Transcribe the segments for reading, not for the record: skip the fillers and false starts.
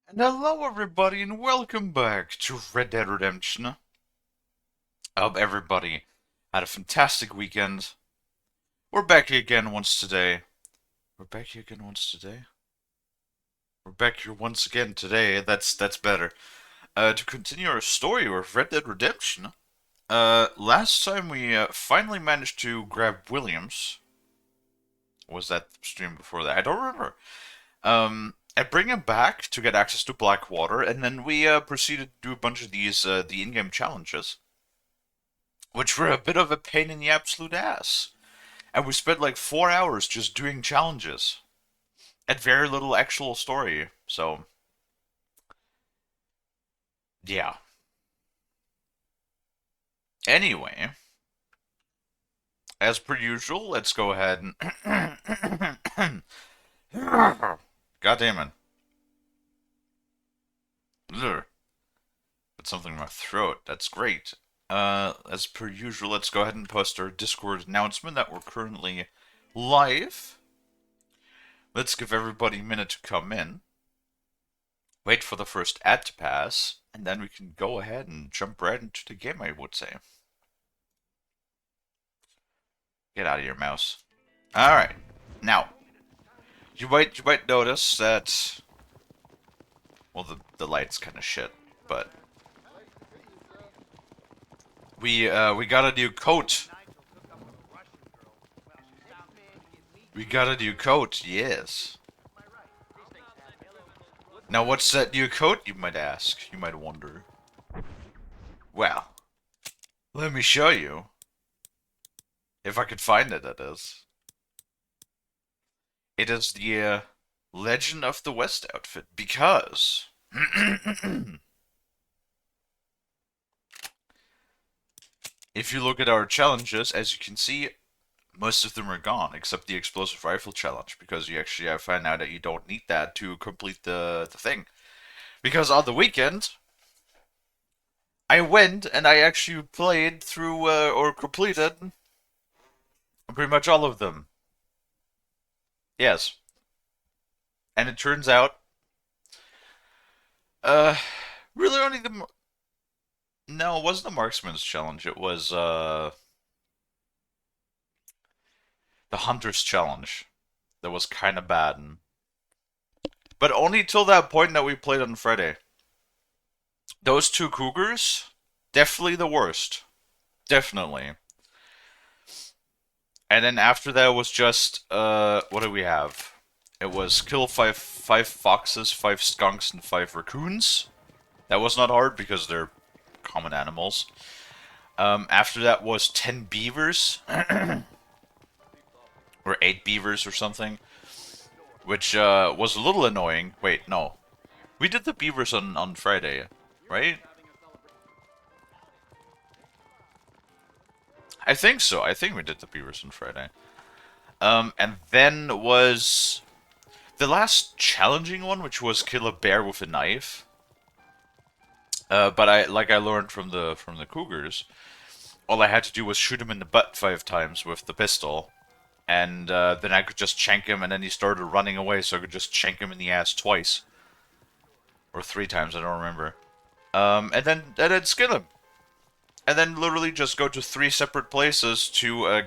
And hello everybody and welcome back to Red Dead Redemption. I hope everybody had a fantastic weekend. We're back here again once today. We're back here again once today. We're back here once again today. That's better. To continue our story with Red Dead Redemption. Last time we finally managed to grab Williams. Or was that stream before that? I don't remember. And bring him back to get access to Blackwater, and then we proceeded to do a bunch of these the in-game challenges, which were a bit of a pain in the absolute ass. And we spent like 4 hours just doing challenges, and very little actual story. So, yeah. Anyway, as per usual, let's go ahead and. God damn it. Ugh. Put something in my throat. That's great. As per usual, let's go ahead and post our Discord announcement that we're currently live. Let's give everybody a minute to come in. Wait for the first ad to pass, and then we can go ahead and jump right into the game, I would say. Get out of here, mouse. Alright. Now, you might notice that, well, the light's kind of shit, but we got a new coat. We got a new coat, yes. Now, what's that new coat, you might ask? You might wonder. Well, let me show you. If I could find it, that is. It is the Legend of the West outfit, because... if you look at our challenges, as you can see, most of them are gone, except the explosive rifle challenge, because you actually find out that you don't need that to complete the thing. Because on the weekend, I went and I actually played through, or completed, pretty much all of them. Yes. And it turns out, uh, really only the... No, it wasn't the Marksman's challenge, it was, the Hunter's challenge. That was kinda bad. But only till that point that we played on Friday. Those two cougars, definitely the worst. Definitely. And then after that was just, what do we have? It was kill five foxes, 5 skunks, and 5 raccoons. That was not hard because they're common animals. After that was 10 beavers. Or 8 beavers or something. Which was a little annoying. Wait, no. We did the beavers on Friday, right? I think so. I think we did the beavers on Friday. And then was the last challenging one, which was kill a bear with a knife. But I learned from the cougars, all I had to do was shoot him in the butt 5 times with the pistol, and then I could just shank him, and then he started running away, so I could just shank him in the ass twice. Or 3 times, I don't remember. And then skin him. And then literally just go to 3 separate places to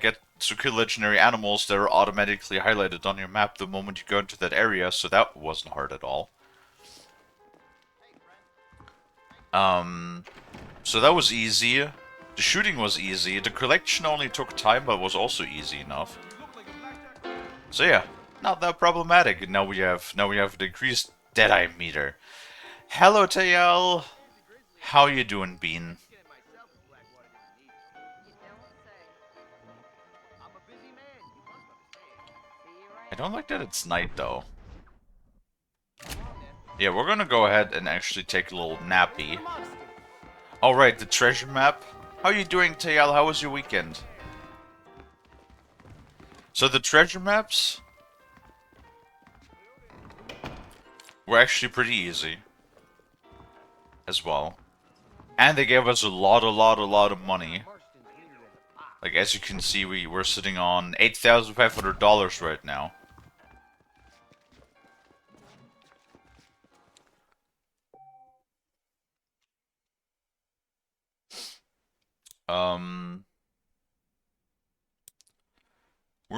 kill legendary animals that are automatically highlighted on your map the moment you go into that area, so that wasn't hard at all. So that was easy. The shooting was easy. The collection only took time, but was also easy enough. So yeah, not that problematic. And now we have an increased Deadeye meter. Hello, Tayal. How you doing, Bean? I don't like that it's night though. Yeah, we're gonna go ahead and actually take a little nappy. Alright, the treasure map. How you doing, Tayal? How was your weekend? So the treasure maps were actually pretty easy as well. And they gave us a lot of money. Like, as you can see, we're sitting on $8,500 right now.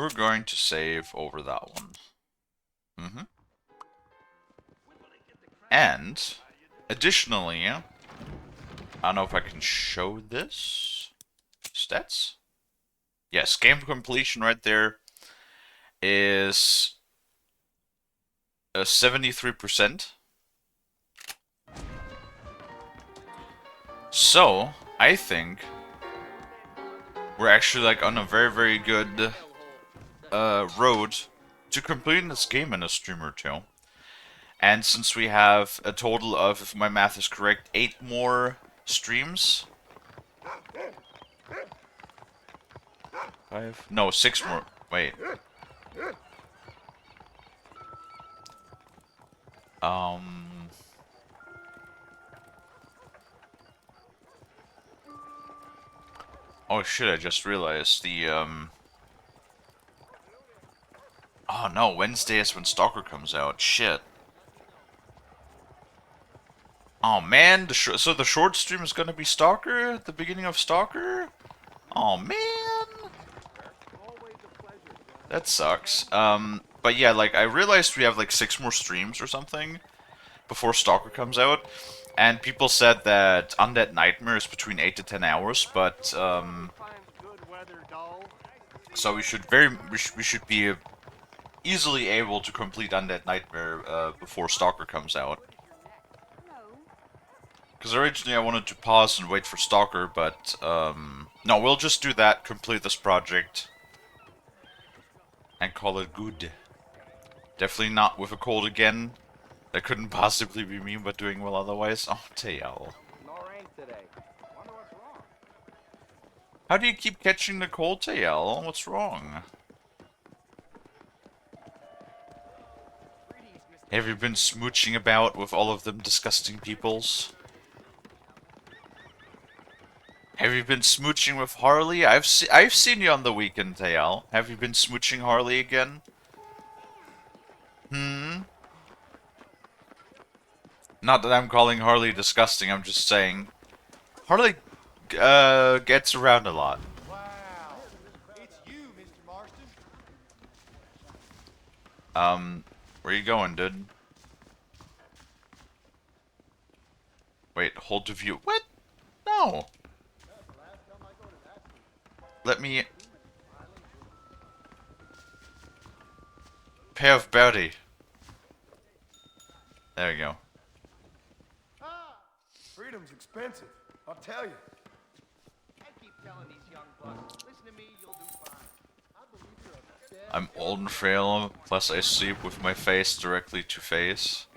we're going to save over that one. And, additionally, I don't know if I can show this. Stats? Yes, game completion right there is 73%. So, I think we're actually like on a very, very good road to completing this game in a stream or two. And since we have a total of, if my math is correct, 8 more streams. 5? No, 6 more. Wait. Oh shit, I just realized the, Oh no, Wednesday is when Stalker comes out. Shit. Oh man, so the short stream is gonna be Stalker at the beginning of Stalker? Oh man. That sucks. But yeah, like, I realized we have like 6 more streams or something before Stalker comes out. And people said that Undead Nightmare is between 8 to 10 hours, but, so we should be easily able to complete Undead Nightmare before Stalker comes out. Because originally I wanted to pause and wait for Stalker, but no, we'll just do that, complete this project, and call it good. Definitely not with a cold again. That couldn't possibly be me, but doing well otherwise. Oh, TL. How do you keep catching the cold, TL? What's wrong? Have you been smooching about with all of them disgusting peoples? Have you been smooching with Harley? I've seen you on the weekend, TL. Have you been smooching Harley again? Not that I'm calling Harley disgusting, I'm just saying. Harley, gets around a lot. Wow. It's you, Mr. Marston. Where you going, dude? Wait, hold to view. What? No. Let me... Pair of Birdie. There we go. Freedom's expensive, I'll tell you. I keep telling these young bucks, listen to me, you'll do fine. I believe you're a I'm old and frail, plus I sleep with my face directly to face.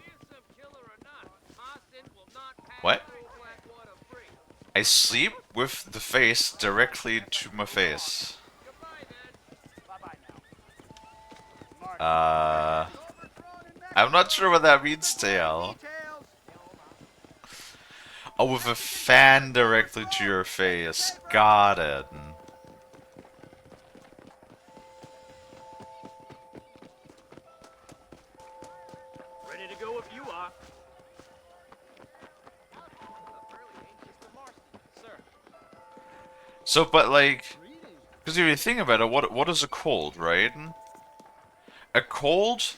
What? I sleep with the face directly to my face. I'm not sure what that means, TL. Oh, with a fan directly to your face. Got it. Ready to go if you are. So, but like, because if you think about it, what is a cold, right? A cold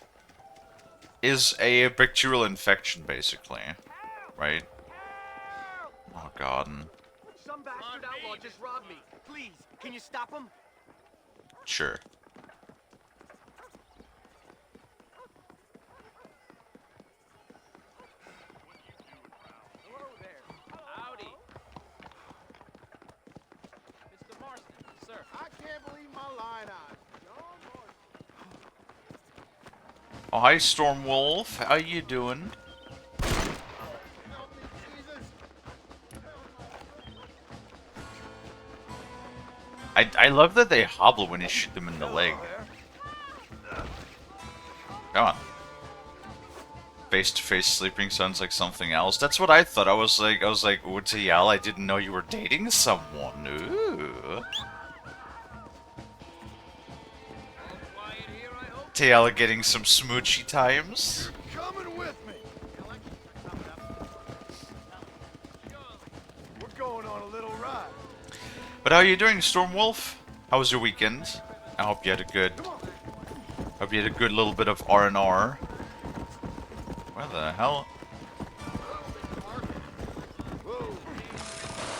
is a bacterial infection, basically, right? Oh god. Some bastard outlaw just robbed me. Please, can you stop him? Sure. Hello there. Howdy. Mr. Marston, sir. I can't believe my line eyes. Oh, hi, Stormwolf. How you doing? I love that they hobble when you shoot them in the leg. Come on. Face-to-face sleeping sounds like something else. That's what I thought. I was like, oh, TL, I didn't know you were dating someone. Ooh. TL getting some smoochy times. Coming with me. We're going on a little ride. But how are you doing, Stormwolf? How was your weekend? I hope you had a good little bit of R&R. Where the hell?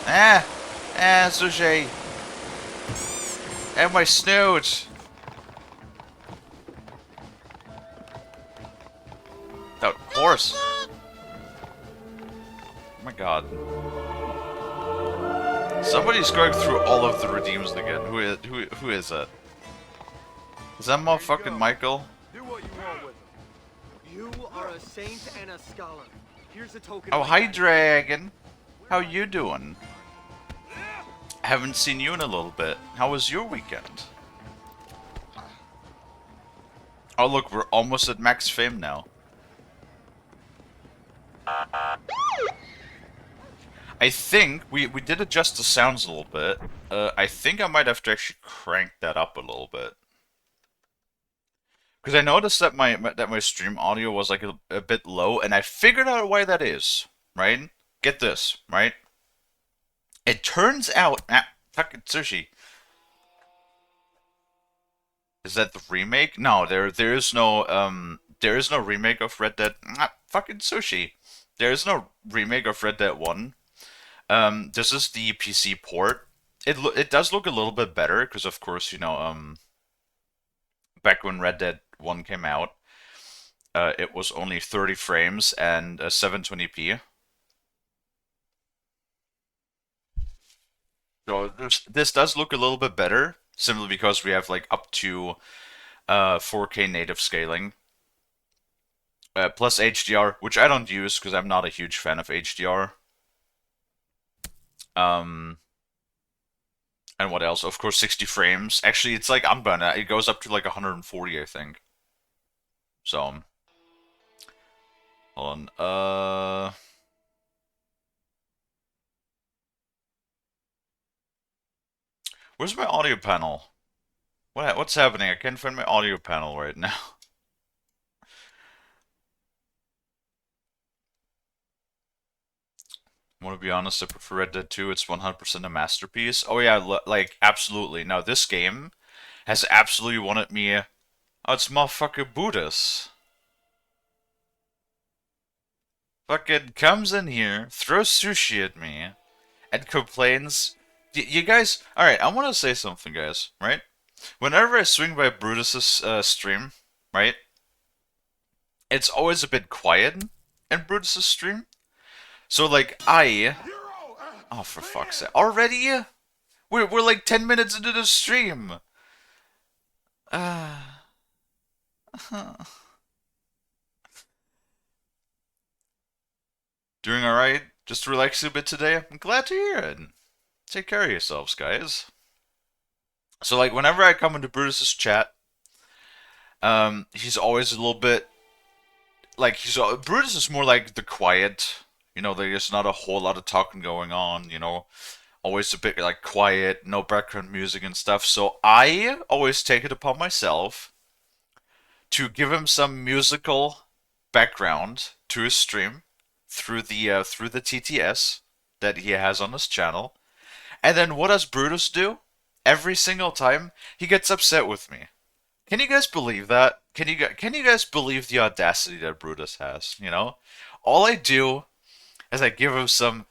Ah! Ah, Sushi! And my snoot! Oh, horse! Oh my god. Somebody's going through all of the redeems again. Who is it? Is that motherfucking Michael? Do what you want with them. You are a saint and a scholar. Here's a token. Oh, of my hi gratitude. Dragon! How you doing? I haven't seen you in a little bit. How was your weekend? Oh look, we're almost at max fame now. I think we did adjust the sounds a little bit. I think I might have to actually crank that up a little bit. Because I noticed that my stream audio was like a bit low, and I figured out why that is, right? Get this, right? It turns out, fucking sushi. Is that the remake? No, there is no remake of Red Dead. Fucking sushi. There is no remake of Red Dead 1. This is the PC port. It does look a little bit better because of course, you know, back when Red Dead 1 came out, it was only 30 frames and 720p. So this does look a little bit better, simply because we have like up to 4K native scaling. Plus HDR, which I don't use because I'm not a huge fan of HDR. And what else? Of course, 60 frames. Actually, it's like Unbound. It goes up to like 140, I think. So, hold on. Where's my audio panel? What's happening? I can't find my audio panel right now. I want to be honest, I prefer Red Dead 2. It's 100% a masterpiece. Oh yeah, like, absolutely. Now, this game has absolutely wanted me... Oh, it's motherfucker Buddhist. Fucking comes in here, throws sushi at me, and complains... You guys... Alright, I want to say something, guys, right? Whenever I swing by Brutus's stream, right? It's always a bit quiet in Brutus's stream. So, like, oh, for fuck's sake. Already? We're like 10 minutes into the stream. Doing alright? Just relaxing a bit today? I'm glad to hear it. Take care of yourselves, guys. So, like, whenever I come into Brutus's chat, he's always a little bit... Like, Brutus is more like the quiet... You know, there's not a whole lot of talking going on, you know. Always a bit, like, quiet, no background music and stuff. So I always take it upon myself to give him some musical background to his stream through the TTS that he has on his channel. And then what does Brutus do? Every single time, he gets upset with me. Can you guys believe that? Can you guys believe the audacity that Brutus has, you know? All I do is I give him some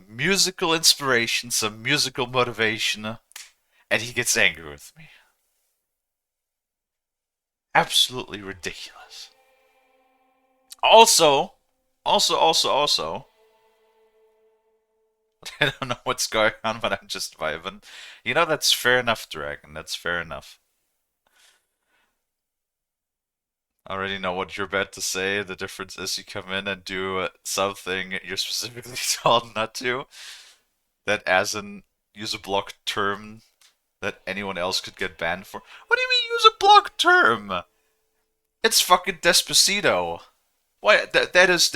musical inspiration, some musical motivation, and he gets angry with me. Absolutely ridiculous. Also, I don't know what's going on, but I'm just vibing. You know, that's fair enough, Dragon. That's fair enough. I already know what you're about to say. The difference is you come in and do something you're specifically told not to. That as an use a block term that anyone else could get banned for. What do you mean use a block term? It's fucking Despacito. Why that is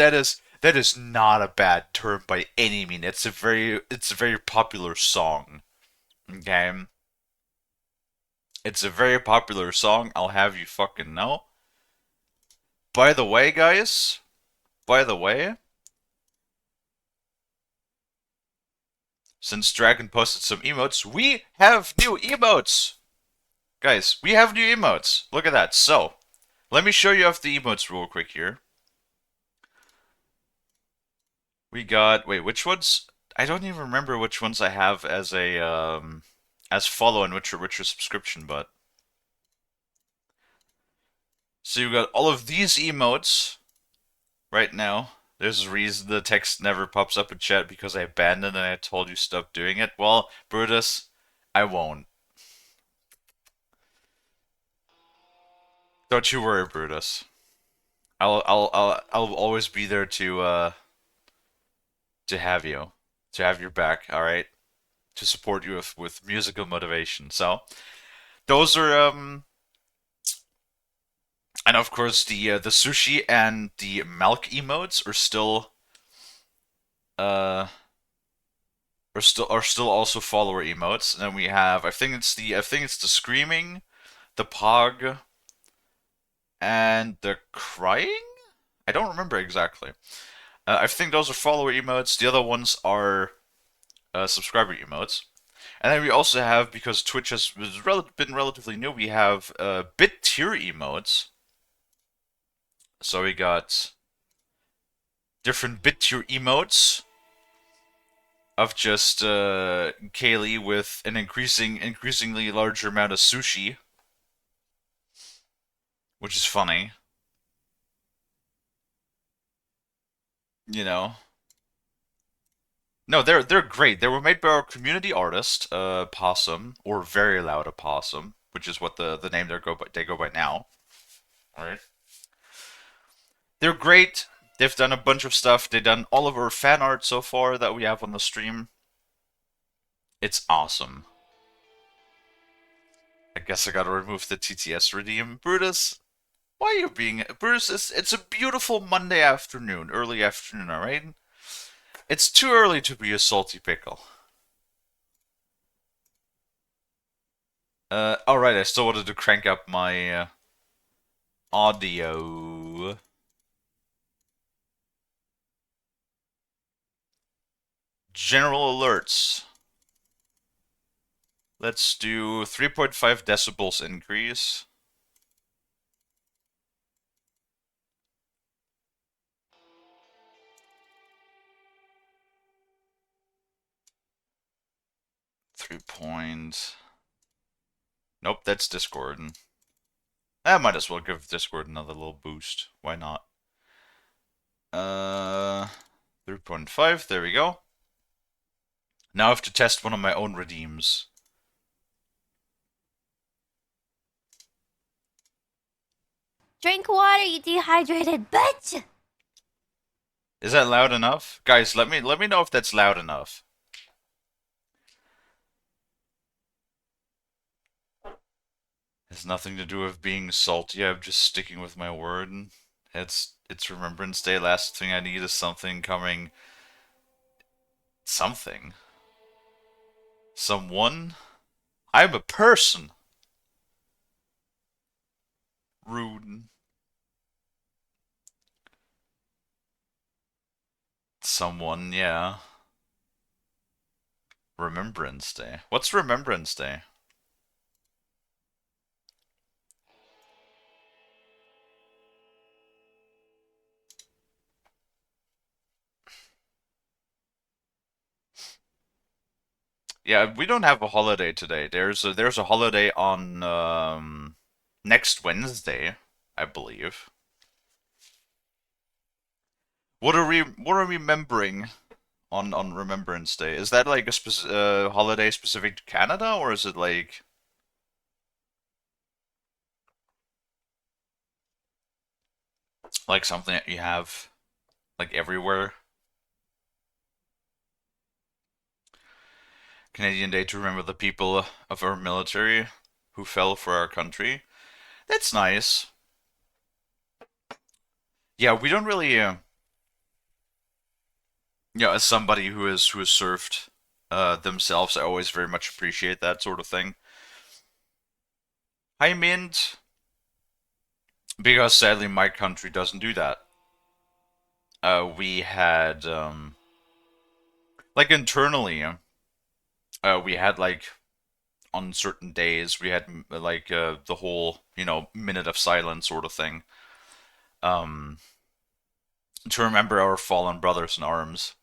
not a bad term by any means. It's a very popular song. Okay? It's a very popular song, I'll have you fucking know. By the way, guys, since Dragon posted some emotes, we have new emotes! Guys, we have new emotes. Look at that. So, let me show you off the emotes real quick here. We got, wait, which ones? I don't even remember which ones I have as a as follow and which are subscription, but so you got all of these emotes right now. There's a reason the text never pops up in chat because I abandoned and I told you stop doing it. Well, Brutus, I won't. Don't you worry, Brutus. I'll always be there to have you, to have your back. All right, to support you with musical motivation. So those are and of course the sushi and the milk emotes uh are still also follower emotes. And then we have I think it's the screaming, the pog, and the crying. I don't remember exactly. I think those are follower emotes. The other ones are subscriber emotes. And then we also have, because Twitch has been relatively new, we have bit tier emotes. So we got different bit tier emotes of just Kalie with an increasingly larger amount of sushi, which is funny. You know, no, they're great. They were made by our community artist, Possum, or Very Loud Opossum, which is what the name they go by now. All right, they're great. They've done a bunch of stuff. They've done all of our fan art so far that we have on the stream. It's awesome. I guess I gotta remove the TTS redeem. Brutus, why are you being... Brutus, it's a beautiful Monday afternoon, early afternoon, alright? It's too early to be a salty pickle. Alright, I still wanted to crank up my audio. General alerts. Let's do 3.5 decibels increase. Three point. Nope, that's Discord. I might as well give Discord another little boost. Why not? 3.5. There we go. Now I have to test one of my own redeems. Drink water, you dehydrated bitch! Is that loud enough? Guys, let me know if that's loud enough. Has nothing to do with being salty. I'm just sticking with my word. It's Remembrance Day. Last thing I need is something coming. Something. Someone. I'm a person. Rude. Someone, yeah. Remembrance Day. What's Remembrance Day? Yeah, we don't have a holiday today. There's a holiday on next Wednesday, I believe. What are we remembering on Remembrance Day? Is that like a holiday specific to Canada, or is it like something that you have like everywhere? Canadian Day to remember the people of our military who fell for our country. That's nice. Yeah, we don't really, as somebody who has served themselves, I always very much appreciate that sort of thing. I meant because sadly my country doesn't do that. We had like internally, we had like on certain days we had like the whole minute of silence sort of thing, um, to remember our fallen brothers in arms.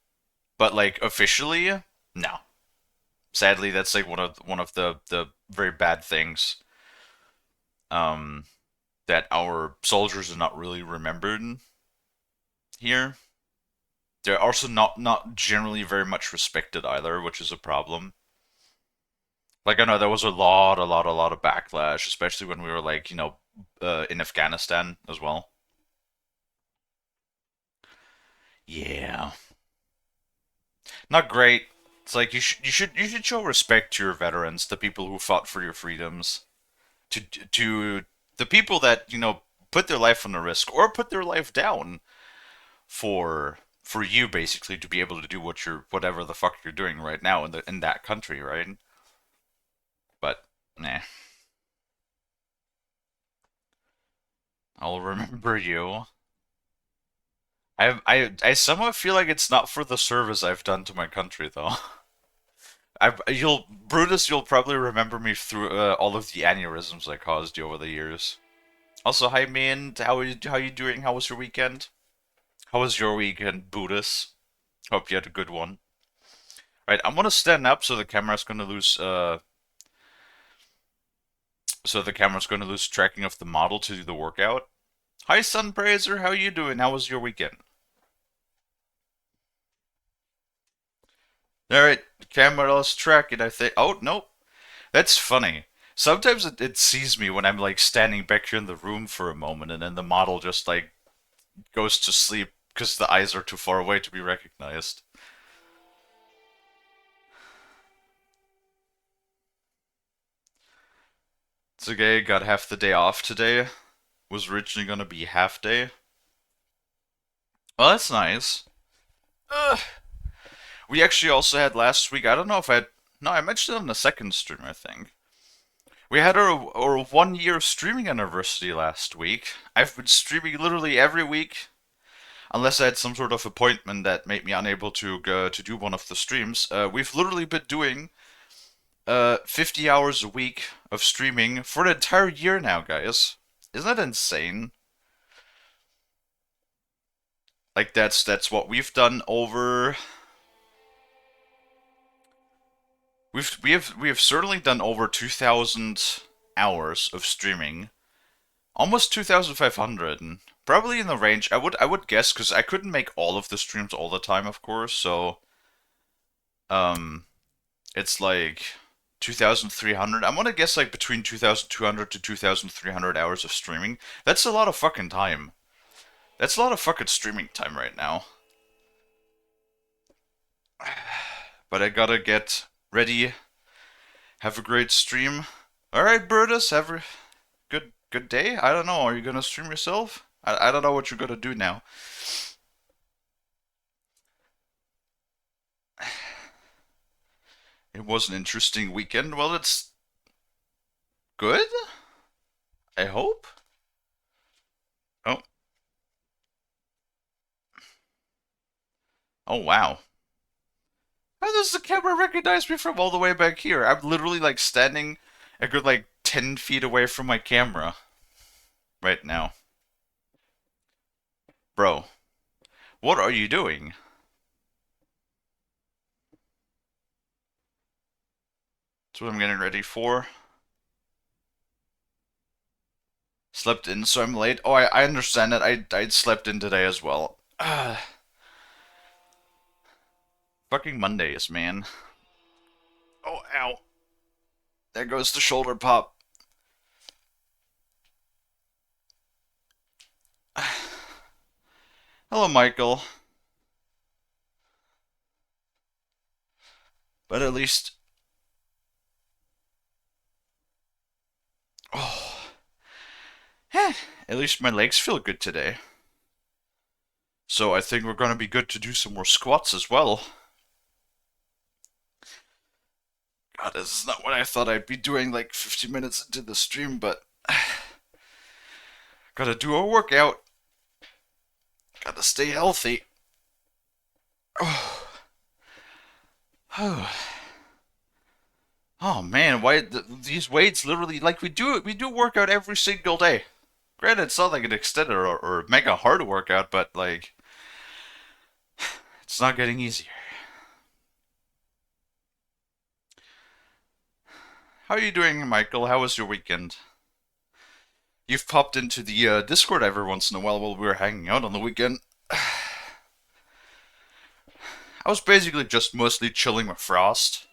But like officially, no. Sadly, that's like one of the very bad things. Um, that our soldiers are not really remembered here. They're also not generally very much respected either, which is a problem. Like I know there was a lot of backlash, especially when we were like in Afghanistan as well. Yeah, not great. It's like you should show respect to your veterans, the people who fought for your freedoms, to the people that put their life on the risk or put their life down for you basically to be able to do whatever the fuck you're doing right now in that country, right? But nah, I'll remember you. I somewhat feel like it's not for the service I've done to my country though. You'll Brutus, you'll probably remember me through all of the aneurysms I caused you over the years. Also, hi man, how you doing? How was your weekend? How was your weekend, Brutus? Hope you had a good one. Right, I'm gonna stand up so the camera's gonna lose tracking of the model to do the workout. Hi Sunpraiser, how you doing? How was your weekend? Alright, the camera lost track and I think oh nope. That's funny. Sometimes it sees me when I'm like standing back here in the room for a moment and then the model just like goes to sleep because the eyes are too far away to be recognized. It's okay, got half the day off today. Was originally gonna be half day. Well, that's nice. Ugh. We actually also had last week, I don't know if I had, no, I mentioned it on the second stream, I think. We had our 1 year streaming anniversary last week. I've been streaming literally every week, unless I had some sort of appointment that made me unable to do one of the streams. We've literally been doing 50 hours a week of streaming for an entire year now, guys. Isn't that insane? Like that's what we've done over. We have certainly done over 2,000 hours of streaming, almost 2,500, and probably in the range. I would guess because I couldn't make all of the streams all the time, of course. So um, it's like 2,300. I'm gonna guess like between 2,200 to 2,300 hours of streaming. That's a lot of fucking time. That's a lot of fucking streaming time right now. But I gotta get ready. Have a great stream. All right, Brutus. Have a good day. I don't know. Are you gonna stream yourself? I don't know what you're gonna do now. It was an interesting weekend. Well, it's good. I hope. Oh, oh wow. How does the camera recognize me from all the way back here? I'm literally like standing a good like 10 feet away from my camera right now. Bro, what are you doing? That's what I'm getting ready for. Slept in, so I'm late. Oh, I understand it. I slept in today as well. Fucking Mondays, man. Oh, ow. There goes the shoulder pop. Hello, Michael. But at least. Oh. At least my legs feel good today. So I think we're gonna be good to do some more squats as well. God, this is not what I thought I'd be doing like 50 minutes into the stream, but gotta do a workout. Gotta stay healthy. Oh. Oh man, why these weights literally like we do workout every single day. Granted, it's not like an extended or mega hard workout, but like it's not getting easier. How are you doing, Michael? How was your weekend? You've popped into the Discord every once in a while we were hanging out on the weekend. I was basically just mostly chilling with Frost.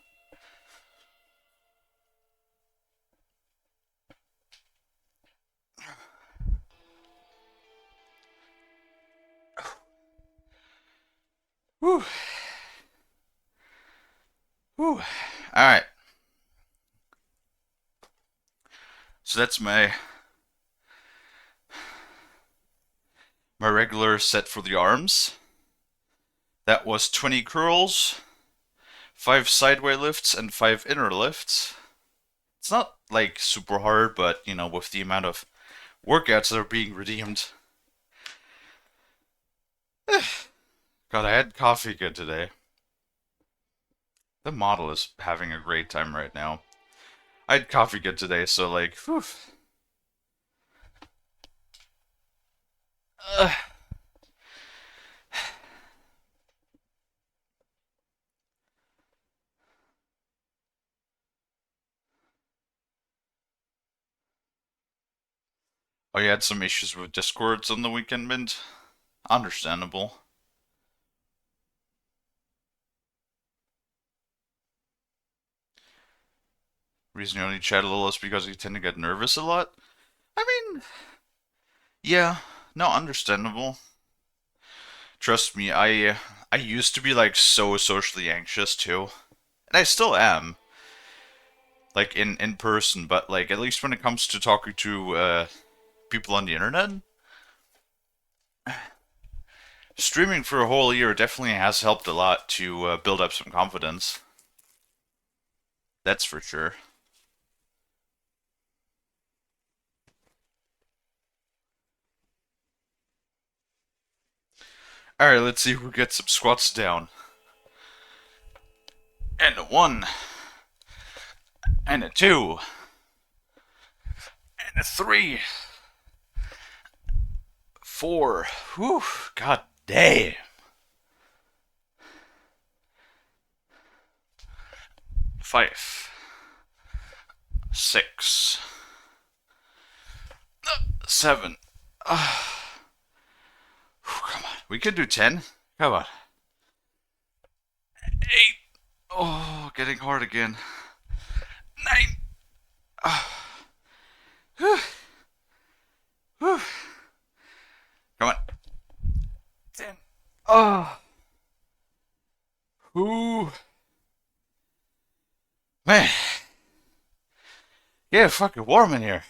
Whew. Whew. Alright. So that's my regular set for the arms. That was 20 curls, 5 sideway lifts, and 5 inner lifts. It's not like super hard, but you know, with the amount of workouts that are being redeemed. God, I had coffee good today. The model is having a great time right now. I had coffee good today, so like, whew. Uh, oh, you had some issues with Discords on the weekend, Mint? Understandable. Reason you only chat a little is because you tend to get nervous a lot? I mean, yeah, no, understandable. Trust me, I used to be like so socially anxious too. And I still am. Like in person, but like at least when it comes to talking to people on the internet, streaming for a whole year definitely has helped a lot to build up some confidence. That's for sure. Alright, let's see who gets some squats down. And a 1. And a 2. And a 3. 4. Whew, god damn. 5. 6. 7. Come on, we can do 10. Come on. 8. Oh, getting hard again. 9. Whew. Whew. Come on. 10. Oh. Ooh. Man. Yeah, fucking warm in here.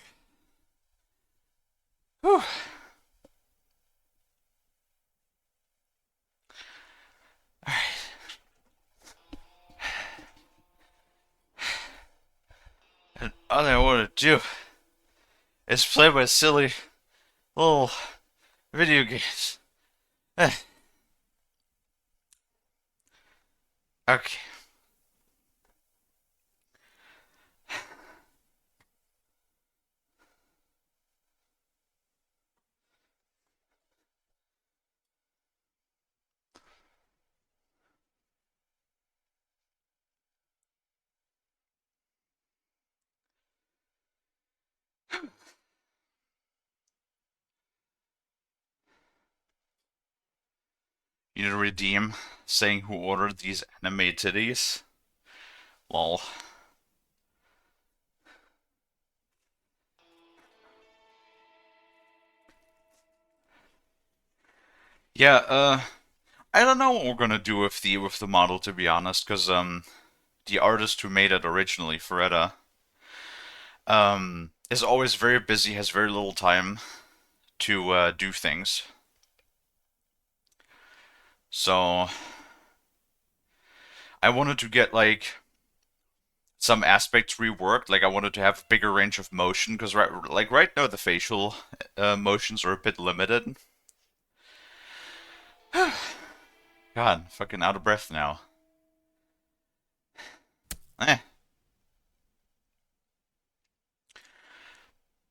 Whew. Alright. And all I want to do is play my silly little video games. Eh. Okay. You need to redeem saying who ordered these anime titties. Lol. Yeah, I don't know what we're gonna do with the model, to be honest, because the artist who made it originally, Feretta, is always very busy, has very little time to do things. So I wanted to get like some aspects reworked. Like I wanted to have a bigger range of motion because right now the facial motions are a bit limited. God, fucking out of breath now. Eh.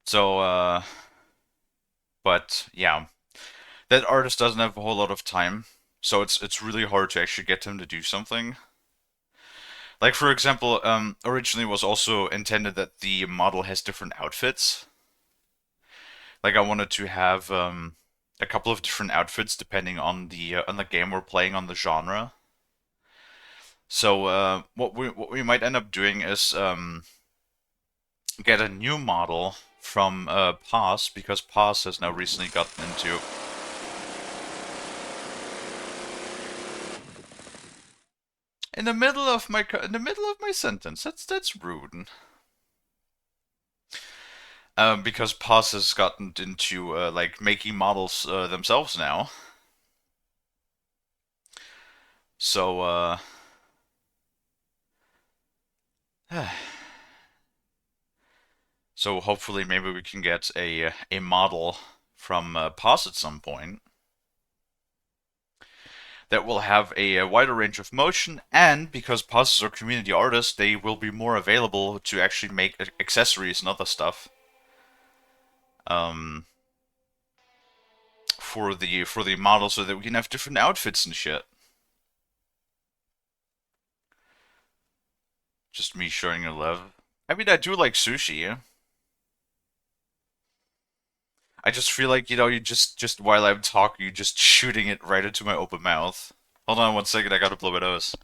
So, but yeah, that artist doesn't have a whole lot of time, so it's really hard to actually get him to do something. Like for example, originally was also intended that the model has different outfits. Like I wanted to have a couple of different outfits depending on the game we're playing, on the genre. So what we might end up doing is get a new model from Paz, because Paz has now recently gotten into in the middle of my sentence. That's rude. Because Paz has gotten into like making models themselves now. So so hopefully maybe we can get a model from Paz at some point that will have a wider range of motion, and because Paz is our community artist, they will be more available to actually make accessories and other stuff. Um, for the model, so that we can have different outfits and shit. Just me showing your love. I mean, I do like sushi. I just feel like, you just while I'm talking, you just shooting it right into my open mouth. Hold on 1 second, I gotta blow my nose.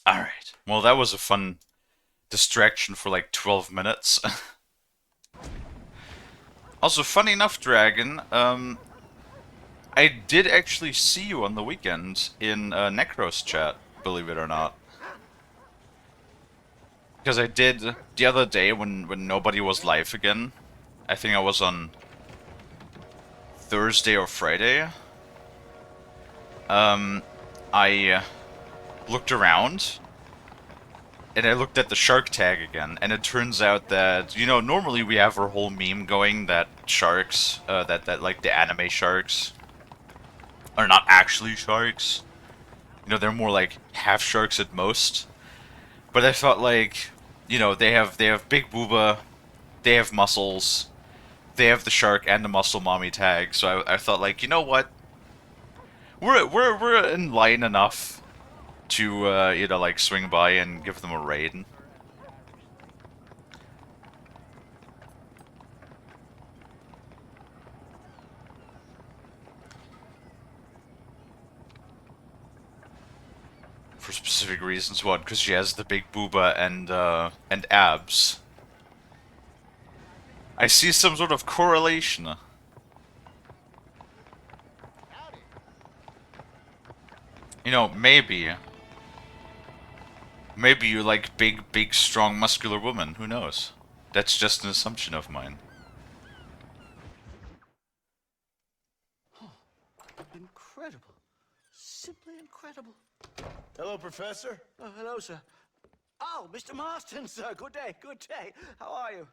Alright. Well, that was a fun distraction for like 12 minutes. Also, funny enough, Dragon, I did actually see you on the weekend in Necros chat, believe it or not. Because I did the other day when nobody was live again. I think I was on Thursday or Friday. I looked around and I looked at the shark tag again, and it turns out that, normally we have our whole meme going that sharks, that like the anime sharks are not actually sharks. They're more like half sharks at most. But I thought, like, they have big booba, they have muscles, they have the shark and the muscle mommy tag. So I thought, like, you know what? We're in line enough to like swing by and give them a raid. For specific reasons. What? Because she has the big booba and abs. I see some sort of correlation. Maybe. Maybe you like big, strong, muscular women. Who knows? That's just an assumption of mine. Incredible. Simply incredible. Hello, Professor. Oh, hello, sir. Oh, Mr. Marston, sir. Good day, good day. How are you?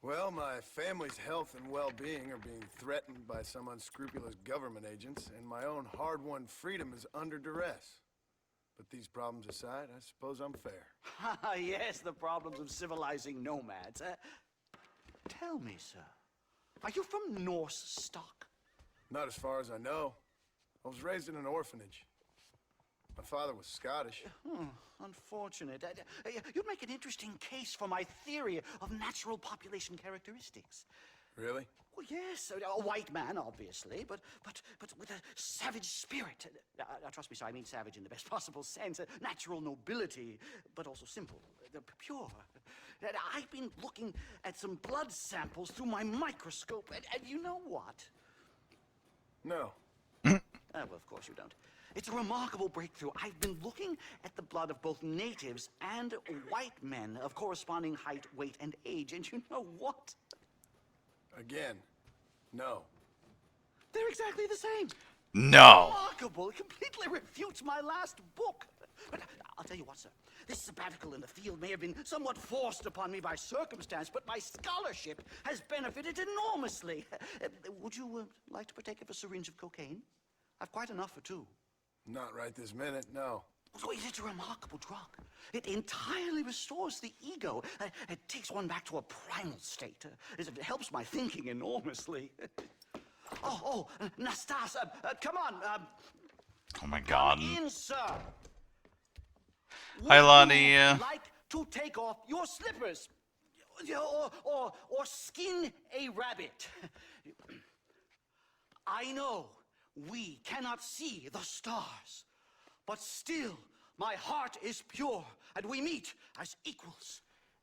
Well, my family's health and well-being are being threatened by some unscrupulous government agents, and my own hard-won freedom is under duress. But these problems aside, I suppose I'm fair. Yes, the problems of civilizing nomads. Tell me, sir, are you from Norse stock? Not as far as I know. I was raised in an orphanage. My father was Scottish. Unfortunate. You'd make an interesting case for my theory of natural population characteristics. Really? Well, yes, a white man, obviously, but with a savage spirit. Trust me, sir, I mean savage in the best possible sense. Natural nobility, but also simple, pure. I've been looking at some blood samples through my microscope, and you know what? No. Well, of course you don't. It's a remarkable breakthrough. I've been looking at the blood of both natives and white men of corresponding height, weight, and age, and you know what? Again, no. They're exactly the same. No. Remarkable. It completely refutes my last book. But I'll tell you what, sir. This sabbatical in the field may have been somewhat forced upon me by circumstance, but my scholarship has benefited enormously. Would you like to partake of a syringe of cocaine? I've quite enough for two. Not right this minute, no. Oh, it's a remarkable drug. It entirely restores the ego. It takes one back to a primal state. It helps my thinking enormously. Nastas, come on. Oh my god. Come in, sir. Hi, Would Lonnie. you like to take off your slippers? Or skin a rabbit? I know we cannot see the stars, but still my heart is pure, and we meet as equals.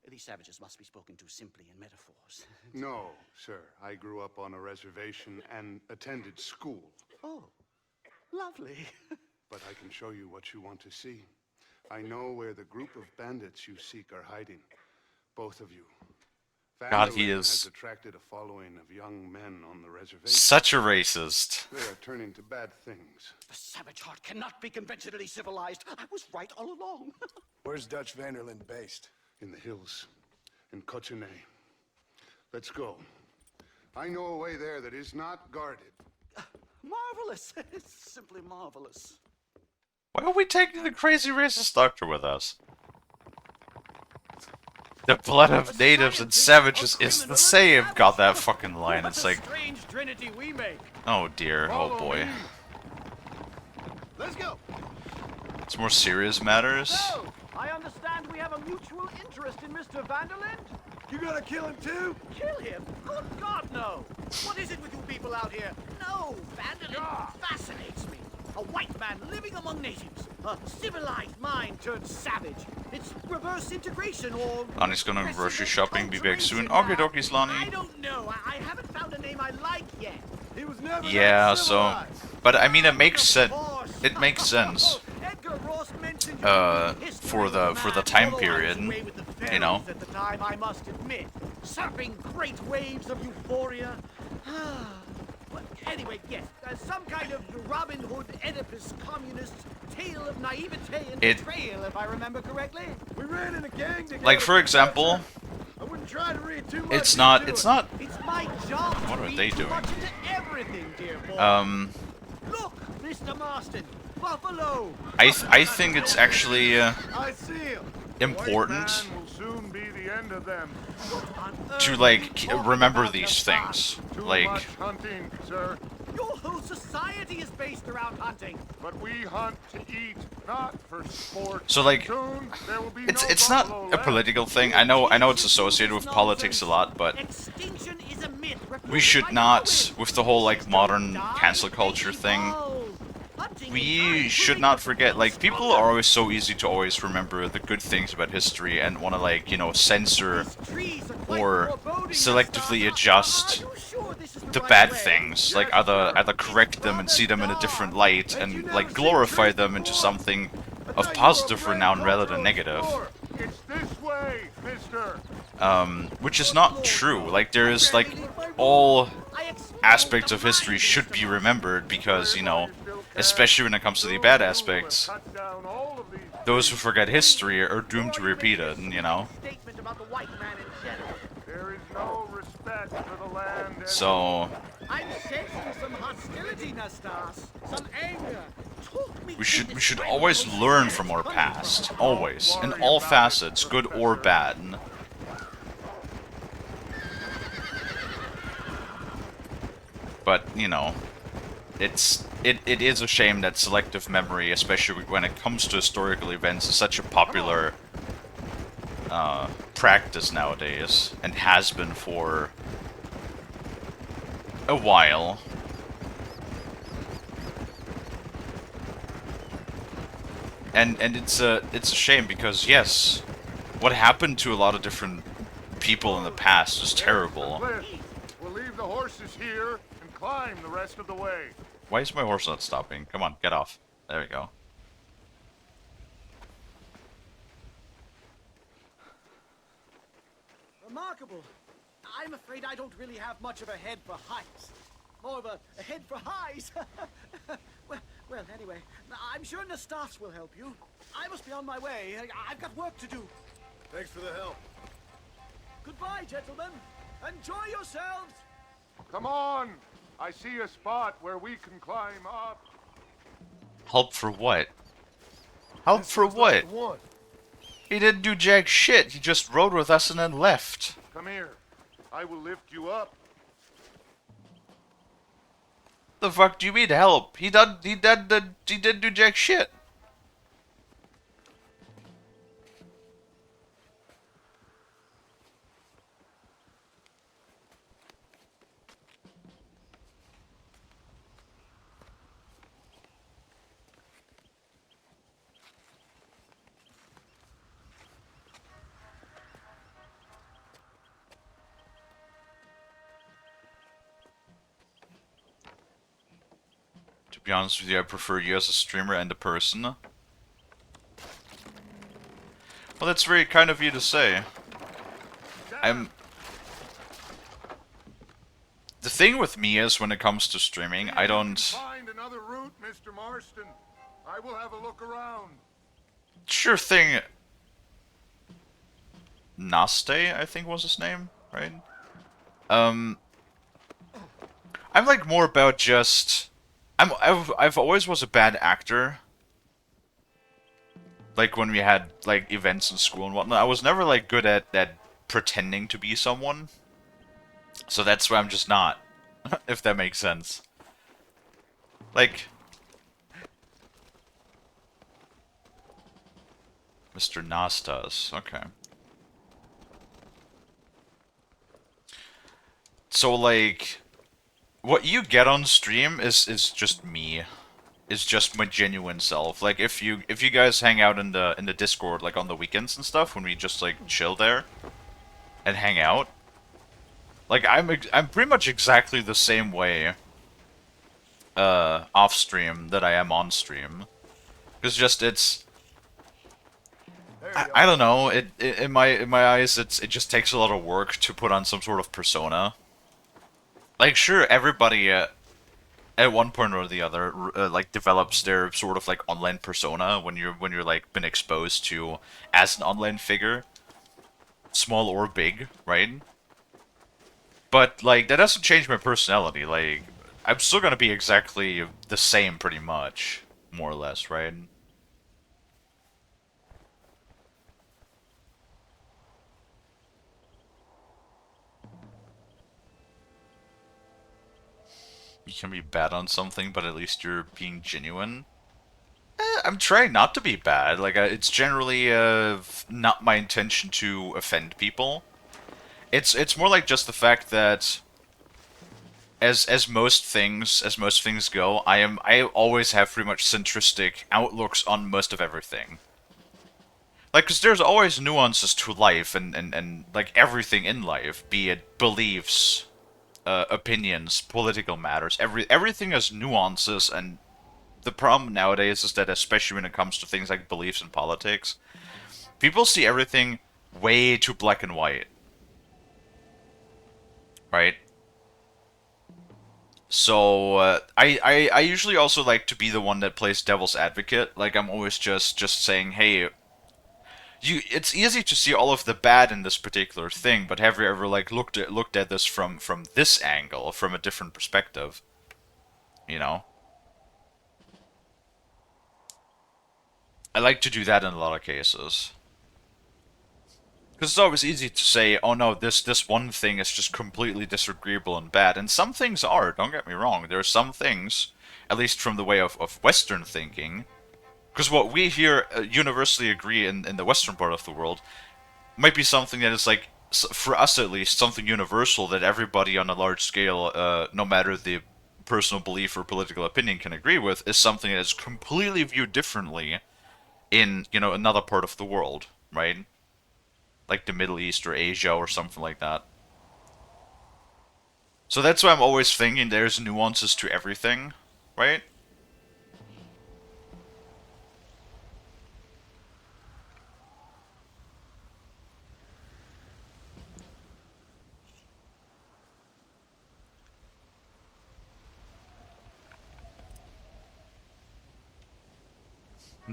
These savages must be spoken to simply in metaphors. No, sir. I grew up on a reservation and attended school. Oh, lovely. But I can show you what you want to see. I know where the group of bandits you seek are hiding. Both of you. God, he Vanderlyn is has attracted a following of young men on the reservation. such a racist. They are turning to bad things. The savage heart cannot be conventionally civilized. I was right all along. Where's Dutch Vanderlyn based? In the hills. In Cochene. Let's go. I know a way there that is not guarded. Marvelous. It's simply marvelous. Why are we taking the crazy racist doctor with us? The blood of natives and savages is the same. Got that fucking line. It's like, Strange trinity we make. oh dear, oh boy. Let's go! It's more serious matters. So, I understand we have a mutual interest in Mr. Vanderlyn? You gonna kill him too? Kill him? Good God, no! What is it with you people out here? No, Vanderlyn fascinates me. A white man living among natives. A civilized mind turned savage. It's reverse integration or... Lonnie's gonna progressive grocery shopping, be back soon. acculturation. Okay, dokies, Lonnie. I don't know. I haven't found a name I like yet. He was never Yeah, that so, civilized. but I mean, it makes sense. Of course. It makes sense. Edgar Ross mentioned you in history, for the man. time Although I period, was away with the you know. fairies at the time, I must admit, surfing great waves of euphoria. But anyway, yes, some kind of Robin Hood, Oedipus, communist tale of naivete and betrayal, if I remember correctly. We ran in a gang together. Like, for example, I wouldn't try to read too much it's into not, it. it's not, It's my job What to are read they too doing? much into everything, dear boy. Look, Mr. Marston, Buffalo. I think it's actually, I see him. important White man will soon be the end of them. to, like, remember these things. Too Like, much hunting, sir. Your whole society is based around hunting. But we hunt to eat, not for sport. so, like, Soon there will be it's no not buffalo a left. political thing. I know it's associated with politics a lot, but Extinction is a myth. we should not, with the whole, like, modern cancel culture thing, we should not forget, like, people are always so easy to always remember the good things about history and want to, like, you know, censor or selectively adjust the bad things, like either correct them and see them in a different light and, like, glorify them into something of positive renown rather than negative. It's this way, mister. Which is not true. Like, there is, like, all aspects of history should be remembered because, you know, especially when it comes to the bad aspects, Cut down all of these. those who forget history are doomed to repeat it, you know? Statement about the white man in general. There is no respect for the land. And So, I'm sensing some hostility, Nastas. Some anger. Talk me we through should this always radical learn spirit from our coming past. from. Always. In all facets, good or bad. But, you know, it is a shame that selective memory, especially when it comes to historical events, is such a popular practice nowadays, and has been for a while. And it's a shame because, yes, what happened to a lot of different people in the past is terrible. cliff. We'll leave the horses here and climb the rest of the way. Why is my horse not stopping? Come on, get off. There we go. Remarkable. I'm afraid I don't really have much of a head for heights. More of a head for highs. Well, anyway, I'm sure Nastas will help you. I must be on my way. I've got work to do. Thanks for the help. Goodbye, gentlemen. Enjoy yourselves. Come on! I see a spot where we can climb up. Help for what? Help This for looks like what? the one. He didn't do jack shit. He just rode with us and then left. Come here. I will lift you up. The fuck do you mean help? He didn't do jack shit. To be honest with you, I prefer you as a streamer and a person. Well, that's very kind of you to say. The thing with me is, when it comes to streaming, I don't... Find another route, Mr. Marston. I will have a look around. Sure thing. Naste, I think was his name, right? I'm like more about just... I've always was a bad actor. Like when we had like events in school and whatnot, I was never like good at pretending to be someone. So that's why I'm just not, if that makes sense. Like, Mr. Nastas, okay. So like, what you get on stream is just me. Is just my genuine self. Like if you guys hang out in the Discord like on the weekends and stuff when we just like chill there and hang out, like I'm pretty much exactly the same way off stream that I am on stream. Cuz just it's I don't know, it in my eyes it just takes a lot of work to put on some sort of persona. Like sure everybody at one point or the other, like develops their sort of like online persona when you're like been exposed to as an online figure, small or big, right? But like that doesn't change my personality. Like I'm still gonna be exactly the same, pretty much, more or less, right? You can be bad on something, but at least you're being genuine. I'm trying not to be bad. Like, it's generally not my intention to offend people. It's more like just the fact that as most things go, I always have pretty much centristic outlooks on most of everything. Like, because there's always nuances to life and like everything in life, be it beliefs, opinions, political matters. Everything has nuances, and the problem nowadays is that, especially when it comes to things like beliefs and politics, people see everything way too black and white, right? So I usually also like to be the one that plays devil's advocate. Like I'm always just saying, hey, it's easy to see all of the bad in this particular thing, but have you ever like looked at this from this angle, from a different perspective? You know? I like to do that in a lot of cases. Because it's always easy to say, oh no, this one thing is just completely disagreeable and bad. And some things are, don't get me wrong. There are some things, at least from the way of Western thinking, because what we here universally agree in the Western part of the world might be something that is like, for us at least, something universal that everybody on a large scale, no matter the personal belief or political opinion, can agree with, is something that is completely viewed differently in, another part of the world, right? Like the Middle East or Asia or something like that. So that's why I'm always thinking there's nuances to everything, right?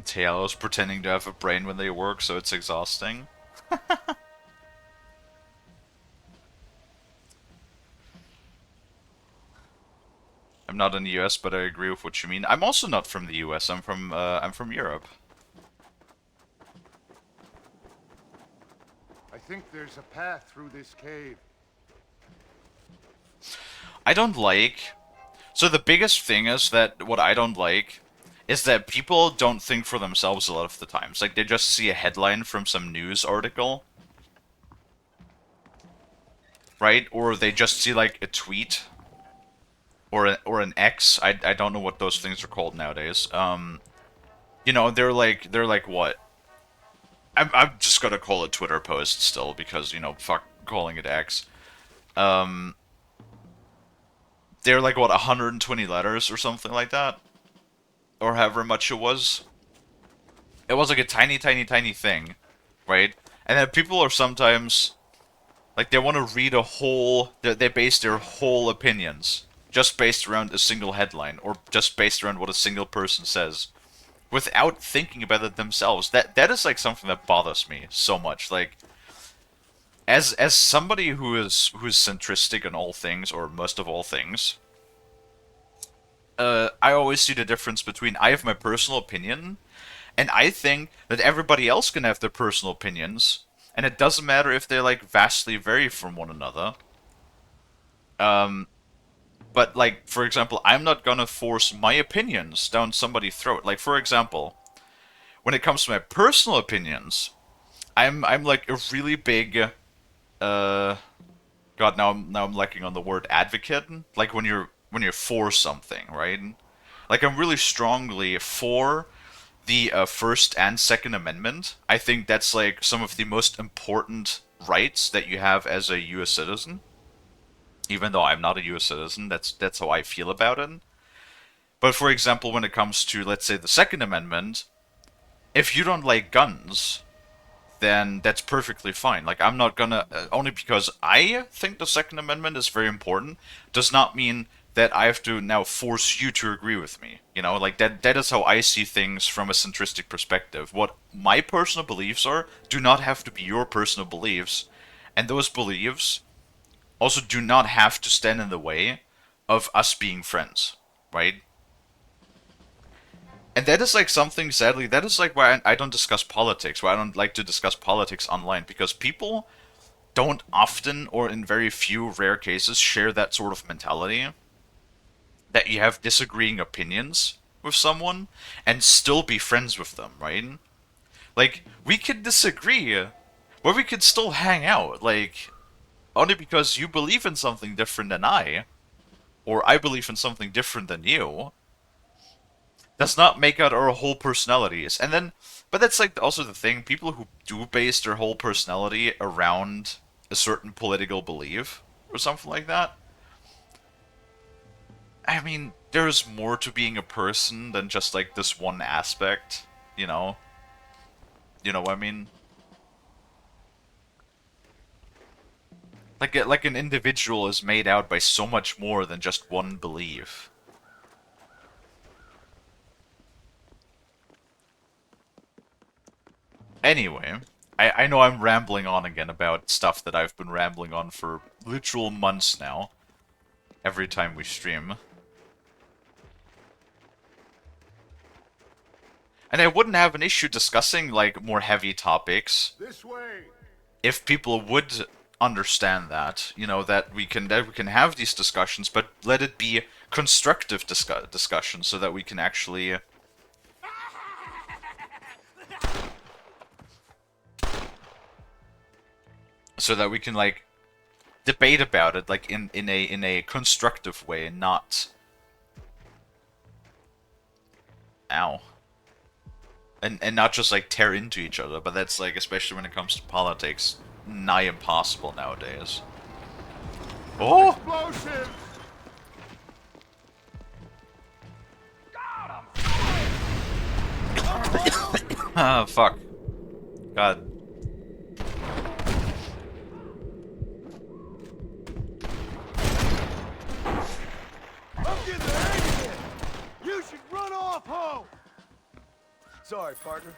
Tails pretending to have a brain when they work, so it's exhausting. I'm not in the US, but I agree with what you mean. I'm also not from the US. I'm from Europe. I think there's a path through this cave. I don't like. So the biggest thing is that what I don't like is that people don't think for themselves a lot of the times. Like they just see a headline from some news article, right? Or they just see like a tweet or an X. I don't know what those things are called nowadays. You know, they're like what? I'm just gonna call it Twitter post still because you know fuck calling it X. Um, they're like what 120 letters or something like that, or however much it was. It was like a tiny, tiny, tiny thing, right? And then people are sometimes like they want to read a whole. They base their whole opinions just based around a single headline or just based around what a single person says, without thinking about it themselves. That is like something that bothers me so much. Like as somebody who's centristic in all things or most of all things, I always see the difference between I have my personal opinion and I think that everybody else can have their personal opinions, and it doesn't matter if they like vastly vary from one another. But like for example, I'm not gonna force my opinions down somebody's throat. Like for example, when it comes to my personal opinions, I'm like a really big God, now I'm lacking on the word advocate. Like when you're for something, right? Like I'm really strongly for the First and Second Amendment. I think that's like some of the most important rights that you have as a U.S. citizen. Even though I'm not a U.S. citizen, that's how I feel about it. But for example, when it comes to let's say the Second Amendment, if you don't like guns, then that's perfectly fine. Like, I'm not gonna, only because I think the Second Amendment is very important, does not mean that I have to now force you to agree with me. You know, like, that is how I see things from a centristic perspective. What my personal beliefs are do not have to be your personal beliefs, and those beliefs also do not have to stand in the way of us being friends, right? And that is like something, sadly, that is like why I don't discuss politics, why I don't like to discuss politics online, because people don't often, or in very few rare cases, share that sort of mentality that you have disagreeing opinions with someone and still be friends with them, right? Like, we could disagree, but we could still hang out, like, only because you believe in something different than I, or I believe in something different than you, does not make out our whole personalities. And then, but that's like also the thing, people who do base their whole personality around a certain political belief or something like that. I mean, there's more to being a person than just like this one aspect, you know? You know what I mean? Like an individual is made out by so much more than just one belief. Anyway, I know I'm rambling on again about stuff that I've been rambling on for literal months now. Every time we stream. And I wouldn't have an issue discussing, like, more heavy topics This way! if people would understand that. You know, that we can have these discussions, but let it be constructive discussions so that we can actually... So that we can, like, debate about it, like, in a constructive way, and not... Ow. And not just, like, tear into each other, but that's, like, especially when it comes to politics, nigh impossible nowadays. Oh! Explosives! Ah, fuck. God. I'm getting the hang of it. You should run off home. Sorry, partner.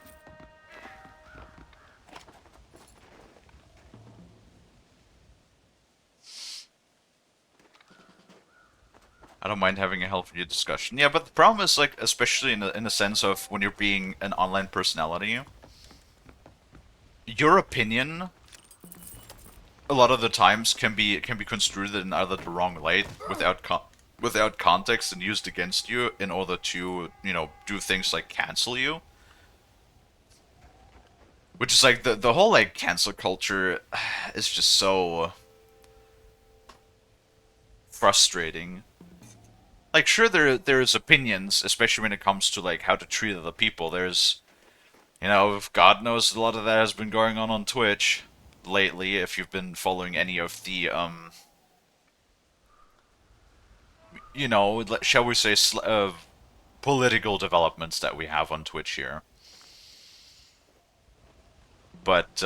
I don't mind having a healthy discussion. Yeah, but the problem is, like, especially in the sense of when you're being an online personality, your opinion a lot of the times can be construed in either the wrong light without context and used against you in order to, you know, do things like cancel you. Which is like the whole like cancel culture is just so frustrating. Like sure there's opinions, especially when it comes to like how to treat other people. There's, you know, God knows a lot of that has been going on Twitch lately if you've been following any of the you know, shall we say political developments that we have on Twitch here. But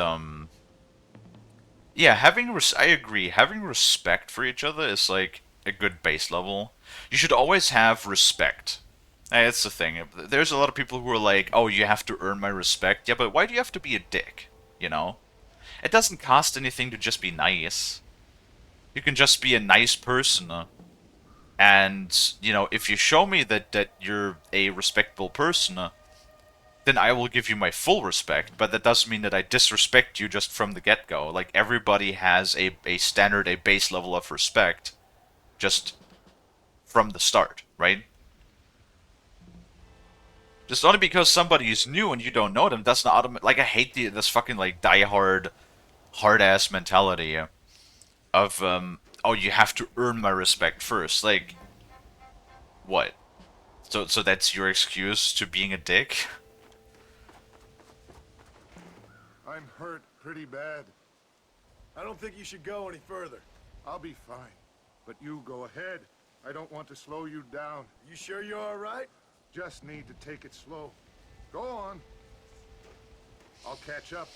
yeah, I agree. Having respect for each other is like a good base level. You should always have respect. Hey, that's the thing. There's a lot of people who are like, "Oh, you have to earn my respect." Yeah, but why do you have to be a dick? You know, it doesn't cost anything to just be nice. You can just be a nice person, and you know, if you show me that you're a respectable person, then I will give you my full respect, but that doesn't mean that I disrespect you just from the get-go. Like, everybody has a standard, a base level of respect, just from the start, right? Just only because somebody is new and you don't know them, that's not automatic. Like, I hate this fucking, like, die-hard, hard-ass mentality of, oh, you have to earn my respect first. Like, what? So that's your excuse to being a dick? I'm hurt pretty bad. I don't think you should go any further. I'll be fine. But you go ahead. I don't want to slow you down. You sure you're all right? Just need to take it slow. Go on. I'll catch up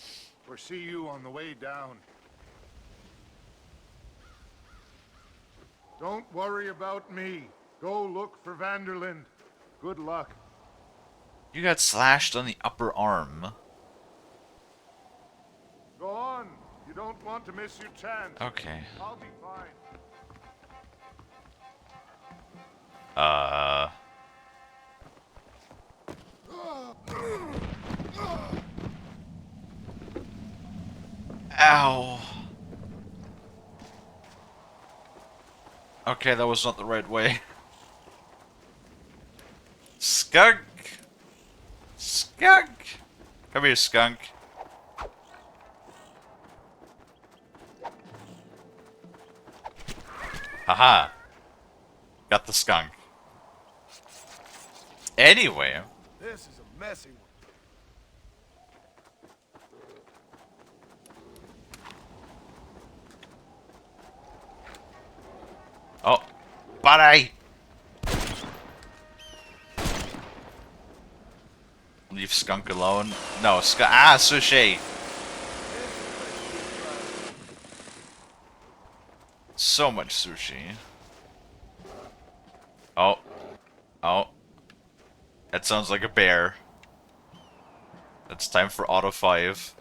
or see you on the way down. Don't worry about me. Go look for Vanderland. Good luck. You got slashed on the upper arm. Go on. You don't want to miss your chance. Okay. I'll be fine. Ow. Okay, that was not the right way. Skunk! Skunk! Come here, skunk. Haha. Got the skunk. Anyway. This is a messy one. Oh. Buddy! Leave skunk alone. No, skunk. Ah, sushi! So much sushi. Oh. Oh. That sounds like a bear. It's time for Auto 5.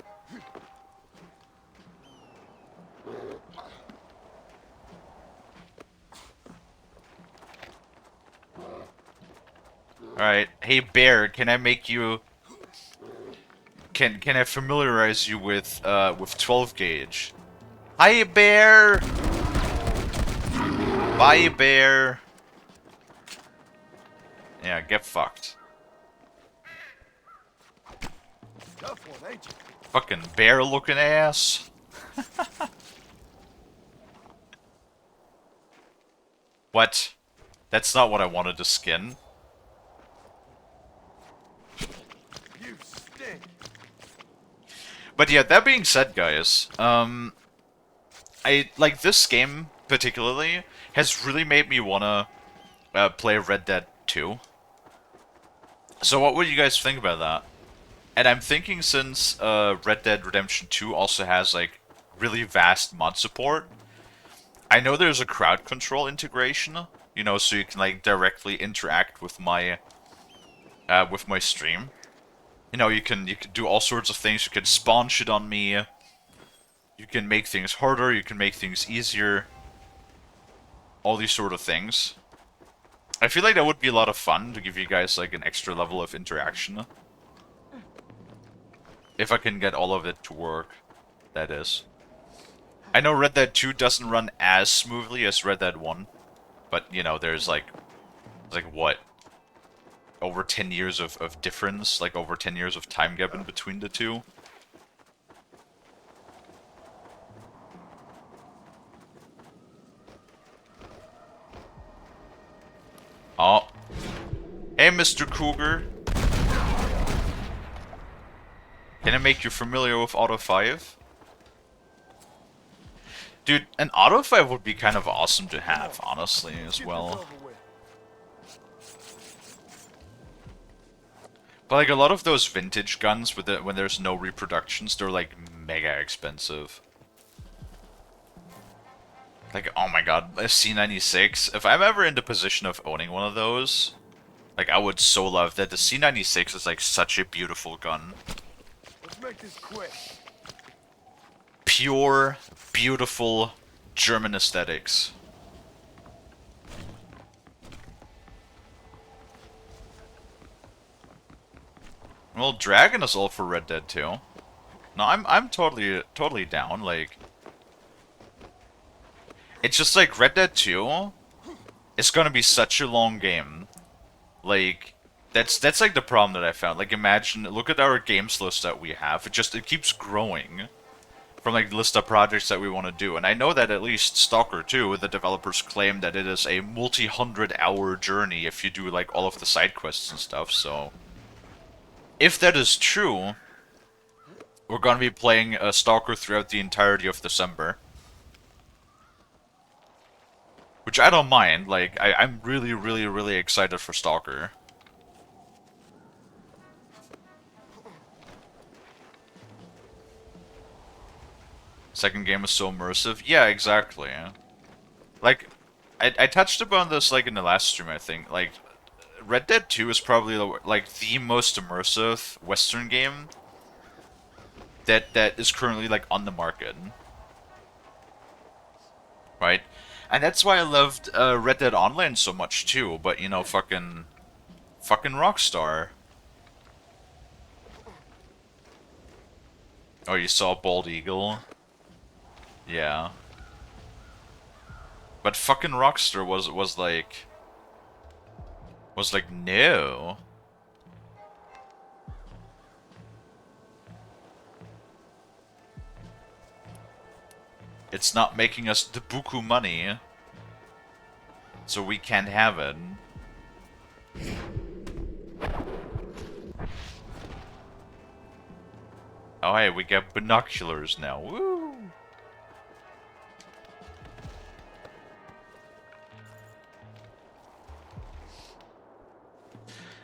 Alright. Hey, bear, can I make you... Can I familiarize you with 12 gauge? Hi, bear! Bye, bear! Yeah, get fucked. Tough one, ain't you? Fucking bear-looking ass. What? That's not what I wanted to skin. You stink. But yeah, that being said, guys, I like this game particularly has really made me wanna play Red Dead 2. So what would you guys think about that? And I'm thinking since Red Dead Redemption 2 also has like really vast mod support, I know there's a crowd control integration, you know, so you can like directly interact with my stream. You know, you can do all sorts of things. You can spawn shit on me. You can make things harder. You can make things easier. All these sort of things. I feel like that would be a lot of fun to give you guys like an extra level of interaction. If I can get all of it to work, that is. I know Red Dead 2 doesn't run as smoothly as Red Dead 1, but you know, there's like what? Over 10 years of difference, like over 10 years of time gap in between the two. Oh. Hey, Mr. Cougar. Can I make you familiar with Auto 5? Dude, an Auto 5 would be kind of awesome to have, honestly, as Get well. this over with. But like a lot of those vintage guns with when there's no reproductions, they're like mega expensive. Like, oh my god, a C96. If I'm ever in the position of owning one of those, like I would so love that. The C96 is like such a beautiful gun. Let's make this quick. Pure, beautiful German aesthetics. Well, Dragon is all for Red Dead 2. No, I'm totally down. Like, it's just like Red Dead 2. It's gonna be such a long game. Like, that's like the problem that I found. Like, imagine, look at our games list that we have. It keeps growing from like the list of projects that we want to do. And I know that at least Stalker 2, the developers claim that it is a multi-100-hour journey if you do like all of the side quests and stuff. So, if that is true, we're gonna be playing Stalker throughout the entirety of December. Which I don't mind, like, I'm really excited for Stalker. Second game is so immersive. Yeah, exactly. Like, I touched upon this, like, in the last stream, I think. Like, Red Dead 2 is probably, the most immersive Western game that is currently, like, on the market. Right? And that's why I loved Red Dead Online so much, too. But, you know, fucking Rockstar. Oh, you saw Bald Eagle? Yeah. But fucking Rockstar was like, no. It's not making us the buku money, so we can't have it. Oh hey, we got binoculars now. Woo!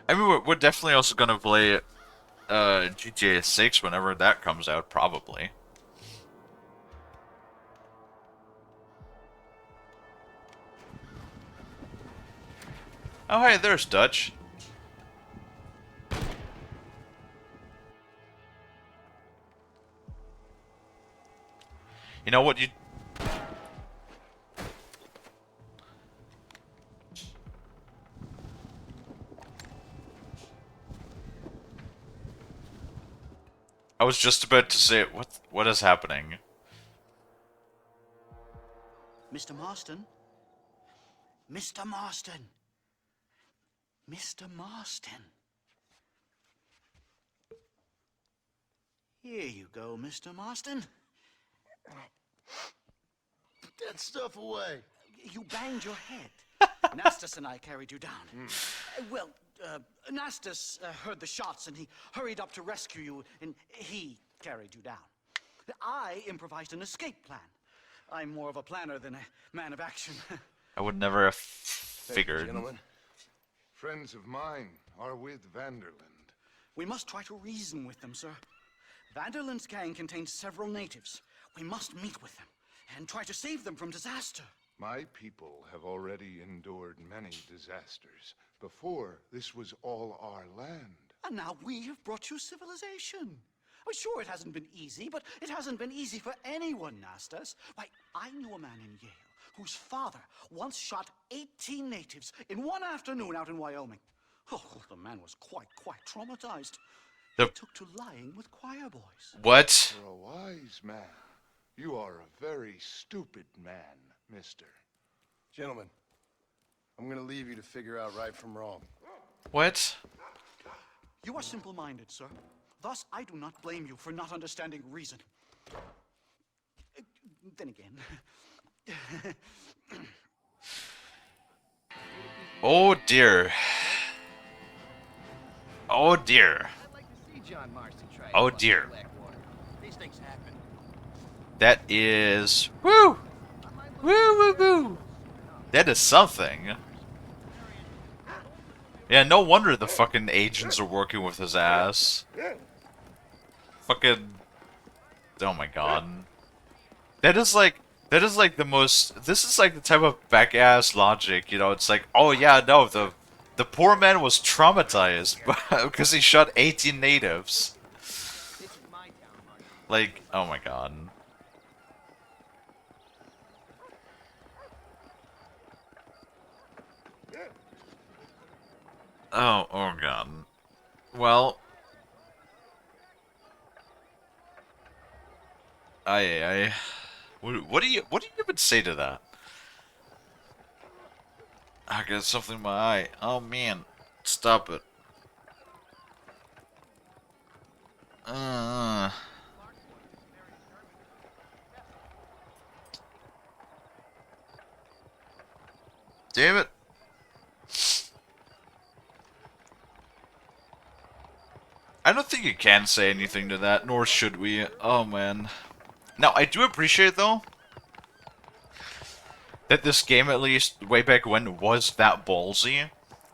I mean, we're definitely also gonna play GTA 6 whenever that comes out, probably. Oh hey, there's Dutch. You know what, you... I was just about to say, what is happening? Mr. Marston? Mr. Marston! Mr. Marston! Here you go, Mr. Marston. Put that stuff away. You banged your head. Nastas and I carried you down. Well, Nastas heard the shots and he hurried up to rescue you, and he carried you down. I improvised an escape plan. I'm more of a planner than a man of action. I would never have Thank you, figured. gentlemen. Friends of mine are with Vanderland. We must try to reason with them, sir. Vanderland's gang contains several natives. We must meet with them and try to save them from disaster. My people have already endured many disasters. Before, this was all our land. And now we have brought you civilization. Well, sure, it hasn't been easy, but it hasn't been easy for anyone, Nastas. Why, I knew a man in Yale whose father once shot 18 natives in one afternoon out in Wyoming. Oh, the man was quite traumatized. He took to lying with choir boys. What? You're a wise man. You are a very stupid man, mister. Gentlemen, I'm gonna leave you to figure out right from wrong. What? You are simple-minded, sir. Thus, I do not blame you for not understanding reason. Then again... Oh dear. Oh dear. Oh dear. That is... Woo! Woo woo woo! That is something. Yeah, no wonder the fucking agents are working with his ass. Fucking... Oh my god. That is like the most... This is like the type of back-ass logic, you know, it's like, oh yeah, no, the poor man was traumatized because he shot 18 natives. Like, oh my god. Oh god. Well... Aye. What do you even say to that? I got something in my eye. Oh man. Stop it. Damn it. I don't think you can say anything to that, nor should we. Oh man. Now, I do appreciate, though, that this game, at least, way back when, was that ballsy.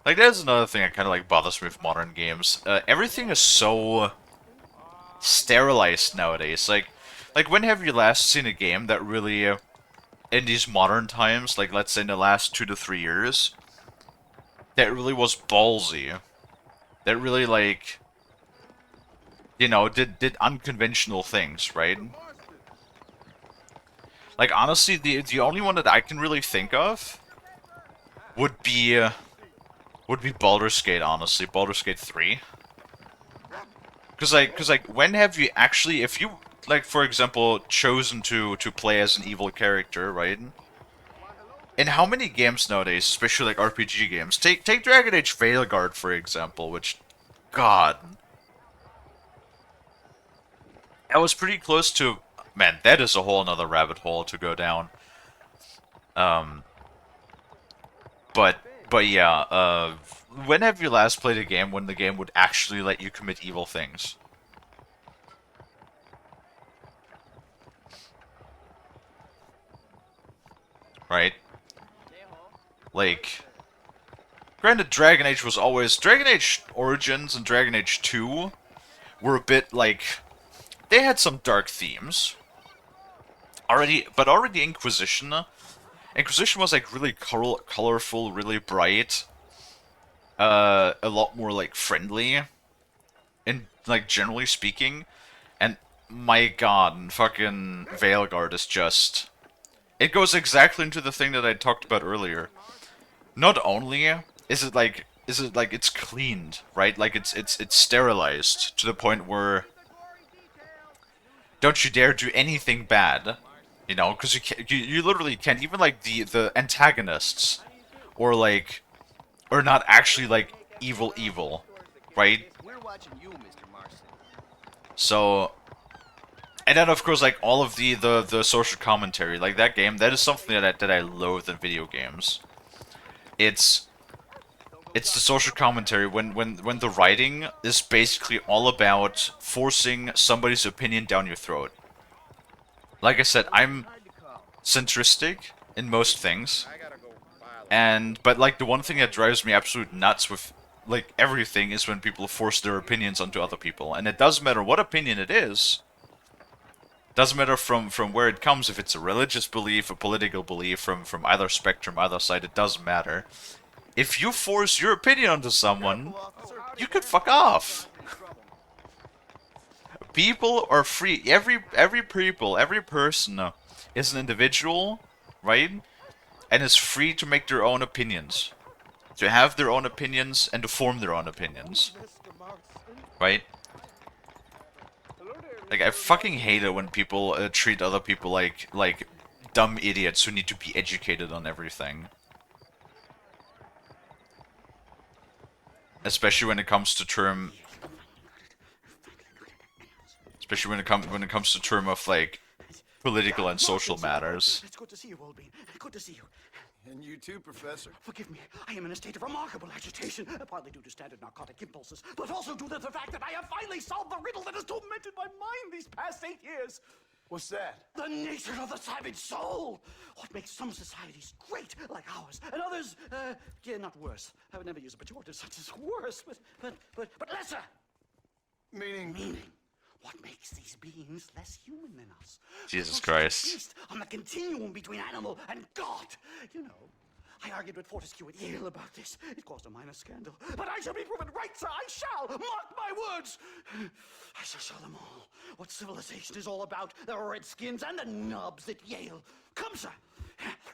Like, that's another thing that kind of, like, bothers me with modern games. Everything is so sterilized nowadays. Like, when have you last seen a game that really, in these modern times, like, let's say in the last 2 to 3 years, that really was ballsy? That really, like, you know, did unconventional things, right? Like, honestly, the only one that I can really think of would be Baldur's Gate, honestly. Baldur's Gate 3. Cause like, when have you actually, if you, like, for example, chosen to play as an evil character, right? In how many games nowadays, especially, like, RPG games, take Dragon Age Veilguard, for example, which, God... I was pretty close to... Man, that is a whole another rabbit hole to go down. But yeah, when have you last played a game when the game would actually let you commit evil things? Right? Like... Granted, Dragon Age was always... Dragon Age Origins and Dragon Age 2 were a bit, like... They had some dark themes. But already Inquisition was like really colorful, really bright, a lot more like friendly, and like generally speaking. And my god, fucking Veilguard is just... It goes exactly into the thing that I talked about earlier. Not only is it like it's cleaned, right? Like it's sterilized to the point where don't you dare do anything bad. You know, because you literally can't, even like the antagonists, or like, or not actually like evil, right? We're watching you, Mr. Marston. So, and then of course like all of the social commentary, like that game, that is something that I loathe in video games. It's the social commentary when the writing is basically all about forcing somebody's opinion down your throat. Like I said, I'm centristic in most things, but like the one thing that drives me absolute nuts with like everything is when people force their opinions onto other people, and it doesn't matter what opinion it is. Doesn't matter from where it comes, if it's a religious belief, a political belief, from either spectrum, either side, it doesn't matter. If you force your opinion onto someone, you could fuck off. People are free. Every person is an individual, right? And is free to make their own opinions, to have their own opinions, and to form their own opinions, right? Like, I fucking hate it when people treat other people like dumb idiots who need to be educated on everything. Especially when it comes to term of like political and social matters. It's good to see you, Oldbean. Good to see you. And you too, Professor. Forgive me, I am in a state of remarkable agitation, partly due to standard narcotic impulses, but also due to the fact that I have finally solved the riddle that has tormented my mind these past 8 years. What's that? The nature of the savage soul. What makes some societies great, like ours, and others, yeah, not worse. I would never use a pejorative such as worse, but lesser. Meaning? What makes these beings less human than us? Jesus The closest Christ. beast on the continuum between animal and God. You know, I argued with Fortescue at Yale about this. It caused a minor scandal. But I shall be proven right, sir. I shall. Mark my words. I shall show them all what civilization is all about. The redskins and the nubs at Yale. Come, sir.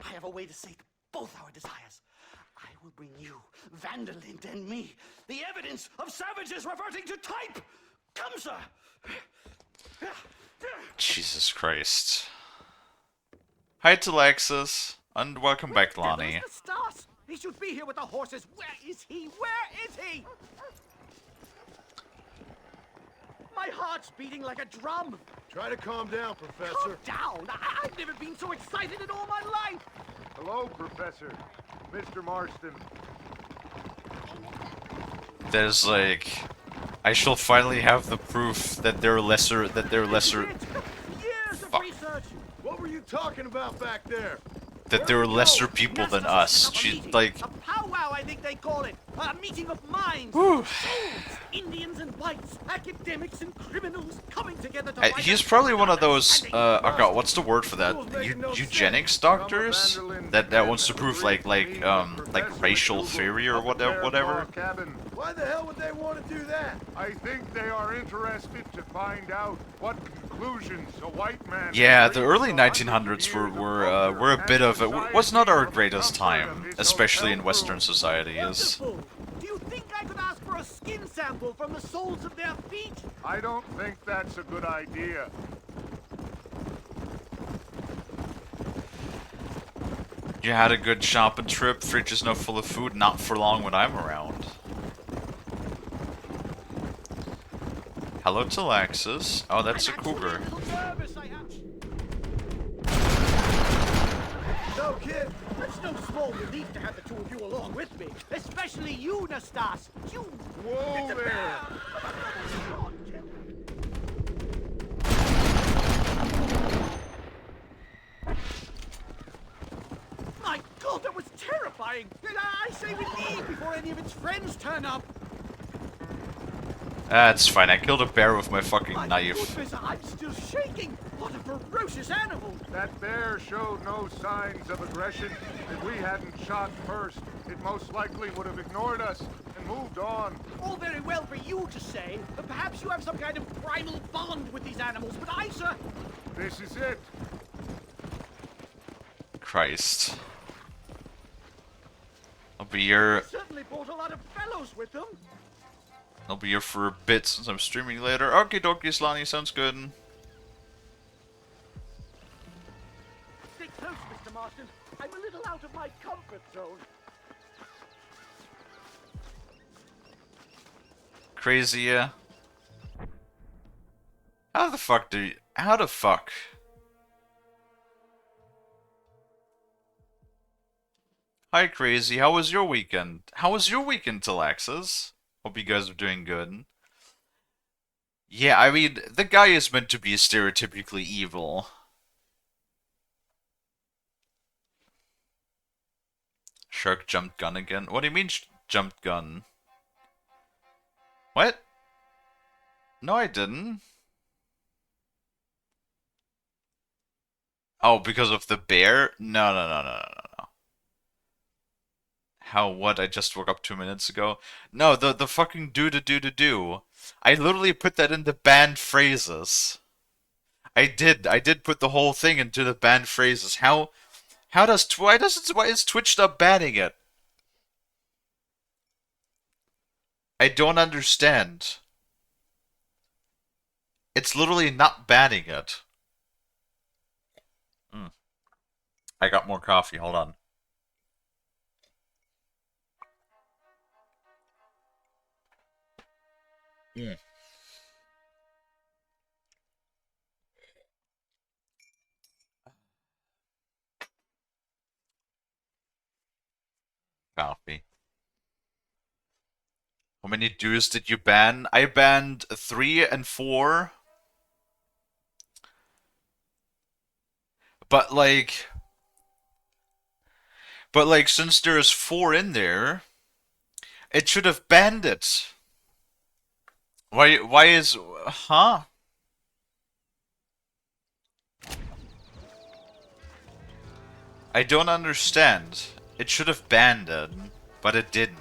I have a way to sate both our desires. I will bring you, Vanderlint, and me, the evidence of savages reverting to type. Come, sir. Jesus Christ. Hi to Lexus, and welcome back, Lonnie. Where's the Stas? He should be here with the horses. Where is he? Where is he? My heart's beating like a drum. Try to calm down, Calm Professor. down. I've never been so excited in all my life. Hello, Professor. Mr. Marston. There's like, I shall finally have the proof that they're lesser. Years of Fuck. research. What were you talking about back there? That there are lesser people than us. She like, A powwow, I think they call it. A meeting of minds. whew. Souls, Indians and whites, academics and criminals coming together to write He's a probably one of those. understanding. Oh god, what's the word for that? Eugenics doctors that wants to prove like racial theory or whatever. Why the hell would they want to do that? I think they are interested to find out what conclusions a white man. Yeah, the early 1900s were a bit of was not our greatest time, especially in Western societies. Wonderful. Do you think I could ask for a skin sample from the soles of their feet? I don't think that's a good idea. You had a good shopping trip. Fridge is now full of food. Not for long when I'm around. Hello to Lexus. Oh, that's a cougar. I'm actually a little nervous, I am. No, kid. It's no small relief to have the two of you along with me, especially you, Nastas. You. Whoa It's a there! bear. My God, that was terrifying! I say we leave before any of its friends turn up. That's fine. I killed a bear with my fucking My knife. goodness, I'm still shaking. What a ferocious animal! That bear showed no signs of aggression. If we hadn't shot first, it most likely would have ignored us and moved on. All very well for you to say, but perhaps you have some kind of primal bond with these animals, but I, sir... This is it. Christ. I'll be here. certainly brought a lot of fellows with them. I'll be here for a bit since I'm streaming later. Okie dokie, Slani, sounds good. Stay close, Mr. Marston. I'm a little out of my comfort zone. Crazy, yeah. How the fuck do you... How the fuck? Hi, Crazy. How was your weekend? How was your weekend, Talaxis? Hope you guys are doing good. Yeah, I mean, the guy is meant to be stereotypically evil. Shark jumped gun again? What do you mean, jumped gun? What? No, I didn't. Oh, because of the bear? No. How what? I just woke up 2 minutes ago. No, the fucking do. I literally put that into banned phrases. I did put the whole thing into the banned phrases. Why is Twitch not banning it? I don't understand. It's literally not banning it. I got more coffee. Hold on. Coffee. How many duos did you ban? I banned 3 and 4. But since there's 4 in there, it should have banned it. Why is, huh? I don't understand. It should have banned it, but it didn't.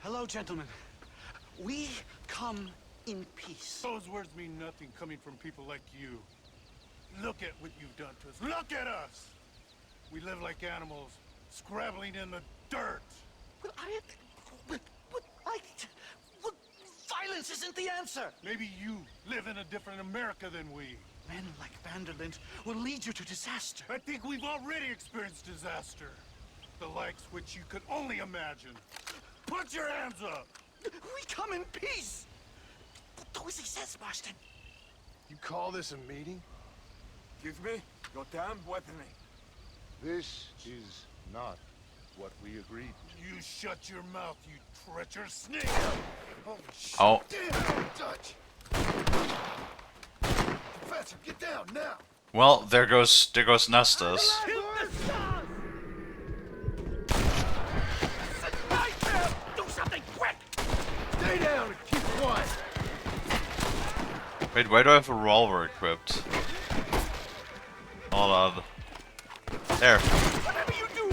Hello, gentlemen. We come in peace. Those words mean nothing coming from people like you. Look at what you've done to us. Look at us! We live like animals, scrabbling in the dirt. Well, well, violence isn't the answer. Maybe you live in a different America than we. Men like Vanderlint will lead you to disaster. I think we've already experienced disaster. The likes which you could only imagine. Put your hands up! We come in peace. Do as he says, Marston. You call this a meeting? Give me your damn weaponry. This is not what we agreed to. You shut your mouth, you treacherous snake! Holy shit. Oh. Damn, Dutch! Professor, get down now! Well, there goes Nestus. Kill the stars! Do something quick! Stay down and keep quiet! Wait, why do I have a revolver equipped? Hold on. There. Whatever you do,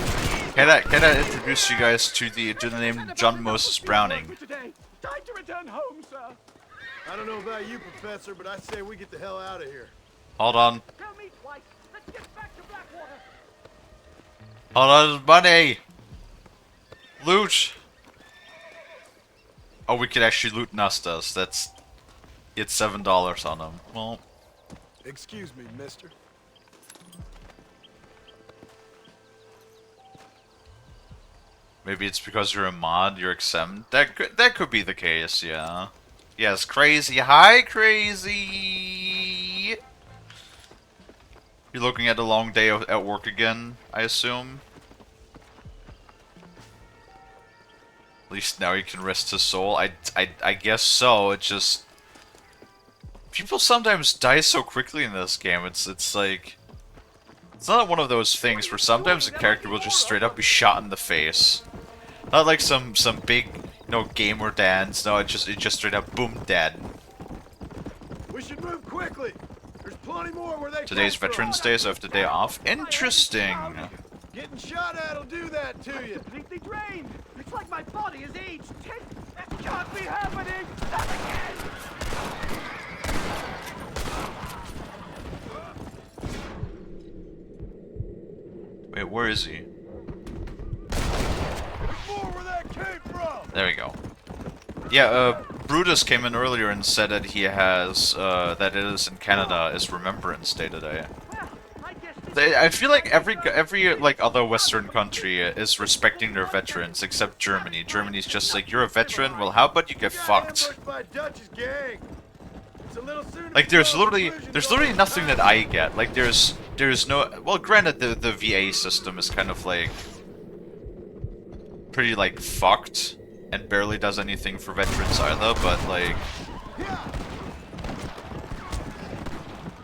Can I introduce you guys to the name John Moses Browning? Time to return home, sir. I don't know about you, Professor, but I say we get the hell out of here. Hold on. Tell me twice. Let's get back to Blackwater. Hold on, money! Loot! Oh, we could actually loot Nestus. It's $7 on him. Well, Excuse me, mister. maybe it's because you're a mod, you're exempt. That could be the case, yeah. Yes, Crazy. Hi, Crazy! You're looking at a long day at work again, I assume? At least now he can rest his soul. I guess so. It just... People sometimes die so quickly in this game. It's like... It's not one of those things where sometimes a character will just straight up be shot in the face. Not like some big, gamer dance. No, it just straight up boom dead. We should move quickly. There's plenty more where they Today's come from. Veterans Day, so I have the day off. Interesting. Getting shot at'll do that to you. Completely drained. It's like my body is aged 10. That can't be happening. Not again. Wait, where is he? More where that came from. There we go. Yeah, Brutus came in earlier and said that he has, that it is in Canada is Remembrance Day today. Well, I guess I feel like every other Western country is respecting their veterans except Germany. Germany's just like, you're a veteran, well how about you get fucked? Ambushed by Dutch's gang. It's a little soon to Like there's draw literally conclusions on nothing the that I get. Like there's no, well granted the VA system is kind of like pretty like fucked and barely does anything for veterans either, but like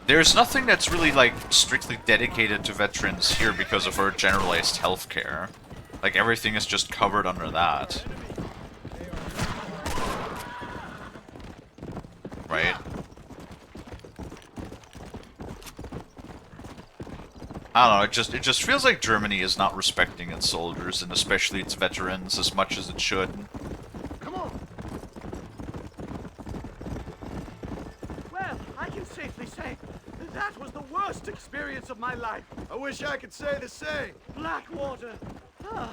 there's nothing that's really like strictly dedicated to veterans here because of our generalized healthcare. Like everything is just covered under that. Right? I don't know, it just feels like Germany is not respecting its soldiers, and especially its veterans, as much as it should. Come on. Well, I can safely say that was the worst experience of my life. I wish I could say the same. Blackwater. Ah,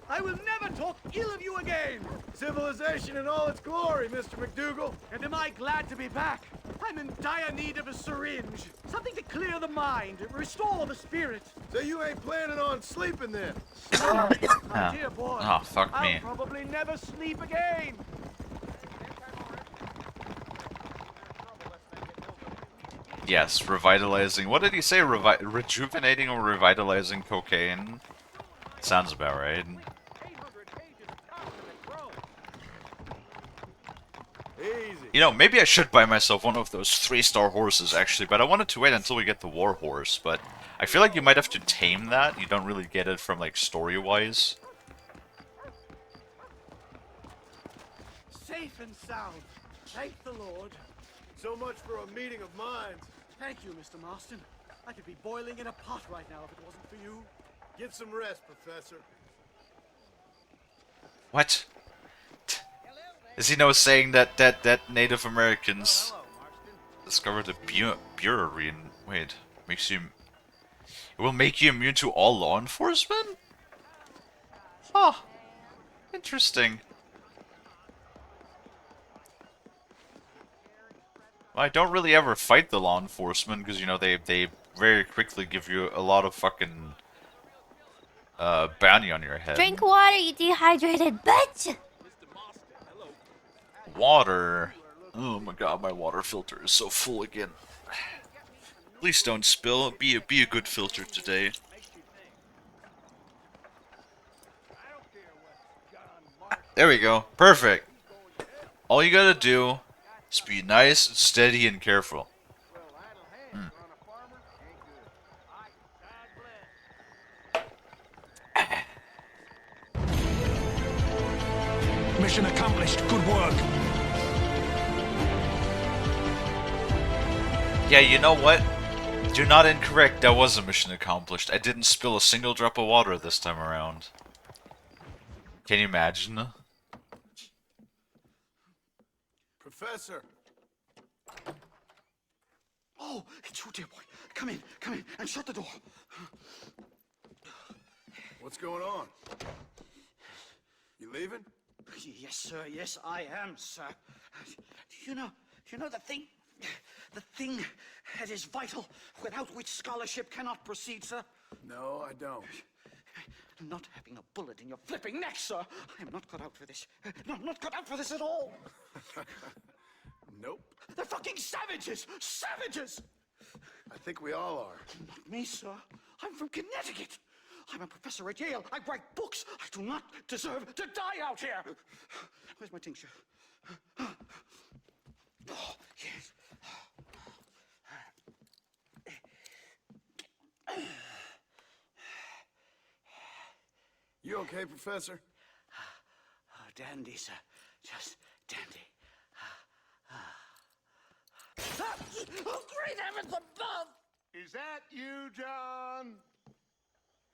I will never talk ill of you again. Civilization in all its glory, Mr. McDougal. And am I glad to be back? I'm in dire need of a syringe. Something to clear the mind, restore the spirit. So you ain't planning on sleeping then? My dear boy. Oh, fuck me. I'll probably never sleep again. Yes, revitalizing. What did he say? Rejuvenating or revitalizing cocaine? Sounds about right. Easy. You know, maybe I should buy myself one of those 3-star horses, actually, but I wanted to wait until we get the war horse, but I feel like you might have to tame that. You don't really get it from, like, story-wise. Safe and sound. Thank the Lord. So much for a meeting of minds. Thank you, Mr. Marston. I could be boiling in a pot right now if it wasn't for you. Get some rest, Professor. What? Is he now saying that Native Americans discovered a burarine? Wait, makes you... It will make you immune to all law enforcement? Huh. Interesting. Well, I don't really ever fight the law enforcement, because, you know, they very quickly give you a lot of fucking... bounty on your head. Drink water, you dehydrated bitch! Water. Oh my god, my water filter is so full again. Please don't spill. Be a good filter today. There we go. Perfect. All you gotta do is be nice, steady, and careful. Mission accomplished. Good work. Yeah, you know what? You're not incorrect. That was a mission accomplished. I didn't spill a single drop of water this time around. Can you imagine? Professor. Oh, it's you, dear boy. Come in, and shut the door. What's going on? You leaving? Yes, sir. Yes, I am, sir. You know the thing that is vital, without which scholarship cannot proceed, sir. No, I don't. Not having a bullet in your flipping neck, sir. I am not cut out for this. No, I'm not cut out for this at all. Nope. They're fucking savages! Savages! I think we all are. Not me, sir. I'm from Connecticut. I'm a professor at Yale. I write books. I do not deserve to die out here. Where's my tincture? Oh, yes. You okay, Professor? Oh, dandy, sir. Just dandy. Oh, great heavens above! Is that you, John?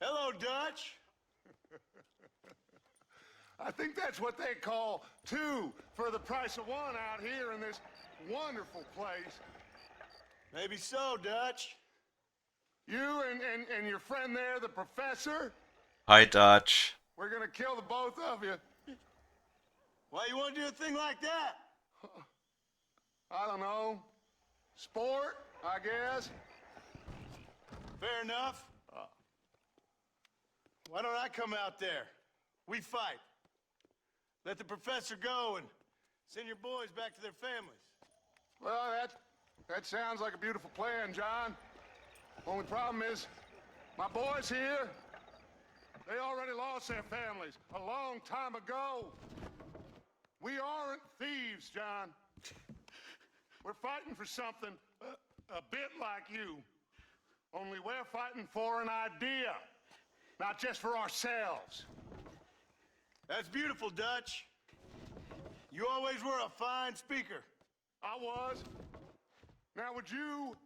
Hello, Dutch. I think that's what they call 2 for the price of 1 out here in this wonderful place. Maybe so, Dutch. You and your friend there, the professor, Hi, Dutch. we're gonna kill the both of you. Why you want to do a thing like that? I don't know. Sport, I guess. Fair enough. Why don't I come out there? We fight. Let the professor go and send your boys back to their families. Well, that sounds like a beautiful plan, John. Only problem is, my boys here, they already lost their families a long time ago. We aren't thieves, John. We're fighting for something a bit like you. Only we're fighting for an idea, not just for ourselves. That's beautiful, Dutch. You always were a fine speaker. I was. Now, would you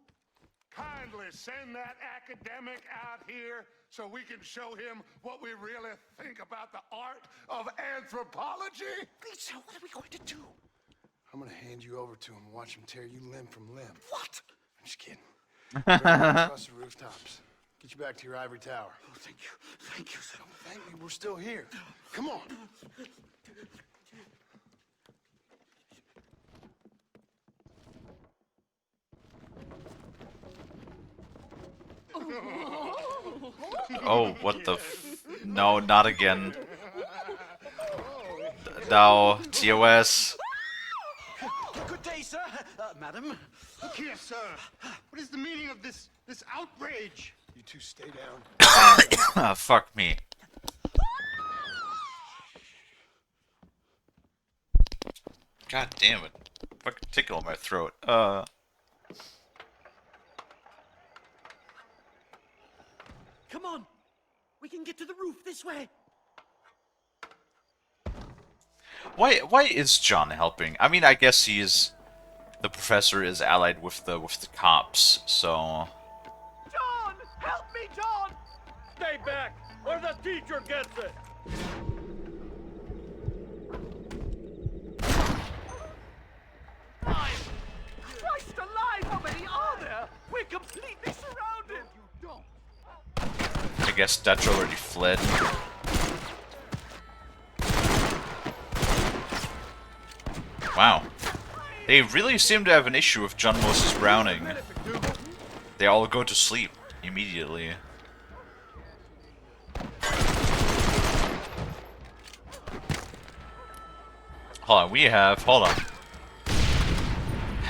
kindly send that academic out here so we can show him what we really think about the art of anthropology? Lisa, what are we going to do? I'm gonna hand you over to him and watch him tear you limb from limb. What? I'm just kidding. Bring him across the rooftops. Get you back to your ivory tower. Oh, thank you. Thank you, sir. Thank me, we're still here. Come on. Oh, what the No, not again. No, TOS. Good day, sir. Madam. Look here, sir. What is the meaning of this outrage? You two stay down. Ah, fuck me. God damn it. Fucking tickle in my throat. Come on. We can get to the roof this way. Why is John helping? I mean, I guess the professor is allied with the cops, so John! Help me, John! Stay back, or the teacher gets it! Christ alive, how many are there? We're completely surrounded! You don't. I guess Dutch already fled. Wow. They really seem to have an issue with John Moses Browning. They all go to sleep immediately. Hold on, hold on.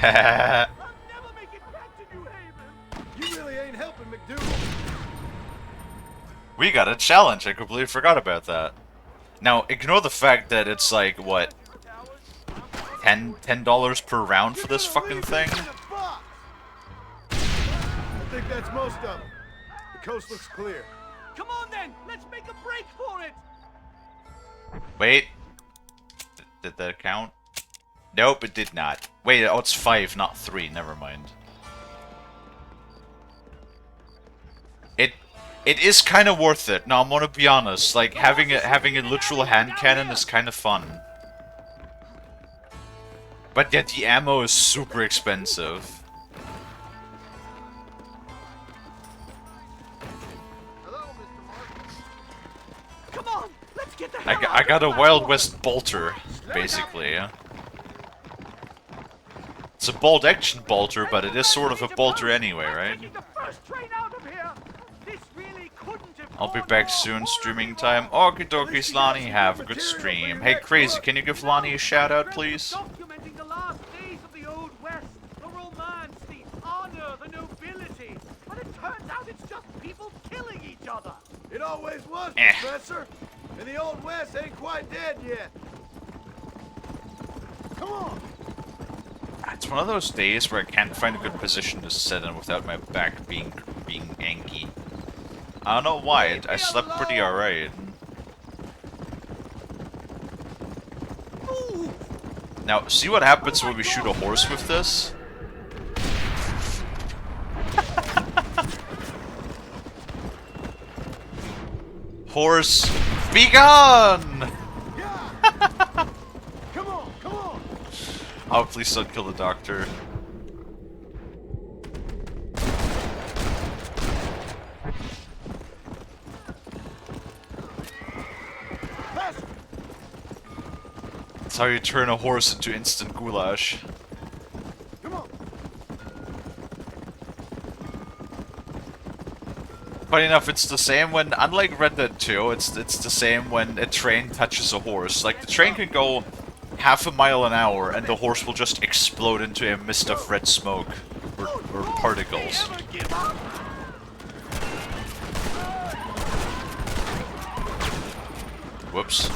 I'll never make it back to New Haven! You really ain't helping, McDougal. We got a challenge, I completely forgot about that. Now, ignore the fact that it's like, what, $10 per round for this fucking thing? I think that's most of them. The coast looks clear. Come on then, let's make a break for it! Wait. Did that count? Nope, it did not. Wait, oh, it's 5, not 3, never mind. It is kind of worth it. No, I'm gonna be honest. Like, having a literal hand cannon is kind of fun. But yet the ammo is super expensive. Come on, let's get the I got a Wild West bolter, basically. It's a bolt action bolter, but it is sort of a bolter anyway, right? I'll be back soon, streaming time. Okie dokie, Slani, have a good stream. Hey, Crazy, can you give Lonnie a shout out, please? Documenting the last days of the Old West, the romance, the honor, the nobility. But it turns out it's just people killing each other. It always was, Professor. And the Old West ain't quite dead yet. Come on. It's one of those days where I can't find a good position to sit in without my back being anky. I don't know why, I slept pretty alright. Now, see what happens when we shoot a horse with this? Horse, be gone! Come on, come on. Oh, please don't kill the doctor. That's how you turn a horse into instant goulash. Come on. Funny enough, it's the same when, unlike Red Dead 2, it's the same when a train touches a horse. Like, the train can go half a mile an hour and the horse will just explode into a mist of red smoke or particles. Whoops.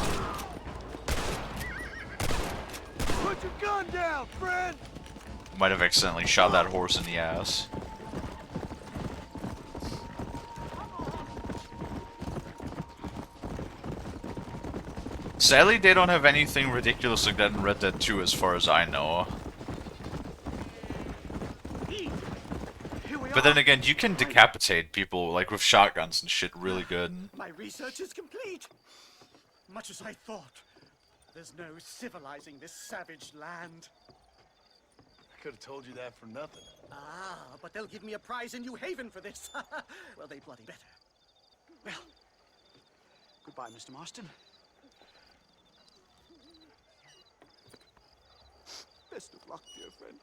Put your gun down, friend. Might have accidentally shot that horse in the ass. Sadly, they don't have anything ridiculous like that in Red Dead 2 as far as I know. but then again, you can decapitate people like with shotguns and shit really good. My research is complete. Much as I thought. There's no civilizing this savage land. I could have told you that for nothing. Ah, but they'll give me a prize in New Haven for this. Well, they bloody better. Well, goodbye, Mr. Marston. Best of luck, dear friend.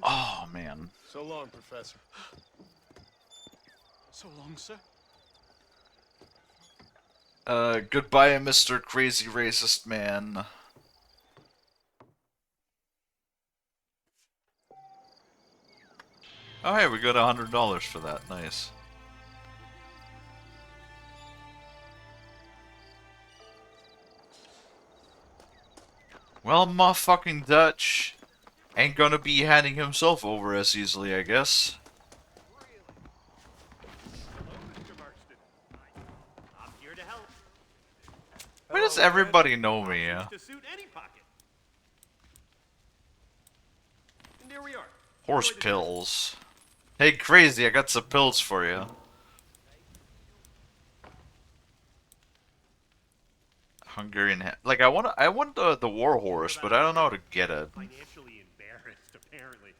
Oh man. So long, Professor. So long, sir. Goodbye, Mr. Crazy Racist Man. Oh hey, we got $100 for that. Nice. Well, motherfucking Dutch ain't gonna be handing himself over as easily, I guess. I'm here to help. Why does everybody know me? To suit any pocket. And there we are. Horse pills. Hey, Crazy, I got some pills for you. Hungarian like I want the war horse, but I don't know how to get it. Financially embarrassed, apparently.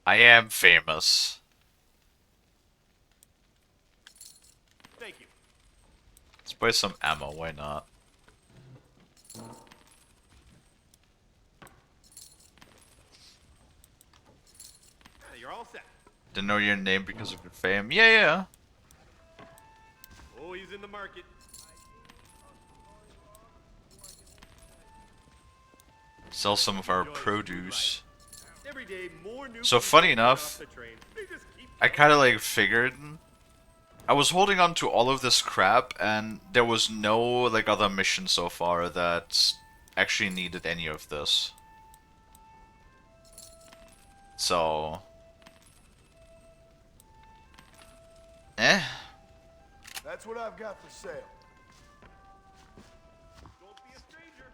I am famous. Thank you. Let's buy some ammo, why not? You're all set. Didn't know your name because of your fame. Yeah. Always in the market. Sell some of our produce. Every day, more new So people funny get enough, off the train. They just keep I kind of like figured I was holding on to all of this crap, and there was no like other mission so far that actually needed any of this. So, That's what I've got for sale. Don't be a stranger.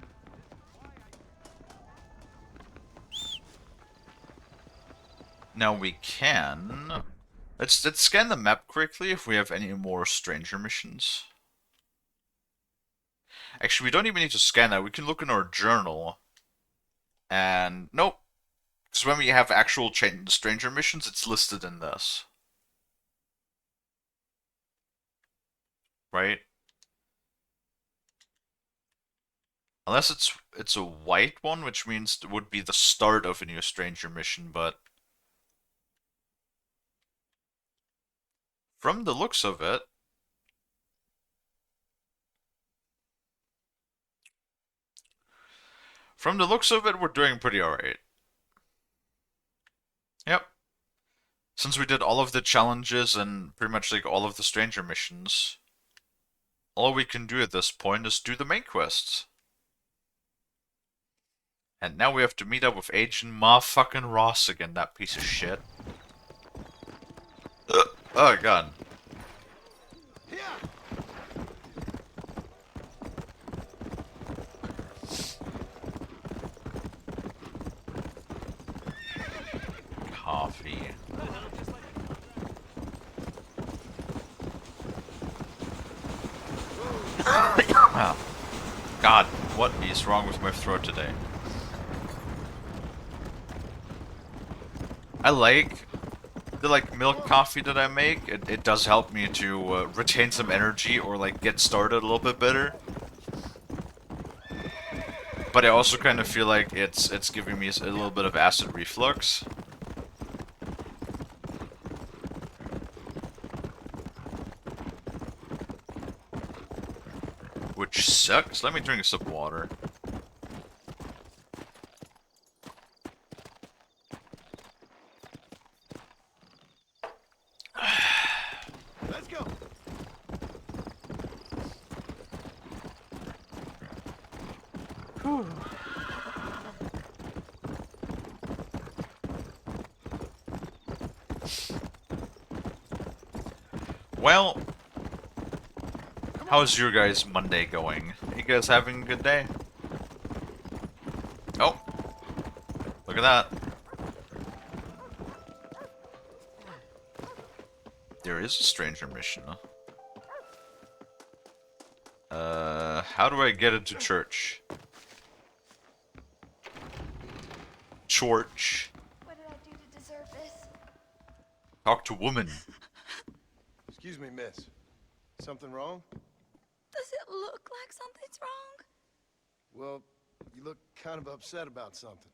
now we can. Let's scan the map quickly if we have any more stranger missions. Actually, we don't even need to scan that. We can look in our journal. And nope. Because when we have actual stranger missions, it's listed in this. Right? Unless it's a white one, which means it would be the start of a new stranger mission, but from the looks of it, we're doing pretty alright. Yep. Since we did all of the challenges and pretty much like all of the stranger missions, all we can do at this point is do the main quests. And now we have to meet up with Agent motherfucking Ross again, that piece of shit. Oh god. Coffee. Oh. God, what is wrong with my throat today? I like the milk coffee that I make. It does help me to retain some energy or like get started a little bit better. But I also kind of feel like it's giving me a little bit of acid reflux. Which sucks. Let me drink a sip of water. Let's go. Well, how's your guys' Monday going? You guys having a good day? Look at that. There is a stranger mission, huh? How do I get into church? Church. What did I do to deserve this? Talk to woman. Excuse me, miss. Something wrong? Does it look like something's wrong? Well, you look kind of upset about something.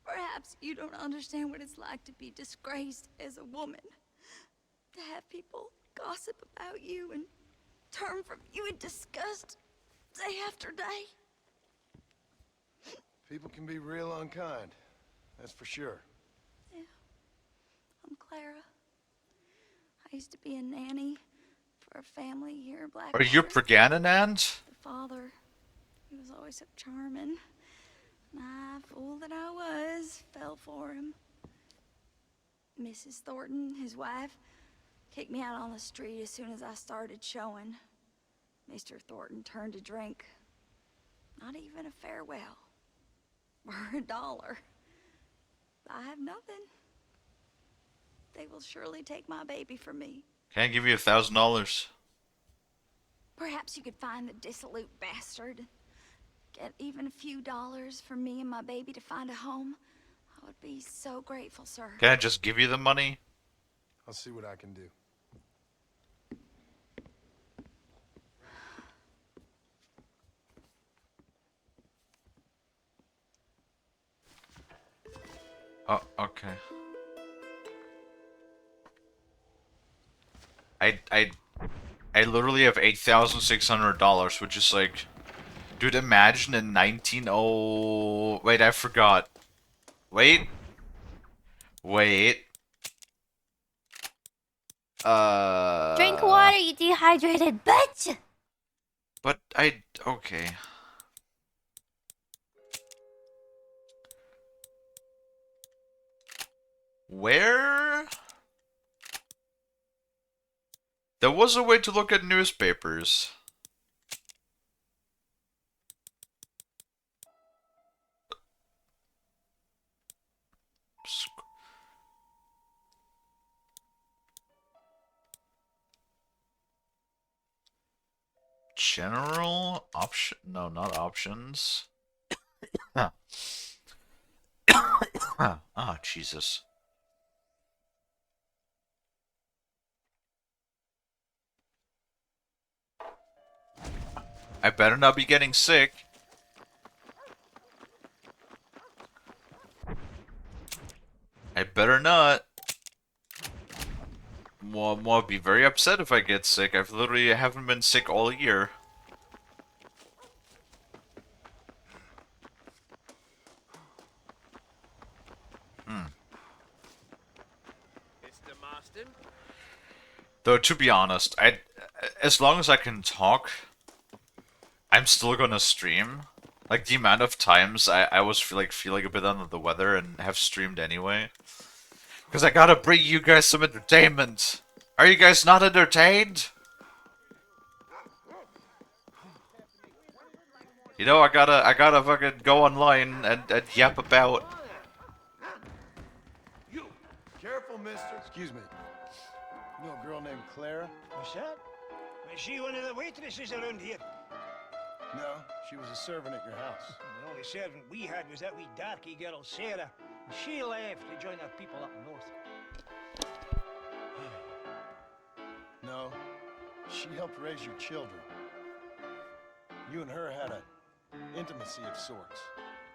Perhaps you don't understand what it's like to be disgraced as a woman. To have people gossip about you and turn from you in disgust day after day. People can be real unkind. That's for sure. Yeah. I'm Clara. I used to be a nanny for a family here in Blackwater. Are you Pregananand? The father, he was always so charming. And I, fool that I was, fell for him. Mrs. Thornton, his wife, kicked me out on the street as soon as I started showing. Mr. Thornton turned to drink. Not even a farewell. Or $1. I have nothing. They will surely take my baby from me. Can't give you $1,000. Perhaps you could find the dissolute bastard. Get even a few dollars for me and my baby to find a home. I would be so grateful, sir. Can I just give you the money? I'll see what I can do. Oh, okay. I literally have $8,600, which is like, dude, imagine in 19... Wait, I forgot. Wait. Drink water, you dehydrated bitch! But okay. Where? There was a way to look at newspapers. General option? No, not options. Ah, Jesus. I better not be getting sick. I better not. Well, I'll be very upset if I get sick. I've literally haven't been sick all year. Mr. Marston? Though, to be honest, as long as I can talk, I'm still gonna stream. Like, the amount of times I was feeling a bit under the weather and have streamed anyway. Because I gotta bring you guys some entertainment. Are you guys not entertained? You know, I gotta fucking go online and yap about. You! Careful, mister. Excuse me. You know a girl named Clara? What's that? Is she one of the waitresses around here? No, she was a servant at your house. The only servant we had was that wee darky girl, Sarah. She left to join her people up north. No, she helped raise your children. You and her had an intimacy of sorts.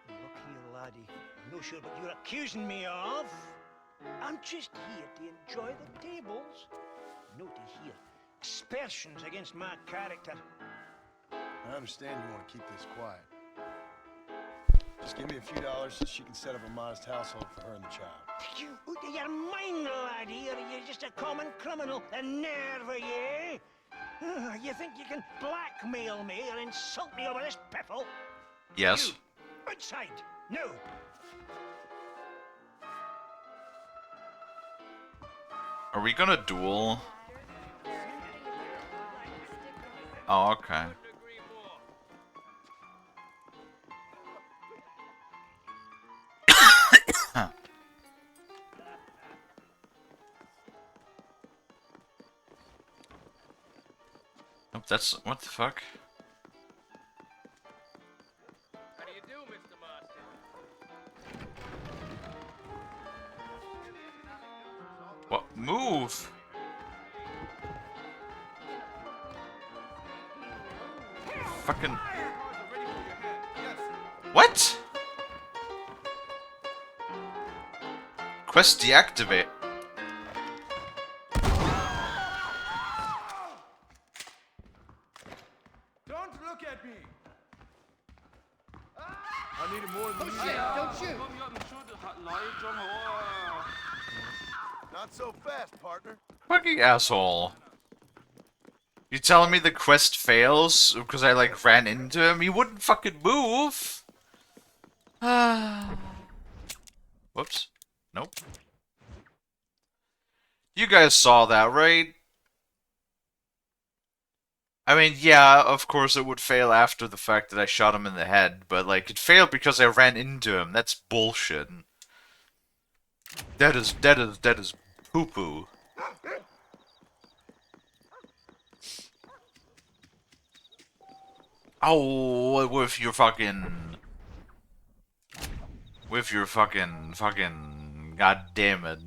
Look here, laddie. I'm not sure what you're accusing me of. I'm just here to enjoy the tables. No to hear aspersions against my character. I understand you want to keep this quiet. Just give me a few dollars so she can set up a modest household for her and the child. You out of your mind, laddie, or are you just a common criminal? The nerve of you! You think you can blackmail me or insult me over this piffle? Yes. You, outside! No! Are we gonna duel? Oh, okay. Nope, that's... what the fuck? How do you do, Mr. Marston? What? Move! Fucking... what? Quest deactivate. Don't look at me! I needed more than you. Don't shoot! Not so fast, partner. Fucking asshole. You telling me the quest fails because I, like, ran into him? He wouldn't fucking move! Whoops. Nope. You guys saw that, right? I mean, yeah, of course it would fail after the fact that I shot him in the head, but, like, it failed because I ran into him. That's bullshit. That is poo-poo. Oh, with your fucking... God damn it.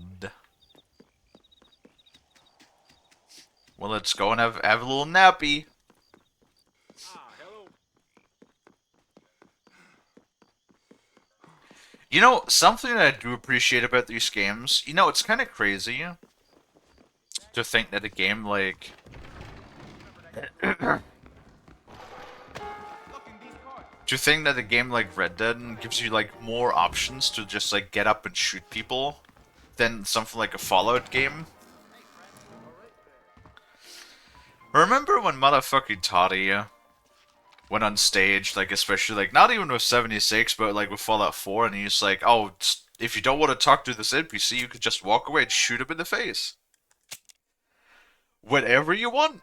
Well, let's go and have a little nappy. Hello. You know, something that I do appreciate about these games, you know, it's kind of crazy to think that a game like... to think that a game like Red Dead gives you, like, more options to just, like, get up and shoot people than something like a Fallout game. Remember when motherfucking Toddy went on stage, like, especially, like, not even with 76, but, like, with Fallout 4, and he's like, oh, if you don't want to talk to this NPC, you could just walk away and shoot him in the face. Whatever you want.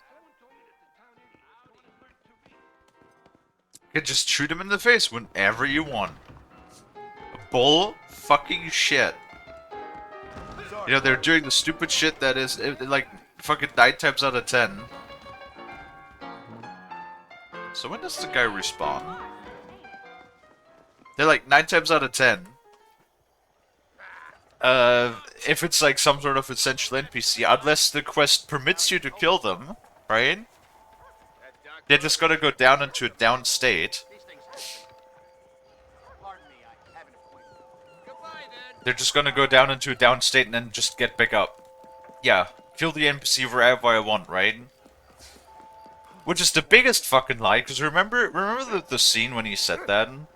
You can just shoot him in the face whenever you want. Bull fucking shit. You know, they're doing the stupid shit that is, like, fucking 9 times out of 10. So when does the guy respawn? They're like 9 times out of 10. If it's like some sort of essential NPC, unless the quest permits you to kill them, right? They're just gonna go down into a down state. They're just gonna go down into a down state and then just get back up. Yeah, kill the NPC wherever I want, right? Which is the biggest fucking lie, because remember the scene when he said that? And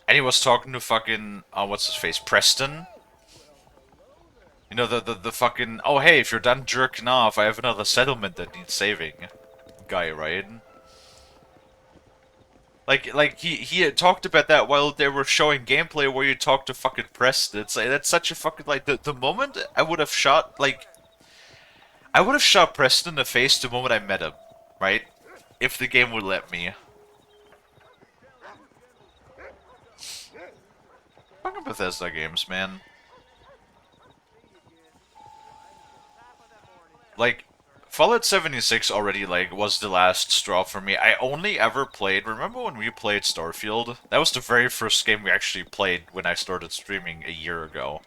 he was talking to fucking, what's his face, Preston? You know, the fucking, oh hey, if you're done jerking off, I have another settlement that needs saving guy, right? Like he had talked about that while they were showing gameplay where you talk to fucking Preston. It's like, that's such a fucking, like, the moment I would have shot, like, I would have shot Preston in the face the moment I met him, right? If the game would let me. Fucking Bethesda games, man. Like, Fallout 76 already, like, was the last straw for me. I only ever played... remember when we played Starfield? That was the very first game we actually played when I started streaming a year ago.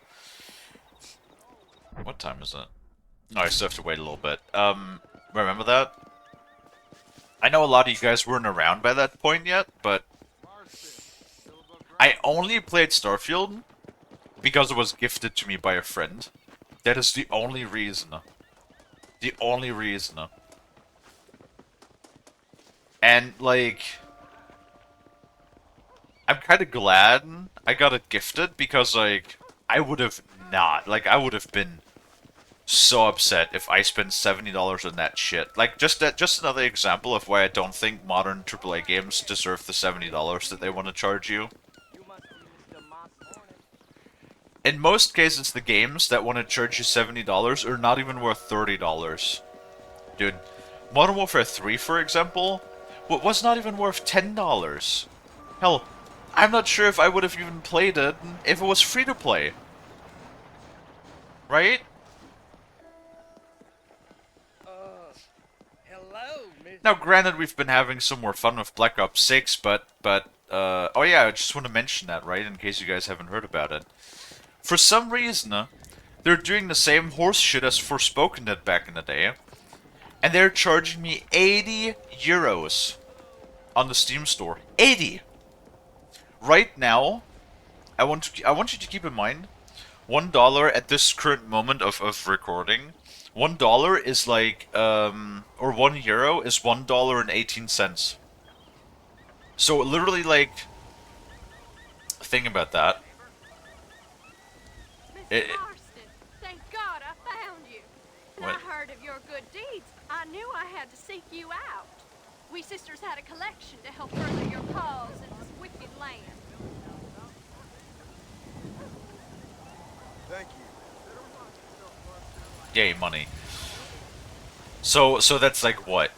What time is it? Oh, I still have to wait a little bit. Remember that? I know a lot of you guys weren't around by that point yet, but... I only played Starfield because it was gifted to me by a friend. That is the only reason. The only reason. And, like... I'm kind of glad I got it gifted, because, like, I would have not. Like, I would have been so upset if I spent $70 on that shit. Like, just another example of why I don't think modern AAA games deserve the $70 that they want to charge you. In most cases, the games that want to charge you $70 are not even worth $30. Dude, Modern Warfare 3, for example, was not even worth $10. Hell, I'm not sure if I would have even played it if it was free to play. Right? Hello, Miss. Now, granted, we've been having some more fun with Black Ops 6, oh yeah, I just want to mention that, right, in case you guys haven't heard about it. For some reason, they're doing the same horse shit as Forspoken did back in the day, and they're charging me 80 euros on the Steam store. 80! Right now, I want you to keep in mind, $1 at this current moment of recording, $1 is like, or €1 is $1.18. So literally, like, think about that. Mr. Marston, thank God I found you. When What? I heard of your good deeds, I knew I had to seek you out. We sisters had a collection to help further your cause in this wicked land. Thank you. Yay, money. So that's like what?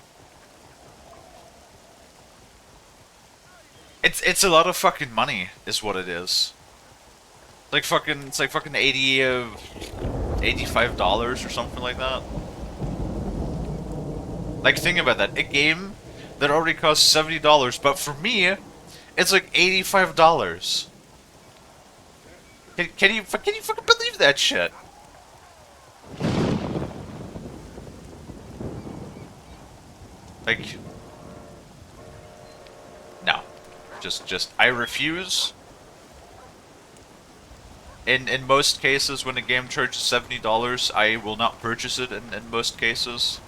It's a lot of fucking money, is what it is. Like fucking, it's like fucking $85 or something like that. Like, think about that. A game that already costs $70, but for me, it's like $85. Can you fucking believe that shit? Like, no. Just, I refuse. In most cases, when a game charges $70, I will not purchase it in most cases.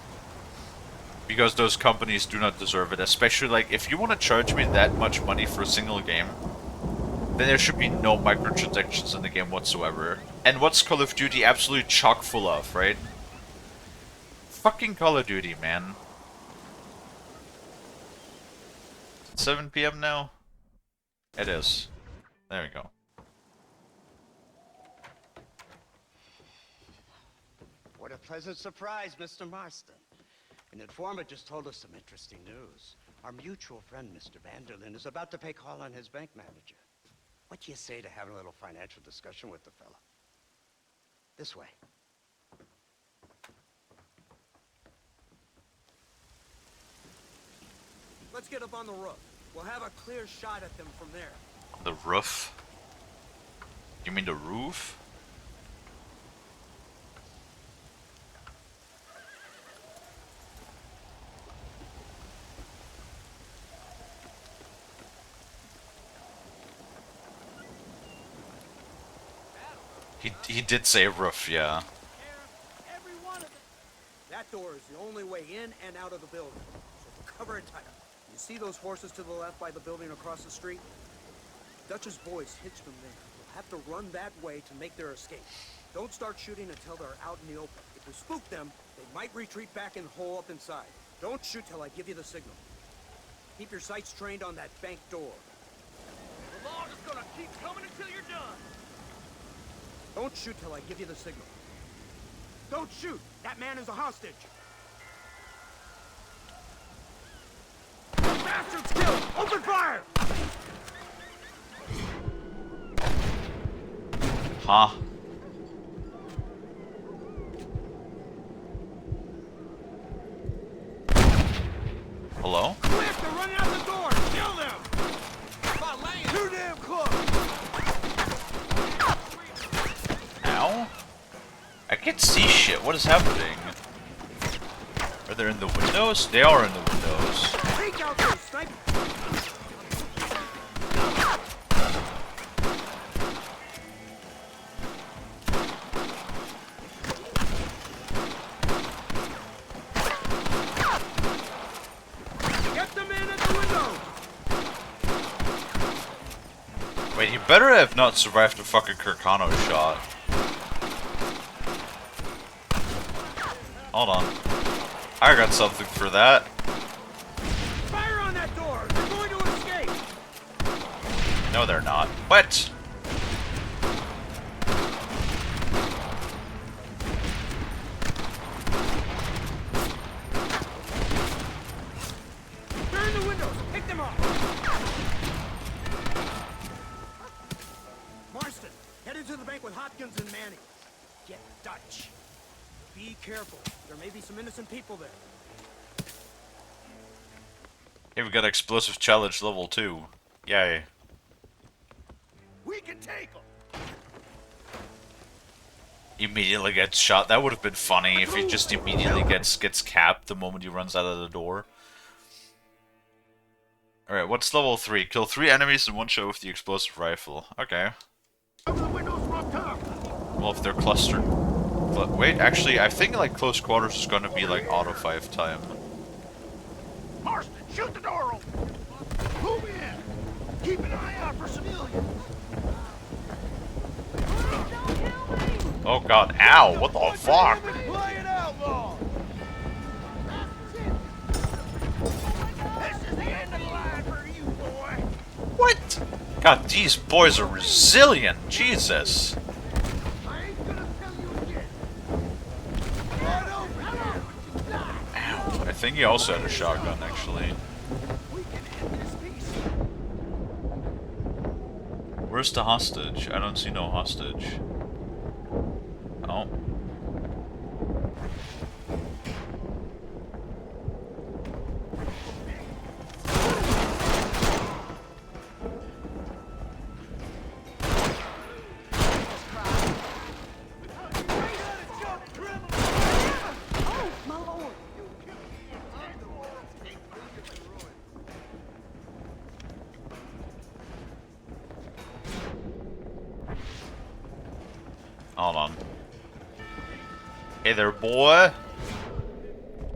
Because those companies do not deserve it. Especially, like, if you want to charge me that much money for a single game, then there should be no microtransactions in the game whatsoever. And what's Call of Duty absolutely chock full of, right? Fucking Call of Duty, man. 7 PM now? It is. There we go. What a pleasant surprise, Mr. Marston. An informant just told us some interesting news. Our mutual friend, Mr. Vanderlyn, is about to pay call on his bank manager. What do you say to having a little financial discussion with the fella? This way. Let's get up on the roof. We'll have a clear shot at them from there. The roof? You mean the roof? He did say roof, yeah. Every one of them. That door is the only way in and out of the building. So cover it tight. You see those horses to the left by the building across the street? Dutch's boys hitched them there. We'll have to run that way to make their escape. Don't start shooting until they're out in the open. If we spook them, they might retreat back and hole up inside. Don't shoot till I give you the signal. Keep your sights trained on that bank door. The log is gonna keep coming until you're done. Don't shoot till I give you the signal. Don't shoot! That man is a hostage! Bastard's killed! Open fire! Huh? Hello? Quick! They're running out the door! Kill them! Too damn close! Ow? I can't see shit. What is happening? Are they in the windows? They are in the windows. Take out those sniper! Get the man at the window! Wait, he better have not survived a fucking Kirkano shot. Hold on. I got something for that. Fire on that door! They're going to escape! No, they're not. What? They're in the windows! Pick them off! Marston, head into the bank with Hopkins and Manning. Get Dutch. Be careful. There may be some innocent people there. Hey, we got explosive challenge level 2. Yay. We can take them. Immediately gets shot. That would have been funny if he just immediately gets capped the moment he runs out of the door. Alright, what's level 3? Kill 3 enemies in one shot with the explosive rifle. Okay. Over the windows from up top. Well, if they're clustered. But wait, actually, I think like close quarters is gonna be like auto 5 time. Marston, shoot the door open. Move in. Keep an eye out for civilians. Oh god, ow, what the fuck? Play it outlaw. This is the end of the line for you, boy. What? God, these boys are resilient. Jesus. I ain't gonna tell you again. Right over here. Ow. I think he also had a shotgun, actually. We can end this piece. Where's the hostage? I don't see no hostage. Oh. Hold on. Hey there, boy.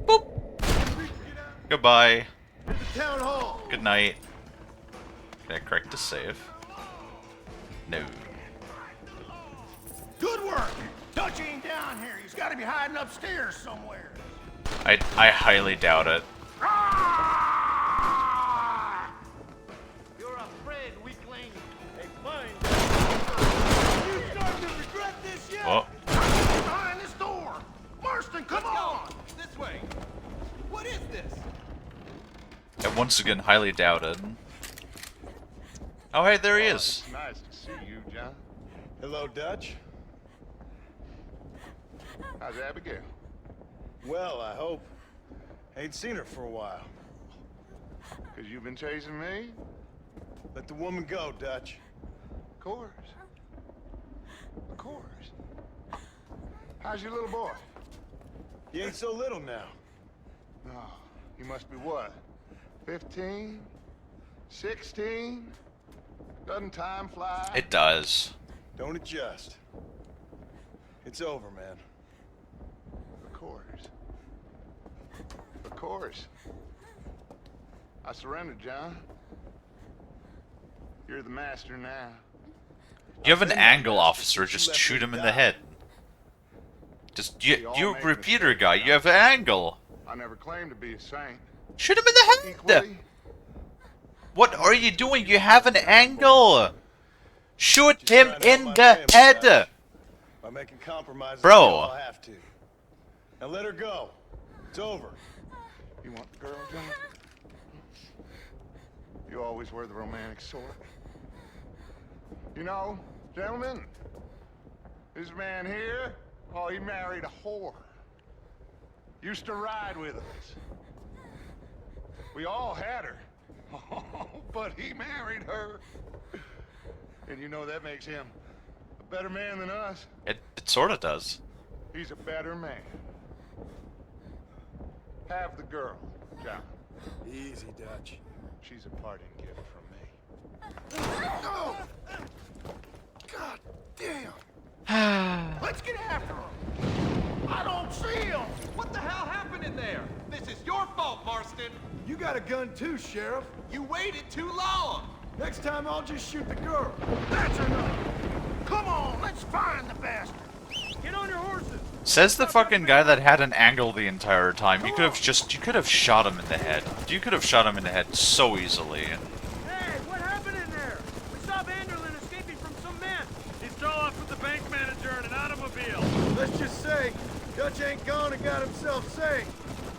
Boop. Goodbye. Town hall. Good night. Can I correct the save? No. Good work. Dutch ain't down here. He's got to be hiding upstairs somewhere. I highly doubt it. Ah! You're afraid, weakling. Hey, fine. You starting to regret this yet? Oh. Behind this door. Marston, come on. This way. What is this? And once again, highly doubted. Oh, hey, there he is. Nice to see you, John. Hello, Dutch. How's Abigail? Well, I hope. Ain't seen her for a while. Cause you've been chasing me? Let the woman go, Dutch. Of course. Of course. How's your little boy? He ain't so little now. No, he must be what? 15? 16? Doesn't time fly? It does. Don't adjust. It's over, man. Of course. Of course. I surrendered, John. You're the master now. You have an angle, officer. Just shoot him in the head. Just you repeater guy. You have an angle. I never claimed to be a saint. Shoot him in the head. Equally, What are you doing? You have an angle. Shoot Just him trying to help in my the family, head. Dutch. By making compromises, Bro. I'll have to. Now let her go. It's over. you want the girl, John? You always were the romantic sort. You know, gentlemen, this man here, oh, he married a whore. Used to ride with us. We all had her. But he married her. And you know that makes him a better man than us. It sort of does. He's a better man. Have the girl, John. Easy, Dutch. She's a parting gift from me. Oh! God damn! Let's get after him. I don't see him. What the hell happened in there? This is your fault, Marston. You got a gun too, Sheriff. You waited too long. Next time I'll just shoot the girl. That's enough. Come on, let's find the bastard. Get on your horses. Says the fucking guy that had an angle the entire time. You could have shot him in the head. You could have shot him in the head so easily. Hey, what happened in there? We saw Vanderlyn escaping from some men. He stole off with the bank manager in an automobile. Let's just say, Dutch ain't gone and got himself saved.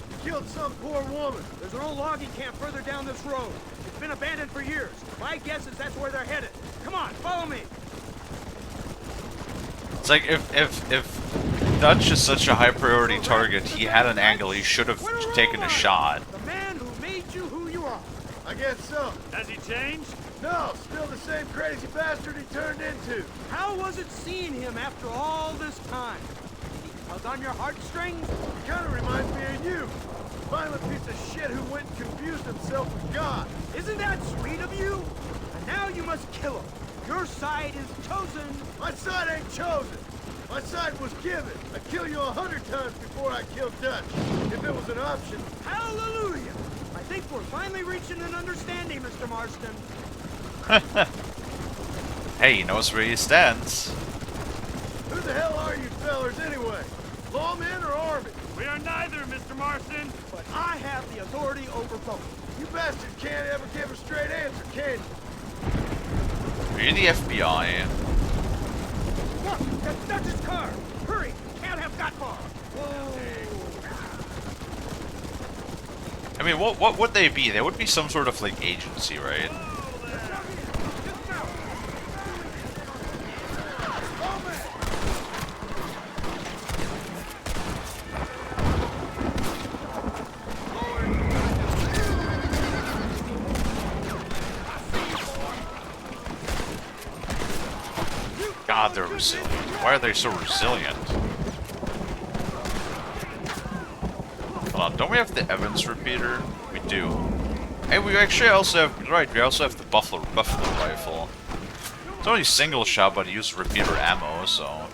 He killed some poor woman. There's an old logging camp further down this road. It's been abandoned for years. My guess is that's where they're headed. Come on, follow me. It's like if Dutch is such a high priority target, he had an angle. He should have taken a shot. The man who made you who you are. guess so. Has he changed? No, still the same crazy bastard he turned into. How was it seeing him after all this time? Did he tug on your heartstrings? He kind of reminds me of you. Violent piece of shit who went and confused himself with God. Isn't that sweet of you? And now you must kill him. Your side is chosen. My side ain't chosen. My side was given. I'd kill you 100 times before I killed Dutch. If it was an option. Hallelujah! I think we're finally reaching an understanding, Mr. Marston. Hey, he knows where he stands. Who the hell are you fellers anyway? Lawmen or army? We are neither, Mr. Marston. But I have the authority over both. You bastard can't ever give a straight answer, can you? Are you the FBI? Look, that's Dutch's car. Hurry, can't have got far. I mean, what would they be? They would be some sort of, like, agency, right? God, they're resilient. Why are they so resilient? Hold on, don't we have the Evans repeater? We do. Hey, we actually also have, right, we also have the Buffalo rifle. It's only single shot, but it uses repeater ammo, so...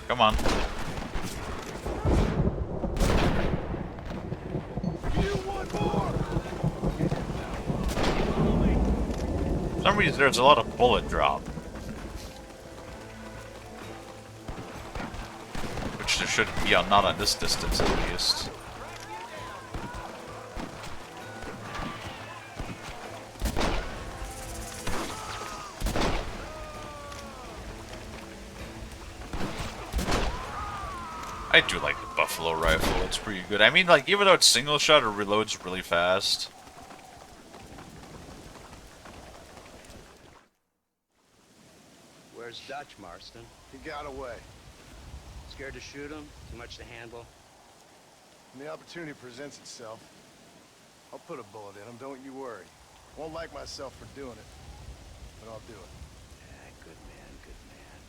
Come on. For some reason, there's a lot of bullet drop. Which there shouldn't be on, not on this distance at least. I do like the Buffalo rifle, it's pretty good. I mean, like, even though it's single shot, it reloads really fast. Where's Dutch, Marston? He got away. Scared to shoot him? Too much to handle? When the opportunity presents itself, I'll put a bullet in him, don't you worry. Won't like myself for doing it, but I'll do it. Yeah, good man, good man.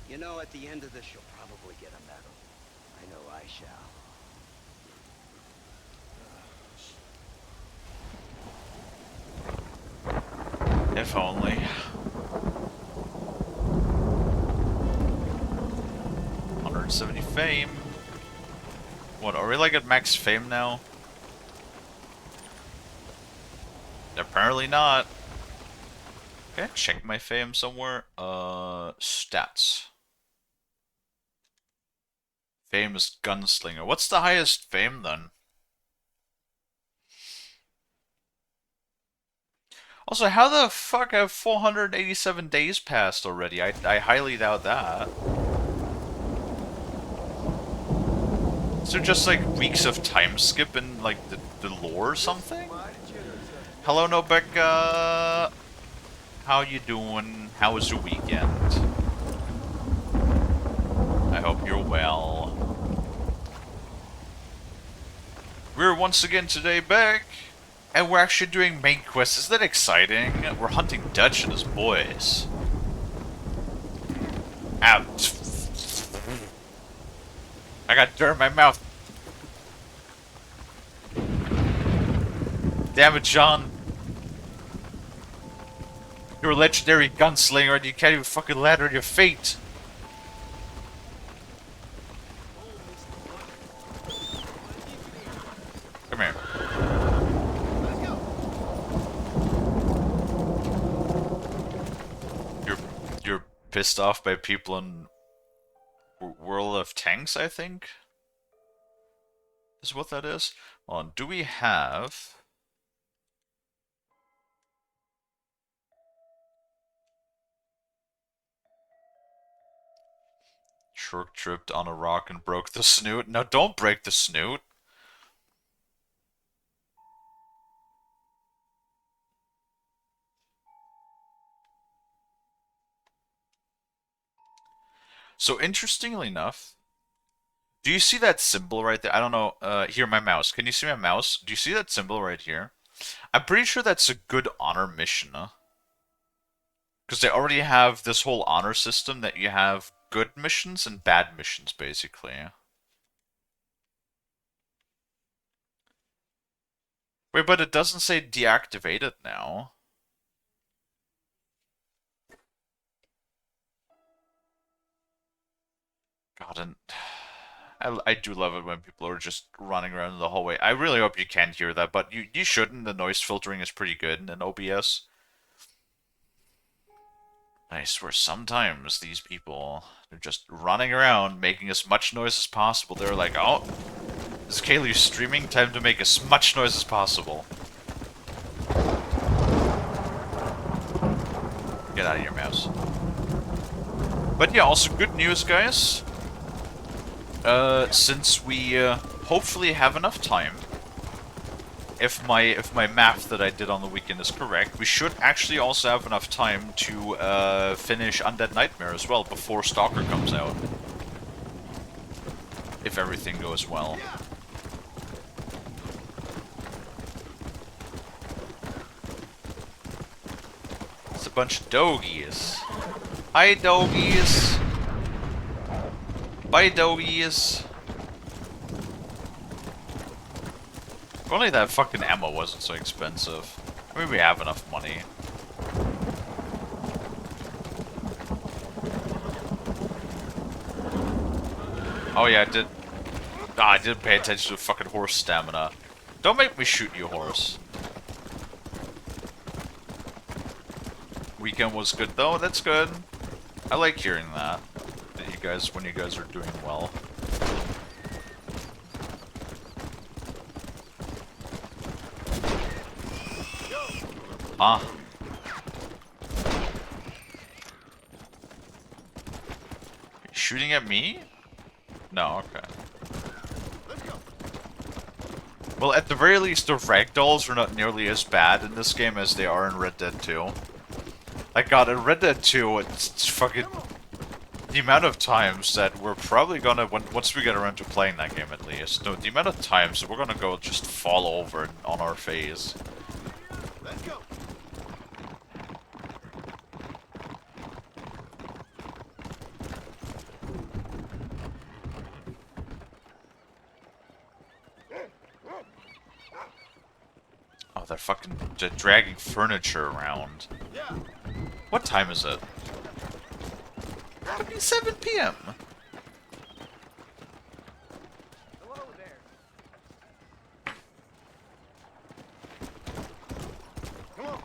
You know, at the end of this, you'll probably get a medal. I know I shall. If only. $170 fame. What, are we like at max fame now? Apparently not. Okay, check my fame somewhere. Stats. Fame is gunslinger. What's the highest fame then? Also, how the fuck have 487 days passed already? I highly doubt that. Is there just like weeks of time skip in like the lore or something? Hello, Nobecca. How you doing? How was your weekend? I hope you're well. We're once again today back, and we're actually doing main quests. Isn't that exciting? We're hunting Dutch and his boys. Ow. I got dirt in my mouth. Damn it, John. You're a legendary gunslinger and you can't even fucking ladder your fate. Come here. You're pissed off by people in World of Tanks, I think? Is what that is? Hold on, do we have... Short tripped on a rock and broke the snoot. No, don't break the snoot. So interestingly enough, do you see that symbol right there? I don't know. Here, my mouse. Can you see my mouse? Do you see that symbol right here? I'm pretty sure that's a good honor mission, huh? Because they already have this whole honor system that you have good missions and bad missions, basically. Wait, but it doesn't say deactivate it now. God, and I do love it when people are just running around in the hallway. I really hope you can't hear that, but you shouldn't. The noise filtering is pretty good in OBS. I swear, sometimes these people, they're just running around making as much noise as possible. They're like, oh, this is Kalie streaming, time to make as much noise as possible. Get out of your mouse. But yeah, also good news, guys. Since we hopefully have enough time, if my math that I did on the weekend is correct, we should actually also have enough time to finish Undead Nightmare as well before Stalker comes out. If everything goes well. It's a bunch of dogies. Hi, dogies. Bye, dogies. If only that fucking ammo wasn't so expensive. I mean, we have enough money. Oh yeah, I did. I didn't pay attention to fucking horse stamina. Don't make me shoot you, horse. Weekend was good though. That's good. I like hearing that. That you guys, when you guys are doing well. Huh? Shooting at me? No, okay. Well, at the very least, the ragdolls are not nearly as bad in this game as they are in Red Dead 2. Like, God, in Red Dead 2, it's fucking... The amount of times that we're probably gonna, once we get around to playing that game at least, no, the amount of times that we're gonna go just fall over on our face. Let's go. Oh, they're fucking dragging furniture around. Yeah. What time is it? Fucking 7 p.m. Hello there. Come on.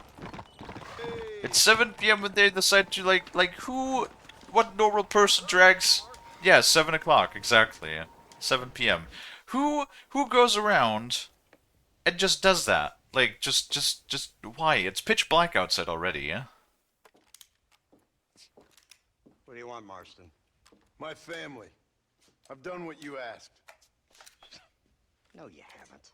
It's 7 p.m. when they decide to, like who, what normal person drags... Yeah, 7 o'clock, exactly. 7 p.m. Who goes around and just does that? Like, just, why? It's pitch black outside already, yeah? What do you want, Marston? My family. I've done what you asked. No, you haven't.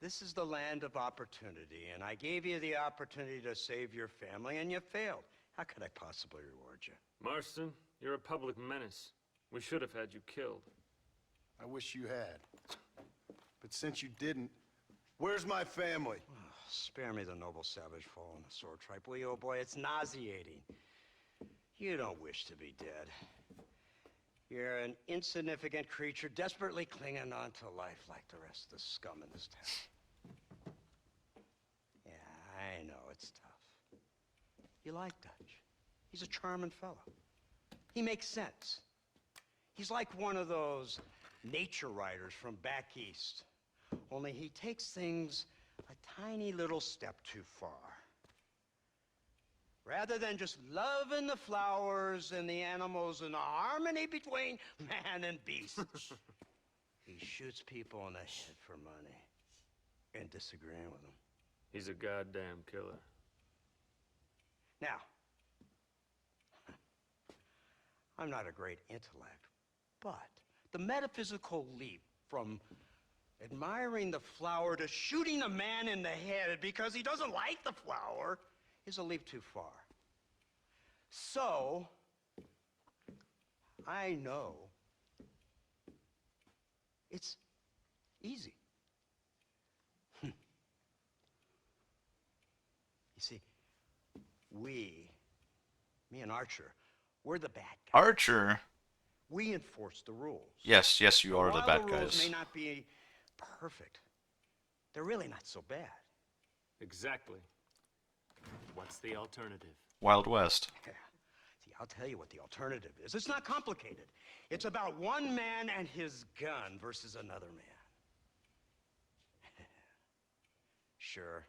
This is the land of opportunity, and I gave you the opportunity to save your family, and you failed. How could I possibly reward you? Marston, you're a public menace. We should have had you killed. I wish you had. But since you didn't, where's my family? Oh, spare me the noble savage fall on the sword tripe, will you, old boy? It's nauseating. You don't wish to be dead. You're an insignificant creature desperately clinging on to life like the rest of the scum in this town. Yeah, I know it's tough. You like Dutch. He's a charming fellow. He makes sense. He's like one of those nature writers from back east. Only he takes things a tiny little step too far. Rather than just loving the flowers and the animals and the harmony between man and beast, he shoots people in the head for money and disagreeing with them. He's a goddamn killer. Now, I'm not a great intellect, but the metaphysical leap from admiring the flower to shooting a man in the head because he doesn't like the flower is a leap too far. So, I know. It's easy. You see, me and Archer, we're the bad guys. Archer? We enforce the rules. Yes, yes, you are the While bad the rules guys. may not be perfect, they're really not so bad. Exactly. What's the alternative? Wild West. Yeah. See, I'll tell you what the alternative is. It's not complicated. It's about one man and his gun versus another man. Sure,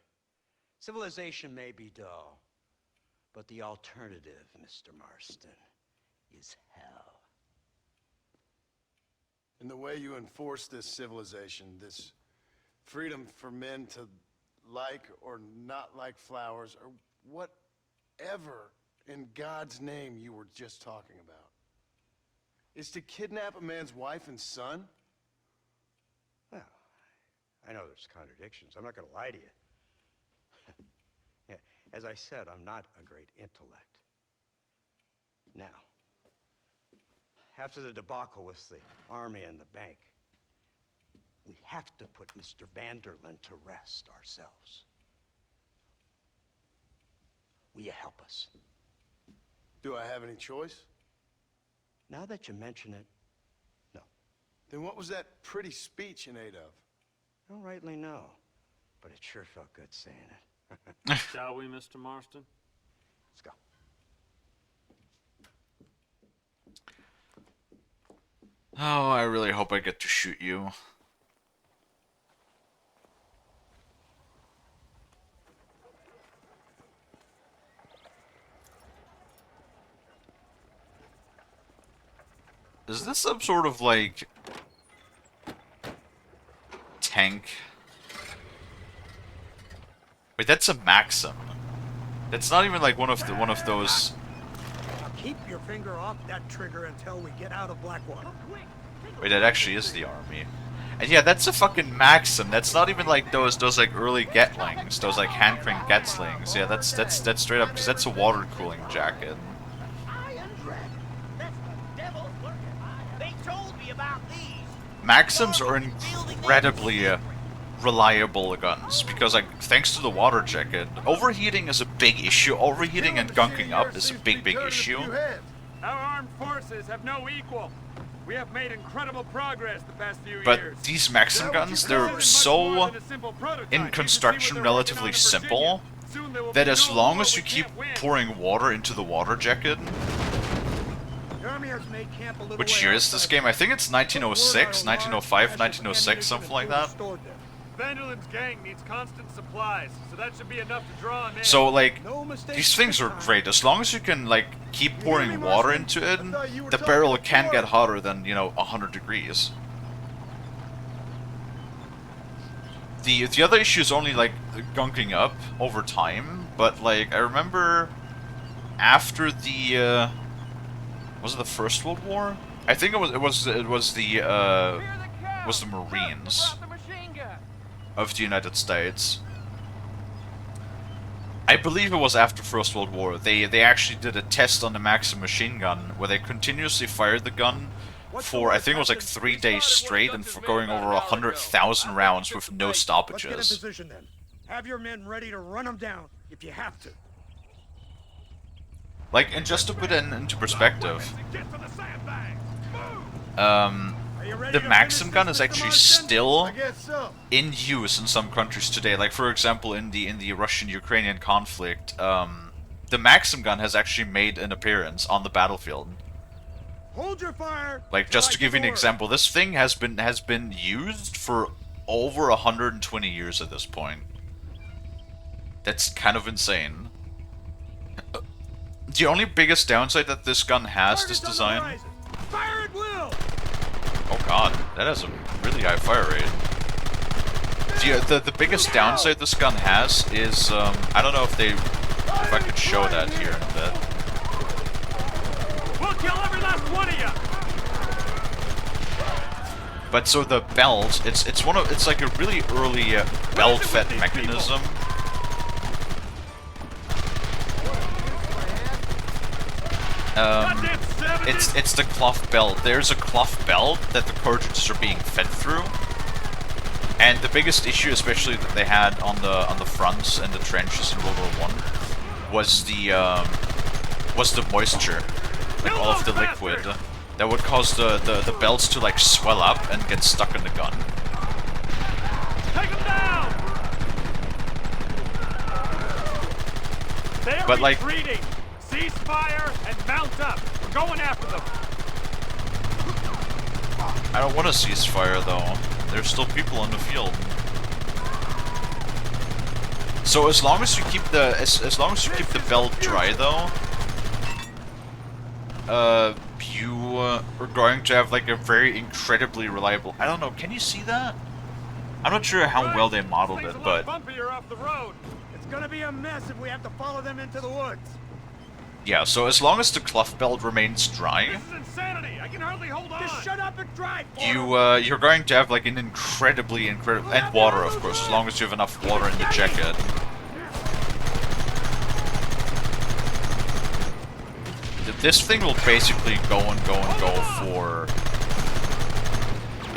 civilization may be dull, but the alternative, Mr. Marston, is hell. And the way you enforce this civilization, this freedom for men to like or not like flowers, or whatever in God's name you were just talking about, is to kidnap a man's wife and son? Well, I know there's contradictions. I'm not going to lie to you. Yeah, as I said, I'm not a great intellect. Now, after the debacle with the army and the bank, we have to put Mr. Vanderlyn to rest ourselves. Will you help us? Do I have any choice? Now that you mention it, no. Then what was that pretty speech in aid of? I don't rightly know, but it sure felt good saying it. Shall we, Mr. Marston? Let's go. Oh, I really hope I get to shoot you. Is this some sort of, like, tank? Wait, that's a Maxim. That's not even like one of those. Now keep your finger off that trigger until we get out of Blackwater. Wait, that actually is the army. And yeah, that's a fucking Maxim. That's not even like those like early Getlings, those like hand crank Getlings. Yeah, that's straight up, because that's a water cooling jacket. They told me about these. Maxims are incredibly reliable guns because, like, thanks to the water jacket, overheating is a big issue. Overheating and gunking up is a big issue. Our armed forces have no equal. We have made incredible progress the past few years. But these Maxim guns, they're so, in construction, relatively simple, that as long as you keep pouring water into the water jacket... Which year is this game? I think it's 1906, 1905, 1906, something like that. Vanderlyn's gang needs constant supplies, so that should be enough to draw him in. So, like, these things are great. As long as you can, like, keep pouring water into it, the barrel can get hotter than, you know, 100 degrees. The other issue is only, like, gunking up over time, but, like, I remember after the, was it the First World War? I think it was the Marines of the United States. I believe it was after First World War. They actually did a test on the Maxim machine gun where they continuously fired the gun for, I think it was like 3 days straight, and for going over 100,000 rounds with no stoppages. Let's get in position then. Have your men ready to run them down if you have to. Like, and just to put it into perspective, the Maxim gun is actually still in use in some countries today. Like, for example, in the Russian-Ukrainian conflict, the Maxim gun has actually made an appearance on the battlefield. Hold your fire. Like, just to give you an example, this thing has been used for over 120 years at this point. That's kind of insane. The only biggest downside that this gun has, this design... Fire at will. Oh god, that has a really high fire rate. The biggest downside this gun has is, I don't know if I could show that here in a bit. We'll kill every last one of you. But so the belt, it's like a really early belt-fed mechanism. it's the cloth belt. There's a cloth belt that the cartridges are being fed through. And the biggest issue, especially that they had on the fronts and the trenches in World War I, was the moisture, like all of the liquid, that would cause the belts to like swell up and get stuck in the gun. Take them down! They're But, like, retreating! Cease fire and mount up! We're going after them! I don't want to cease fire though. There's still people in the field. So as long as you keep the as long as you keep the belt dry though, you are going to have like a very incredibly reliable. I don't know. Can you see that? I'm not sure how well they modeled it, but Bumpier off the road. It's gonna be a mess if we have to follow them into the woods. yeah. So as long as the cloth belt remains dry, This is insanity. I can hardly hold on. Just shut up and drive. you're going to have like an incredibly and water, of course, as long as you have enough water in the jacket. This thing will basically go and go and go for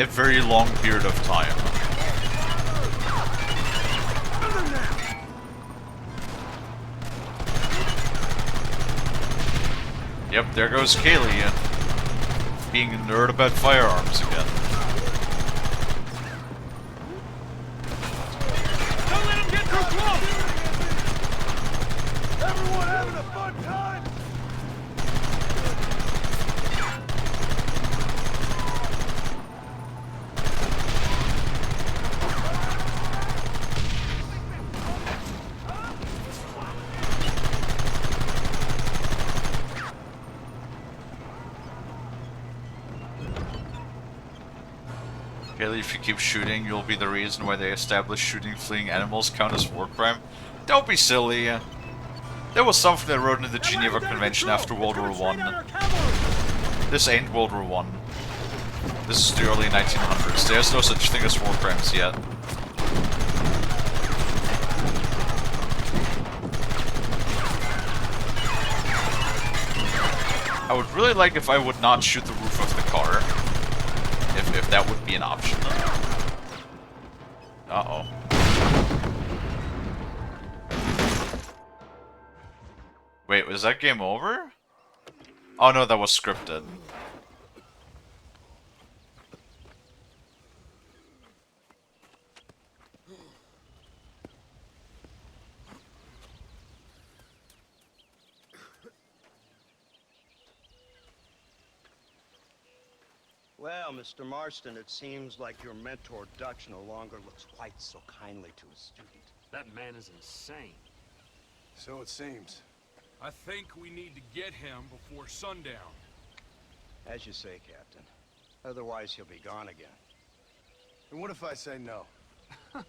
a very long period of time. Yep, there goes Kalie, being a nerd about firearms again. Don't let him get too close. Everyone having a fun time? Kalie, if you keep shooting, you'll be the reason why they established shooting fleeing animals count as war crime. Don't be silly. There was something that wrote in the Geneva Convention after World War I. This ain't World War I. This is the early 1900s. There's no such thing as war crimes yet. I would really like if I would not shoot the roof of the car. If that would be an option. Uh-oh. Wait, was that game over? Oh no, that was scripted. Well, Mr. Marston, it seems like your mentor Dutch no longer looks quite so kindly to his student. That man is insane. So it seems. I think we need to get him before sundown. As you say, Captain. Otherwise, he'll be gone again. And what if I say no? Now,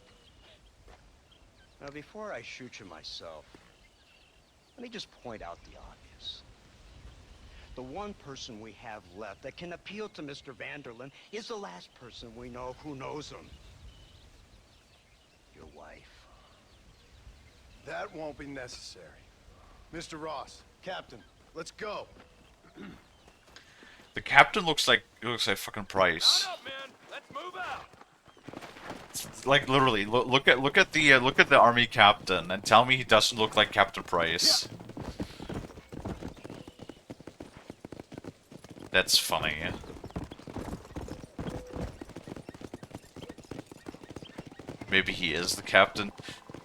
before I shoot you myself, let me just point out the obvious. The one person we have left that can appeal to Mr. Vanderlyn is the last person we know who knows him. Your wife. That won't be necessary. Mr. Ross, Captain, let's go. The captain looks like fucking Price. Mount up, man. Let's move out. Like literally, look at the army captain and tell me he doesn't look like Captain Price. That's funny. Maybe he is the captain.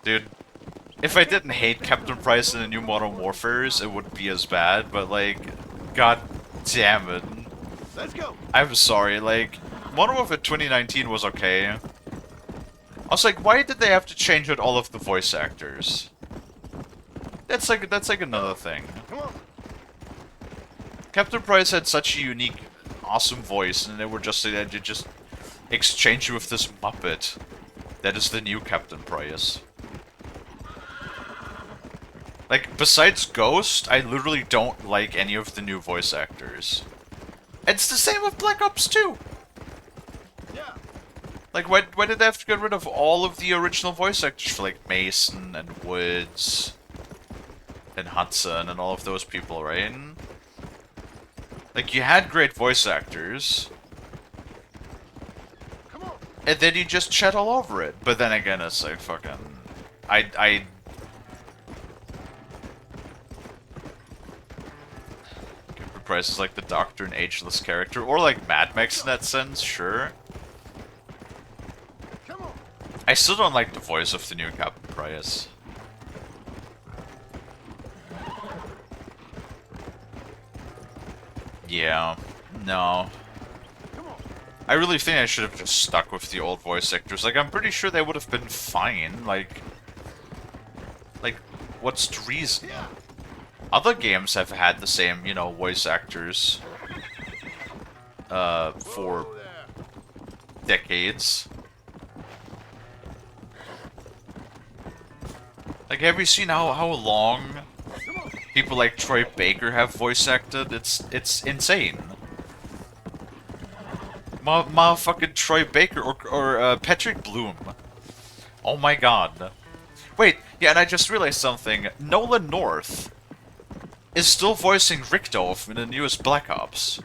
Dude, if I didn't hate Captain Price in the new Modern Warfares, it wouldn't be as bad, but like, god damn it. Let's go. I'm sorry, like, Modern Warfare 2019 was okay. I was like, why did they have to change out all of the voice actors? That's like another thing. Come on. Captain Price had such a unique, awesome voice, and they were just they had to just exchange it with this Muppet. That is the new Captain Price. Like, besides Ghost, I literally don't like any of the new voice actors. It's the same with Black Ops 2! Yeah. Like, why did they have to get rid of all of the original voice actors for, like, Mason and Woods and Hudson and all of those people, right? Like, you had great voice actors, and then you just chat all over it. But then again, it's like fucking... I Captain Price is like the Doctor and ageless character, or like Mad Max in that sense, sure. I still don't like the voice of the new Captain Price. Yeah, no. I really think I should have just stuck with the old voice actors. Like, I'm pretty sure they would have been fine. Like, what's the reason? Other games have had the same, you know, voice actors for decades. Like, have you seen how long people like Troy Baker have voice acted? It's insane. Motherfucking Troy Baker or Patrick Bloom. Oh my god. Wait, yeah, and I just realized something. Nolan North is still voicing Richtof in the newest Black Ops.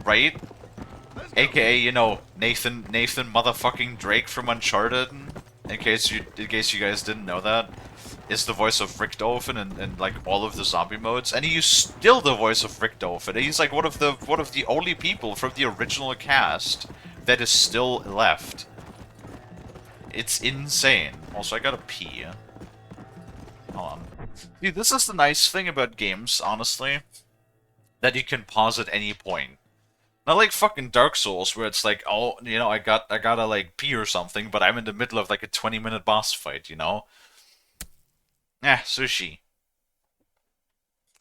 Right? AKA, you know, Nathan motherfucking Drake from Uncharted. In case you guys didn't know that. Is the voice of Richtofen in like all of the zombie modes, and he's still the voice of Richtofen. He's like one of the only people from the original cast that is still left. It's insane. Also, I gotta pee. Hold on. Dude, this is the nice thing about games, honestly, that you can pause at any point. Not like fucking Dark Souls, where it's like, oh, you know, I gotta like pee or something, but I'm in the middle of like a 20-minute boss fight, you know? Sushi.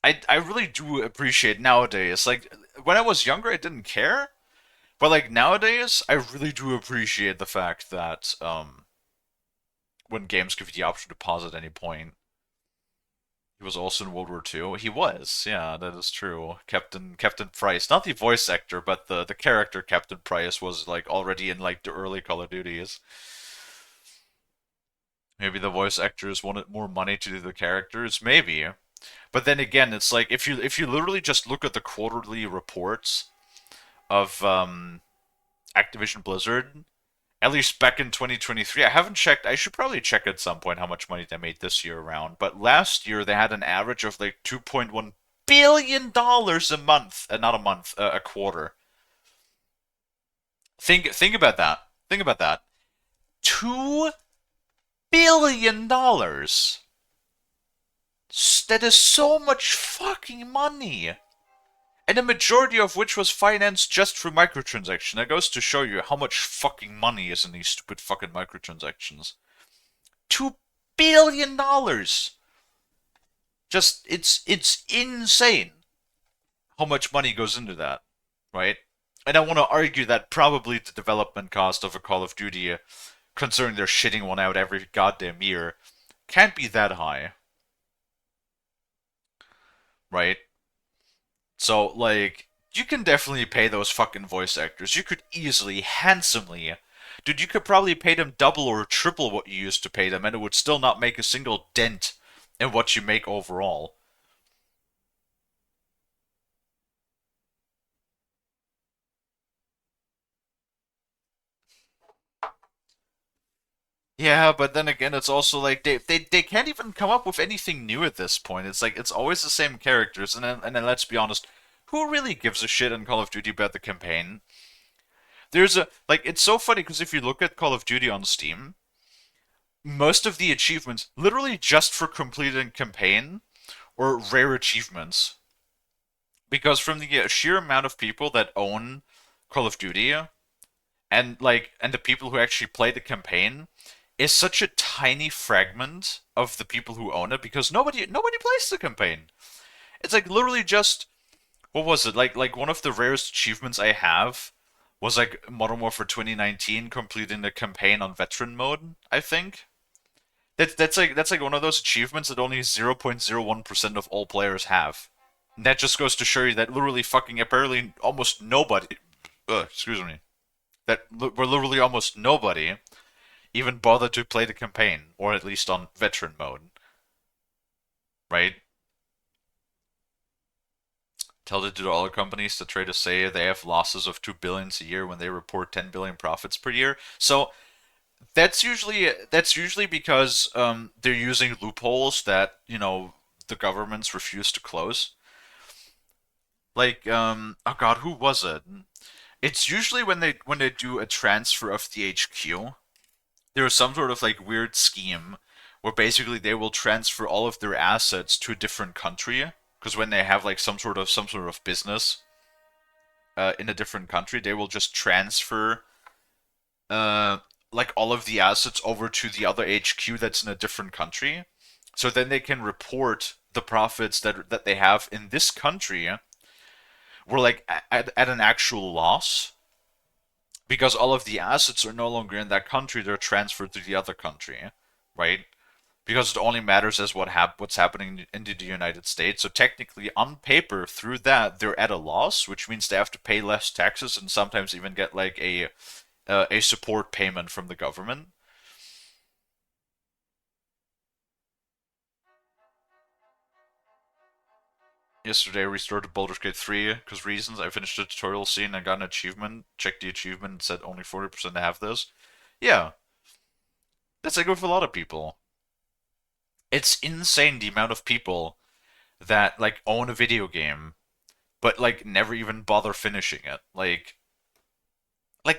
I really do appreciate nowadays. Like, when I was younger, I didn't care. But, like, nowadays, I really do appreciate the fact that, when games give you the option to pause at any point. He was also in World War II. He was, yeah, that is true. Captain Price. Not the voice actor, but the character Captain Price was, like, already in, like, the early Call of Duties. Maybe the voice actors wanted more money to do the characters. Maybe. But then again, it's like if you literally just look at the quarterly reports of Activision Blizzard, at least back in 2023, I haven't checked. I should probably check at some point how much money they made this year around. But last year they had an average of like $2.1 billion a month, not a month, a quarter. Think about that. Think about that. $2 billion. That is so much fucking money! And the majority of which was financed just through microtransactions. That goes to show you how much fucking money is in these stupid fucking microtransactions. $2 billion! Just, it's insane how much money goes into that, right? And I want to argue that probably the development cost of a Call of Duty, considering they're shitting one out every goddamn year, can't be that high. Right? So, like, you can definitely pay those fucking voice actors. You could easily, handsomely. Dude, you could probably pay them double or triple what you used to pay them, and it would still not make a single dent in what you make overall. Yeah, but then again, it's also like they can't even come up with anything new at this point. It's like it's always the same characters, and then let's be honest, who really gives a shit in Call of Duty about the campaign? There's a like it's so funny because if you look at Call of Duty on Steam, most of the achievements literally just for completing campaign or rare achievements. Because from the sheer amount of people that own Call of Duty and the people who actually play the campaign is such a tiny fragment of the people who own it because nobody plays the campaign. It's like literally just what was it? Like one of the rarest achievements I have was like Modern Warfare 2019 completing the campaign on veteran mode, I think. That's like one of those achievements that only 0.01% of all players have. And that just goes to show you that literally fucking apparently almost nobody excuse me. That we're literally almost nobody even bothered to play the campaign, or at least on veteran mode. Right? Tell it to the oil companies to try to say they have losses of 2 billions a year when they report 10 billion profits per year. So that's usually because they're using loopholes that the governments refuse to close. Like oh god, who was it? It's usually when they do a transfer of the HQ. There is some sort of like weird scheme where basically they will transfer all of their assets to a different country because when they have like some sort of business in a different country, they will just transfer uh, like all of the assets over to the other HQ that's in a different country. So then they can report the profits that they have in this country were like at an actual loss because all of the assets are no longer in that country; they're transferred to the other country, right? Because it only matters as what's happening in the United States. So technically, on paper, through that, they're at a loss, which means they have to pay less taxes and sometimes even get like a support payment from the government. Yesterday, I restarted Baldur's Gate 3 because reasons. I finished the tutorial scene and got an achievement. Checked the achievement and said only 40% have this. Yeah, that's like with a lot of people. It's insane the amount of people that like own a video game but like never even bother finishing it. Like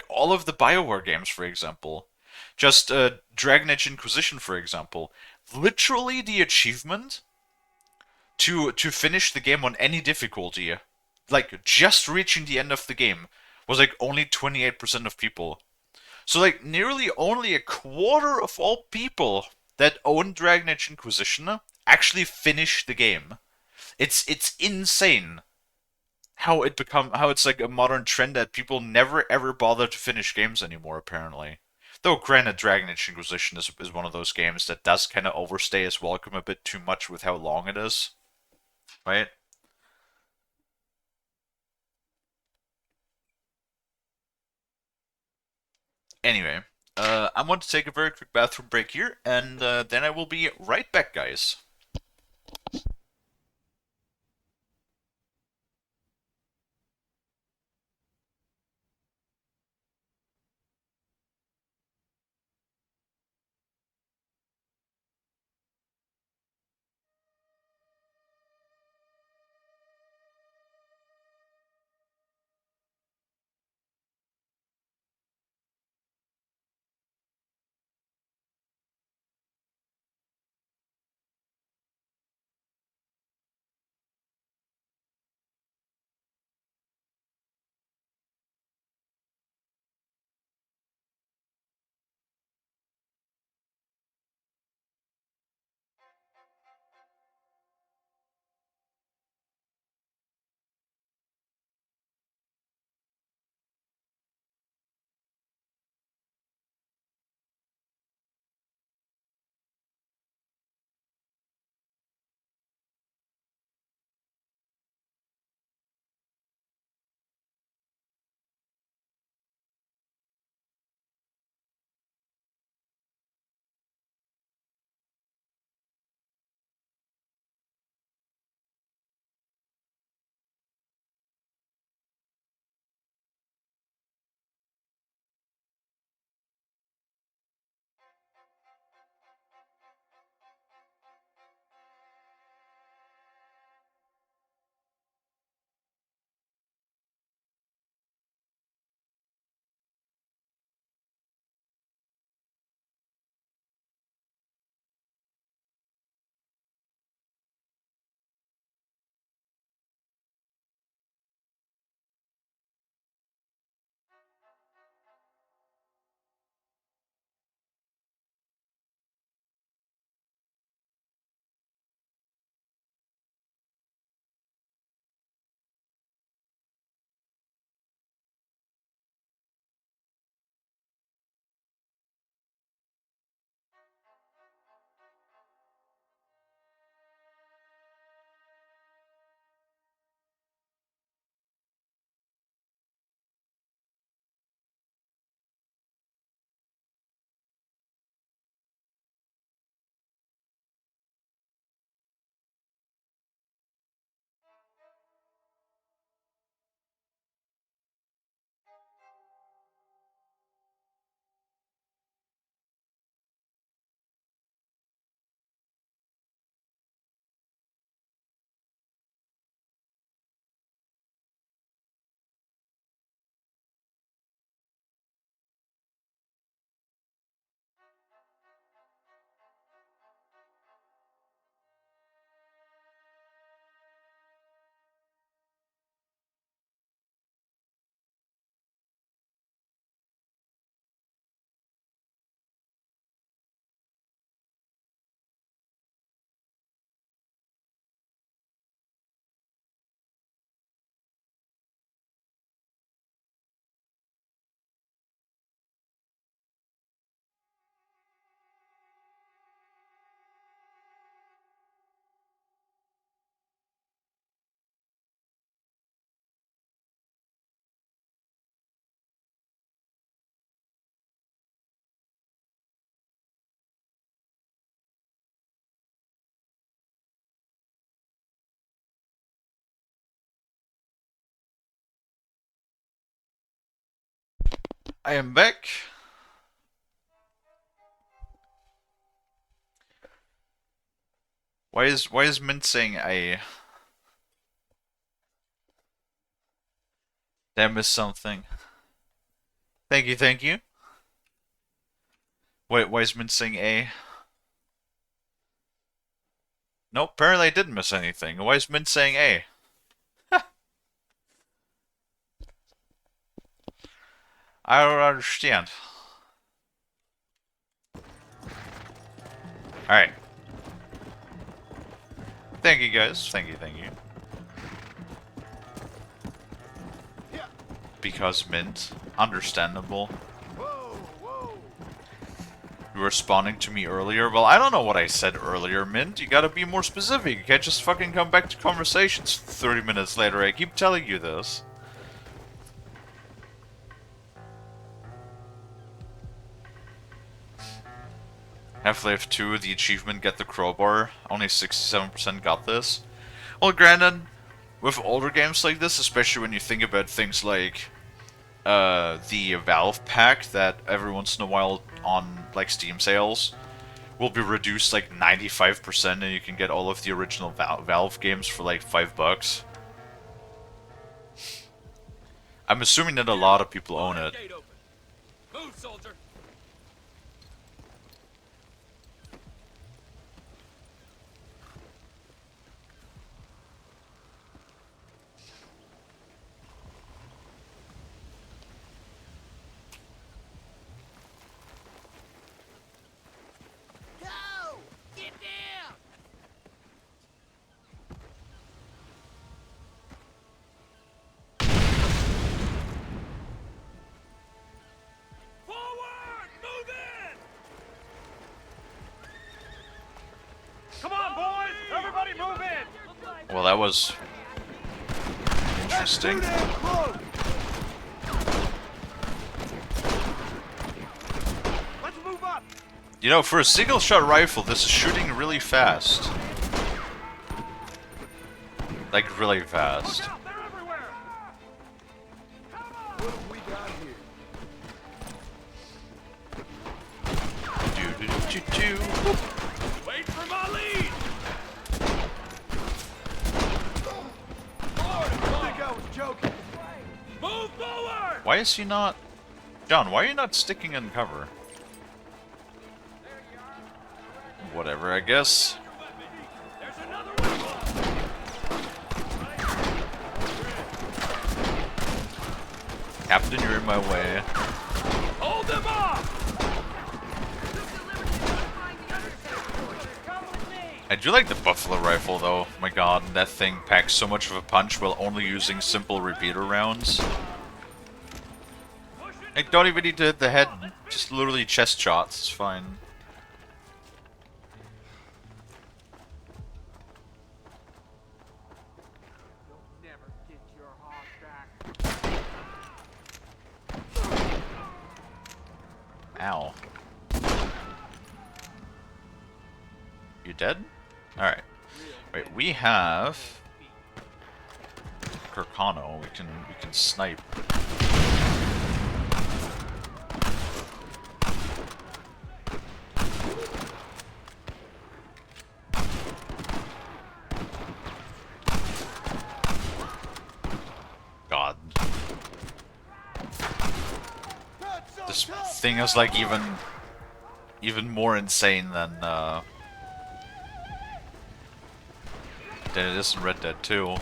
all of the BioWare games, for example. Just Dragon Age Inquisition, for example. Literally the achievement to finish the game on any difficulty, like just reaching the end of the game, was like only 28% of people. So like nearly only a quarter of all people that own Dragon Age Inquisition actually finish the game. It's insane how it's like a modern trend that people never ever bother to finish games anymore apparently. Though granted, Dragon Age Inquisition is one of those games that does kind of overstay its welcome a bit too much with how long it is, right? Anyway, I'm going to take a very quick bathroom break here, and then I will be right back, guys. I am back. Why is Mint saying A? Did I miss something? Thank you, thank you. Wait, why is Mint saying A? Nope, apparently I didn't miss anything. Why is Mint saying A? I don't understand. Alright. Thank you guys. Thank you, thank you. Because Mint. Understandable. You were responding to me earlier? Well, I don't know what I said earlier, Mint. You gotta be more specific. You can't just fucking come back to conversations 30 minutes later. I keep telling you this. Half-Life 2, the achievement Get the Crowbar. Only 67% got this. Well, granted, with older games like this, especially when you think about things like the Valve pack that every once in a while on like Steam sales will be reduced like 95% and you can get all of the original Valve games for like $5. I'm assuming that a lot of people own it. Move, soldier. Go! Get down! Forward! Move in! Come on, boys! Everybody move in! Well, that was interesting. Let's move up! You know, for a single-shot rifle, this is shooting really fast. Like, really fast. Look out, they're everywhere! What have we got here? Do-do-do-do-do. Wait for my lead! I think I was joking. Move forward! Why is he not... John, why are you not sticking in cover? Whatever, I guess. There's another one! Captain, you're in my way. Hold them off! I do like the buffalo rifle, though. My god, that thing packs so much of a punch while only using simple repeater rounds. I don't even need to hit the head, just literally chest shots, it's fine. Never get your hog back. Ow. You dead? Alright. Wait, we have Kirkano, we can snipe. God. This thing is like even more insane than it is in Red Dead 2.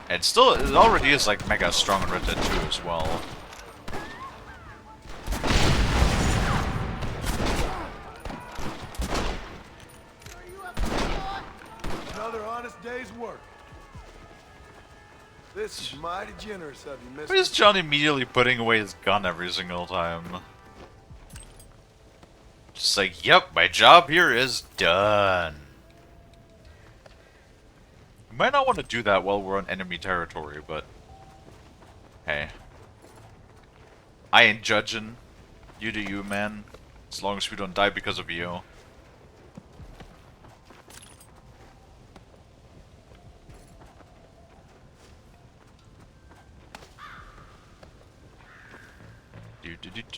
And still, it already is like mega strong in Red Dead 2 as well. Another honest day's work. This is mighty generous of you, mister. Why is John immediately putting away his gun every single time? Just like, yep, my job here is done. We might not want to do that while we're on enemy territory, but hey. I ain't judging. You do you, man. As long as we don't die because of you.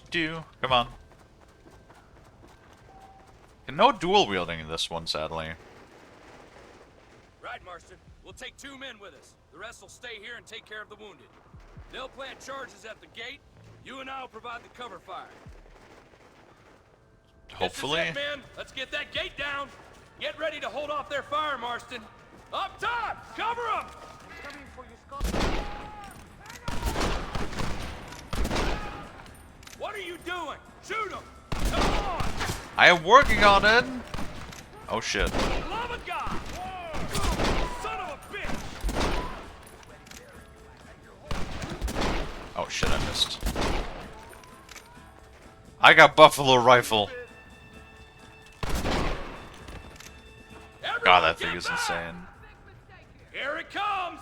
do. Come on. And no dual wielding in this one, sadly. Right, Marston. We'll take 2 men with us. The rest will stay here and take care of the wounded. They'll plant charges at the gate. You and I'll provide the cover fire. Hopefully. This is it, men. Let's get that gate down. Get ready to hold off their fire, Marston. Up top! Cover them! What are you doing? Shoot them! Come on! I am working on it! Oh shit. Love of God! Whoa. Son of a bitch! Oh shit, I missed. I got buffalo rifle. God, that thing is insane. Here it comes!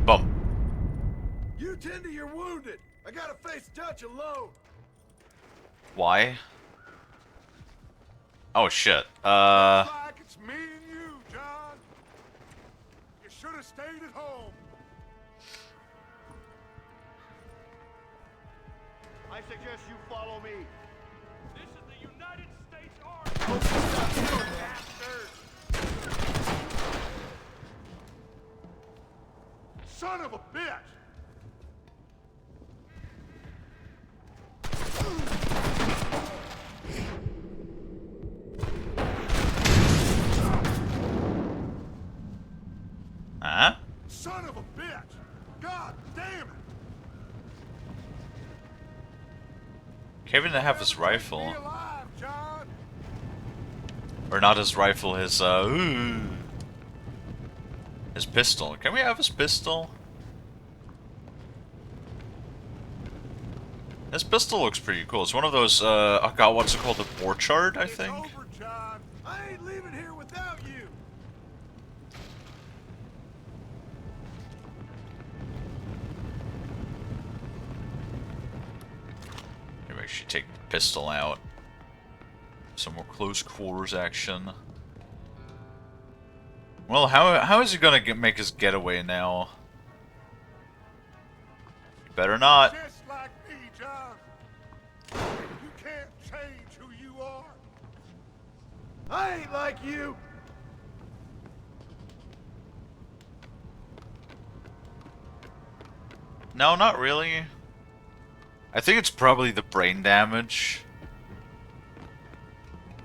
Boom. You tend to your wounded. I gotta face Dutch alone. Why? Oh shit. Like it's me and you, John. You should have stayed at home. I suggest you follow me. This is the United States Army! Son of a bitch! Huh? Son of a bitch! God damn it! Kevin to have his rifle. Be alive, John! Or not his rifle, his his pistol. Can we have his pistol? His pistol looks pretty cool. It's one of those, oh god, what's it called? A orchard, I think? It's over, John. I ain't leaving here without you. Maybe I should take the pistol out. Some more close quarters action. Well, how is he gonna make his getaway now? Better not. Just like me, John. You can't change who you are. I ain't like you. No, not really. I think it's probably the brain damage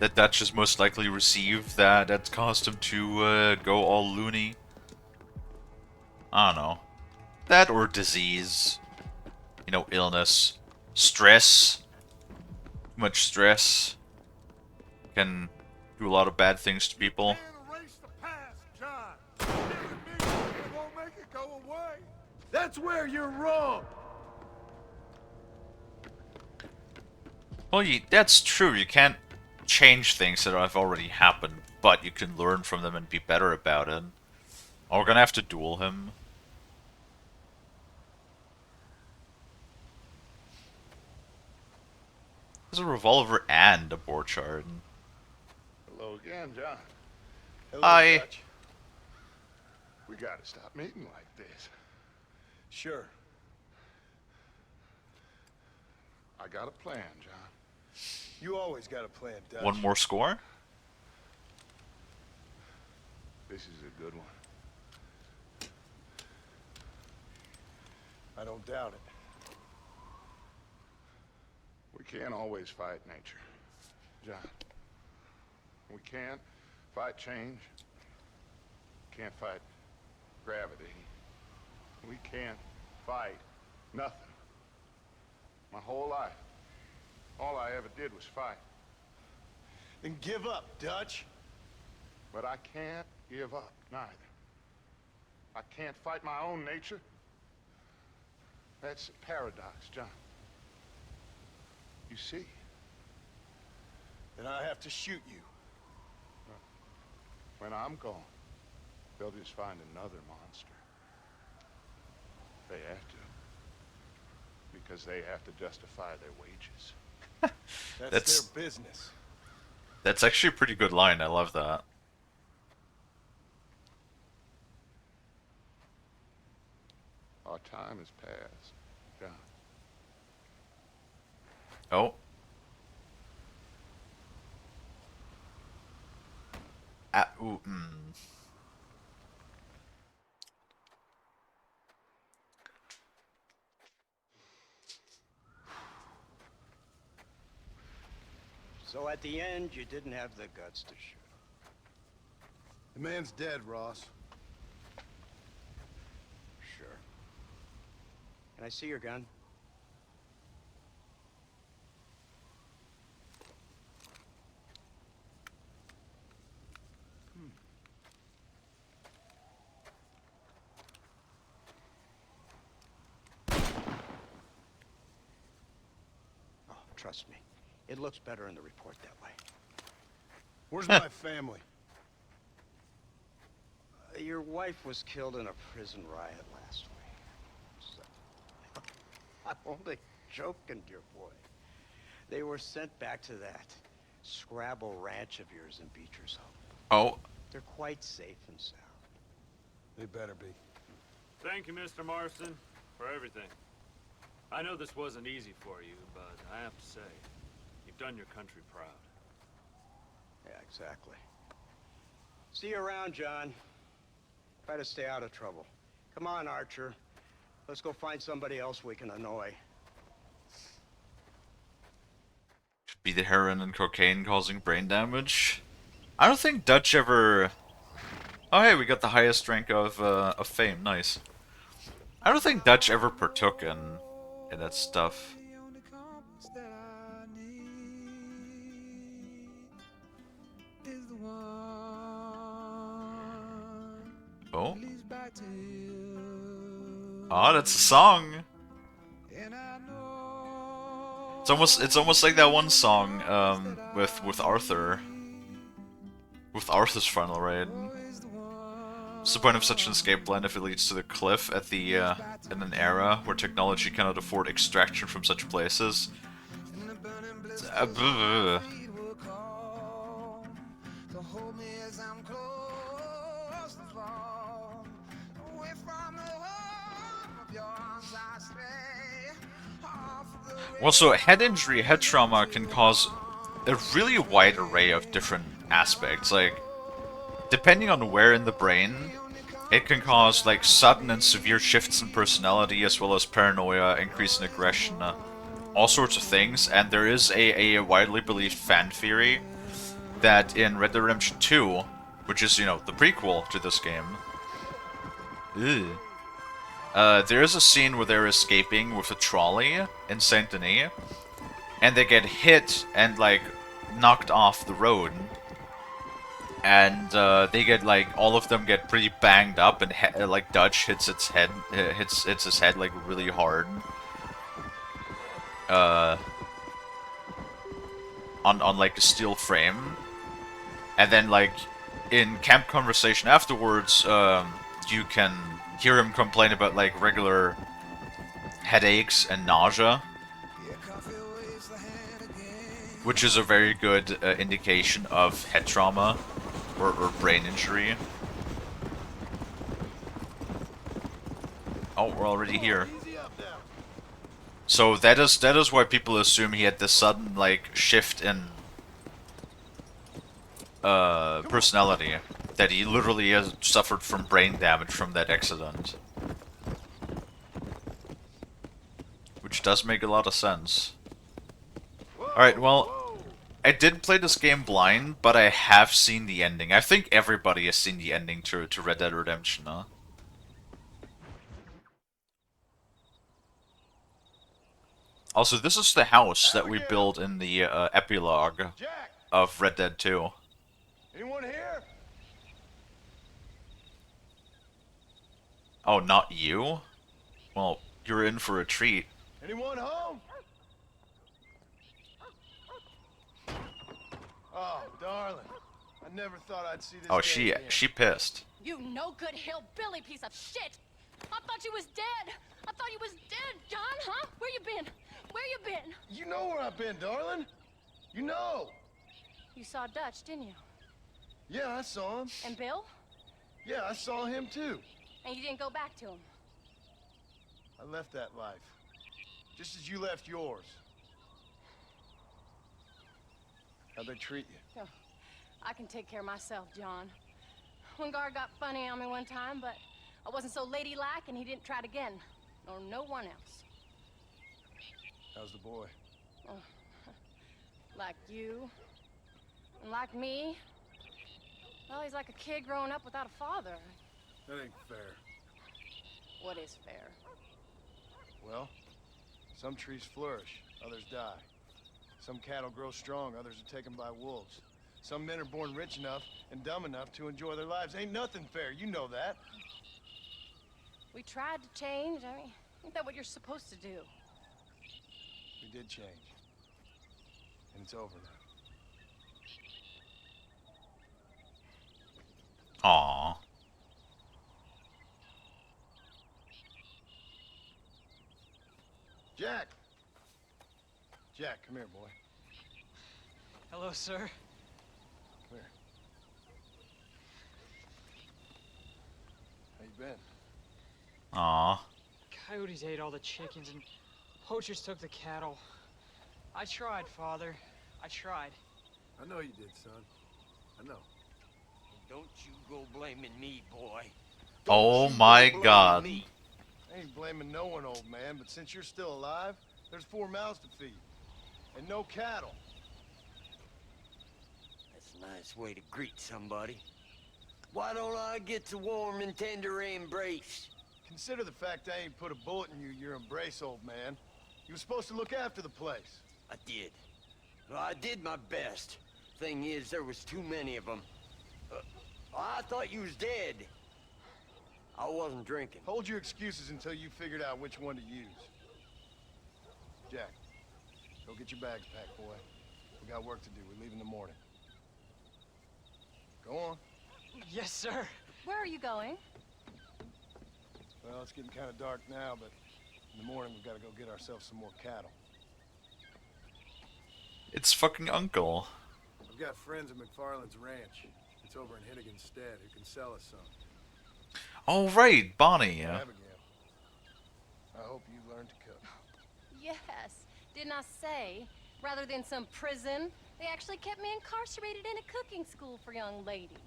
that Dutch has most likely received that's caused him to go all loony. I don't know. That or disease. You know, illness. Stress. Too much stress can do a lot of bad things to people. Can't erase the past, John. Giving me it won't make it go away. That's where you're wrong. Well, that's true. You can't change things that have already happened, but you can learn from them and be better about it. Oh, we're gonna have to duel him. There's a revolver and a board shard. Hello again, John. Hello, Hi. Dutch. We gotta stop meeting like this. Sure. I got a plan, John. You always got a plan, Dutch. One more score? This is a good one. I don't doubt it. We can't always fight nature, John. We can't fight change. Can't fight gravity. We can't fight nothing. My whole life, all I ever did was fight. Then give up, Dutch. But I can't give up, neither. I can't fight my own nature. That's a paradox, John. You see? Then I have to shoot you. When I'm gone, they'll just find another monster. They have to. Because they have to justify their wages. That's their business. That's actually a pretty good line. I love that. Our time has passed, John. Oh. Ooh, So at the end, you didn't have the guts to shoot. The man's dead, Ross. Sure. Can I see your gun? Oh, trust me. It looks better in the report that way. Where's my family? Your wife was killed in a prison riot last week. So, I'm only joking, dear boy. They were sent back to that Scrabble ranch of yours in Beecher's Hope. oh. They're quite safe and sound. They better be. Thank you, Mr. Marston, for everything. I know this wasn't easy for you, but I have to say, you've done your country proud. Yeah, exactly. See you around, John. Try to stay out of trouble. Come on, Archer. Let's go find somebody else we can annoy. Be the heroin and cocaine causing brain damage. I don't think Dutch ever... Oh hey, we got the highest rank of fame, nice. I don't think Dutch ever partook in that stuff. Oh? Oh, that's a song! It's almost like that one song, with Arthur. With Arthur's final raid. What's the point of such an escape plan if it leads to the cliff at the, in an era where technology cannot afford extraction from such places? Well, so head injury, head trauma can cause a really wide array of different aspects. Like, depending on where in the brain, it can cause, like, sudden and severe shifts in personality, as well as paranoia, increase in aggression, all sorts of things. And there is a widely believed fan theory that in Red Dead Redemption 2, which is, you know, the prequel to this game, there is a scene where they're escaping with a trolley in Saint Denis, and they get hit and, like, knocked off the road. And they get, like, all of them get pretty banged up, and like Dutch hits his head, hits his head like really hard. On like a steel frame, and then like in camp conversation afterwards, you can hear him complain about like regular headaches and nausea, which is a very good indication of head trauma or brain injury. Oh, we're already here. So that is why people assume he had this sudden like shift in personality, that he literally has suffered from brain damage from that accident. Which does make a lot of sense. Alright, well, I did play this game blind, but I have seen the ending. I think everybody has seen the ending to Red Dead Redemption, huh? Also, this is the house that we built in the epilogue of Red Dead 2. Anyone here? Oh, not you? Well, you're in for a treat. Anyone home? Oh, darling. I never thought I'd see this Oh, day again. she pissed. You no good hillbilly piece of shit! I thought you was dead! I thought you was dead, John, huh? Where you been? Where you been? You know where I've been, darling. You know. You saw Dutch, didn't you? Yeah, I saw him. And Bill? Yeah, I saw him too. And you didn't go back to him? I left that life. Just as you left yours. How'd they treat you? Oh, I can take care of myself, John. One guard got funny on me one time, but I wasn't so ladylike and he didn't try it again. Nor no one else. How's the boy? Oh, like you. And like me. Well, he's like a kid growing up without a father. That ain't fair. What is fair? Well, some trees flourish, others die. Some cattle grow strong, others are taken by wolves. Some men are born rich enough and dumb enough to enjoy their lives. Ain't nothing fair, you know that. We tried to change. I mean, isn't that what you're supposed to do? We did change. And it's over now. Aww. Jack! Jack, come here, boy. Hello, sir. Come here. How you been? Aww. Coyotes ate all the chickens and poachers took the cattle. I tried, Father. I tried. I know you did, son. I know. Don't you go blaming me, boy. Oh my God. I ain't blaming no one, old man, but since you're still alive, there's 4 mouths to feed. And no cattle. That's a nice way to greet somebody. Why don't I get a warm and tender embrace? Consider the fact I ain't put a bullet in your embrace, old man. You were supposed to look after the place. I did. Well, I did my best. Thing is, there was too many of them. I thought you was dead. I wasn't drinking. Hold your excuses until you figured out which one to use. Jack, go get your bags packed, boy. We got work to do. We leave in the morning. Go on. Yes, sir. Where are you going? Well, it's getting kind of dark now, but in the morning we've got to go get ourselves some more cattle. It's fucking Uncle. I've got friends at McFarland's ranch. It's over in Hennigan's stead who can sell us some. Oh, right, Bonnie. Abigail, I hope you learn to cook. Yes. Didn't I say, rather than some prison, they actually kept me incarcerated in a cooking school for young ladies.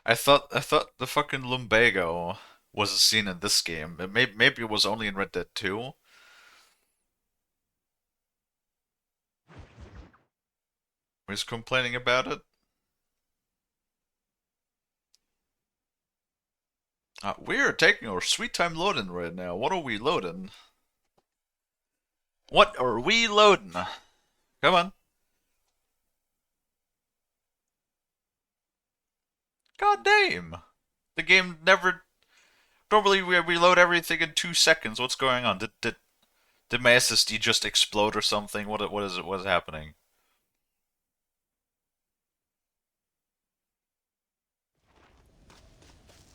I thought the fucking lumbago was a scene in this game. Maybe it was only in Red Dead 2. He's complaining about it. We're taking our sweet time loading right now. What are we loading? What are we loading? Come on. God damn. The game never... Normally we reload everything in 2 seconds. What's going on? Did my SSD just explode or something? What is it? What is happening?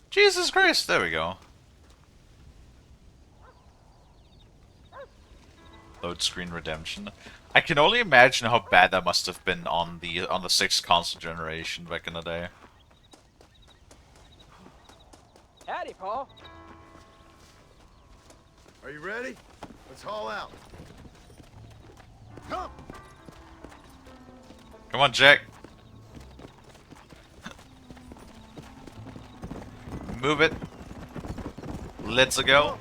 Jesus Christ, there we go. Load screen redemption. I can only imagine how bad that must have been on the 6th console generation back in the day. Howdy, Paul. Are you ready? Let's haul out. Come! Come on, Jack. Move it. Let's go.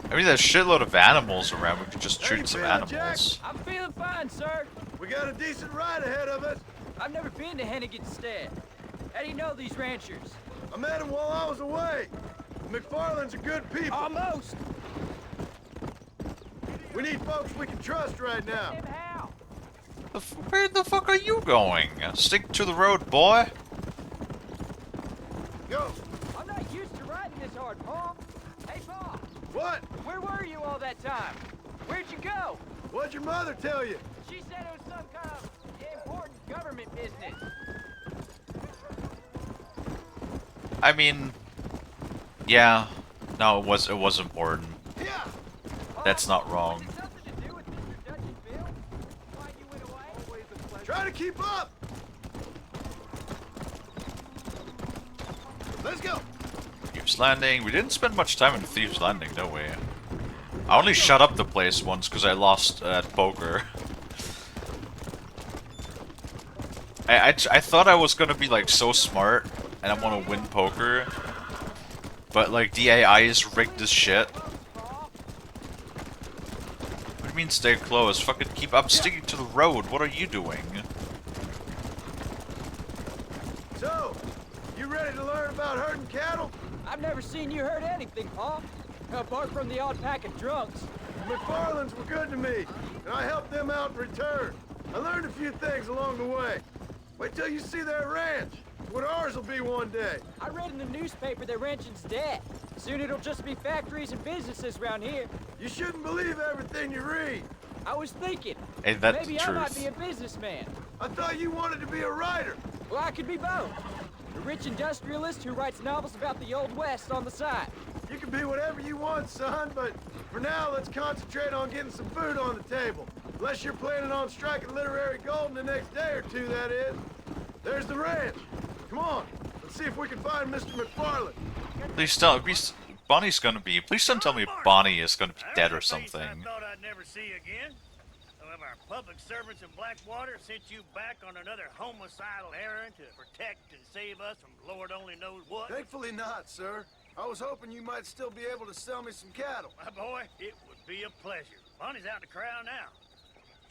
I mean, there's a shitload of animals around. We could just shoot some animals. I'm feeling fine, sir. We got a decent ride ahead of us. I've never been to Hennigan's stead. How do you know these ranchers? I met them while I was away. The McFarlands are good people. Almost. We need folks we can trust right now. How? Where the fuck are you going? Stick to the road, boy. Go. I'm not used to riding this hard, Paul. Hey, Paul. What? Where were you all that time? Where'd you go? What'd your mother tell you? She said it was some kind of important government business. I mean, yeah. No, it was important. Yeah. That's not wrong. Try to keep up. go. Thieves Landing. We didn't spend much time in Thieves Landing, no way. I only shut up the place once because I lost at poker. I thought I was gonna be like so smart and I'm gonna win poker, but like the AI is rigged as shit. What do you mean stay close? Fucking keep up sticking to the road. What are you doing? So, you ready to learn about herding cattle? I've never seen you hurt anything, Pa. Apart from the odd pack of drunks. McFarland's were good to me, and I helped them out in return. I learned a few things along the way. Wait till you see their ranch. It's what ours will be one day. I read in the newspaper that ranching's dead. Soon it'll just be factories and businesses around here. You shouldn't believe everything you read. I was thinking, Hey, that's maybe the I might truth. be a businessman. I thought you wanted to be a writer. Well, I could be both. A rich industrialist who writes novels about the Old West on the side. You can be whatever you want, son, but for now, let's concentrate on getting some food on the table. Unless you're planning on striking literary gold in the next day or two, that is. There's the ranch. Come on, let's see if we can find Mr. McFarland. Please tell me Bonnie's gonna be. Please don't tell me Bonnie is gonna be dead or something. I thought I'd never see again. Some of our public servants in Blackwater sent you back on another homicidal errand to protect and save us from Lord only knows what. Thankfully not, sir. I was hoping you might still be able to sell me some cattle. My boy, it would be a pleasure. Bonnie's out in the crowd now.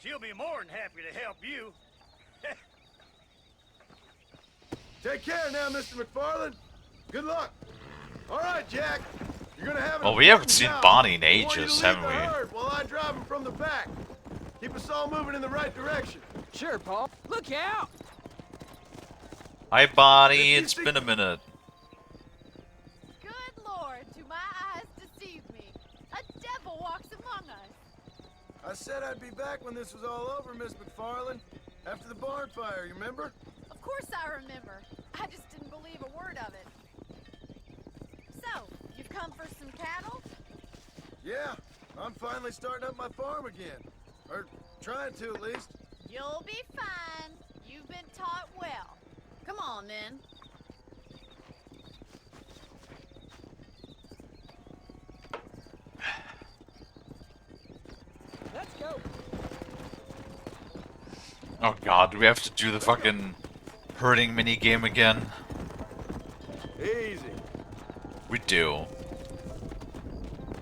She'll be more than happy to help you. Take care now, Mr. McFarland. Good luck. All right, Jack. You're gonna have. Well, we haven't seen Bonnie in I want you to ages, lead haven't the we? herd while I drive him from the back. Keep us all moving in the right direction. Sure, Pa. Look out! Hi, Bonnie. It's been a minute. Good Lord, do my eyes deceive me? A devil walks among us. I said I'd be back when this was all over, Miss McFarland. After the barn fire, you remember? Of course I remember. I just didn't believe a word of it. So, you've come for some cattle? Yeah, I'm finally starting up my farm again. Or trying to, at least. You'll be fine. You've been taught well. Come on, then. Let's go. Oh god, do we have to do the fucking herding mini game again? Easy. We do.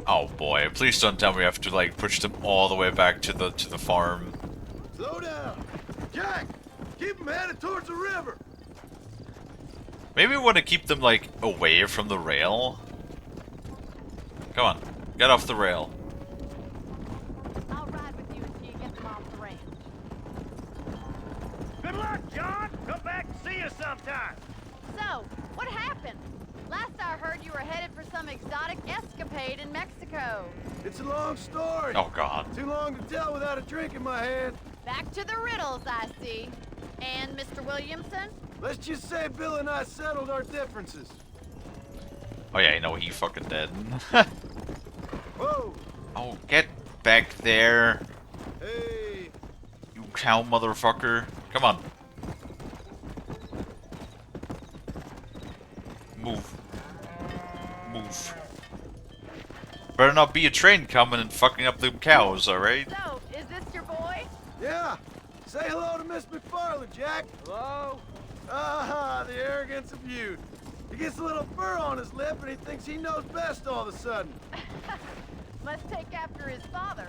Oh boy, please don't tell me we have to like push them all the way back to the farm. Slow down. Jack, keep them headed towards the river. Maybe we want to keep them like away from the rail. Come on, get off the rail. I'll ride with you until you get them off the ranch. Good luck, John. Come back and see us sometime. So, what happened? Last I heard you were headed for some exotic escapade in Mexico. It's a long story. Oh god. Too long to tell without a drink in my hand. Back to the riddles, I see. And Mr. Williamson? Let's just say Bill and I settled our differences. Oh yeah, I know he fucking dead. Whoa. Oh, get back there, Hey. you cow motherfucker. Come on. Move. Move. Better not be a train coming and fucking up the cows, alright? So, is this your boy? Yeah. Say hello to Miss McFarland, Jack. Hello? Ah, the arrogance of youth. He gets a little fur on his lip and he thinks he knows best all of a sudden. Must take after his father.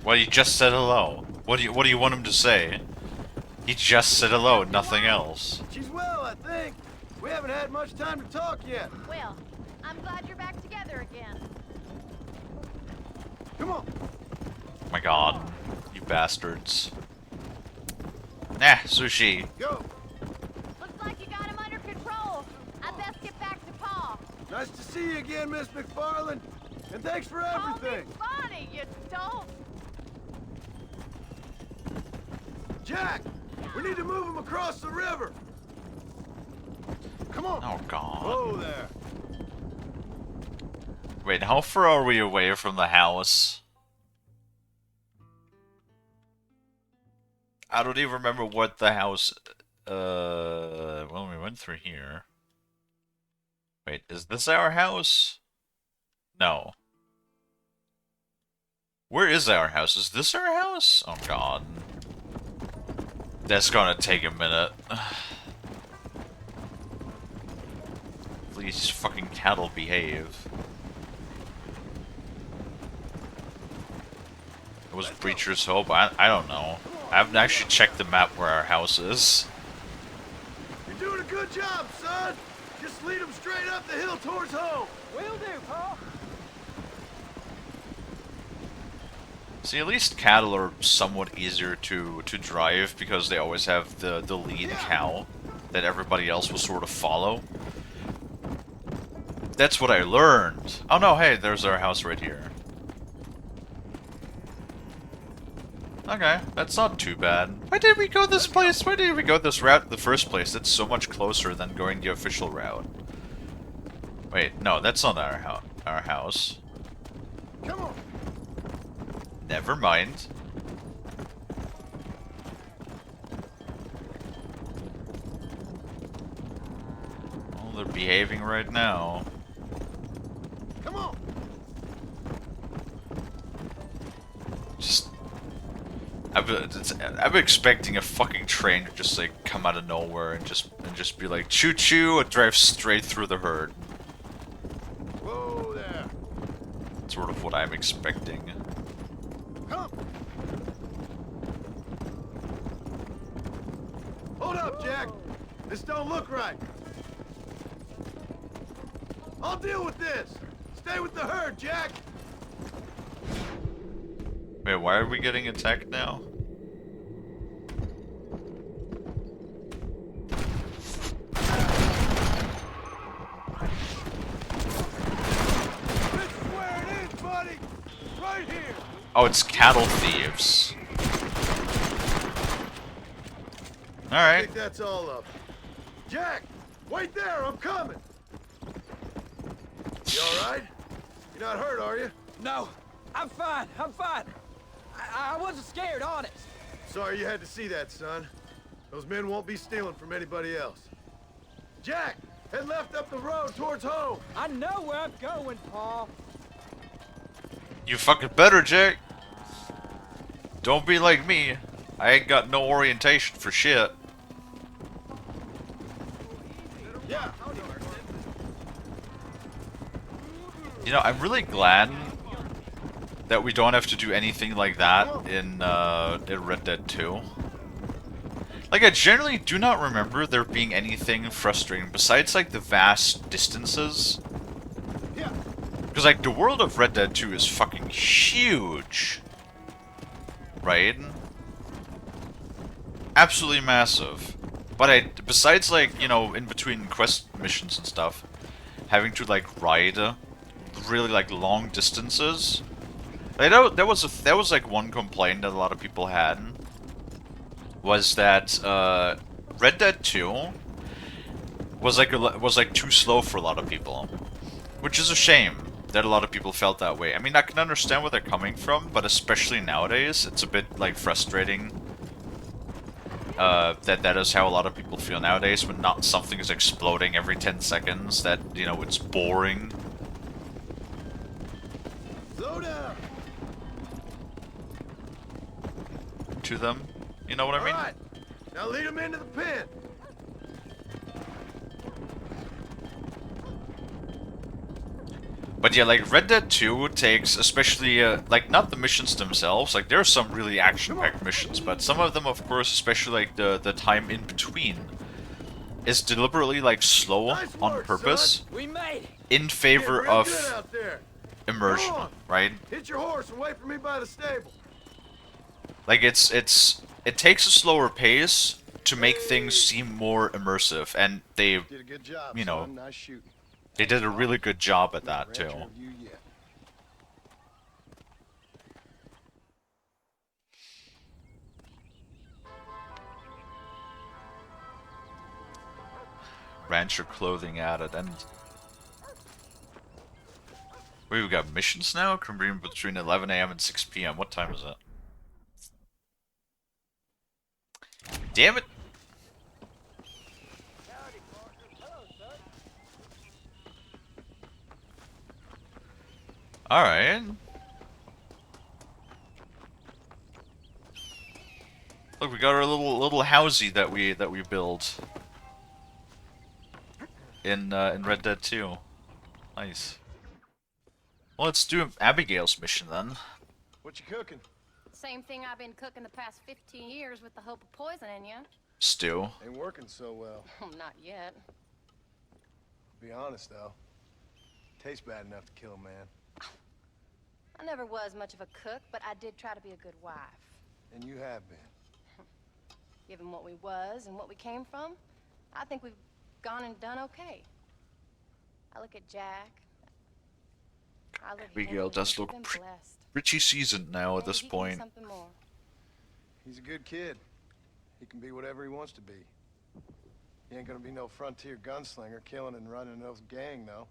Well, you just said hello. What do you want him to say? He just said hello, nothing else. She's well, I think. We haven't had much time to talk yet. Well, I'm glad you're back together again. Come on. Oh my god. You bastards. Nah, sushi. Go. Looks like you got him under control. I best get back to Pa. Nice to see you again, Miss McFarland. And thanks for Call everything. me Bonnie, you don't. Jack, we need to move him across the river. Come on. Oh god. Whoa there. Wait, how far are we away from the house? I don't even remember what the house... well, we went through here. Wait, is this our house? No. Where is our house? Is this our house? Oh god. That's gonna take a minute. Please fucking cattle behave. It was Breacher's Hope? I don't know. I haven't actually checked the map where our house is. You're doing a good job, son. Just lead them straight up the hill towards home. Will do, Pa. See, at least cattle are somewhat easier to drive because they always have the lead cow that everybody else will sort of follow. That's what I learned. Oh no, hey, there's our house right here. Okay, that's not too bad. Why did we go this place? Why did we go this route in the first place? That's so much closer than going the official route. Wait, no, that's not our house. Come on. Never mind. Oh, they're behaving right now. Come on. Just... I've been expecting a fucking train to just like come out of nowhere and just be like choo choo and drive straight through the herd. Whoa there. Sort of what I'm expecting. Come. Hold up, Jack. This don't look right. I'll deal with this. Stay with the herd, Jack. Wait, why are we getting attacked now? This is where it is, buddy. Right here. Oh, it's cattle thieves. I Alright. think that's all of them. Jack, wait there. I'm coming. You all right? You're not hurt, are you? No, I'm fine. I'm fine. I wasn't scared, honest. Sorry you had to see that, son. Those men won't be stealing from anybody else. Jack, head left up the road towards home. I know where I'm going, Pa. You fucking better, Jack. Don't be like me. I ain't got no orientation for shit. Yeah. You know, I'm really glad that we don't have to do anything like that in Red Dead 2. Like, I generally do not remember there being anything frustrating besides, like, the vast distances. Yeah. Because, like, the world of Red Dead 2 is fucking huge. Right? Absolutely massive. But besides, like, you know, in between quest missions and stuff, having to, like, ride really, like, long distances... Like, that was like one complaint that a lot of people had, was that Red Dead 2 was like too slow for a lot of people, which is a shame that a lot of people felt that way. I mean, I can understand where they're coming from, but especially nowadays, it's a bit like frustrating that is how a lot of people feel nowadays when not something is exploding every 10 seconds. That, you know, it's boring. Slow down. To them, you know what I mean? All right. Now lead them into the pen. But yeah, like, Red Dead 2 takes, especially, like, not the missions themselves, like, there are some really action-packed missions, but some of them, of course, especially, like, the time in between, is deliberately, like, slow Nice on work, purpose, son. We made it. in favor Real of good out there. immersion, Come on. right? Hit your horse and wait for me by the stable. Like, it takes a slower pace to make things seem more immersive, and they, Did a good job, you know, son. Nice shooting. they did a really good job at that, too. Rancher of you yet. Rancher clothing added, and wait, we got missions now? Can be between 11 AM and 6 PM. What time is it? Damn it! Alright. Look, we got our little housey that we built in Red Dead 2. Nice. Well, let's do Abigail's mission then. What you cooking? Same thing I've been cooking the past 15 years with the hope of poisoning you. Stew. Ain't working so well. Not yet. Be honest though, tastes bad enough to kill a man. I never was much of a cook, but I did try to be a good wife. And you have been. Given what we was and what we came from, I think we've gone and done okay. I look at Jack. I look at Abigail him, does we've look been blessed. pretty seasoned now at this Maybe he can be point. something more. He's a good kid. He can be whatever he wants to be. He ain't gonna be no frontier gunslinger killing and running no gang, though.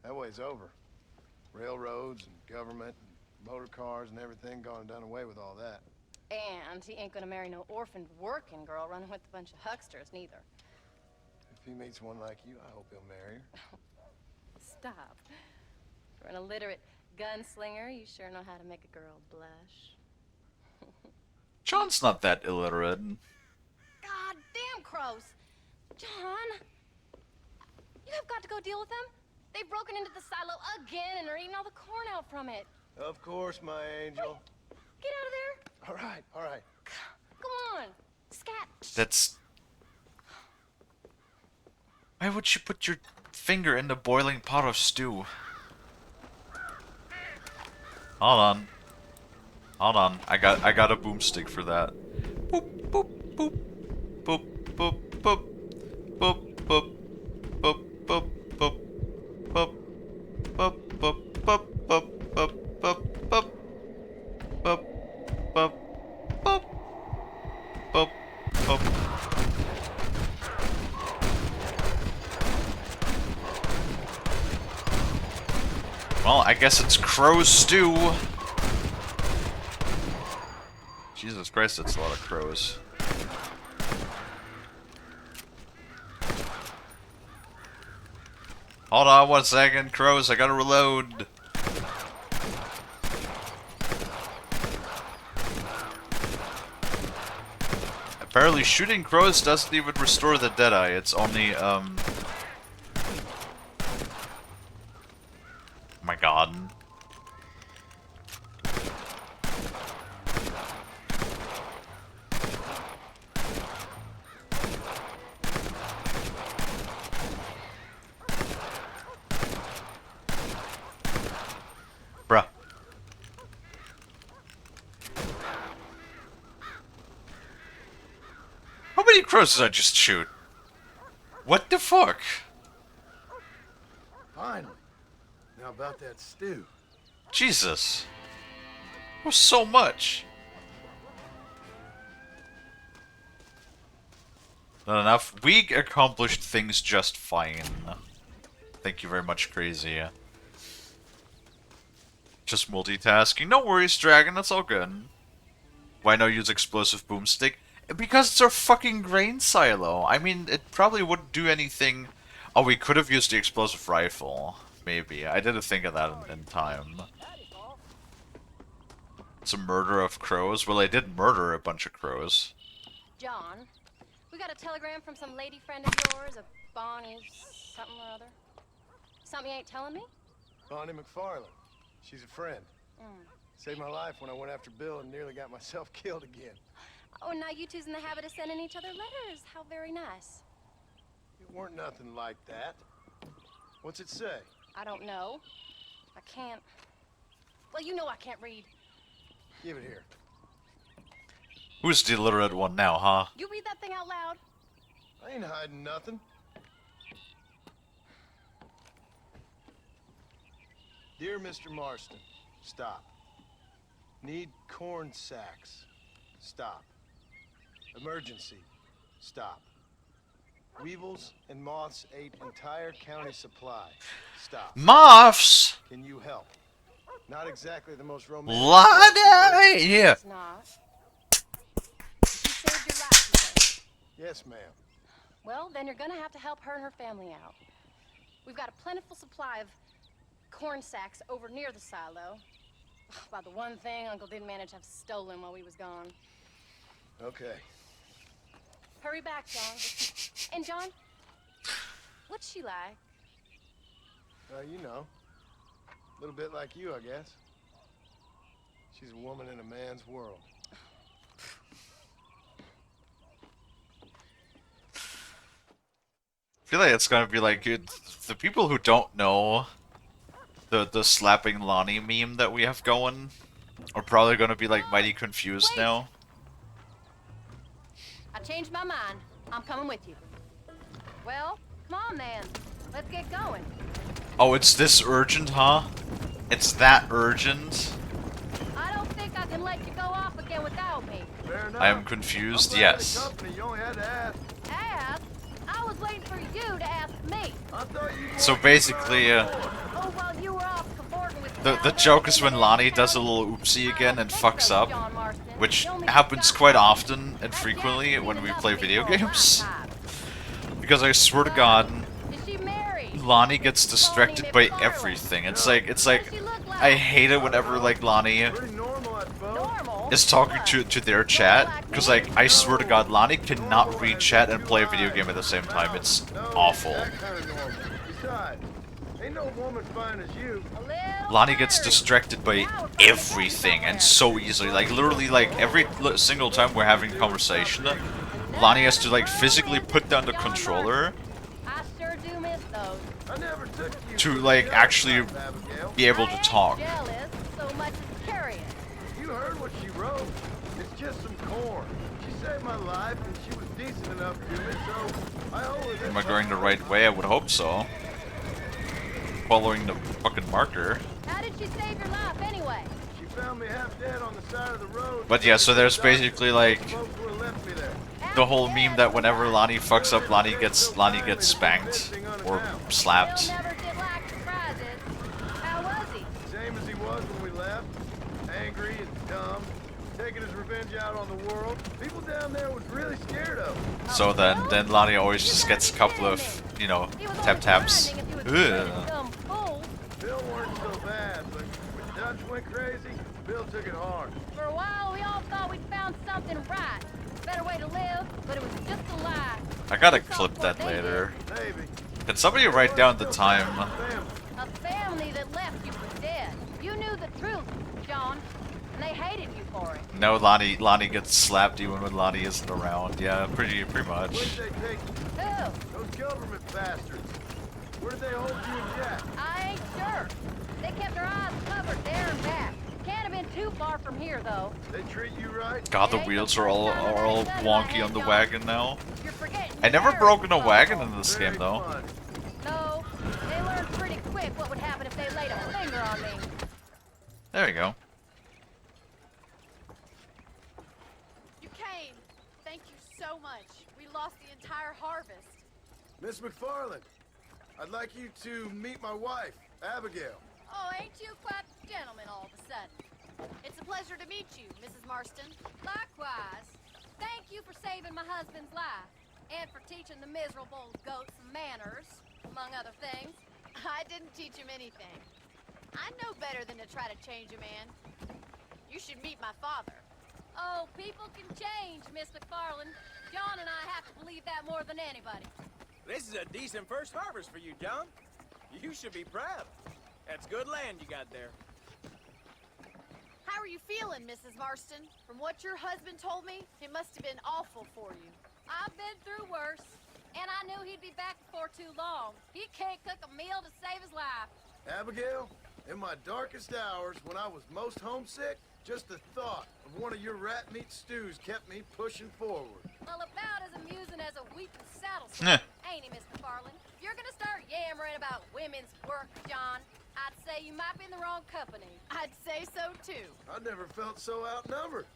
That way's over. Railroads and government and motor cars and everything gone and done away with all that. And he ain't gonna marry no orphaned working girl running with a bunch of hucksters, neither. If he meets one like you, I hope he'll marry her. Stop. For an illiterate gunslinger, you sure know how to make a girl blush. John's not that illiterate. God damn, crows! John! You have got to go deal with them. They've broken into the silo again and are eating all the corn out from it. Of course, my angel. Get out of there! All right, all right. Come on! Scat! That's... Why would you put your finger in the boiling pot of stew? Hold on. Hold on. I got a boomstick for that. Boop boop boop. Boop boop boop. Boop boop. Boop boop boop. Boop. Boop boop boop boop boop boop boop. Boop boop boop. Boop boop. Well, I guess it's crow stew. Jesus Christ, that's a lot of crows. Hold on 1 second, crows, I gotta reload. Apparently shooting crows doesn't even restore the Deadeye, it's only, Oh my god. Bruh. How many crows did I just shoot? What the fuck? Finally. Now about that stew. Jesus. That was so much. Not enough. We accomplished things just fine. Thank you very much, Crazy. Just multitasking. No worries, Dragon. That's all good. Why no use explosive boomstick? Because it's our fucking grain silo. I mean, it probably wouldn't do anything. Oh, we could have used the explosive rifle. Maybe. I didn't think of that in time. It's a murder of crows. Well, I did murder a bunch of crows. John, we got a telegram from some lady friend of yours, a Bonnie something or other. Something you ain't telling me? Bonnie McFarland. She's a friend. Saved my life when I went after Bill and nearly got myself killed again. Oh, now you two's in the habit of sending each other letters. How very nice. It weren't nothing like that. What's it say? I don't know. I can't. Well, you know I can't read. Give it here. Who's the illiterate one now, huh? You read that thing out loud? I ain't hiding nothing. Dear Mr. Marston, stop. Need corn sacks. Stop. Emergency. Stop. Weevils and moths ate entire county supply. Stop. Moths? Can you help? Not exactly the most romantic. Yeah. It's not. You saved your life, you say. Yes, ma'am. Well, then you're gonna have to help her and her family out. We've got a plentiful supply of corn sacks over near the silo. About the one thing Uncle didn't manage to have stolen while we was gone. Okay. Hurry back, John. And John, what's she like? You know. A little bit like you, I guess. She's a woman in a man's world. I feel like it's gonna be like the people who don't know the slapping Lonnie meme that we have going are probably gonna be like mighty confused now. I changed my mind. I'm coming with you. Well, come on then. Let's get going. Oh, it's this urgent, huh? It's that urgent? I don't think I can let you go off again without me. Fair enough. I am confused, I'm glad yes. the company, you only had to ask. Ask? I was waiting for you to ask me. I thought you So basically, Oh, well, you were off cavorting with the joke is when Lonnie does a little oopsie again and fucks up, which happens quite often and frequently when we play video games. Because I swear to God, Lonnie gets distracted by everything. It's like I hate it whenever like Lonnie is talking to their chat, because like I swear to God, Lonnie cannot read chat and play a video game at the same time. It's awful. Besides, ain't no woman fine as you. Lonnie gets distracted by everything and so easily. Like literally, like every single time we're having a conversation, Lonnie has to like physically put down the controller to like actually be able to talk. You heard what she wrote. It's just some corn. She saved my life and she was decent enough to me, so I owe her this. Am I going the right way? I would hope so. Following the fucking marker. How did she save your life anyway? She found me half dead on the side of the road. But yeah, so there's basically like the whole meme that whenever Lonnie fucks up, Lonnie gets spanked or slapped. Same as he was when we left. Angry and dumb. Taking his revenge out on the world. People down there was really scared of him. So then Lonnie always just gets a couple of, you know, taps. Ugh. Bill weren't so bad, but when Dutch went crazy, Bill took it hard. For a while, we all thought we'd found something right. Better way to live, but it was just a lie. I gotta clip that later. Maybe. Can somebody write down the time? A family that left you for dead. You knew the truth, John, and they hated you for it. No, Lonnie gets slapped even when Lonnie isn't around. Yeah, pretty much. Where did they take you? Who? Those government bastards. Where did they hold you and Jack? I ain't sure. They kept their eyes covered there and back. Can't have been too far from here, though. They treat you right? God, the wheels are all wonky on the wagon now. You're forgetting. I never broken a wagon in this game though. No, they learned pretty quick what would happen if they laid a finger on me. There you go. You came. Thank you so much. We lost the entire harvest. Miss McFarland, I'd like you to meet my wife, Abigail. Oh, ain't you quite the gentleman all of a sudden? It's a pleasure to meet you, Mrs. Marston. Likewise. Thank you for saving my husband's life, and for teaching the miserable goat some manners, among other things. I didn't teach him anything. I know better than to try to change a man. You should meet my father. Oh, people can change, Miss McFarland. John and I have to believe that more than anybody. This is a decent first harvest for you, John. You should be proud. That's good land you got there. How are you feeling, Mrs. Marston? From what your husband told me, it must have been awful for you. I've been through worse, and I knew he'd be back before too long. He can't cook a meal to save his life. Abigail, in my darkest hours, when I was most homesick, just the thought of one of your rat meat stews kept me pushing forward. Well, about as amusing as a weeping saddle sore, ain't he, Miss McFarland? If you're gonna start yammering about women's work, John, I'd say you might be in the wrong company. I'd say so, too. I never felt so outnumbered.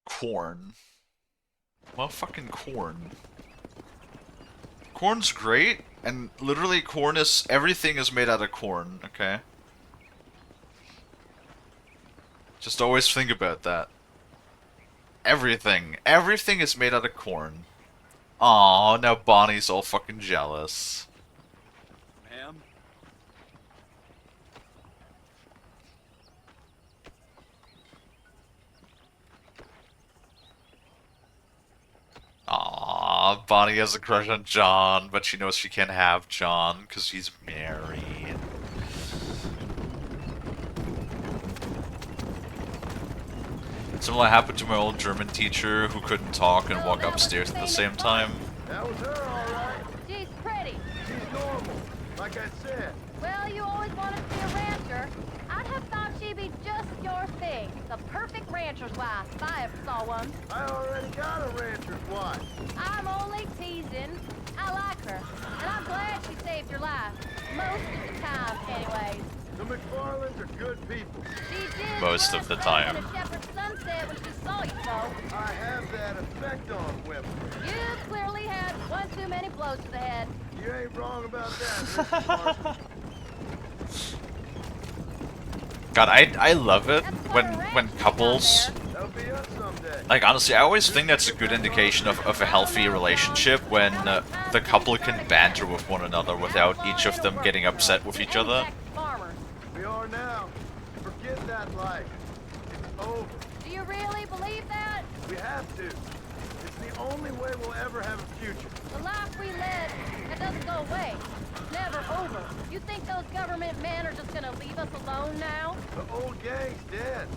Corn. Motherfucking corn. Corn's great, and literally corn is... everything is made out of corn, okay? Just always think about that. Everything. Everything is made out of corn. Aw, now Bonnie's all fucking jealous. Ma'am? Aw, Bonnie has a crush on John, but she knows she can't have John because he's married. Similar happened to my old German teacher who couldn't talk and walk upstairs at the same time. That was her, all right. She's pretty. She's normal, like I said. Well, you always wanted to be a rancher. I'd have thought she'd be just your thing. The perfect rancher's wife, if I ever saw one. I already got a rancher's wife. I'm only teasing. I like her, and I'm glad she saved your life. Most of the time, anyways. The McFarlands are good people. She did Most of the time. a shepherd's sunset when she saw you, though. I have that effect on women. You clearly had one too many blows to the head. You ain't wrong about that, Mrs. Marston. God, I love it when couples, That'll be us someday. like honestly, I always think that's a good indication of a healthy relationship when the couple can banter with one another without each of them getting upset with each other. We are now. Forget that life. It's over. Do you really believe that? We have to. It's the only way we'll ever have a future. The life we led, that doesn't go away. It's never over. You think those government men are just gonna leave us alone now? The old gang's dead.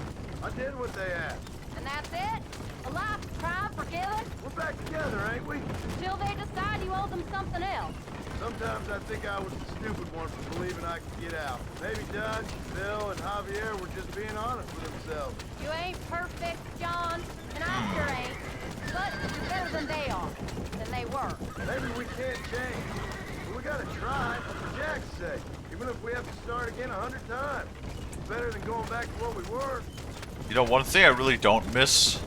I did what they asked. And that's it? A life tried, forgiven? We're back together, ain't we? Until they decide you owe them something else. Sometimes I think I was the stupid one for believing I could get out. Maybe Doug, Bill, and Javier were just being honest with themselves. You ain't perfect, John, and I sure ain't. But you're better than they are, than they were. Maybe we can't change. But we gotta try, for Jack's sake. Even if we have to start again 100 times. It's better than going back to what we were. You know, one thing I really don't miss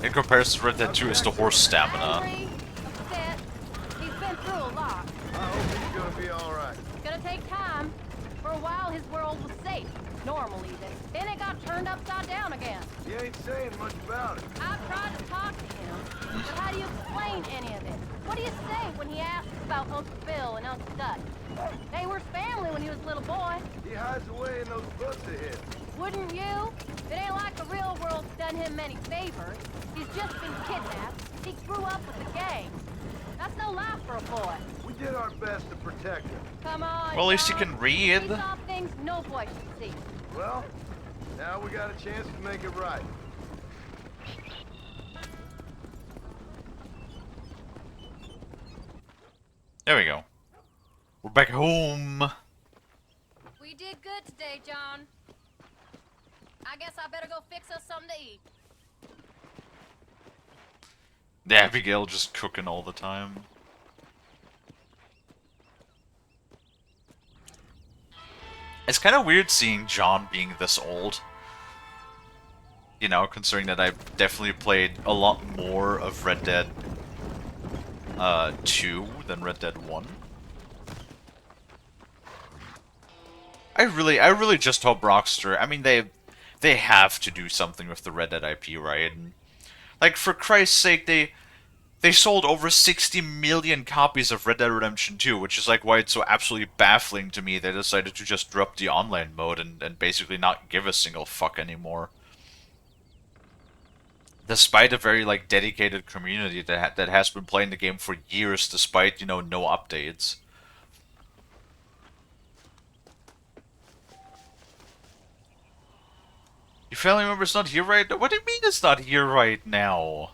in comparison to Red Dead 2 is the horse stamina. Angry, upset. He's been through a lot. I hope he's gonna be alright. It's gonna take time. For a while, his world was safe. Normal, even. Then it got turned upside down again. He ain't saying much about it. I've tried to talk to him, but how do you explain any of it? What do you say when he asks about Uncle Bill and Uncle Dutch? They were family when he was a little boy. He hides away in those books of his. Wouldn't you? It ain't like the real world's done him many favors. He's just been kidnapped. He grew up with the gang. That's no life for a boy. We did our best to protect him. Come on, Well, at least he John. can read. We saw things no boy should see. Well, now we got a chance to make it right. There we go. We're back home. We did good today, John. I guess I better go fix us something to eat. Abigail just cooking all the time. It's kind of weird seeing John being this old. You know, considering that I've definitely played a lot more of Red Dead 2 than Red Dead 1. I really just hope Rockstar, I mean, they have to do something with the Red Dead IP, right? And, like, for Christ's sake, they sold over 60 million copies of Red Dead Redemption 2, which is like why it's so absolutely baffling to me they decided to just drop the online mode and basically not give a single fuck anymore. Despite a very like dedicated community that has been playing the game for years, despite, you know, no updates. Your family member's not here right now? What do you mean it's not here right now?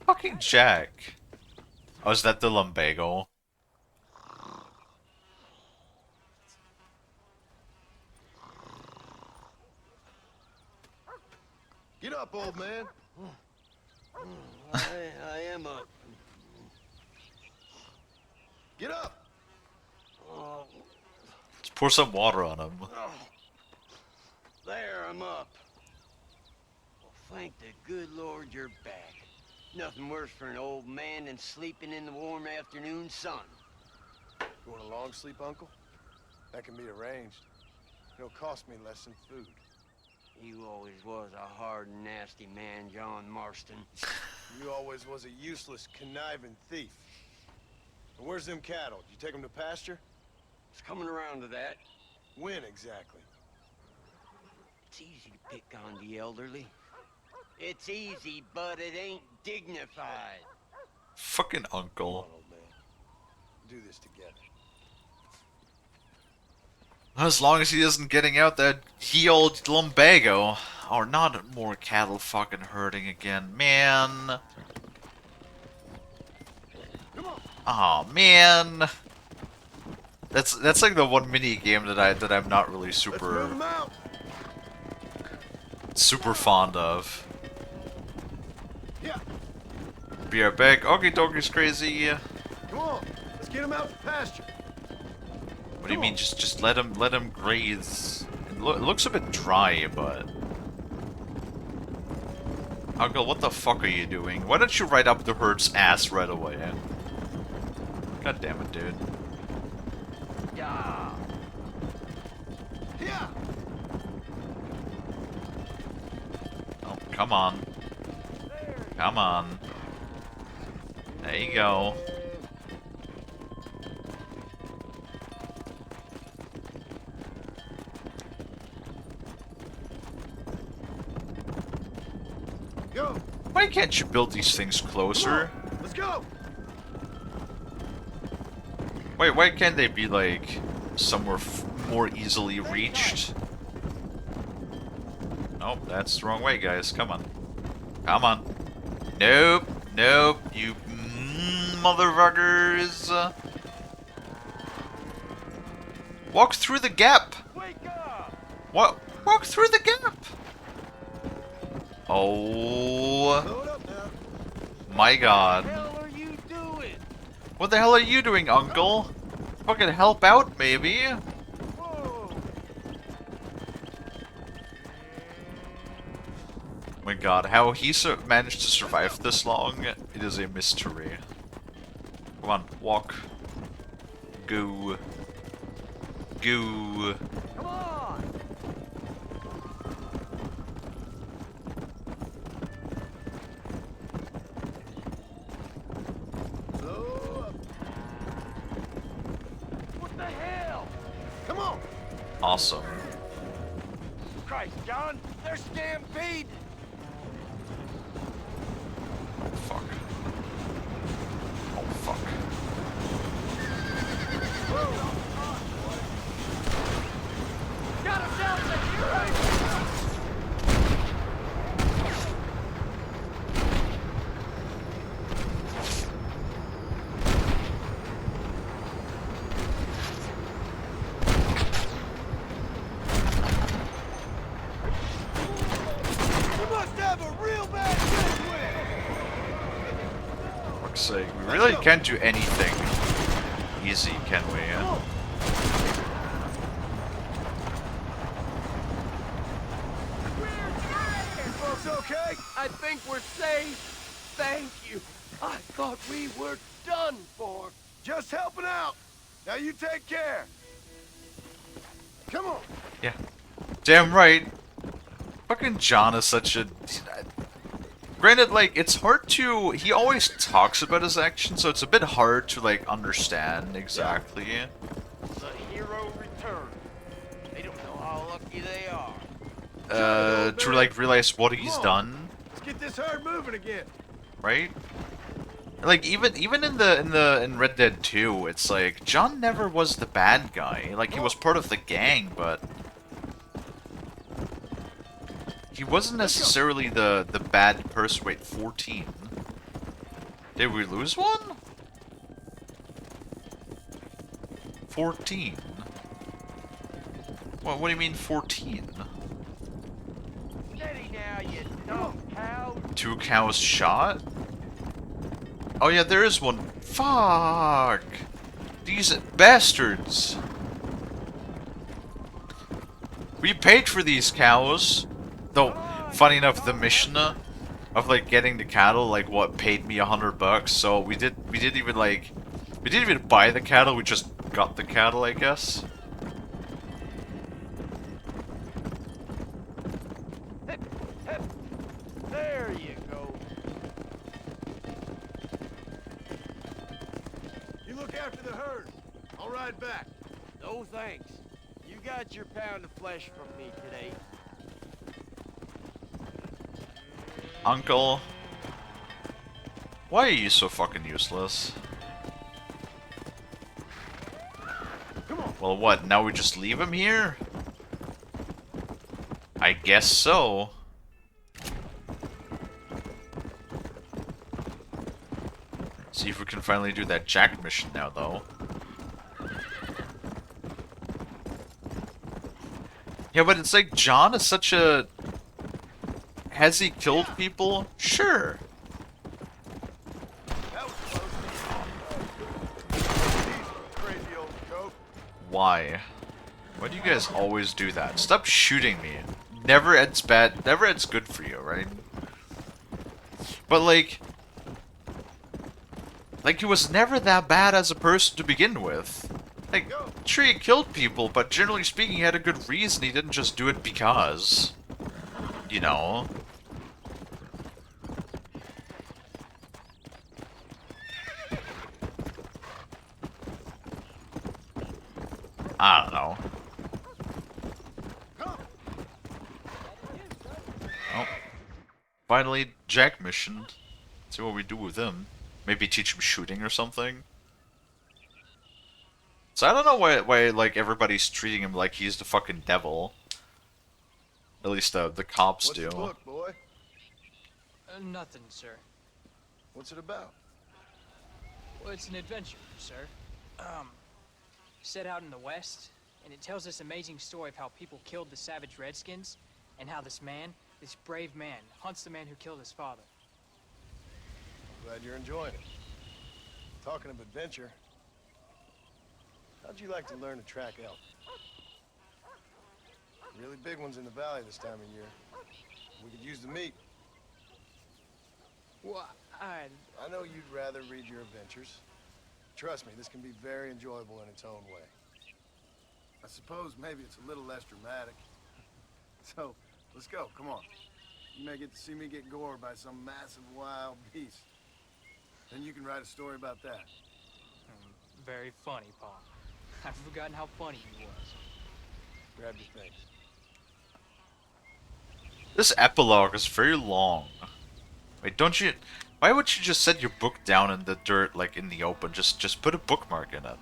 Fucking Jack. Oh, is that the lumbago? Get up, old man. I am up. Get up. Oh, Let's pour some water on him. there, I'm up. Well, thank the good Lord you're back. Nothing worse for an old man than sleeping in the warm afternoon sun. You want a long sleep, Uncle? That can be arranged. It'll cost me less than food. You always was a hard and nasty man, John Marston. You always was a useless, conniving thief. And where's them cattle? Did you take them to pasture? It's coming around to that. When exactly? It's easy to pick on the elderly. It's easy, but it ain't dignified. Fucking uncle. Do this together. As long as he isn't getting out that old lumbago. Or not more cattle fucking herding again. Man. Oh man. That's like the one mini game that I'm not really super fond of. Yeah. Be right back. Okie dokies crazy. Come on, let's get him out to pasture. What do you mean? Just let him graze. It looks a bit dry, but Uncle, what the fuck are you doing? Why don't you ride up the herd's ass right away? God damn it, dude. Yeah. Yeah. Oh, come on. Come on. There you go. Go. Why can't you build these things closer? Let's go. Wait, why can't they be like somewhere more easily reached? Nope, that's the wrong way, guys. Come on. Come on. Nope. Nope. You motherfuckers. Walk through the gap. What? Walk through the gap. Oh. My god. What the hell are you doing, Uncle? Fucking help out, maybe? My god, how he managed to survive this long, it is a mystery. Come on, walk. Go. Go. Come on! What the hell? Come on! Awesome. Christ, John, they're stampeding. Oh, fuck. Oh, fuck. Got ourselves a hero! You must have a real bad headwind. Fuck's sake, we really can't do anything easy, can we? You folks okay? I think we're safe. Thank you. I thought we were done for. Just helping out. Now you take care. Come on. Yeah. Damn right. Fucking John is such a... Granted, like, it's hard to... He always talks about his actions, so it's a bit hard to, like, understand exactly. The hero returns. They don't know how lucky they are. To, like, realize what he's done, Let's get this herd moving again. right? Like, even in Red Dead 2, it's like, John never was the bad guy. Like, he was part of the gang, but... He wasn't necessarily the bad person. Wait, 14? Did we lose one? 14? What do you mean 14? Steady now, you dumb cow. 2 cows shot? Oh yeah, there is one. Fuck! These bastards! We paid for these cows. Though, funny enough, the mission of like getting the cattle, like what, paid me $100. So we didn't even buy the cattle. We just got the cattle, I guess. There you go. You look after the herd. I'll ride back. No thanks. You got your pound of flesh from me today. Uncle. Why are you so fucking useless? Well, what? Now we just leave him here? I guess so. See if we can finally do that Jack mission now, though. Yeah, but it's like, John is such a... Has he killed people? Sure. Crazy old goat. Why? Why do you guys always do that? Stop shooting me. Never ends bad, never ends good for you, right? But like he was never that bad as a person to begin with. Like, sure, he killed people, but generally speaking, he had a good reason. He didn't just do it because. You know? I don't know. Oh. Finally, Jack mission. See what we do with him. Maybe teach him shooting or something. So I don't know why like everybody's treating him like he's the fucking devil. At least the cops What's do. the book, boy? Nothing, sir. What's it about? Well, it's an adventure, sir. Set out in the West, and it tells this amazing story of how people killed the savage Redskins, and how this man, this brave man, hunts the man who killed his father. Glad you're enjoying it. Talking of adventure, how'd you like to learn to track elk? Really big ones in the valley this time of year. We could use the meat. Well, I know you'd rather read your adventures. Trust me, this can be very enjoyable in its own way. I suppose maybe it's a little less dramatic. So, let's go, come on. You may get to see me get gored by some massive wild beast. Then you can write a story about that. Very funny, Pa. I've forgotten how funny he was. Grab your things. This epilogue is very long. Wait, don't you... Why would you just set your book down in the dirt, like in the open? Just put a bookmark in it.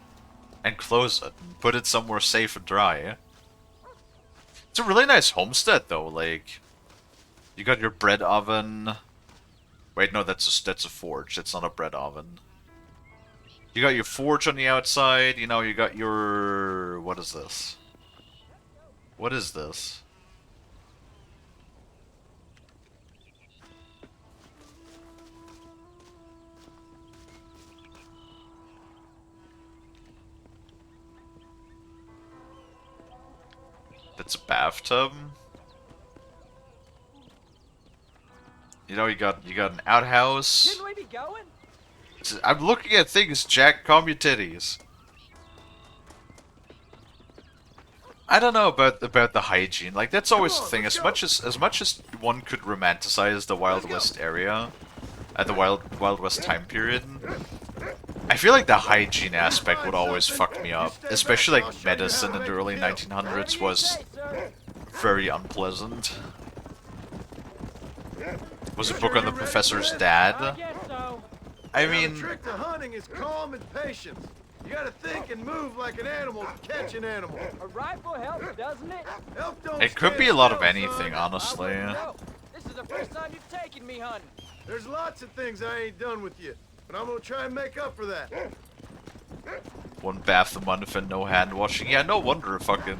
And close it. And put it somewhere safe and dry. It's a really nice homestead, though. Like, you got your bread oven. Wait, no, that's a forge. That's not a bread oven. You got your forge on the outside. You know, you got your... What is this? What is this? That's a bathtub. You know, you got an outhouse. Shouldn't we be going? I'm looking at things, Jack. Calm your titties. I don't know about the hygiene. Like, that's always the thing. As much as one could romanticize the Wild West area, at the Wild West time period, I feel like the hygiene aspect would always fuck me up. Especially like medicine in the early 1900s was very unpleasant. Was a book on the professor's dad. I mean, The trick to hunting is calm and patience. You gotta think and move like an animal to catch an animal. A rifle helps, doesn't it? Elk don't it could stand be a lot of still, anything, son. honestly. No, this is the first time you've taken me hunting. There's lots of things I ain't done with you, but I'm gonna try and make up for that. One bath a month and no hand washing. Yeah, no wonder fucking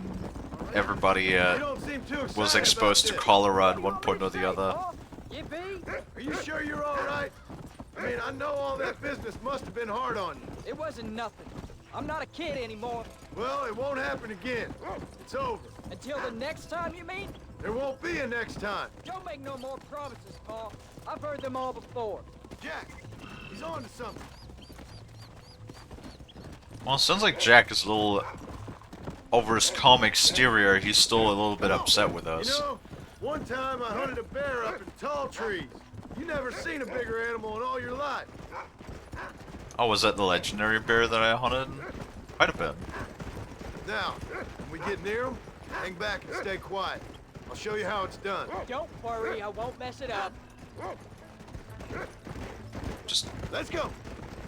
everybody You don't seem too was excited exposed to about this. cholera at one point or the other. Are you sure you're all right? I mean, I know all that business must have been hard on you. It wasn't nothing. I'm not a kid anymore. Well, it won't happen again. It's over. Until the next time, you mean? There won't be a next time. Don't make no more promises, Paul. I've heard them all before. Jack, he's on to something. Well, it sounds like Jack is a little... Over his calm exterior, he's still a little bit upset with us. You know, One time I hunted a bear up in tall trees. You never seen a bigger animal in all your life. Oh, was that the legendary bear that I hunted? Quite a bit. Now, when we get near them, hang back and stay quiet. I'll show you how it's done. Don't worry, I won't mess it up. Let's go.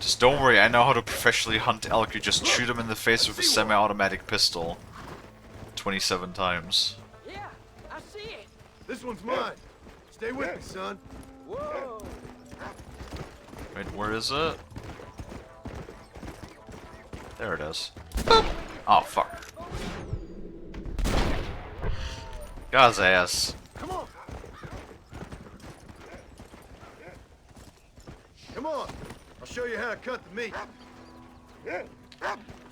Just don't worry, I know how to professionally hunt elk. You just shoot them in the face with a semi-automatic pistol. 27 times. Yeah, I see it. This one's mine. Stay with me, son. Whoa. Wait, where is it? There it is. Boop. Oh, fuck. Got his ass. Come on. Come on. I'll show you how to cut the meat.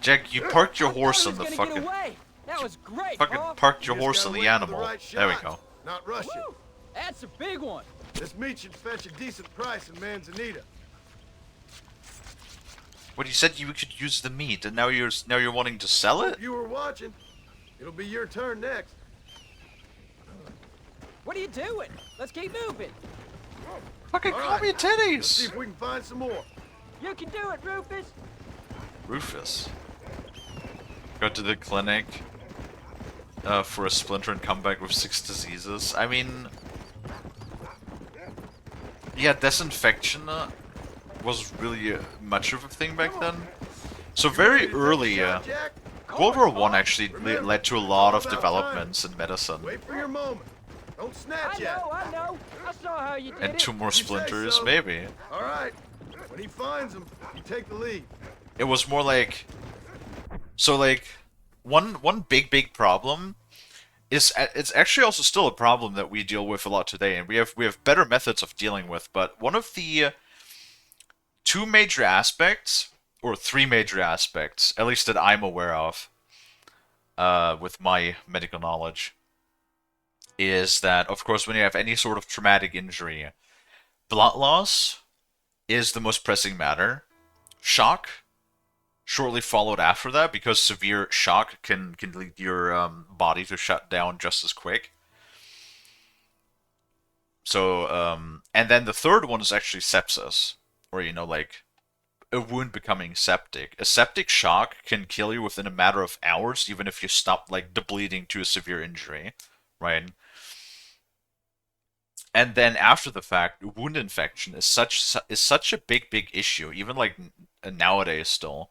Jack, you parked your horse on the Get fucking... away. That was great, Fucking Paul. parked your You just horse gotta on wait the for animal. right There we shot. go. Not rush it. Woo, that's a big one. This meat should fetch a decent price in Manzanita. What, you said you could use the meat, and now you're wanting to sell it? Hope you were watching. It'll be your turn next. What are you doing? Let's keep moving. Fucking All call right. me titties! Let's see if we can find some more. You can do it, Rufus. Rufus. Go to the clinic for a splinter and come back with 6 diseases. I mean... Yeah, disinfection was really much of a thing back then. So very early, World War I actually led to a lot of developments in medicine. Wait for your moment. Don't snatch I know. I saw how you did And it. 2 more You say splinters, so. maybe. All right. When he finds them, you take the lead. It was more like... So like, one big problem is it's actually also still a problem that we deal with a lot today, and we have better methods of dealing with. But one of the 2 major aspects, or 3 major aspects, at least that I'm aware of, with my medical knowledge, is that of course when you have any sort of traumatic injury, blood loss is the most pressing matter. Shock shortly followed after that, because severe shock can lead your body to shut down just as quick. So, and then the third one is actually sepsis, or, you know, like, a wound becoming septic. A septic shock can kill you within a matter of hours, even if you stop, like, the bleeding to a severe injury, right? And then after the fact, wound infection is such a big issue, even like nowadays still.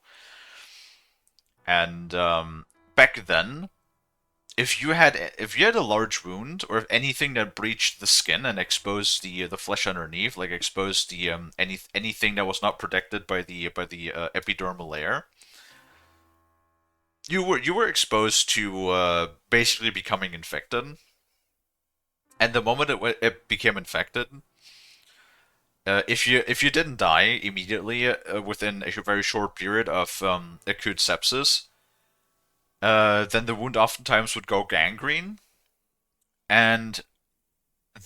And back then, if you had a large wound, or if anything that breached the skin and exposed the flesh underneath, like exposed the anything that was not protected by the epidermal layer, you were exposed to basically becoming infected. And the moment it became infected, if you didn't die immediately within a very short period of acute sepsis, then the wound oftentimes would go gangrene, and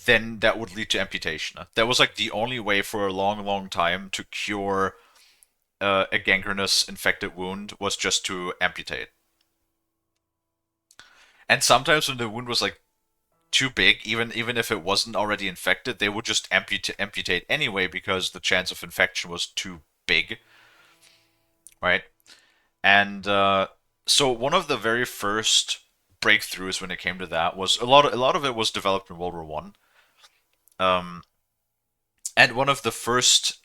then that would lead to amputation. That was like the only way for a long time to cure a gangrenous infected wound, was just to amputate. And sometimes when the wound was like too big, even if it wasn't already infected, they would just amputate anyway, because the chance of infection was too big, right? And so one of the very first breakthroughs when it came to that was a lot of it was developed in World War One. And one of the first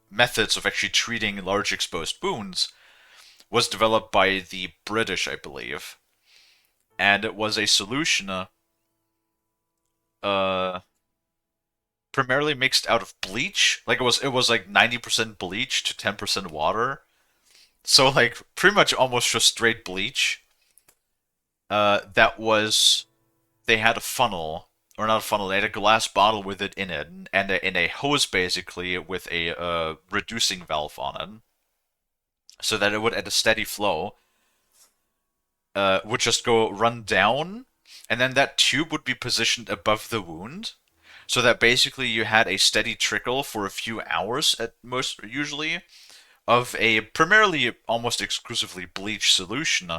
methods of actually treating large exposed wounds was developed by the British, I believe. And it was a solution primarily mixed out of bleach. Like it was like 90% bleach to 10% water. So like pretty much almost just straight bleach. They had a funnel, or not a funnel, they had a glass bottle with it in it, and a hose basically with a reducing valve on it, so that it would, at a steady flow, would just run down, and then that tube would be positioned above the wound, so that basically you had a steady trickle for a few hours at most, usually, of a primarily almost exclusively bleach solution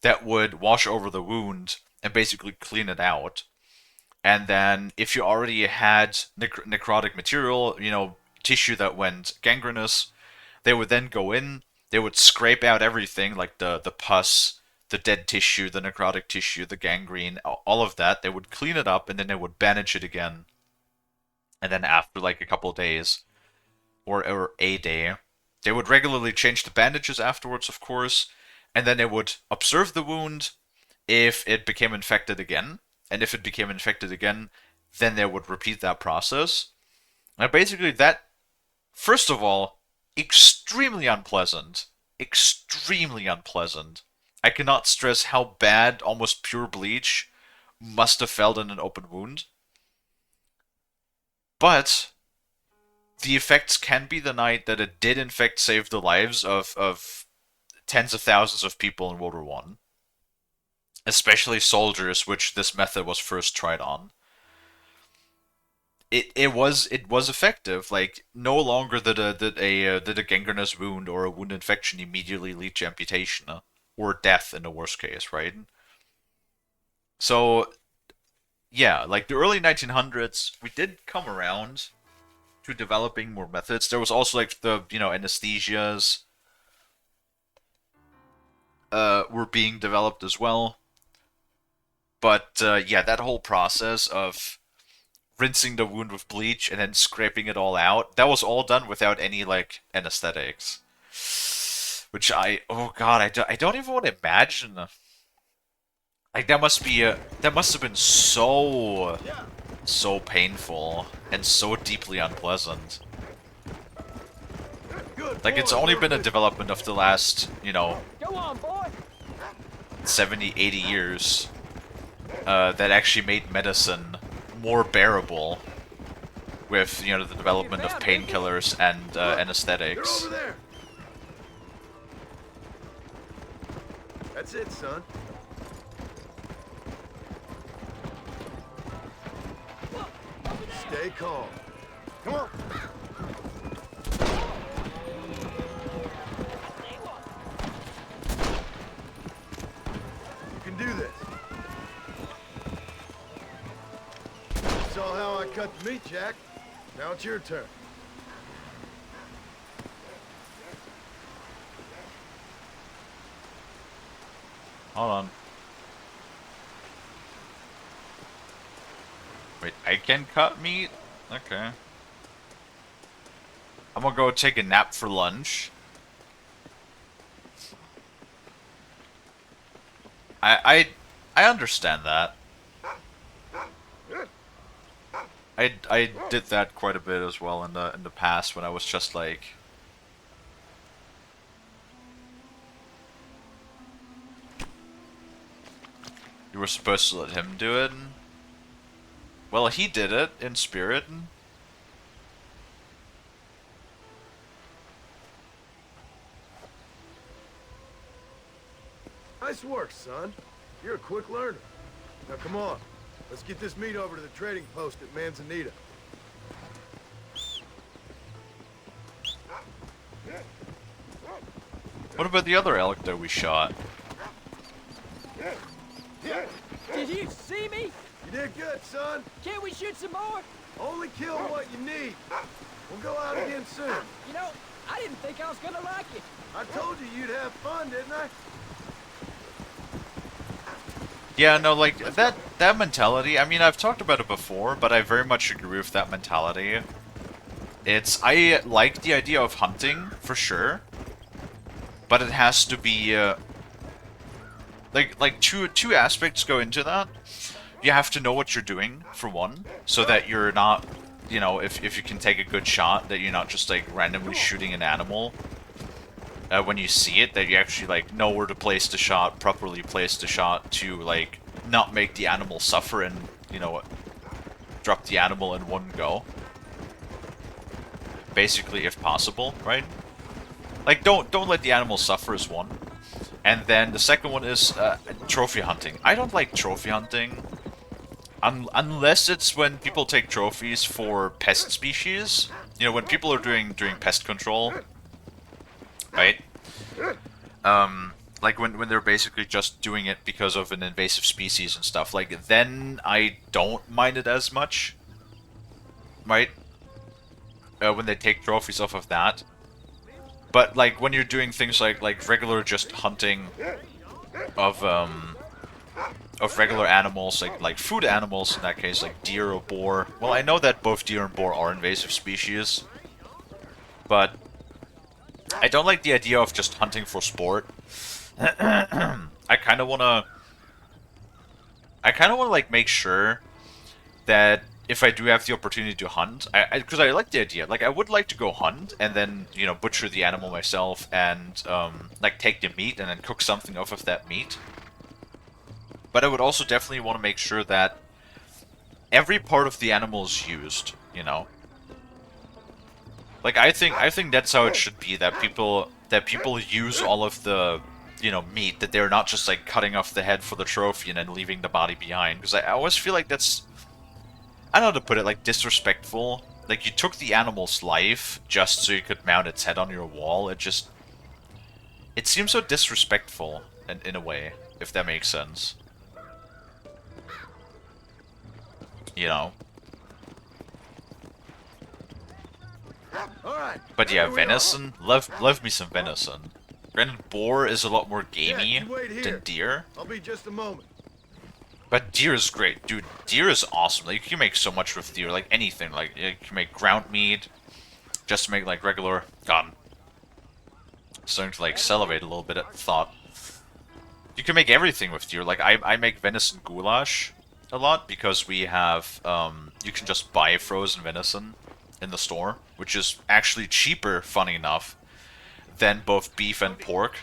that would wash over the wound and basically clean it out. And then if you already had necrotic material, you know, tissue that went gangrenous, they would then go in, they would scrape out everything, like the pus, the dead tissue, the necrotic tissue, the gangrene, all of that. They would clean it up, and then they would bandage it again. And then after like a couple of days, or a day, they would regularly change the bandages afterwards, of course, and then they would observe the wound if it became infected again. And if it became infected again, then they would repeat that process. Now, basically, that, first of all, extremely unpleasant. Extremely unpleasant. I cannot stress how bad almost pure bleach must have felt in an open wound. But the effects can be denied that it did in fact save the lives of tens of thousands of people in World War One, especially soldiers, which this method was first tried on. It was effective. Like, no longer did a gangrenous wound or a wound infection immediately lead to amputation or death in the worst case, right? So yeah, like the early 1900s, we did come around to developing more methods. There was also like the, you know, anesthesias were being developed as well. But yeah, that whole process of rinsing the wound with bleach and then scraping it all out, that was all done without any like anesthetics. Which oh god, I don't even want to imagine. Like, that must have been so painful and so deeply unpleasant. Like, it's only been a development of the last, you know, 70, 80 years that actually made medicine more bearable with, you know, the development of painkillers and anesthetics. That's it, son. Stay calm. Come on. You can do this. You saw how I cut the meat, Jack. Now it's your turn. Hold on. Wait, I can cut meat? Okay. I'm gonna go take a nap for lunch. I understand that. I did that quite a bit as well in the past when I was just like, you were supposed to let him do it. Well, he did it in spirit. Nice work, son. You're a quick learner. Now come on. Let's get this meat over to the trading post at Manzanita. What about the other elk that we shot? Did you see me? You did good, son. Can't we shoot some more? Only kill what you need. We'll go out again soon. You know, I didn't think I was gonna like it. I told you you'd have fun, didn't I? Yeah, no, like, that mentality, I mean, I've talked about it before, but I very much agree with that mentality. I like the idea of hunting, for sure, but it has to be, like two aspects go into that. You have to know what you're doing, for one, so that you're not, you know, if you can take a good shot, that you're not just, like, randomly shooting an animal when you see it, that you actually, like, know where to place the shot, properly place the shot to, like, not make the animal suffer and, you know, drop the animal in one go. Basically, if possible, right? Like, don't let the animal suffer is one. And then the second one is trophy hunting. I don't like trophy hunting. Unless it's when people take trophies for pest species. You know, when people are doing pest control. Right? like when they're basically just doing it because of an invasive species and stuff, like then I don't mind it as much, right? When they take trophies off of that. But like when you're doing things like regular just hunting of regular animals, like food animals in that case, like deer or boar. Well, I know that both deer and boar are invasive species, but I don't like the idea of just hunting for sport. I kind of wanna like make sure that if I do have the opportunity to hunt, because I like the idea, like I would like to go hunt and then butcher the animal myself and like take the meat and then cook something off of that meat. But I would also definitely want to make sure that every part of the animal is used. Like I think that's how it should be. That people use all of the meat. That they're not just like cutting off the head for the trophy and then leaving the body behind. Because I always feel like that's, I don't know how to put it, like disrespectful. Like you took the animal's life just so you could mount its head on your wall. It seems so disrespectful in a way, if that makes sense. You know. But yeah, venison. Love me some venison. Granted, boar is a lot more gamey than deer. I'll be just a moment. But deer is great, dude. Deer is awesome. Like you can make so much with deer, like anything. Like you can make ground meat, just to make like regular. God, starting to like salivate a little bit at the thought. You can make everything with deer. Like I make venison goulash a lot because we have you can just buy frozen venison in the store, which is actually cheaper, funny enough, than both beef and pork.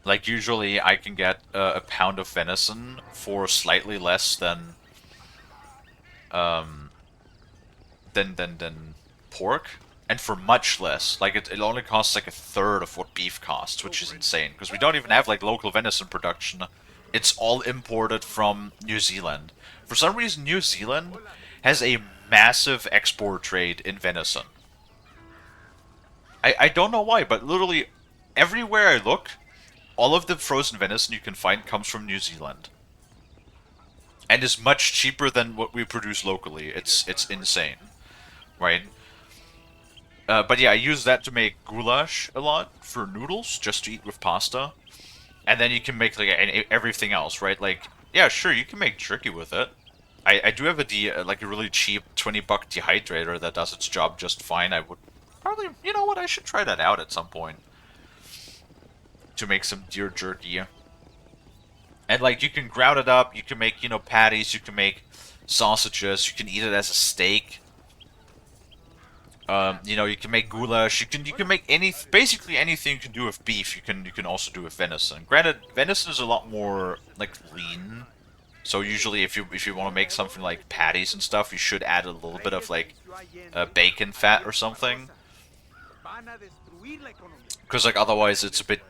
Like usually I can get a pound of venison for slightly less than pork, and for much less. Like it only costs like a third of what beef costs, which is insane because we don't even have like local venison production. It's all imported from New Zealand. For some reason, New Zealand has a massive export trade in venison. I don't know why, but literally everywhere I look, all of the frozen venison you can find comes from New Zealand. And is much cheaper than what we produce locally. It's insane. Right? But yeah, I use that to make goulash a lot for noodles, just to eat with pasta. And then you can make like everything else, right? Like, yeah, sure, you can make jerky with it. I do have like a really cheap $20 dehydrator that does its job just fine. I would probably, you know what, I should try that out at some point. To make some deer jerky. And like, you can ground it up, you can make, patties, you can make sausages, you can eat it as a steak. You can make goulash. You can make basically anything you can do with beef. You can also do with venison. Granted, venison is a lot more like lean. So usually, if you want to make something like patties and stuff, you should add a little bit of like bacon fat or something. Because like otherwise, it's a bit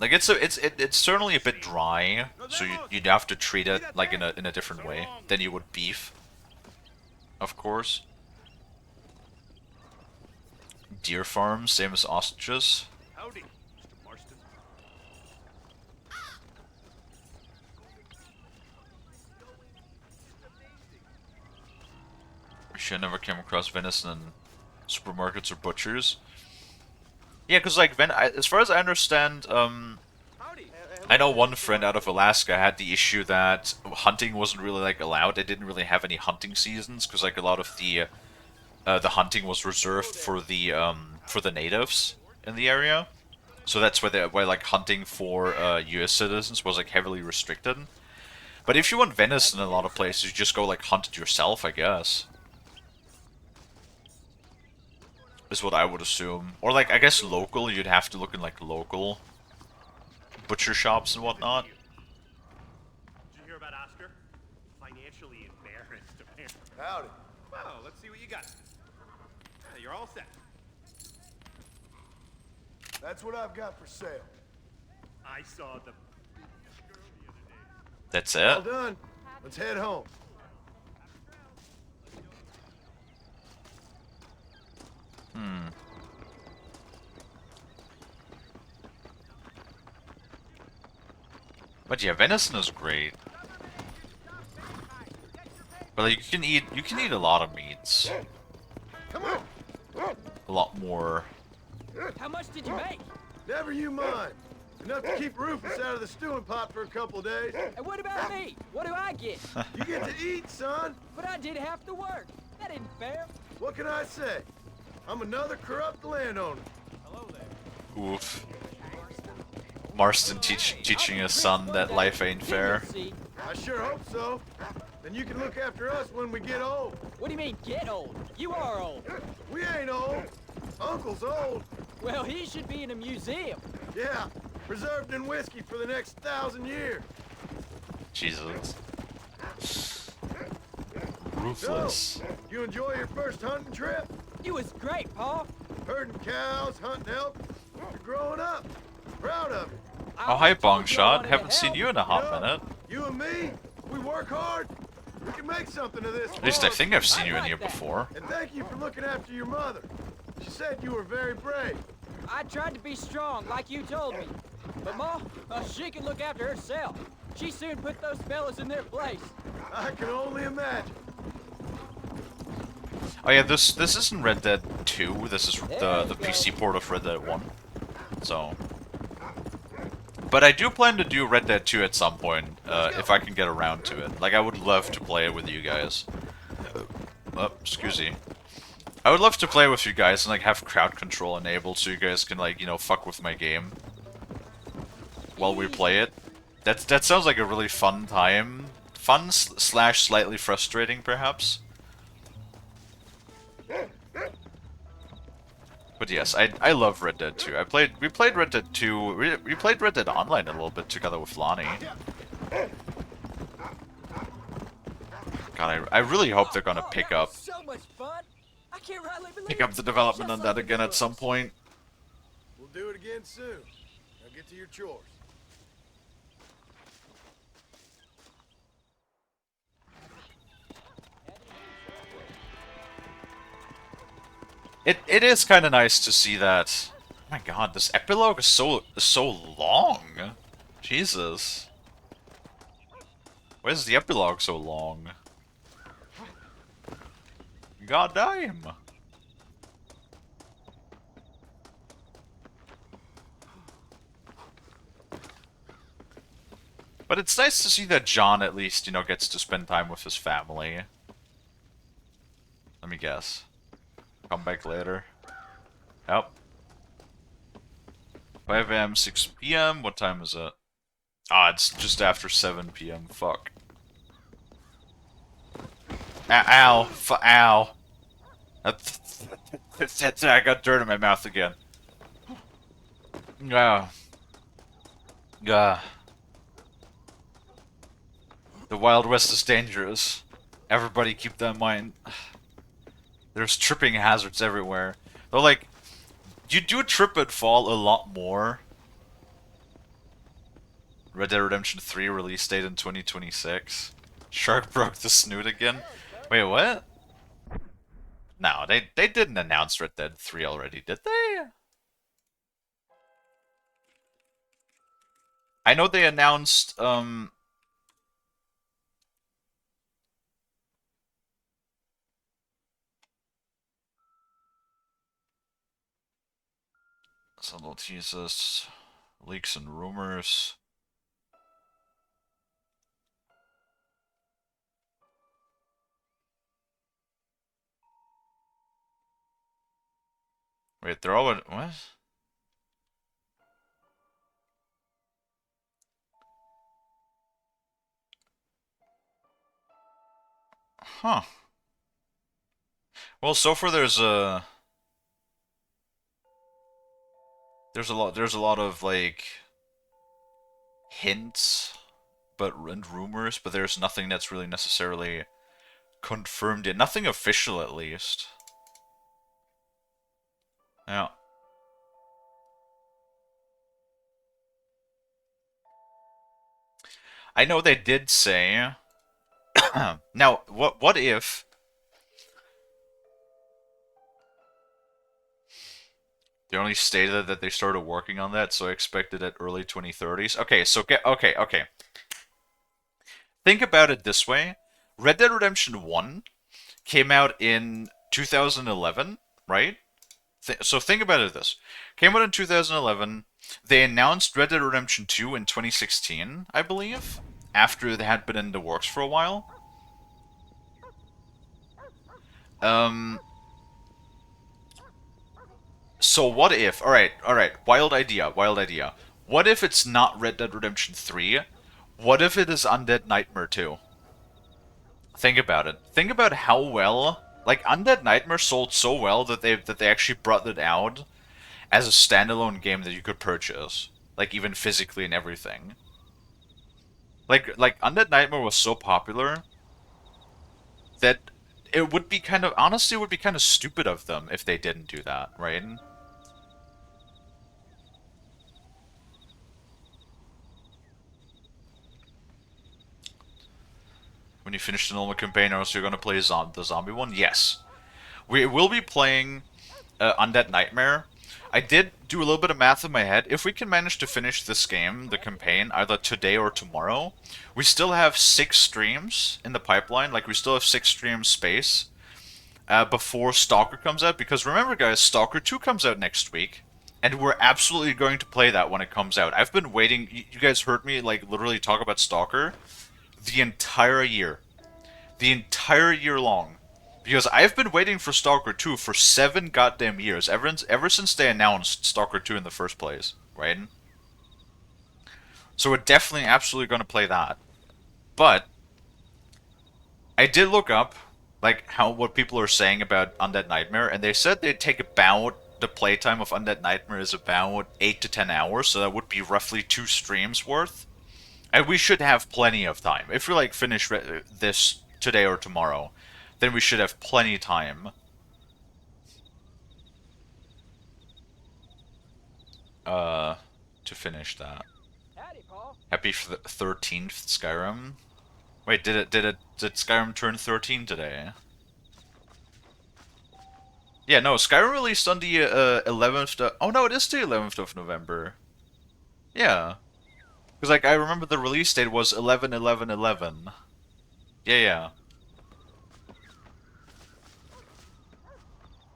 like it's certainly a bit dry. So you'd have to treat it like in a different way than you would beef. Of course. Deer farms, same as ostriches. Howdy, Mr. Marston. Actually, I never came across venison in supermarkets or butchers. Yeah, because like as far as I understand, I know one friend out of Alaska had the issue that hunting wasn't really like allowed. They didn't really have any hunting seasons because like a lot of the hunting was reserved for the natives in the area. So that's why like hunting for U.S. citizens was like heavily restricted. But if you want venison in a lot of places, you just go like hunt it yourself, I guess. Is what I would assume. Or like, I guess local, you'd have to look in like local butcher shops and whatnot. Did you hear about Oscar? Financially embarrassed, apparently. Howdy. Well, let's see what you got. Yeah, you're all set. That's what I've got for sale. I saw the... That's All it? done. Let's head home. But yeah, venison is great. But like, you can eat a lot of meats. Come on. A lot more. How much did you make? Never you mind. Enough to keep Rufus out of the stewing pot for a couple days. And what about me? What do I get? You get to eat, son. But I did half the work. That isn't fair. What can I say? I'm another corrupt landowner. Hello there. Oof. Marston teaching his son that life ain't fair. I sure hope so. Then you can look after us when we get old. What do you mean, get old? You are old. We ain't old. Uncle's old. Well, he should be in a museum. Yeah, preserved in whiskey for the next 1,000 years. Jesus. Ruthless. So, you enjoy your first hunting trip? It was great, Pa. Herding cows, hunting elk. You're growing up. Proud of you. Oh, hi, Bongshot. Haven't seen you in a hot minute. You and me, we work hard. We can make something of this. At least I farm. think I've seen you in here before. And thank you for looking after your mother. She said you were very brave. I tried to be strong, like you told me. But Ma, she can look after herself. She soon put those fellas in their place. I can only imagine. Oh yeah, this isn't Red Dead 2. This is the PC port of Red Dead 1. So, but I do plan to do Red Dead 2 at some point, if I can get around to it. Like, I would love to play it with you guys. Oh, excuse me. I would love to play with you guys and like have crowd control enabled so you guys can like, you know, fuck with my game while we play it. That sounds like a really fun time. Fun slash slightly frustrating, perhaps. But yes, I love Red Dead 2. We played Red Dead 2. We played Red Dead Online a little bit together with Lonnie. God, I really hope they're gonna pick up So much fun. I can't rightly believe the development on that again at some point. We'll do it again soon. Now get to your chores. It is kind of nice to see that. Oh my God, this epilogue is so long. Jesus. Why is the epilogue so long? God damn. But it's nice to see that John at least, you know, gets to spend time with his family. Let me guess. Come back later. Yep. 5 AM, 6 PM. What time is it? Ah, it's just after 7 PM. Fuck. Ow. Ow. I got dirt in my mouth again. Ah. The Wild West is dangerous. Everybody keep that in mind. There's tripping hazards everywhere. Though, like, you do trip and fall a lot more. Red Dead Redemption 3 release date in 2026. Shark broke the snoot again. Wait, what? No, they didn't announce Red Dead 3 already, did they? I know they announced, some little teases, leaks and rumors. Wait, they're all what? Huh. Well, so far there's a lot of like hints and rumors, but there's nothing that's really necessarily confirmed yet. Nothing official, at least. Yeah. I know they did say. Now, what if They only stated that they started working on that, so I expected it early 2030s. Okay, so okay. Think about it this way. Red Dead Redemption 1 came out in 2011, right? So think about it this. Came out in 2011. They announced Red Dead Redemption 2 in 2016, I believe, after they had been in the works for a while. So what if, alright, wild idea. What if it's not Red Dead Redemption 3? What if it is Undead Nightmare 2? Think about it. Think about how well, like, Undead Nightmare sold so well that they actually brought it out as a standalone game that you could purchase, like even physically and everything. Like Undead Nightmare was so popular that it would be kind of, honestly, it would be kind of stupid of them if they didn't do that, right? When you finish the normal campaign, also you're gonna play the zombie one? Yes. We will be playing Undead Nightmare. I did do a little bit of math in my head. If we can manage to finish this game, the campaign, either today or tomorrow, we still have 6 streams in the pipeline. Like, we still have 6 streams space before Stalker comes out. Because remember, guys, Stalker 2 comes out next week. And we're absolutely going to play that when it comes out. I've been waiting. You guys heard me, like, literally talk about Stalker the entire year. The entire year long. Because I've been waiting for Stalker 2 for 7 goddamn years, ever since they announced Stalker 2 in the first place, right? So we're definitely absolutely going to play that. But I did look up like what people are saying about Undead Nightmare, and they said they'd take about, the playtime of Undead Nightmare is about 8 to 10 hours, so that would be roughly 2 streams worth. And we should have plenty of time. If we like finish this today or tomorrow, then we should have plenty of time to finish that. Howdy, Paul. Happy for the 13th Skyrim. Wait, did Skyrim turn 13 today? Yeah, no, Skyrim released on the 11th. Oh no, it is the 11th of November. Yeah, because like I remember the release date was 11/11/11. Yeah.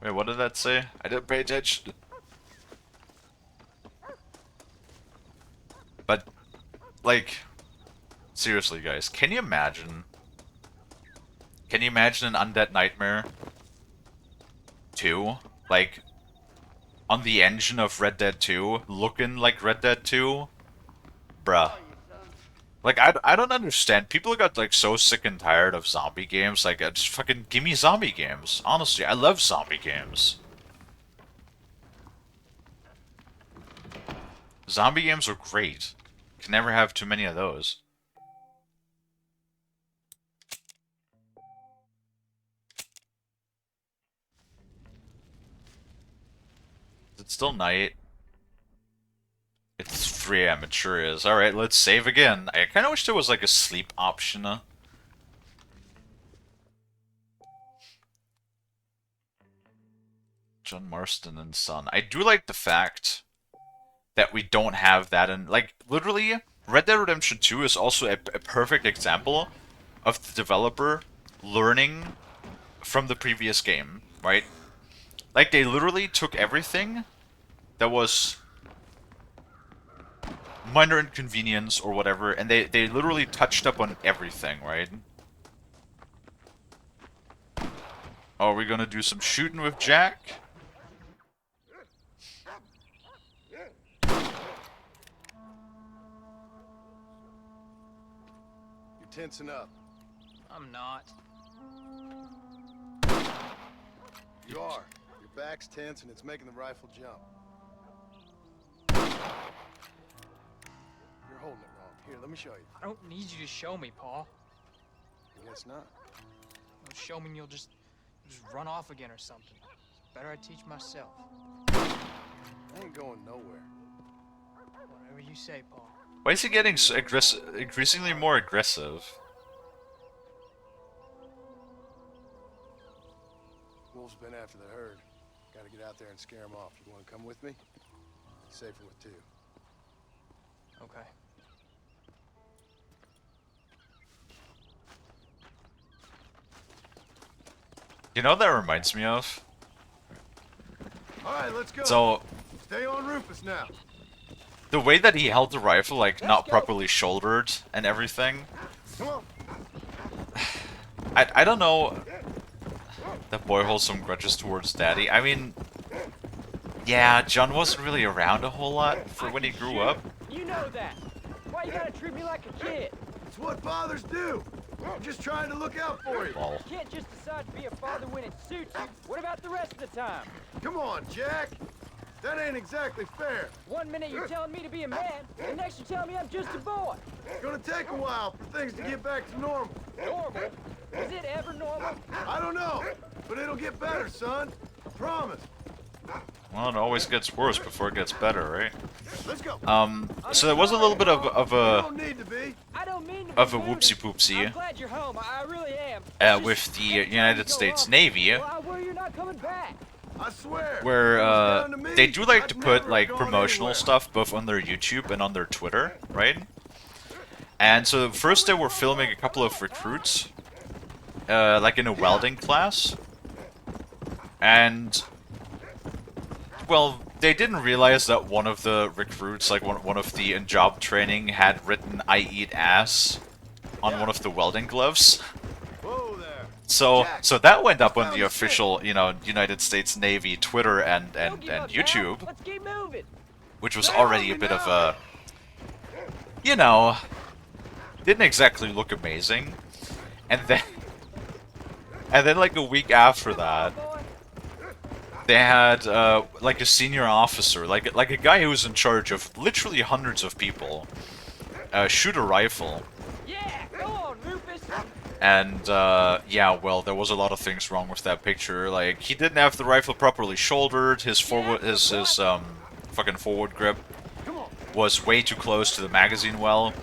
Wait, what did that say? I didn't pay attention. But, like, seriously, guys, can you imagine? Can you imagine an Undead Nightmare 2? Like, on the engine of Red Dead 2, looking like Red Dead 2? Bruh. Like, I don't understand. People got, like, so sick and tired of zombie games. Like, just fucking give me zombie games. Honestly, I love zombie games. Zombie games are great. Can never have too many of those. Is it still night? It's 3 AM, it sure is. Alright, let's save again. I kinda wish there was like a sleep option. John Marston and Son. I do like the fact that we don't have that in, like, literally, Red Dead Redemption 2 is also a perfect example of the developer learning from the previous game, right? Like, they literally took everything that was minor inconvenience or whatever, and they literally touched up on everything, right? Oh, are we gonna do some shooting with Jack? You're tensing up. I'm not. You are. Your back's tense and it's making the rifle jump. You're holding it wrong. Here, let me show you. I don't need you to show me, Paul. I guess not. Don't show me and you'll just run off again or something. It's better I teach myself. I ain't going nowhere. Whatever you say, Paul. Why is he getting so increasingly more aggressive? Wolf's been after the herd. Gotta get out there and scare them off. You wanna come with me? Safer with two. Okay. You know what that reminds me of? Alright, let's go. So, Stay on Rufus now. the way that he held the rifle, like, not properly shouldered and everything. Come on. I don't know. That boy holds some grudges towards Daddy. I mean, yeah, John wasn't really around a whole lot for when he grew up. You know that. Why you gotta treat me like a kid? It's what fathers do. I'm just trying to look out for you. Lol. You can't just decide to be a father when it suits you. What about the rest of the time? Come on, Jack. That ain't exactly fair. 1 minute you're telling me to be a man, the next you're telling me I'm just a boy. It's gonna take a while for things to get back to normal. Normal? Is it ever normal? I don't know, but it'll get better, son. I promise. Well, it always gets worse before it gets better, right? Let's go. So there was a little bit of You don't need to be. I don't mean to a be whoopsie I'm poopsie glad you're home. I really am. with the United States Navy, Well, I worry you're not coming back. I swear. where they do like to I'd put never like gone promotional anywhere. stuff both on their YouTube and on their Twitter, right? And so first they were filming a couple of recruits, like in a welding class, and well, they didn't realize that one of the recruits, like one of the in job training, had written "I eat ass" on one of the welding gloves. Whoa there. So Jack, so that went up on found the the official, you know, United States Navy Twitter and Don't give up now. YouTube, Let's keep moving. which was Stay already a on me bit of now. a, you know, didn't exactly look amazing. And then like a week after that, they had like a senior officer, like a guy who was in charge of literally hundreds of people, shoot a rifle. Yeah, go on, Rufus. And, yeah, well, there was a lot of things wrong with that picture. Like, he didn't have the rifle properly shouldered, his fucking forward grip was way too close to the magazine well.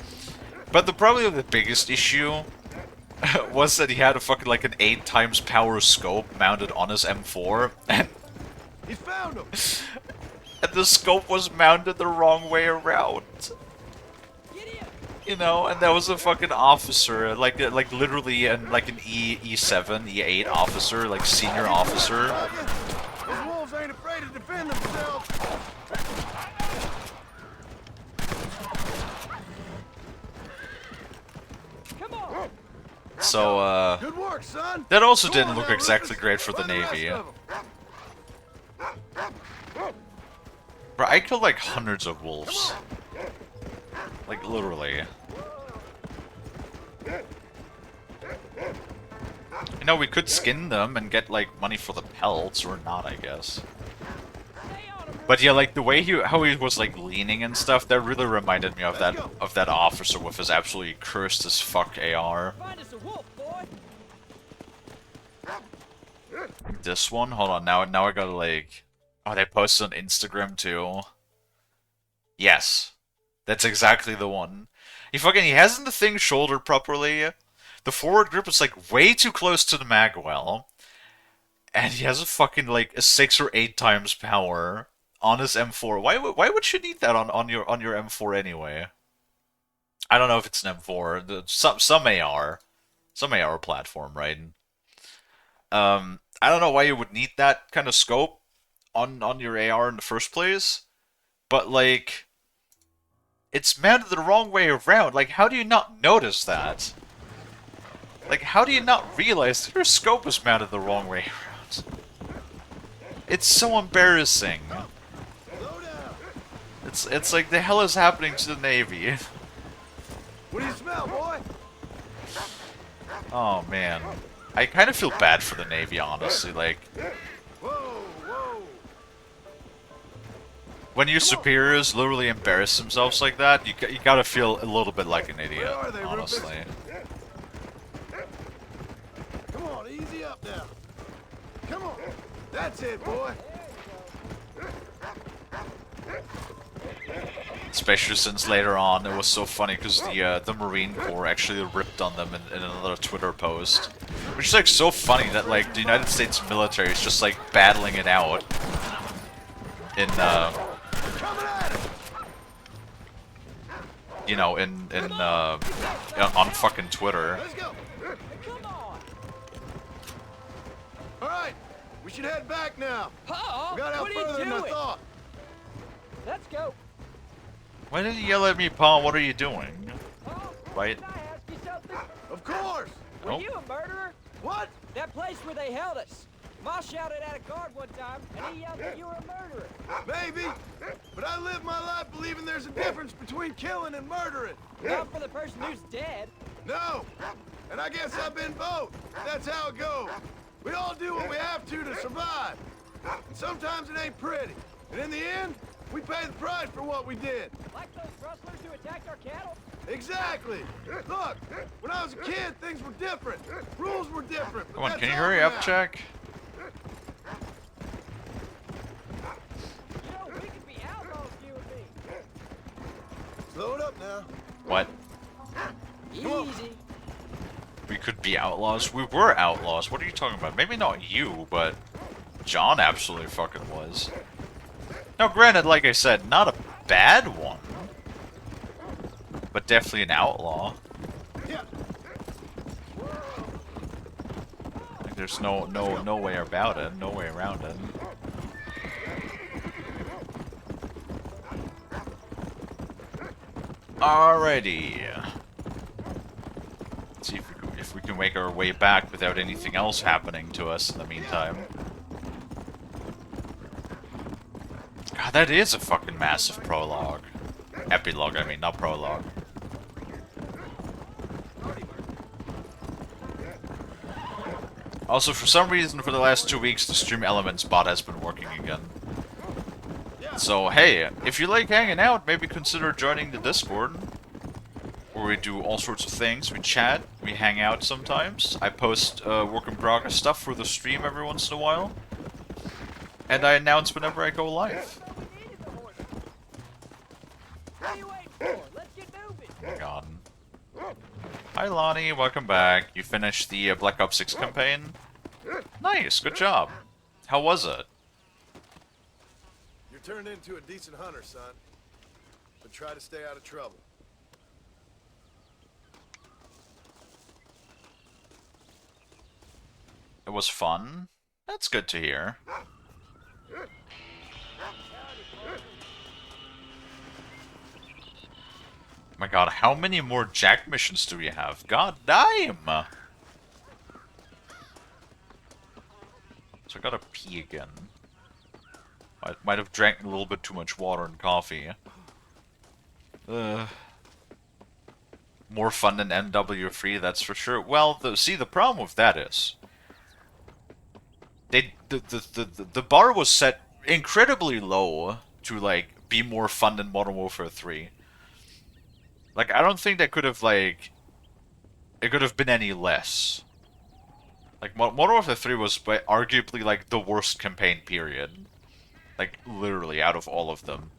But probably the biggest issue was that he had a fucking, like, an 8 times power scope mounted on his M4, and He found him. and the scope was mounted the wrong way around. You know, and there was a fucking officer, like literally, and like an E7, E8 officer, like senior officer. Those wolves ain't afraid to defend themselves. Come on. So, Good work, son. that also Go didn't on look now, exactly Rufus. great for the Find rest Navy. of 'em. Bro, I killed like hundreds of wolves. Like, literally. You know, we could skin them and get, like, money for the pelts, or not, I guess. But yeah, like, the way how he was, like, leaning and stuff, that really reminded me of that officer with his absolutely cursed as fuck AR. Find us a wolf, boy. This one? Hold on, now I gotta, like... Oh, they posted on Instagram, too. Yes. That's exactly the one. He hasn't the thing shouldered properly. The forward grip is, like, way too close to the mag well. And he has a fucking, like, a 6 or 8 times power on his M4. Why would you need that on your M4 anyway? I don't know if it's an M4. Some AR. Some AR platform, right? I don't know why you would need that kind of scope on your AR in the first place. But, like, it's mounted the wrong way around. Like, how do you not notice that? Like, how do you not realize that your scope is mounted the wrong way around? It's so embarrassing. It's like, the hell is happening to the Navy? What do you smell, boy? Oh, man. I kind of feel bad for the Navy, honestly. Like, Whoa, whoa. when your superiors literally embarrass themselves like that, you gotta feel a little bit like an idiot, Where are they, honestly. Rufus? Come on, easy up now. Come on. That's it, boy. Especially since later on, it was so funny because the Marine Corps actually ripped on them in another Twitter post. Which is like so funny that like the United States military is just like battling it out in you know, on fucking Twitter. Let's go. All right, we should head back now. Paul, We got out what are you further than I doing? thought. Let's go. Why did you yell at me, Paul? What are you doing? Right? Can I ask you something? Of course. Were Oh. you a murderer? What? That place where they held us. Ma shouted at a guard one time, and he yelled that you were a murderer. Maybe, but I live my life believing there's a difference between killing and murdering. Not for the person who's dead. No, and I guess I've been both. That's how it goes. We all do what we have to survive. And sometimes it ain't pretty. And in the end, we pay the price for what we did. Like those rustlers who attacked our cattle? Exactly. Look, when I was a kid, things were different. Rules were different. but Come on, that's can you over hurry up, now. Jack? You know, we could be outlaws, you and me. Slow it up now. What? Easy. We could be outlaws? We were outlaws. What are you talking about? Maybe not you, but John absolutely fucking was. Now, granted, like I said, not a bad one. But definitely an outlaw. Yeah. Like, there's no way about it. No way around it. Alrighty. Let's see if we can make our way back without anything else happening to us in the meantime. God, that is a fucking massive prologue. Epilogue, I mean, not prologue. Also, for some reason, for the last 2 weeks, the Stream Elements bot has been working again. So, hey, if you like hanging out, maybe consider joining the Discord. Where we do all sorts of things. We chat, we hang out sometimes. I post work in progress stuff for the stream every once in a while. And I announce whenever I go live. What are you waiting for? Let's get moving. God. Hi Lonnie, welcome back. You finished the Black Ops 6 campaign? Nice, good job. How was it? You're turned into a decent hunter, son. But try to stay out of trouble. It was fun? That's good to hear. My god, how many more Jack missions do we have? God damn! So I gotta pee again. I might have drank a little bit too much water and coffee. More fun than NW3, that's for sure. Well, see, the problem with that is... The bar was set incredibly low to, like, be more fun than Modern Warfare 3. Like, I don't think that could have, like... It could have been any less. Like, Modern Warfare 3 was arguably, like, the worst campaign, period. Like, literally, out of all of them.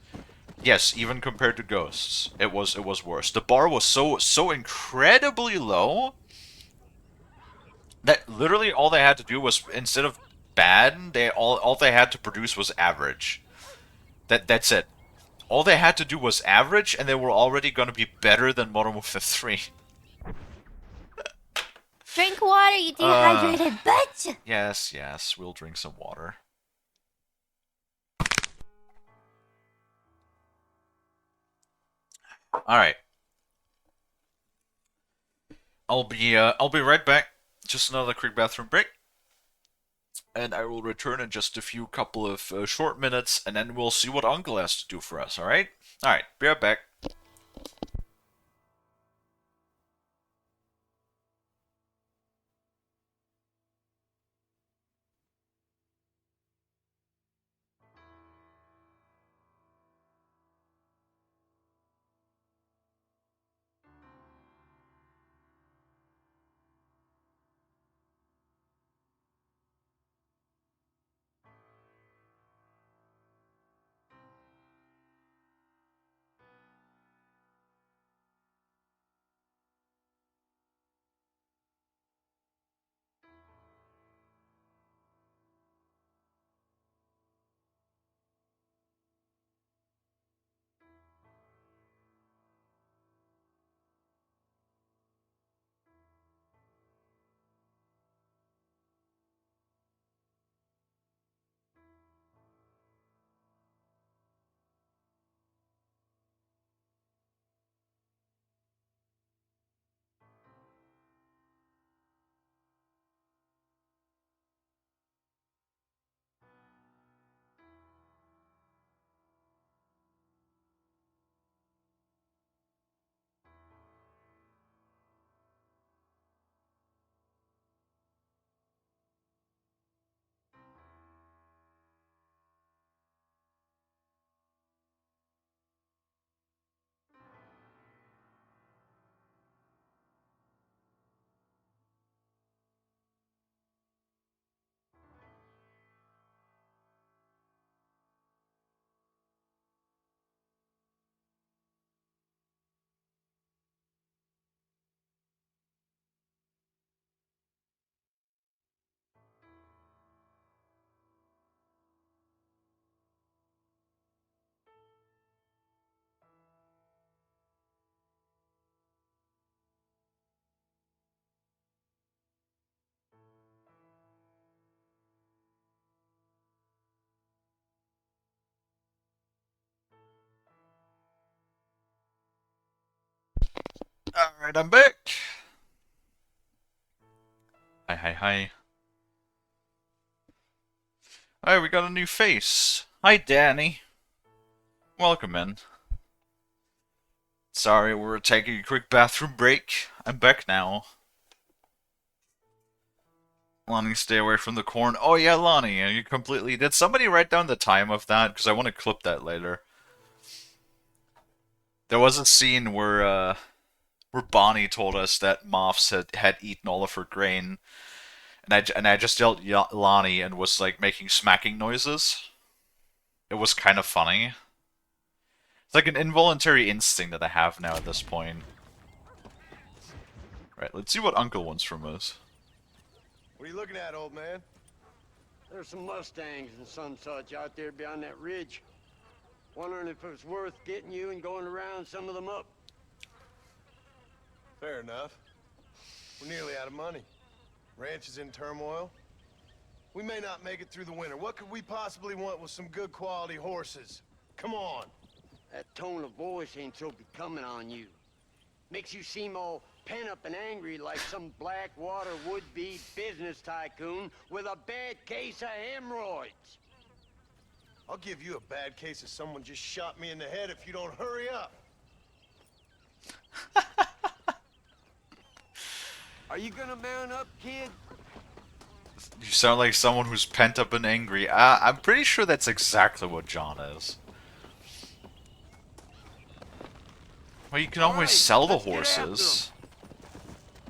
Yes, even compared to Ghosts, it was worse. The bar was so incredibly low that literally all they had to do was, instead of bad, all they had to produce was average. That's it. All they had to do was average, and they were already going to be better than Modern Warfare 3. Drink water, you dehydrated bitch! Yes, we'll drink some water. Alright. I'll be right back. Just another quick bathroom break. And I will return in just a couple of short minutes, and then we'll see what Uncle has to do for us, alright? Alright, be right back. Alright, I'm back. Hi, hi, hi. Alright, we got a new face. Hi, Danny. Welcome in. Sorry, we're taking a quick bathroom break. I'm back now. Lonnie, stay away from the corn. Oh yeah, Lonnie, you completely... Did somebody write down the time of that? Because I want to clip that later. There was a scene where Bonnie told us that moths had eaten all of her grain. And I just yelled Lonnie and was like making smacking noises. It was kind of funny. It's like an involuntary instinct that I have now at this point. Right, let's see what Uncle wants from us. What are you looking at, old man? There's some Mustangs and some such out there beyond that ridge. Wondering if it was worth getting you and going around some of them up. Fair enough. We're nearly out of money. Ranch is in turmoil. We may not make it through the winter. What could we possibly want with some good quality horses? Come on. That tone of voice ain't so becoming on you. Makes you seem all pent up and angry like some Blackwater would-be business tycoon with a bad case of hemorrhoids. I'll give you a bad case of someone just shot me in the head if you don't hurry up. Are you gonna mount up, kid? You sound like someone who's pent up and angry. I'm pretty sure that's exactly what John is. Well, you can always sell the horses.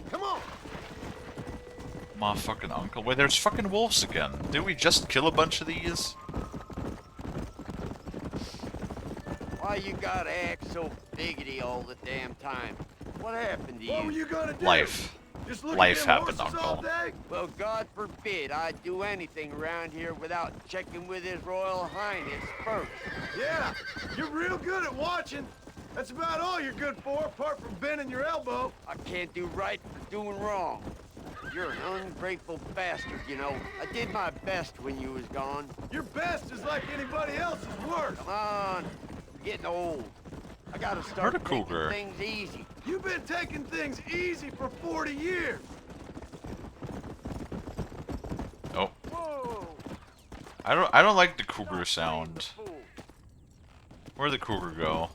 Come on. My fucking uncle. Wait, there's fucking wolves again. Didn't we just kill a bunch of these? Why you gotta act so biggity all the damn time? What happened to you? What were you gonna do? Life. Just look Life at them happened, horses all Uncle. day? Well, God forbid I'd do anything around here without checking with His Royal Highness first. Yeah, you're real good at watching. That's about all you're good for, apart from bending your elbow. I can't do right for doing wrong. You're an ungrateful bastard, you know. I did my best when you was gone. Your best is like anybody else's worst. Come on, I'm getting old. I gotta Heard start a taking cougar. things easy. You've been taking things easy for 40 years. Oh. Whoa! I don't like the cougar sound. Where'd the cougar go?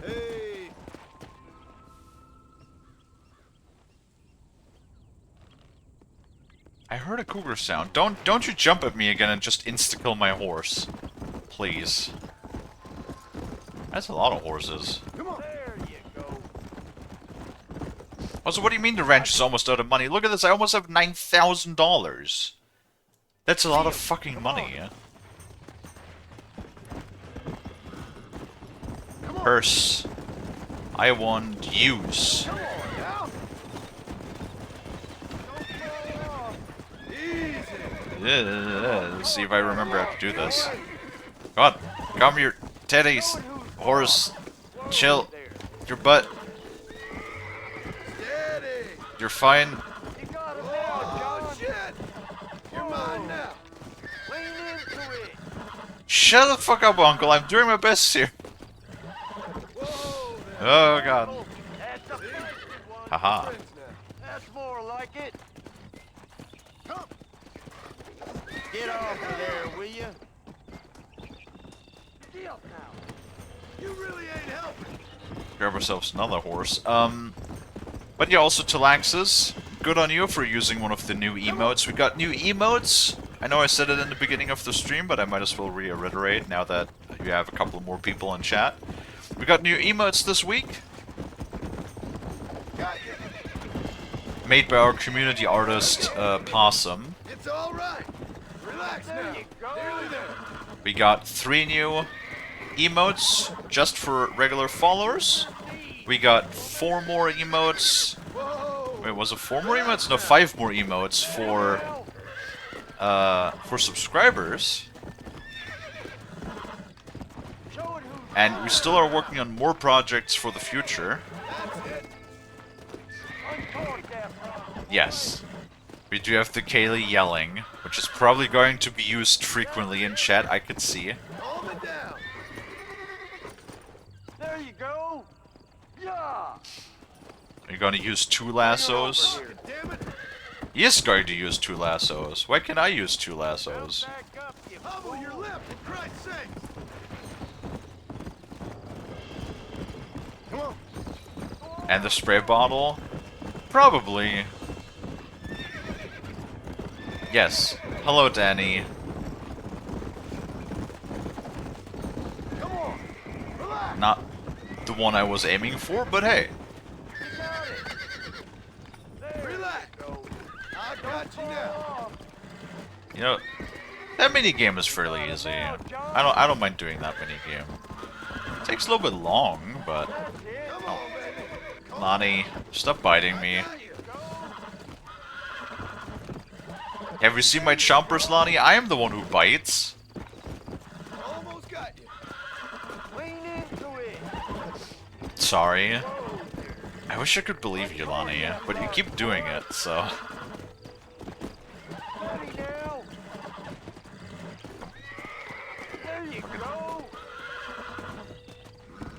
Hey. I heard a cougar sound. Don't you jump at me again and just insta-kill my horse. Please. That's a lot of horses. Come on. There you go. Also, what do you mean the ranch is almost out of money? Look at this, I almost have $9,000. That's a lot of fucking money. Purse. I want use. Come on, now. Easy. Let's see if I remember how to do this. God, come here, teddies, horse, chill, your butt. Steady. You're fine. You got it now, Oh, John. shit. You're mine now. Lean into it. Shut the fuck up, Uncle. I'm doing my best here. Whoa, there. Oh God. That's a big one. Haha. Friends now. That's more like it. Come. Get off of there, will you? Get up now. You really ain't helping. Grab ourselves another horse. But yeah, also Talaxis, good on you for using one of the new emotes. We got new emotes. I know I said it in the beginning of the stream, but I might as well reiterate now that you have a couple more people in chat. We got new emotes this week, Got you. made by our community artist, Possum. It's all right. Relax now. you go. Nearly there. We got 3 new emotes just for regular followers. We got 4 more emotes. Whoa. Wait, was it 4 more emotes? No, 5 more emotes for subscribers. And we still are working on more projects for the future. Yes. We do have the Kalie yelling, which is probably going to be used frequently in chat, I could see. Hold it down. There you go. Yeah. Are you gonna use 2 lassos? He is going to use 2 lassos. Why can't I use 2 lassos? Hobble your lip, for Christ's sake! Come on. And the spray bottle? Probably. Yes. Hello, Danny. Come on. Relax. Not the one I was aiming for, but hey. Relax. I got you now. You know, that minigame is fairly easy. I don't mind doing that minigame. Takes a little bit long, but oh. Lonnie, stop biting me. Have you seen my chompers, Lonnie? I am the one who bites. Almost got you. Lean into it. Sorry. I wish I could believe you, Lonnie, but you keep doing it, so... There you go.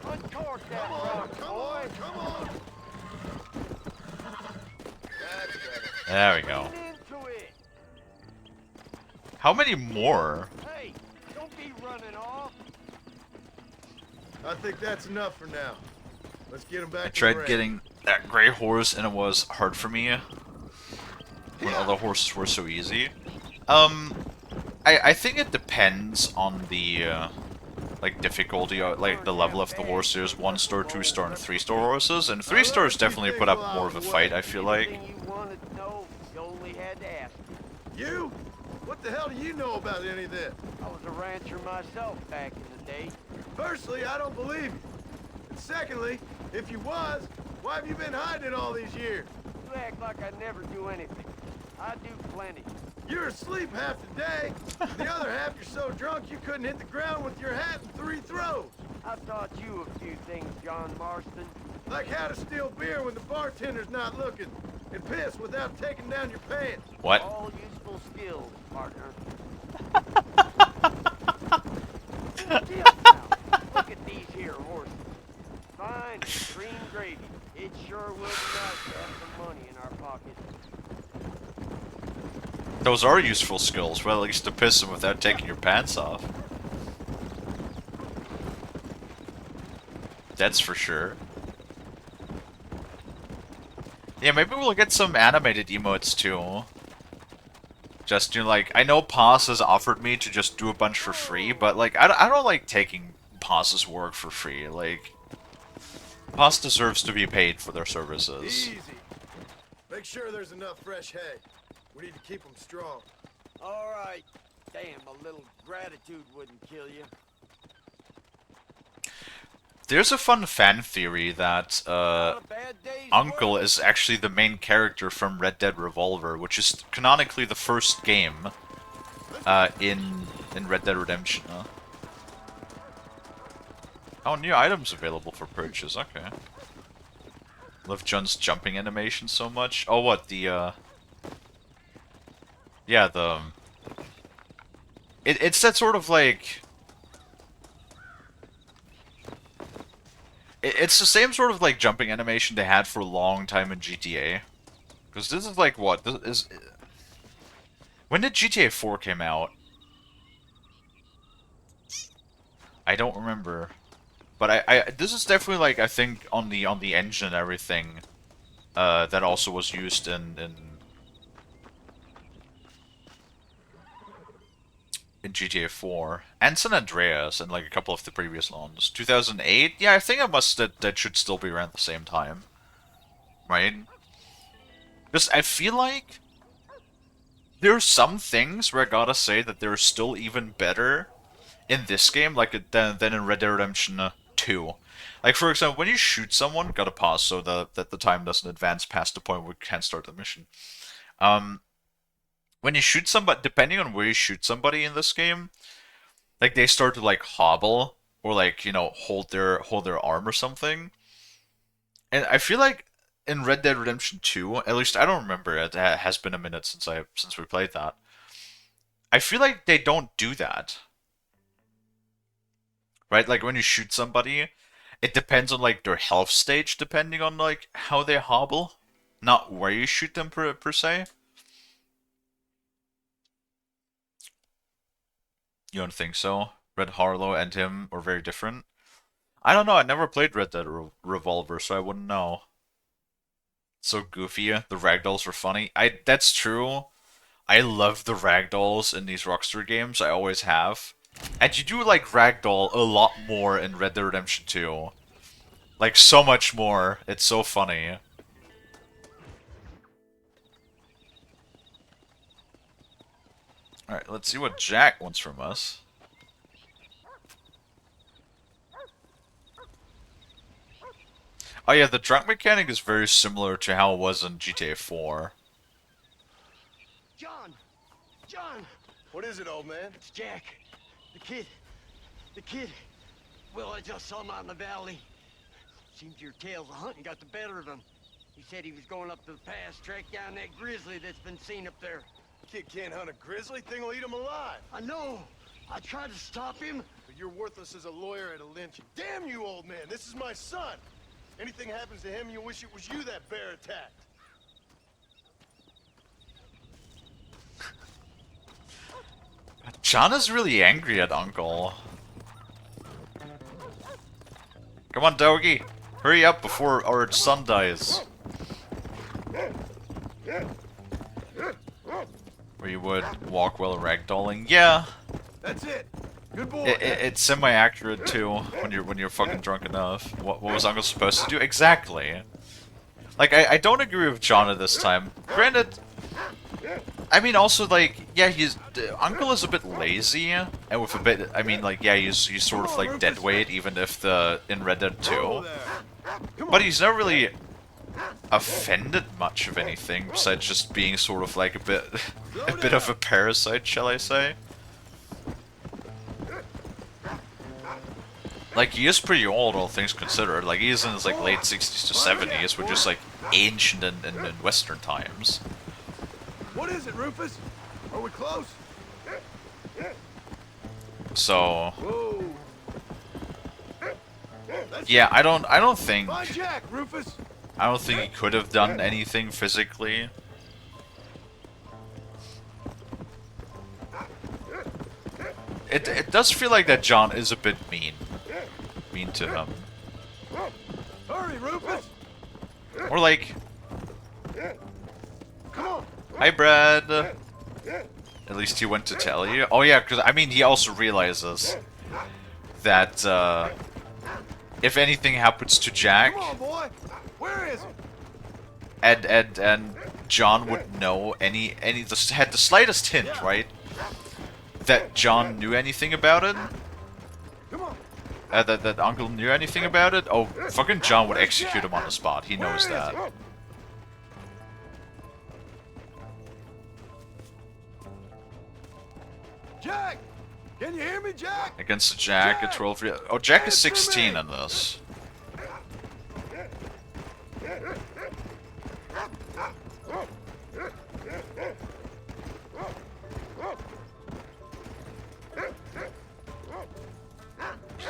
Uncork that rock, boy. Come on. That's better. There we go. Into it. How many more? Hey, don't be running off. I think that's enough for now. Let's get him back. I to the tried ranch. getting that gray horse and it was hard for me when other horses were so easy. I think it depends on the like difficulty, like the level of the horse. There's 1-star, 2-star, and 3-star horses, and 3 stars definitely put up more of a fight, I feel like. Anything you wanted to know, you only had to ask. You? What the hell do you know about any of this? I was a rancher myself back in the day. Firstly, I don't believe you. And secondly, if you was, why have you been hiding it all these years? You act like I never do anything. I do plenty. You're asleep half the day. The other half you're so drunk you couldn't hit the ground with your hat in 3 throws. I taught you a few things, John Marston. Like how to steal beer when the bartender's not looking, and piss without taking down your pants. What? All useful skills, partner. Look at these here horses. Fine, green gravy. It sure would be nice to have some money in our pocket. Those are useful skills, well, at least to piss them without taking your pants off. That's for sure. Yeah, maybe we'll get some animated emotes too. Just, you know, like, I know Paz has offered me to just do a bunch for free, but, like, I don't like taking Paz's work for free. Like, Paz deserves to be paid for their services. Easy. Make sure there's enough fresh hay. We need to keep them strong. All right. Damn, a little gratitude wouldn't kill you. There's a fun fan theory that Uncle is actually the main character from Red Dead Revolver, which is canonically the first game in Red Dead Redemption. Oh, new items available for purchase. Okay. Love John's jumping animation so much. Oh, what the yeah, the it's that sort of like. It's the same sort of, like, jumping animation they had for a long time in GTA. Because this is, like, what? This is... When did GTA 4 came out? I don't remember. But this is definitely, like, I think, on the engine and everything, that also was used in GTA 4 and San Andreas and like a couple of the previous ones. 2008, yeah, I think that should still be around the same time, right? Because I feel like there's some things where I gotta say that they're still even better in this game, like than in Red Dead Redemption 2. Like, for example, when you shoot someone, gotta pause so that the time doesn't advance past the point where we can't start the mission. When you shoot somebody, depending on where you shoot somebody in this game, like they start to like hobble or like, you know, hold their arm or something. And I feel like in Red Dead Redemption 2, at least I don't remember, it has been a minute since we played that. I feel like they don't do that. Right? Like when you shoot somebody, it depends on like their health stage, depending on like how they hobble, not where you shoot them per se. You don't think so? Red Harlow and him are very different. I don't know. I never played Red Dead Revolver, so I wouldn't know. So goofy. The ragdolls were funny. That's true. I love the ragdolls in these Rockstar games. I always have. And you do like ragdoll a lot more in Red Dead Redemption 2. Like so much more. It's so funny. Alright, let's see what Jack wants from us. Oh yeah, the drunk mechanic is very similar to how it was in GTA 4. John! John! What is it, old man? It's Jack. The kid. The kid. Well, I just saw him out in the valley. Seems your tales of hunting got the better of him. He said he was going up to the pass, track down that grizzly that's been seen up there. Kid can't hunt a grizzly. Thing will eat him alive. I know. I tried to stop him. But you're worthless as a lawyer at a lynch. Damn you, old man. This is my son. Anything happens to him, you'll wish it was you that bear attacked. John is really angry at Uncle. Come on, doggy. Hurry up before our son dies. Where you would walk while ragdolling. Yeah. That's it. Good boy. It's semi-accurate too when you're fucking drunk enough. What was Uncle supposed to do? Exactly. Like I don't agree with John at this time. Granted, I mean also like yeah Uncle is a bit lazy and with a bit I mean like yeah he's sort of like dead weight even if in Red Dead 2, but he's never really offended much of anything besides just being sort of like a bit of a parasite, shall I say? Like, he is pretty old, all things considered. Like, he is in his, like, late 60s to 70s, which is, like, ancient in Western times. What is it, Rufus? Are we close? So... Whoa. yeah, I don't think... Find Jack, Rufus. I don't think he could have done anything physically. It does feel like that John is a bit mean to him. Hurry, Rufus. Or like, Come on. hi, Brad. At least he went to tell you. Oh yeah, because I mean he also realizes that if anything happens to Jack, Come on, boy. Where is he? and John would know had the slightest hint, right? That John knew anything about it. Come on. That Uncle knew anything about it. Oh, fucking John would execute him on the spot. He knows that. Jack! Can you hear me, Jack? Against Jack at 12 years. Oh, Jack is 16 in this.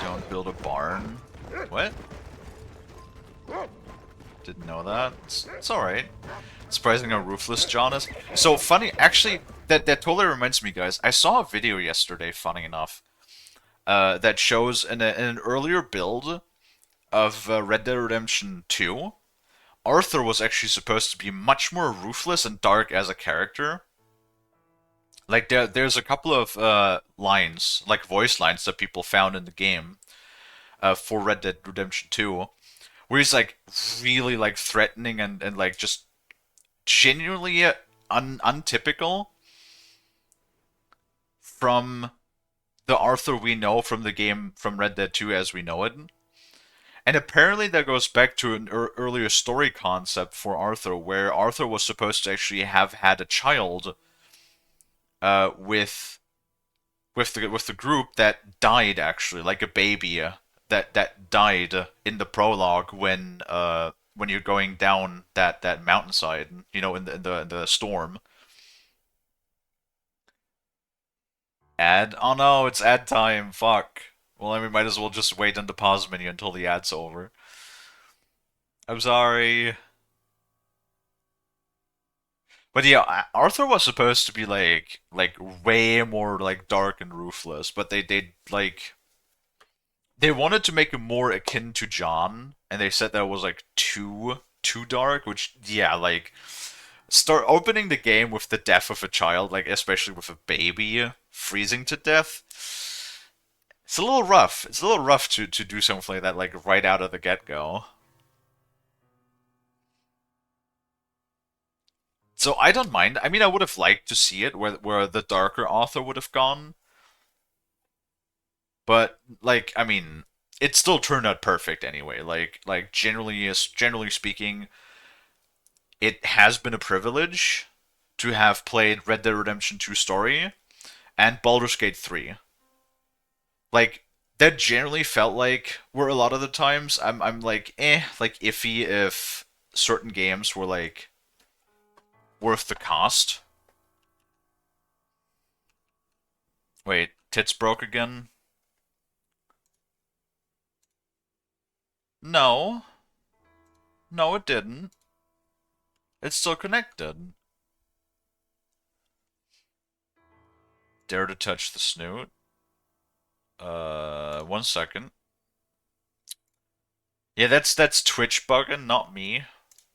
Don't build a barn. What? Didn't know that. It's alright. Surprising how ruthless John is. So funny, actually, that totally reminds me, guys. I saw a video yesterday, funny enough, that shows in an earlier build of Red Dead Redemption 2, Arthur was actually supposed to be much more ruthless and dark as a character. Like, there's a couple of lines, like voice lines that people found in the game for Red Dead Redemption 2, where he's, like, really, like, threatening and like, just genuinely untypical from the Arthur we know from the game, from Red Dead 2 as we know it. And apparently that goes back to an earlier story concept for Arthur, where Arthur was supposed to actually have had a child with the group that died, actually, like a baby that died in the prologue when you're going down that mountainside, you know, in the storm. Ad? Oh no, it's ad time. Fuck. Well, we might as well just wait on the pause menu until the ad's over. I'm sorry. But yeah, Arthur was supposed to be like way more like dark and ruthless, but they like they wanted to make him more akin to John, and they said that was like too dark, which yeah, like start opening the game with the death of a child, like especially with a baby freezing to death. It's a little rough. It's a little rough to do something like that like right out of the get-go. So I don't mind. I mean, I would have liked to see it where the darker author would have gone. But like, I mean, it still turned out perfect anyway. Like generally speaking, it has been a privilege to have played Red Dead Redemption 2 story and Baldur's Gate 3. Like that generally felt like where a lot of the times I'm like like iffy if certain games were like worth the cost. Wait, tits broke again? No. No, it didn't. It's still connected. Dare to touch the snoot? 1 second. Yeah, that's Twitch bugging, not me,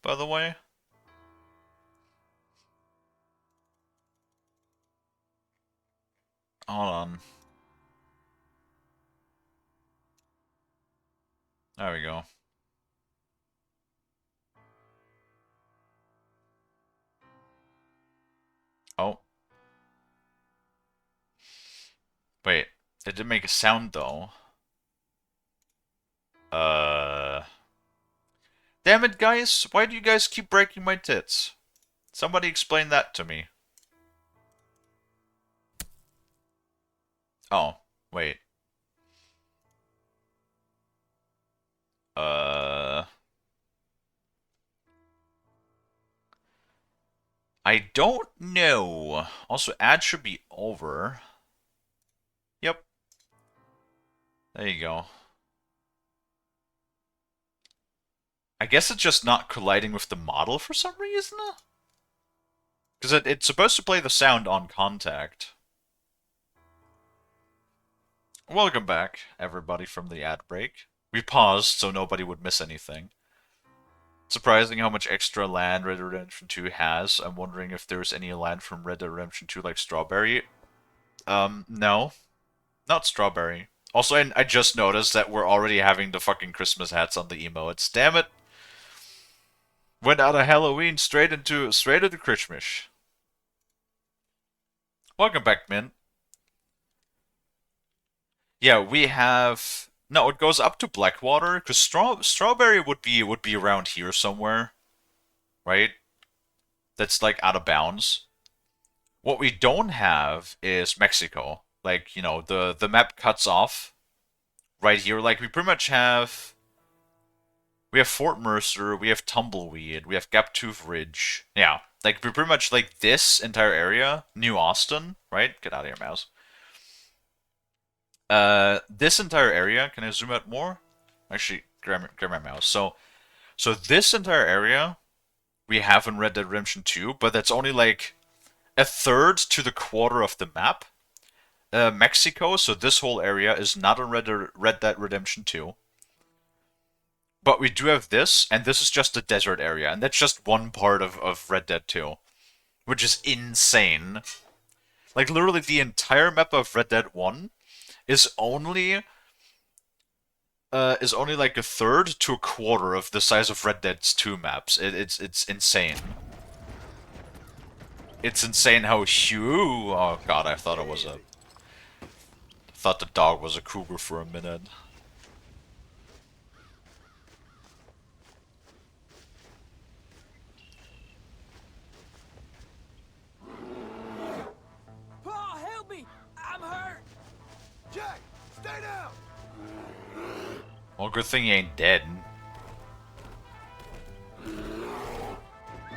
by the way. Hold on. There we go. Oh. Wait, it did make a sound though. Damn it, guys! Why do you guys keep breaking my tits? Somebody explain that to me. Oh, wait. I don't know. Also, ad should be over. Yep. There you go. I guess it's just not colliding with the model for some reason? Because it's supposed to play the sound on contact. Welcome back, everybody, from the ad break. We paused so nobody would miss anything. Surprising how much extra land Red Dead Redemption 2 has. I'm wondering if there's any land from Red Dead Redemption 2 like Strawberry. No. Not Strawberry. Also, I just noticed that we're already having the fucking Christmas hats on the emotes. Damn it! Went out of Halloween straight into Christmas. Welcome back, Mint. Yeah, we have... No, it goes up to Blackwater, because Strawberry would be around here somewhere. Right? That's, like, out of bounds. What we don't have is Mexico. Like, you know, the map cuts off right here. Like, we pretty much have... We have Fort Mercer, we have Tumbleweed, we have Gaptooth Ridge. Yeah, like, we pretty much, like, this entire area, New Austin, right? Get out of here, mouse. This entire area, can I zoom out more? Actually, grab my mouse. So this entire area, we have in Red Dead Redemption 2, but that's only, like, a third to the quarter of the map. Mexico, so this whole area is not in Red Dead Redemption 2. But we do have this, and this is just a desert area, and that's just one part of Red Dead 2. Which is insane. Like, literally the entire map of Red Dead 1 is only like a third to a quarter of the size of Red Dead's 2 maps. It's insane. It's insane how huge... Oh god, I thought it was a... thought the dog was a cougar for a minute. Paul, help me! I'm hurt! Jack, stay down! Well, good thing he ain't dead.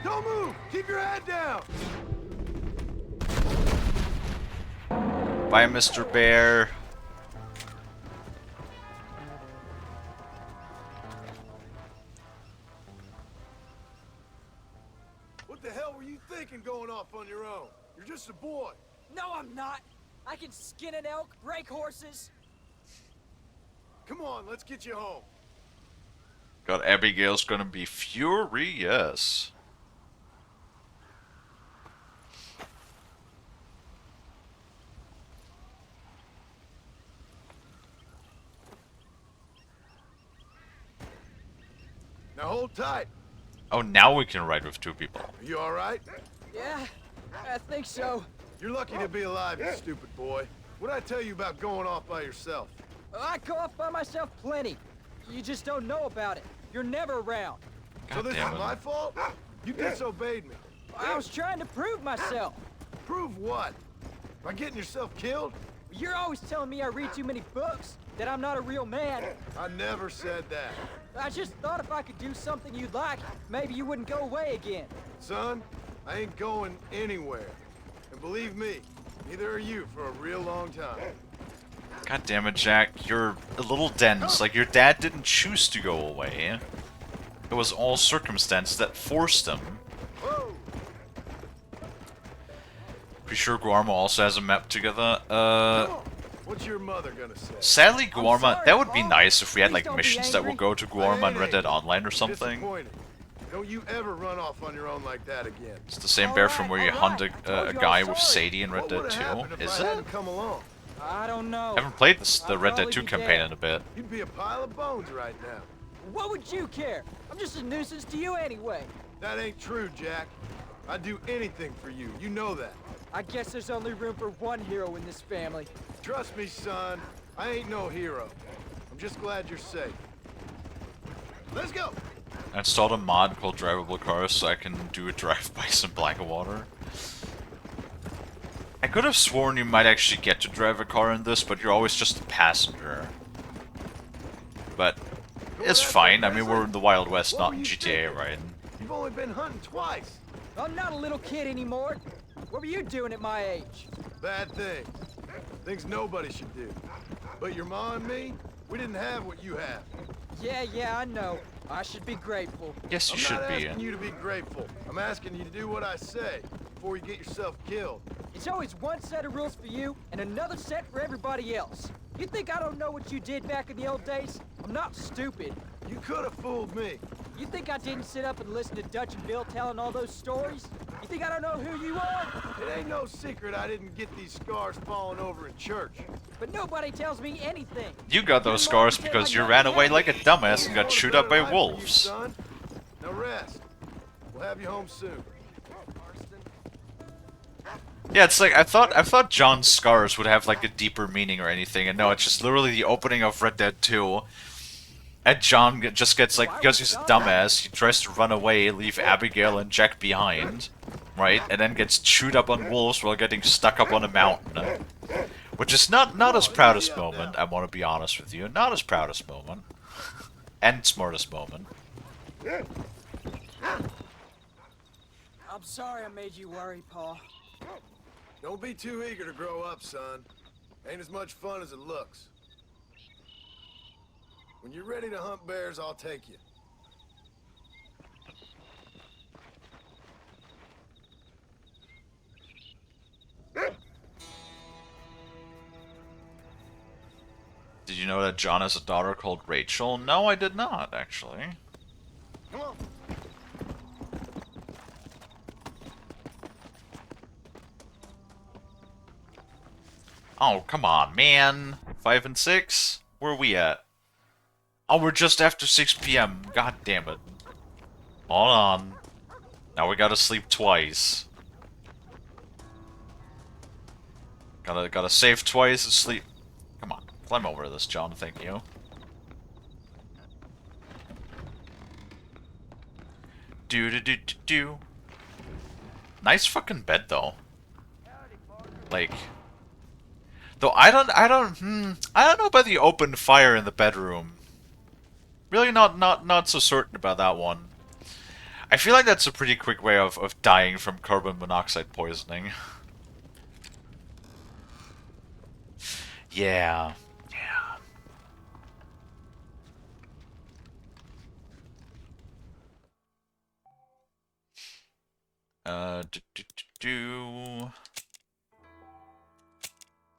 Don't move! Keep your head down! Bye, Mr. Bear. just a boy. No, I'm not. I can skin an elk, break horses. Come on, let's get you home. God, Abigail's gonna be furious. Now hold tight. Oh, now we can ride with two people. Are you all right? Yeah, I think so. You're lucky to be alive, you stupid boy. What'd I tell you about going off by yourself? I go off by myself plenty. You just don't know about it. You're never around. So this is my fault? You disobeyed me. I was trying to prove myself. Prove what? By getting yourself killed? You're always telling me I read too many books, that I'm not a real man. I never said that. I just thought if I could do something you'd like, maybe you wouldn't go away again. Son, I ain't going anywhere. And believe me, neither are you for a real long time. God damn it, Jack. You're a little dense. Like, your dad didn't choose to go away. It was all circumstance that forced him. Whoa. Pretty sure Guarma also has a map together. What's your mother gonna say? Sadly, Guarma, that would be nice if we had, like, missions that will go to Guarma on Red Dead Online or something. Don't you ever run off on your own like that again. It's the same bear from where you hunt a guy with Sadie in Red Dead 2, is it? Come along? I don't know. I haven't played the Red Dead 2 campaign in a bit. You'd be a pile of bones right now. What would you care? I'm just a nuisance to you anyway. That ain't true, Jack. I'd do anything for you. You know that. I guess there's only room for one hero in this family. Trust me, son. I ain't no hero. I'm just glad you're safe. Let's go! I installed a mod called Drivable Cars so I can do a drive-bys in Blackwater. I could have sworn you might actually get to drive a car in this, but you're always just a passenger. But it's fine. I mean, we're in the Wild West, not in GTA, right? You've only been hunting twice. I'm not a little kid anymore. What were you doing at my age? Bad things. Things nobody should do. But your ma and me, we didn't have what you have. Yeah, I know. I should be grateful. Yes, you should be. I'm not asking you to be grateful. I'm asking you to do what I say before you get yourself killed. It's always one set of rules for you and another set for everybody else. You think I don't know what you did back in the old days? I'm not stupid. You could have fooled me. You think I didn't sit up and listen to Dutch and Bill telling all those stories? You think I don't know who you are? It ain't no secret I didn't get these scars falling over in church. But nobody tells me anything. You got those scars because you ran away like a dumbass and got chewed up by wolves. Now rest. We'll have you home soon. Yeah, it's like I thought John's scars would have like a deeper meaning or anything, and no, it's just literally the opening of Red Dead 2. And John just gets like, because he's a dumbass, he tries to run away, leave Abigail and Jack behind, right? And then gets chewed up on wolves while getting stuck up on a mountain. Which is not his proudest moment, I want to be honest with you. Not his proudest moment. And smartest moment. I'm sorry I made you worry, Paul. Don't be too eager to grow up, son. Ain't as much fun as it looks. When you're ready to hunt bears, I'll take you. Did you know that John has a daughter called Rachel? No, I did not, actually. Come on. Oh, come on, man. 5 and 6? Where are we at? Oh, we're just after 6 p.m. God damn it. Hold on. Now we gotta sleep twice. Gotta save twice and sleep. Come on, climb over this, John. Thank you. Do. Nice fucking bed though. Like, though I don't know about the open fire in the bedroom. Really not so certain about that one. I feel like that's a pretty quick way of dying from carbon monoxide poisoning. Yeah.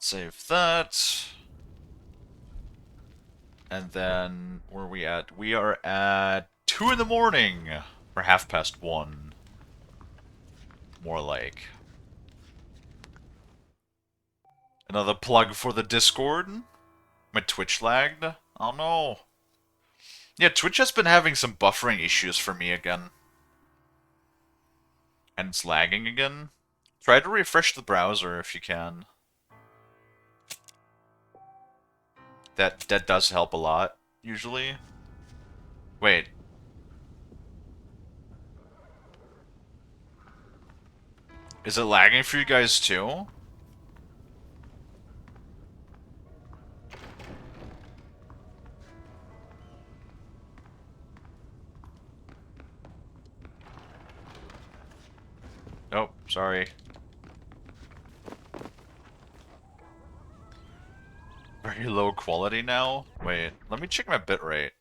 Save that. And then, where are we at? We are at 2 in the morning. Or 1:30. More like. Another plug for the Discord. My Twitch lagged. Oh no. Yeah, Twitch has been having some buffering issues for me again. And it's lagging again. Try to refresh the browser if you can. That does help a lot, usually. Wait. Is it lagging for you guys too? Nope, sorry. Very low quality now? Wait, let me check my bitrate.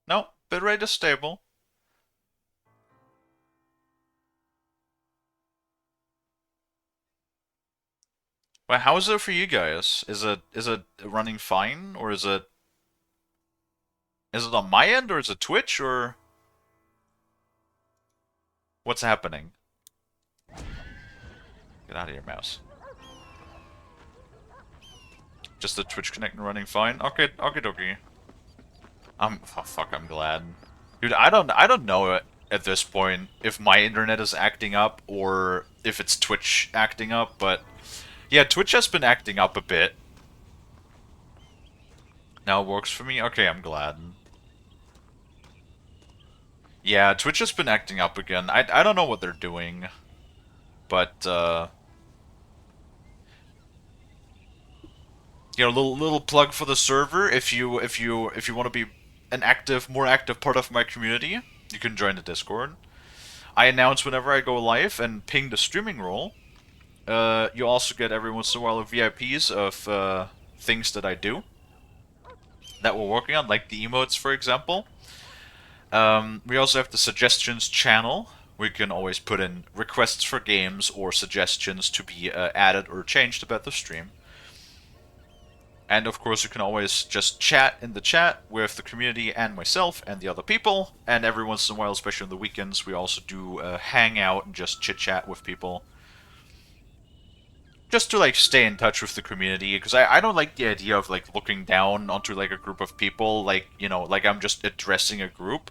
No, bitrate is stable. Well, how is it for you guys? Is it running fine, or is it on my end, or is it Twitch, or what's happening? Get out of here, mouse. Just the Twitch connection running fine? Okay, dokie. Oh fuck, I'm glad. Dude, I don't know at this point if my internet is acting up or if it's Twitch acting up, but yeah, Twitch has been acting up a bit. Now it works for me? Okay, I'm glad. Yeah, Twitch has been acting up again. I don't know what they're doing. But you know, little plug for the server. If you want to be an more active part of my community, you can join the Discord. I announce whenever I go live and ping the streaming role. You also get every once in a while VIPs of things that I do that we're working on, like the emotes, for example. We also have the suggestions channel. We can always put in requests for games or suggestions to be added or changed about the stream. And of course, you can always just chat in the chat with the community and myself and the other people. And every once in a while, especially on the weekends, we also do hang out and just chit-chat with people. Just to, like, stay in touch with the community, because I don't like the idea of, like, looking down onto, like, a group of people, like, you know, like I'm just addressing a group.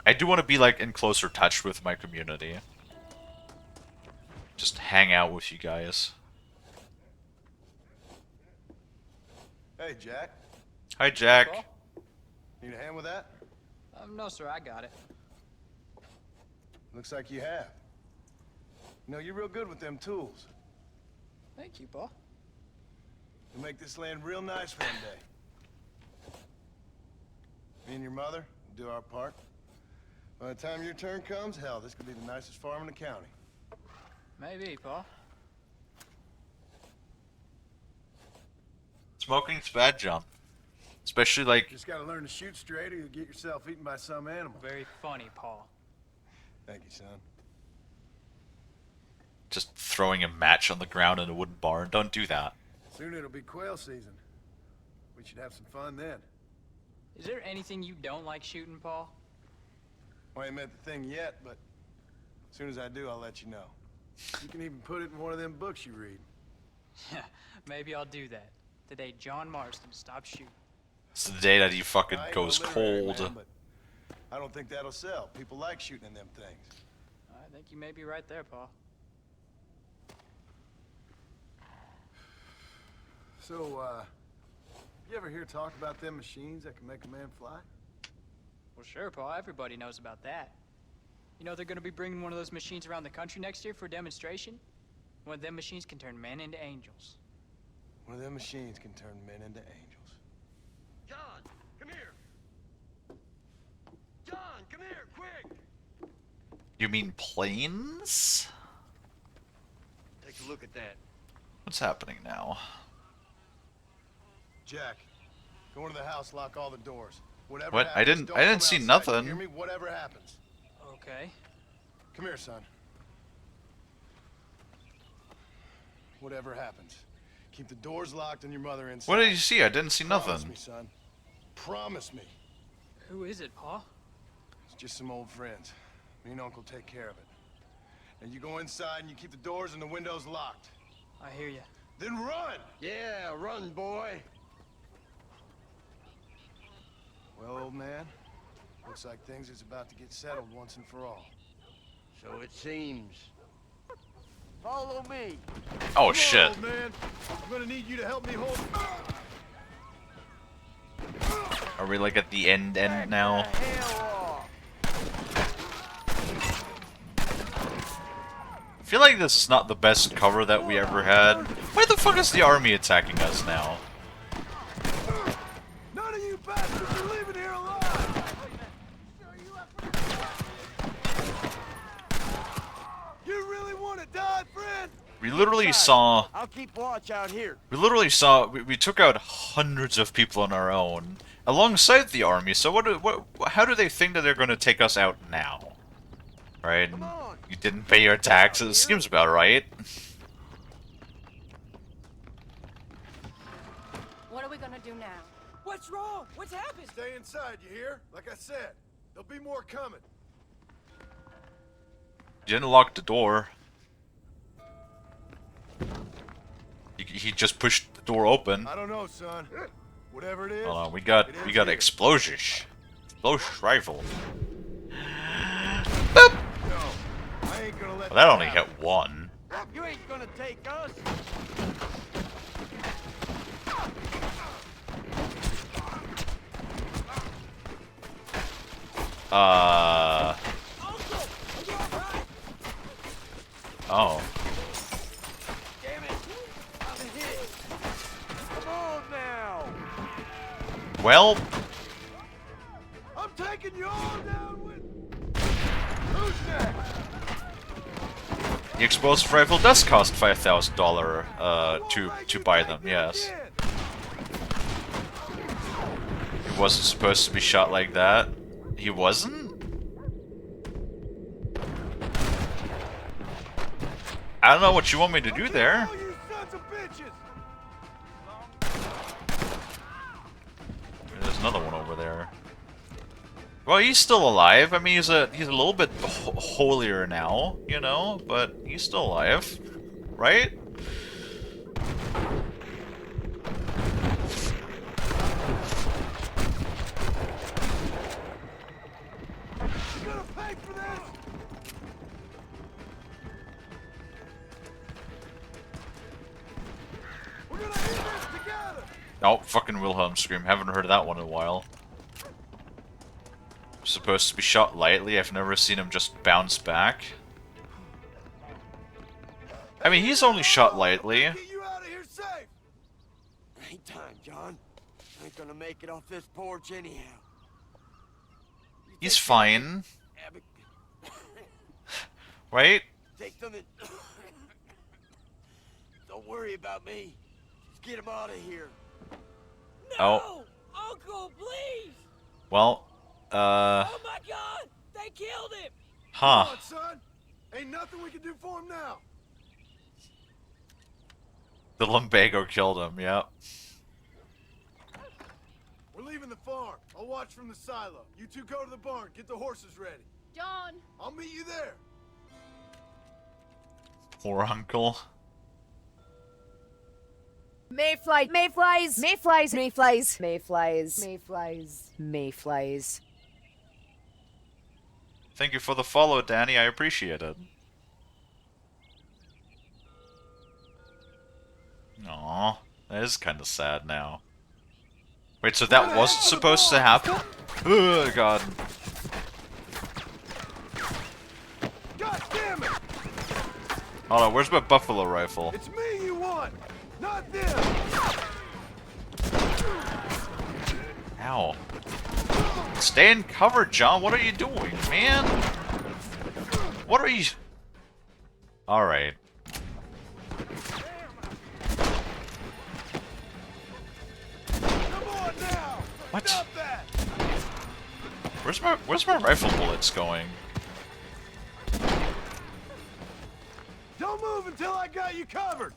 I do want to be, like, in closer touch with my community. Just hang out with you guys. Hey, Jack. Hi, Jack. Need a hand with that? No, sir, I got it. Looks like you have. You know, you're real good with them tools. Thank you, Paul. You'll make this land real nice one day. Me and your mother will do our part. By the time your turn comes, hell, this could be the nicest farm in the county. Maybe, Paul. Smoking's bad, John. Especially, like... Just gotta learn to shoot straight or you'll get yourself eaten by some animal. Very funny, Paul. Thank you, son. Just throwing a match on the ground in a wooden barn. Don't do that. Soon it'll be quail season. We should have some fun then. Is there anything you don't like shooting, Paul? Well, I ain't met the thing yet, but as soon as I do, I'll let you know. You can even put it in one of them books you read. Yeah, maybe I'll do that. The day John Marston stops shooting. It's the day that he fucking I ain't goes no literary cold. man, but I don't think that'll sell. People like shooting in them things. I think you may be right there, Paul. So, you ever hear talk about them machines that can make a man fly? Well, sure, Paul. Everybody knows about that. You know they're going to be bringing one of those machines around the country next year for a demonstration? One of them machines can turn men into angels. One of them machines can turn men into angels. John, come here. John, come here, quick. You mean planes? Take a look at that. What's happening now? Jack, go into the house, lock all the doors. Whatever What? happens, I didn't don't see come outside. nothing. You hear me? Whatever happens. Okay. Come here, son. Whatever happens, Keep the doors locked and your mother inside. What did you see? I didn't see Promise nothing. me, son. Promise me. Who is it, Pa? It's just some old friends. Me and Uncle take care of it. And you go inside and you keep the doors and the windows locked. I hear you. Then run! Yeah, run, boy. Well, old man, looks like things is about to get settled once and for all. So it seems. Follow me. Oh, Come shit. on, old man. I'm gonna need you to help me hold. Are we like at the end now? I feel like this is not the best cover that we ever had. Why the fuck is the army attacking us now? None of you bastards are leaving here alive! You really want to die, friend? We literally saw... I'll keep watch out here. We literally saw... We took out hundreds of people on our own, alongside the army, so how do they think that they're going to take us out now? Right? You didn't pay your taxes, seems about right. What are we gonna do now? What's wrong? What's happened? Stay inside, you hear? Like I said, there'll be more coming. You didn't lock the door. He just pushed the door open. I don't know, son. Whatever it is. Hold on, we got explosions. Explosion rifle. Boop! I ain't gonna let Well, that only hit one. You ain't gonna take us. Oh. Damn it. I'm hit. Come on now. Well, I'm taking you all down with. Who's next? the explosive rifle does cost $5,000 to buy them. Yes. He wasn't supposed to be shot like that. He wasn't? I don't know what you want me to do there. You sons of bitches! There's another one over there. Well, he's still alive. I mean, he's a little bit holier now, you know, but he's still alive, right? You gonna pay for this? We're gonna end this together! Oh, fucking Wilhelm scream. Haven't heard that one in a while. Supposed to be shot lightly. I've never seen him just bounce back. I mean, he's only shot lightly. Get you out of here safe! Ain't time, John. Ain't gonna make it off this porch anyhow. He's fine. Right? Take them in. Don't worry about me. Just get him out of here. Oh. Uncle, please! Well, Oh my God! They killed him! huh. Come on, son. Ain't nothing we can do for him now. The lumbago killed him, yep. We're leaving the farm. I'll watch from the silo. You two go to the barn. Get the horses ready. John! I'll meet you there. Poor uncle. Mayflies, mayflies, mayflies, mayflies, mayflies, mayflies, mayflies. Thank you for the follow, Danny. I appreciate it. Aw, that is kind of sad now. Wait, so that wasn't supposed to happen? Oh, God. God damn it! Hold on, where's my buffalo rifle? It's me you want, not them. Ow. Stay in cover, John. What are you doing, man? What are you... Alright. Come on now. What? Stop that. Where's my rifle bullets going? Don't move until I got you covered.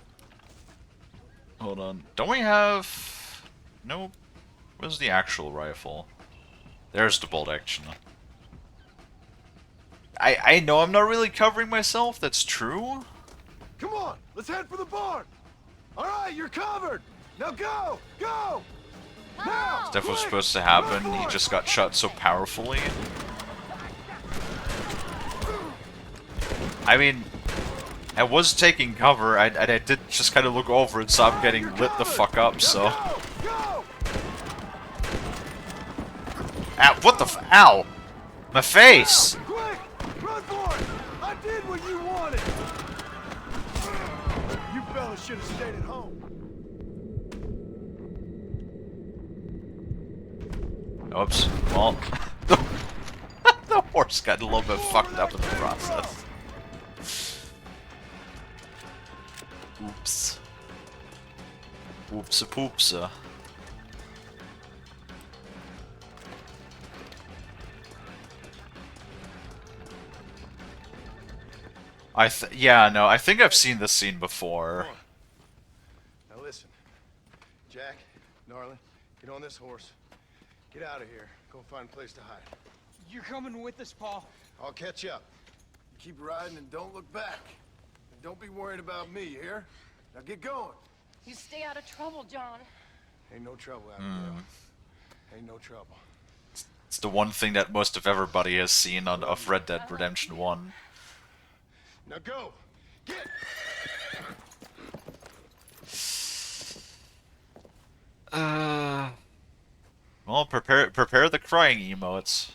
Hold on. Don't we have... Nope. Where's the actual rifle? There's the bolt action. I know I'm not really covering myself, that's true. Come on, let's head for the barn. All right, you're covered. Now go, go. Now. Stuff was supposed to happen, he just got shot so powerfully. I mean, I was taking cover, I did just kind of look over and saw him getting lit the fuck up, so... Ow, what the f- ow! My face! Quick, run for it. I did what you wanted. You fellas should have stayed at home. Oops. Well, the horse got a little bit fucked up in the process. Oops. Oopsa poopsa. Yeah, no, I think I've seen this scene before. Now listen, Jack, Gnarly, get on this horse. Get out of here. Go find a place to hide. You're coming with us, Paul. I'll catch up. Keep riding and don't look back. And don't be worried about me, you hear? Now get going. You stay out of trouble, John. Ain't no trouble, Abigail. Ain't no trouble. It's the one thing that most of everybody has seen of Red Dead Redemption 1. Now go! Get! Well, prepare the crying emotes.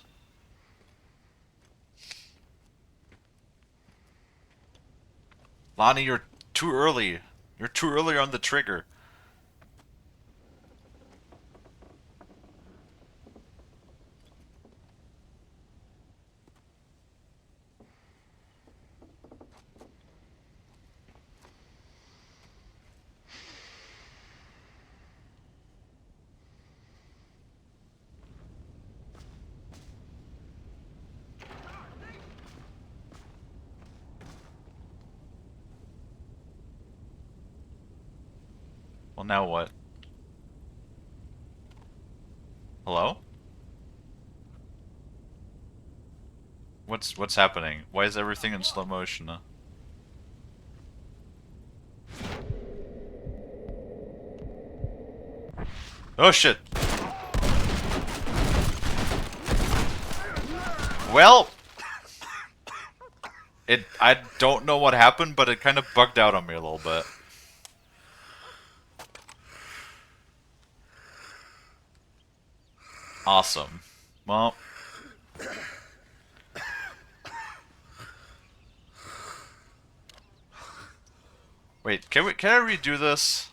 Lonnie, you're too early. You're too early on the trigger. Well, now what? Hello? What's happening? Why is everything in slow motion? Oh shit! Well, I don't know what happened, but it kind of bugged out on me a little bit. Awesome. Well. Wait, can I redo this?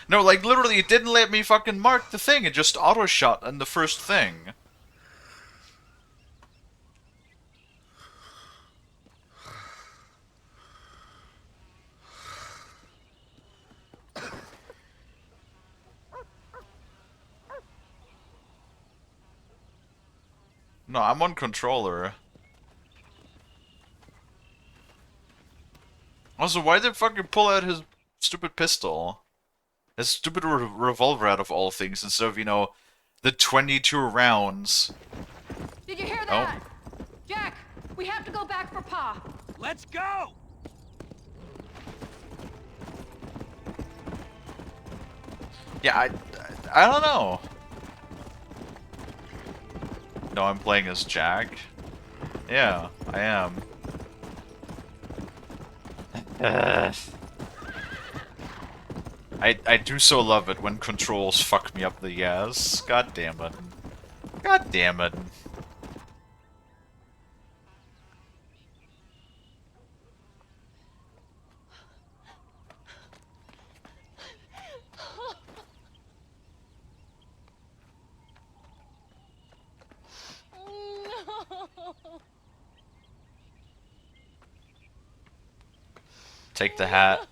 No, like literally it didn't let me fucking mark the thing, it just auto shot on the first thing. No, I'm on controller. Also, why did fucking pull out his stupid pistol? His stupid revolver out of all things, instead of, you know, the 22 rounds. Did you hear that? Jack, we have to go back for Pa. Let's go! Yeah, I don't know. No, I'm playing as Jack. Yeah, I am. I do so love it when controls fuck me up the ass. God damn it. God damn it. Take the hat.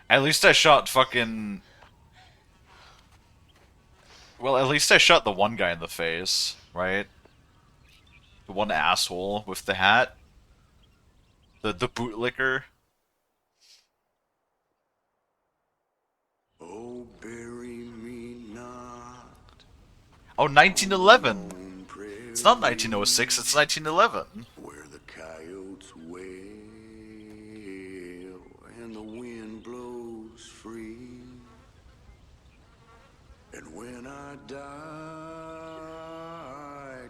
At least I shot fucking... Well, at least I shot the one guy in the face, right? The one asshole with the hat. The bootlicker. Oh, bury me not. Oh, 1911. It's not 1906, it's 1911. Where the coyotes wail and the wind blows free. And when I die,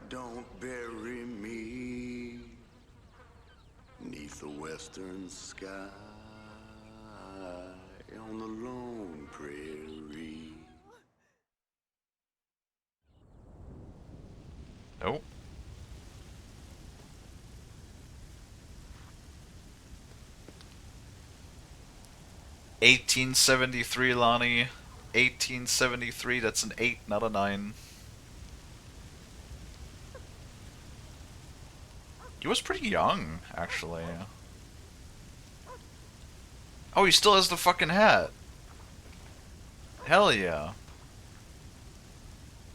don't bury me 'neath the western sky on the lone prairie. Nope. $1873, Lonnie. 1873, that's an 8, not a 9. He was pretty young, actually. Oh, he still has the fucking hat. Hell yeah.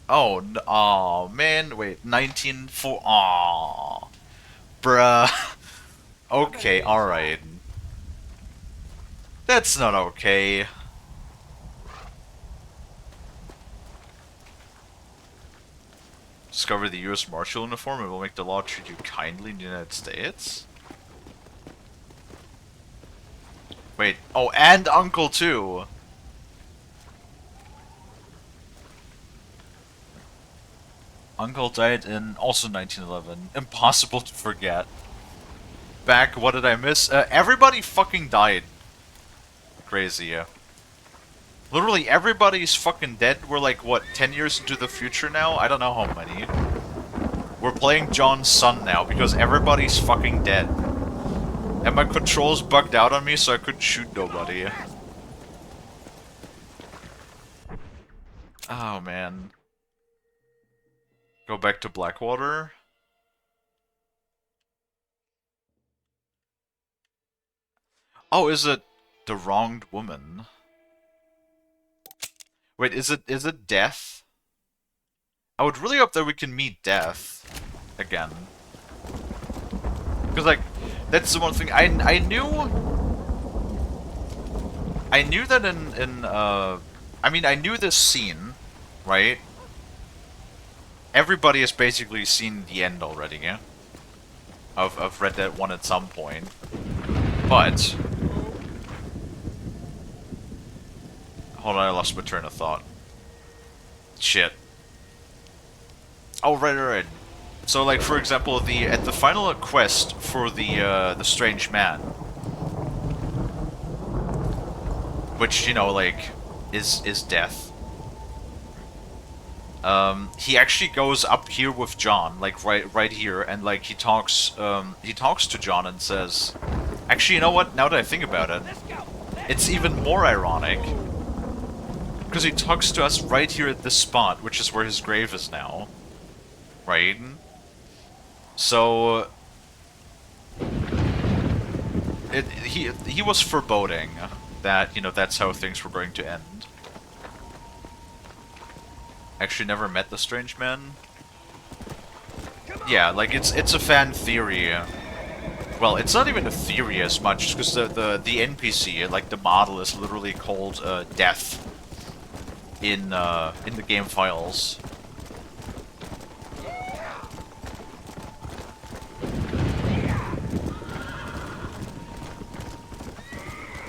Oh, aw, man, wait, 1904, aw. Bruh. Okay, alright. That's not okay. Discover the U.S. Marshal uniform and will make the law treat you kindly in the United States? Wait, oh, and Uncle too! Uncle died in also 1911. Impossible to forget. Back, what did I miss? Everybody fucking died. Crazy, yeah. Literally everybody's fucking dead. We're like, what, 10 years into the future now? I don't know how many. We're playing John's son now because everybody's fucking dead. And my controls bugged out on me so I couldn't shoot nobody. Oh, man. Go back to Blackwater. Oh, is it the wronged woman? Wait, is it Death? I would really hope that we can meet Death again. Because, like, that's the one thing I knew that I knew this scene, right? Everybody has basically seen the end already, yeah? Of Red Dead 1 at some point. But hold on, I lost my train of thought. Shit. Oh, right. So, like, for example, at the final quest for the strange man, which, you know, like, is Death. He actually goes up here with John, like, right here, and, like, he talks to John and says, actually, you know what, now that I think about it, it's even more ironic, because he talks to us right here at this spot, which is where his grave is now. Right? So he was foreboding that, you know, that's how things were going to end. Actually never met the strange man. Yeah, like it's a fan theory. Well, it's not even a theory as much, because the NPC, like the model, is literally called Death in the game files.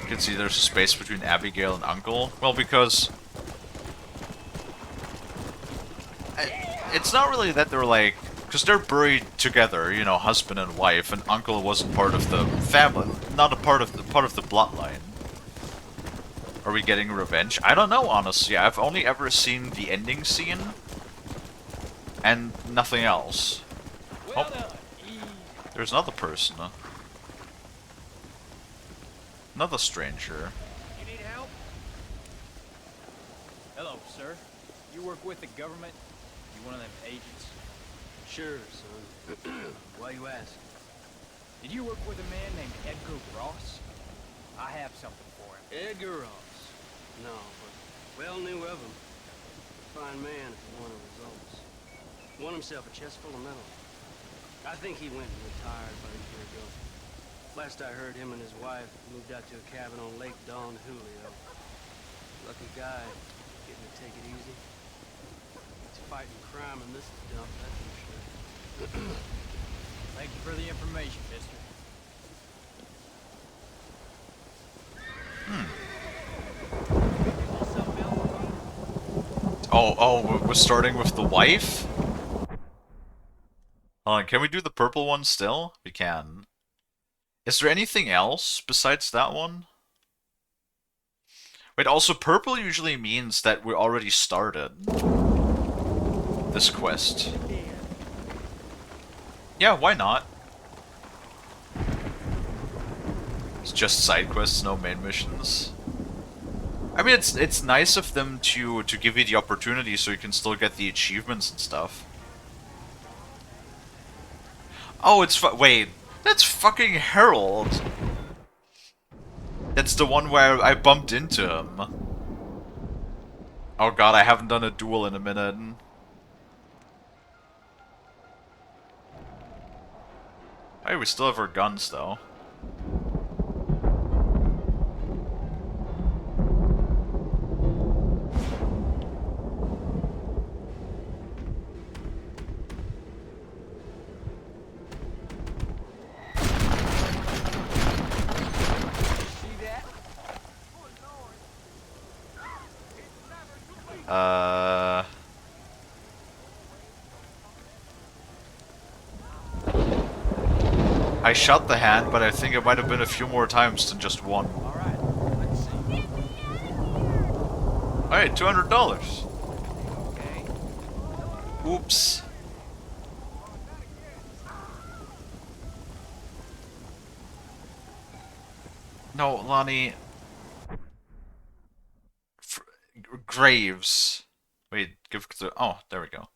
You can see there's a space between Abigail and Uncle. Well, because it's not really that they're like, because they're buried together, you know, husband and wife, and Uncle wasn't part of the family, not a part of the bloodline. Are we getting revenge? I don't know, honestly. I've only ever seen the ending scene and nothing else. Oh, there's another person. Another stranger. You need help? Hello, sir. You work with the government? You one of them agents? Sure, son. Why you ask? Did you work with a man named Edgar Ross? I have something for him. Edgar Ross? No, but well knew of him. Fine man if he wanted results. Won himself a chest full of metal. I think he went and retired about a year ago. Last I heard, him and his wife moved out to a cabin on Lake Don Julio. Lucky guy, getting to take it easy. He's fighting crime in this dump, that's for sure. Thank you for the information, mister. We're starting with the wife? Hold on, can we do the purple one still? We can. Is there anything else besides that one? Wait, also purple usually means that we already started this quest. Yeah, why not? It's just side quests, no main missions. I mean, it's nice of them to give you the opportunity so you can still get the achievements and stuff. Oh, wait, that's fucking Harold. That's the one where I bumped into him. Oh god, I haven't done a duel in a minute. Hey, we still have our guns though. I shot the hand, but I think it might have been a few more times than just one. Alright, $200. Oops. No, Lonnie. Graves. Wait, give the. Oh, there we go.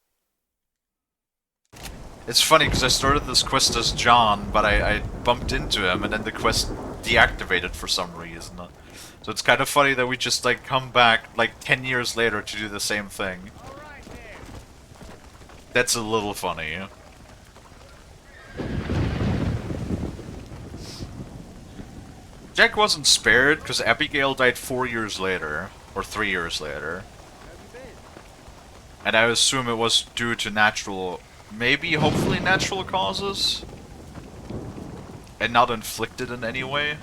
It's funny because I started this quest as John, but I bumped into him and then the quest deactivated for some reason. So it's kind of funny that we just like come back like 10 years later to do the same thing. That's a little funny. Jack wasn't spared because Abigail died 4 years later, or 3 years later. And I assume it was due to natural, maybe, hopefully natural causes? And not inflicted in any way?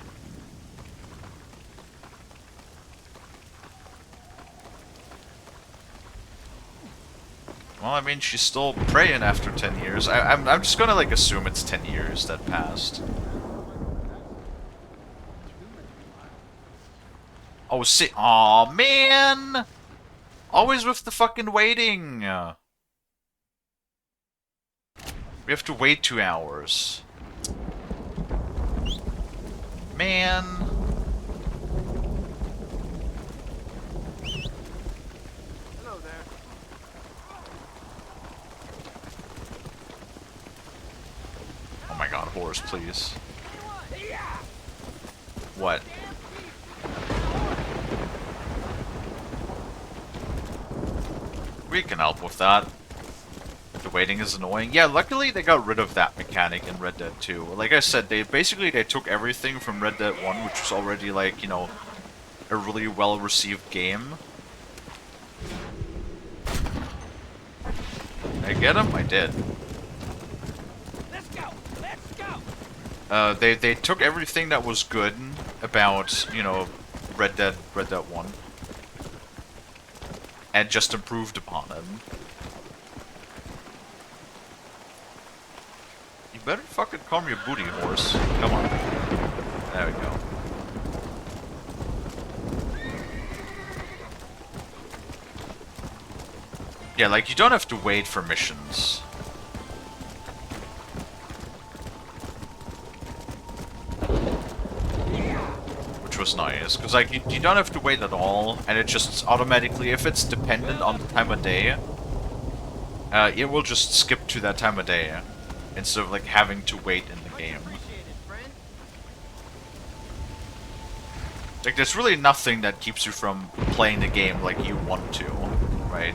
Well, I mean, she's still praying after 10 years. I'm just gonna, like, assume it's 10 years that passed. Oh, see. Aw, man! Always with the fucking waiting! We have to wait 2 hours. Man! Hello there. Oh my god, horse, please. What? We can help with that. The waiting is annoying. Yeah, luckily they got rid of that mechanic in Red Dead 2. Like I said, they took everything from Red Dead 1, which was already like, you know, a really well-received game. Did I get him? I did. Let's go! Let's go! They took everything that was good about, you know, Red Dead 1. And just improved upon it. You better fucking calm your booty, horse. Come on. There we go. Yeah, like, you don't have to wait for missions. Which was nice, because, like, you don't have to wait at all, and it just automatically, if it's dependent on the time of day, it will just skip to that time of day, instead of, like, having to wait in the game. Like, there's really nothing that keeps you from playing the game like you want to, right?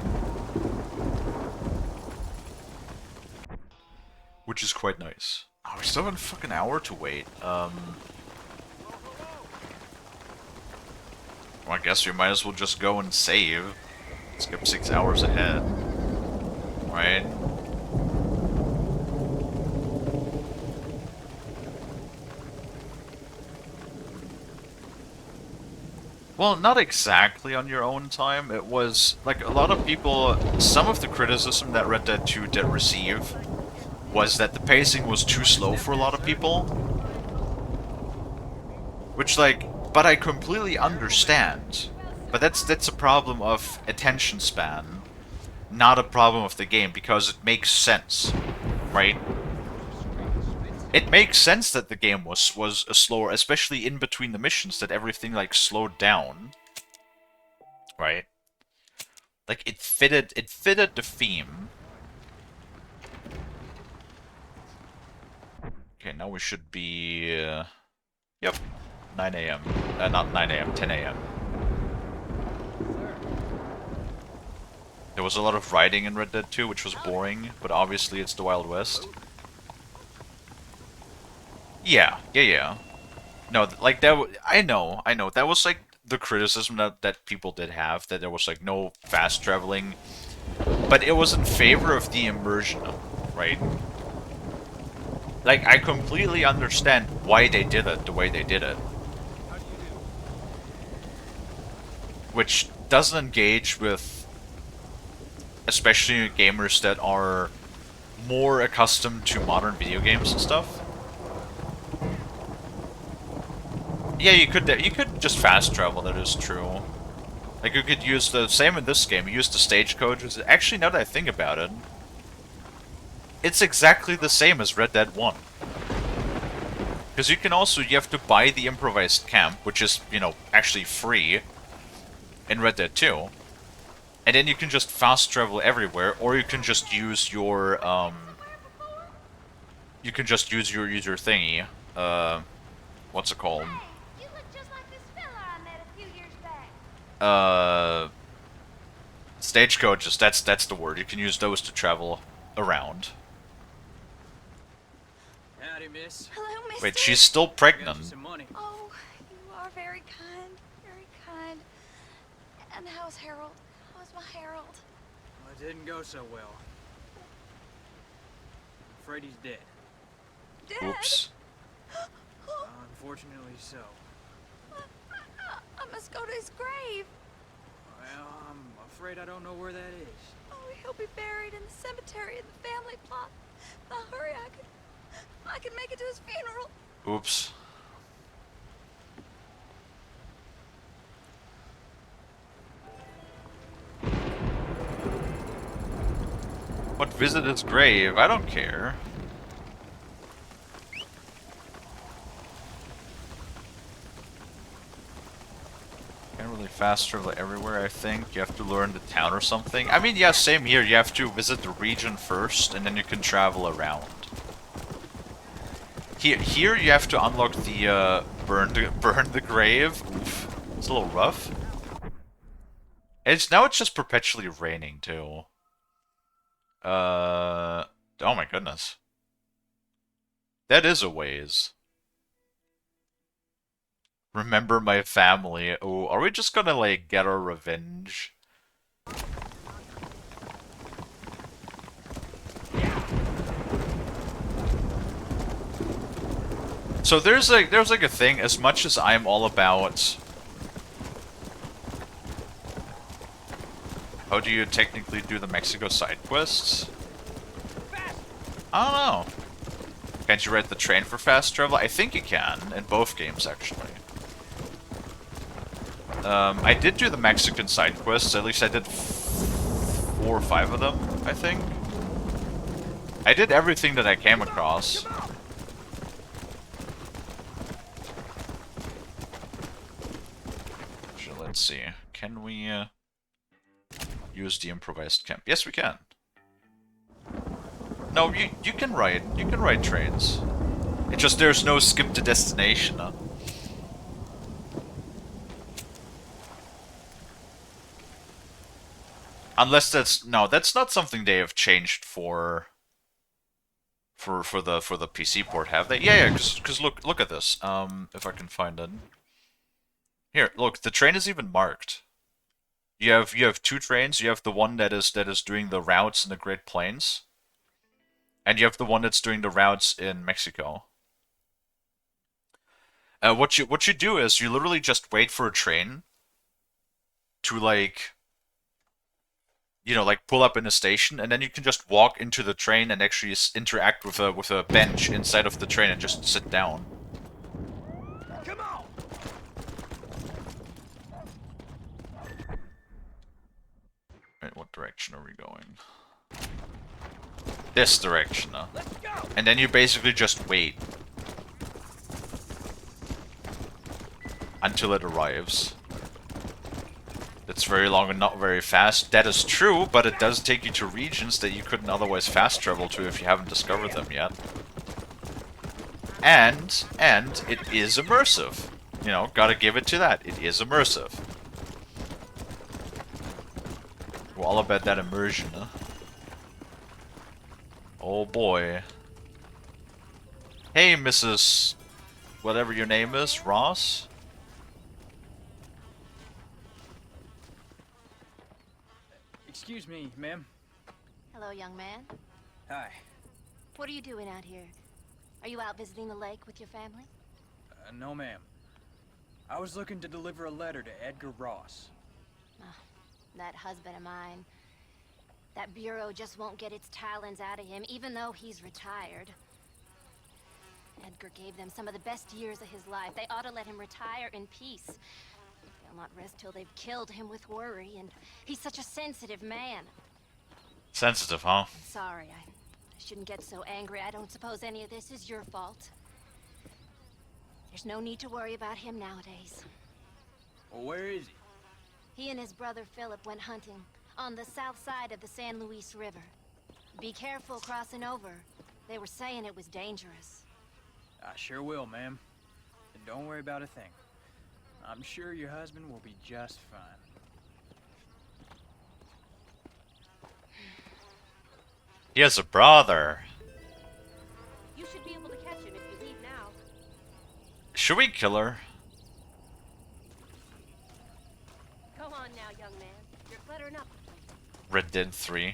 which is quite nice. Oh, we still have a fucking hour to wait. Well, I guess we might as well just go and save. Skip 6 hours ahead. Right? Well, not exactly on your own time. It was, like, a lot of people... Some of the criticism that Red Dead 2 did receive was that the pacing was too slow for a lot of people. Which, like... But I completely understand. But that's a problem of attention span. Not a problem of the game, because it makes sense. Right? It makes sense that the game was slower, especially in between the missions, that everything, like, slowed down. Right? Like, it fitted the theme. Okay, now we should be... yep, 9 AM. Not 9 AM, 10 AM. There was a lot of riding in Red Dead 2, which was boring, but obviously it's the Wild West. Yeah. No, like, I know. That was, like, the criticism that people did have, that there was, like, no fast traveling. But it was in favor of the immersion, right? Like, I completely understand why they did it the way they did it. Which doesn't engage with... especially gamers that are more accustomed to modern video games and stuff. Yeah, you could just fast travel, that is true. Like, you could use the same in this game, you use the stagecoaches. Actually, now that I think about it, it's exactly the same as Red Dead 1. Because you have to buy the improvised camp, which is, you know, actually free in Red Dead 2. And then you can just fast travel everywhere, or you can just use your, you can just use your thingy. What's it called? You look just like this fella I met a few years back. Stagecoaches, that's the word. You can use those to travel around. Howdy, miss. Hello, mister. Wait, she's still pregnant. Some money. Oh, you are very kind. Very kind. And how's Harold? How's my Harold? Well, it didn't go so well. I'm afraid he's dead. Dead? Oops. Unfortunately so. I must go to his grave. Well, I'm afraid I don't know where that is. Oh, he'll be buried in the cemetery in the family plot. Now hurry, I can make it to his funeral. Oops. What, visit his grave? I don't care. Can't really fast travel everywhere, I think. You have to learn the town or something. I mean, yeah, same here. You have to visit the region first, and then you can travel around. Here you have to unlock the, burn the grave. Oof. It's a little rough. Now it's just perpetually raining, too. Oh my goodness. That is a ways. Remember my family. Oh, are we just gonna, like, get our revenge? So there's like a thing, as much as I'm all about... How do you technically do the Mexico side quests? I don't know. Can't you ride the train for fast travel? I think you can, in both games, actually. I did do the Mexican side quests, at least I did 4 or 5 of them, I think. I did everything that I came across. So let's see, can we use the improvised camp? Yes, we can. No, you can ride trains. It's just there's no skip to destination, huh? Unless that's... No, that's not something they have changed for for the PC port, have they? Yeah, because look at this. If I can find it. Here, look, the train is even marked. You have two trains. You have the one that is doing the routes in the Great Plains, and you have the one that's doing the routes in Mexico. What you do is you literally just wait for a train to like, you know, like pull up in a station, and then you can just walk into the train and actually interact with a bench inside of the train and just sit down. Come on! Wait, what direction are we going? This direction, huh? Let's go! And then you basically just wait until it arrives. It's very long and not very fast. That is true, but it does take you to regions that you couldn't otherwise fast travel to if you haven't discovered them yet. And it is immersive. You know, gotta give it to that. It is immersive. We're all about that immersion, huh? Oh boy. Hey, Mrs. whatever your name is, Ross? Excuse me, ma'am. Hello, young man. Hi. What are you doing out here? Are you out visiting the lake with your family? No, ma'am. I was looking to deliver a letter to Edgar Ross. That husband of mine. That bureau just won't get its talons out of him, even though he's retired. Edgar gave them some of the best years of his life. They ought to let him retire in peace. They'll not rest till they've killed him with worry, and he's such a sensitive man. Sensitive, huh? I'm sorry, I shouldn't get so angry. I don't suppose any of this is your fault. There's no need to worry about him nowadays. Well, where is he? He and his brother Philip went hunting on the south side of the San Luis River. Be careful crossing over. They were saying it was dangerous. I sure will, ma'am. And don't worry about a thing. I'm sure your husband will be just fine. He has a brother. You should be able to catch him if you leave now. Should we kill her? Go on now, young man. You're cluttering up. Red Dead 3.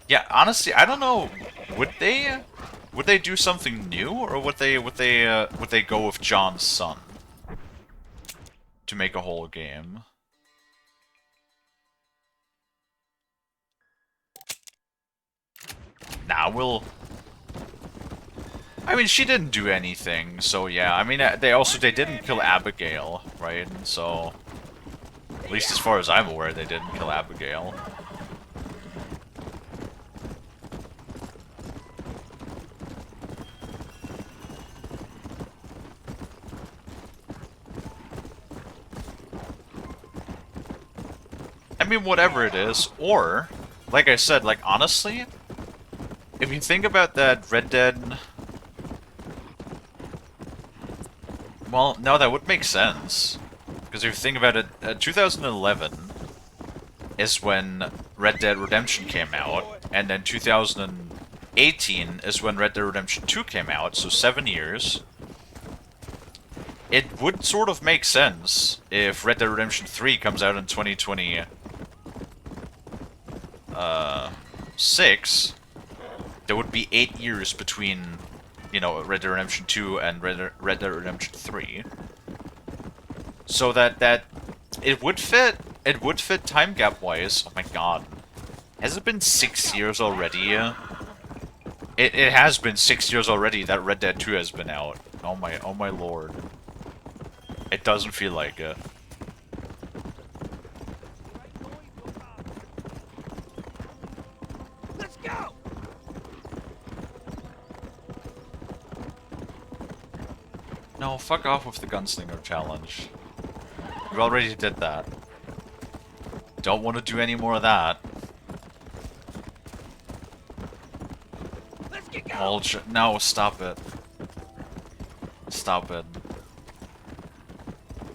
Yeah, honestly, I don't know. Would they do something new, or would they go with John's son to make a whole game? Nah, we'll. I mean, she didn't do anything, so yeah. I mean, they didn't kill Abigail, right? So, at least as far as I'm aware, they didn't kill Abigail. I mean, whatever it is, or, like I said, like, honestly, if you think about that Red Dead... Well, no, that would make sense. Because if you think about it, 2011 is when Red Dead Redemption came out, and then 2018 is when Red Dead Redemption 2 came out, so 7 years. It would sort of make sense if Red Dead Redemption 3 comes out in 2026. There would be 8 years between, you know, Red Dead Redemption 2 and Red Dead Redemption 3. So that it would fit time gap wise. Oh my god. Has it been 6 years already? It has been 6 years already that Red Dead 2 has been out. Oh my lord. It doesn't feel like it. Let's go! No, fuck off with the gunslinger challenge. We already did that. Don't want to do any more of that. Let's get going! No, stop it. Stop it.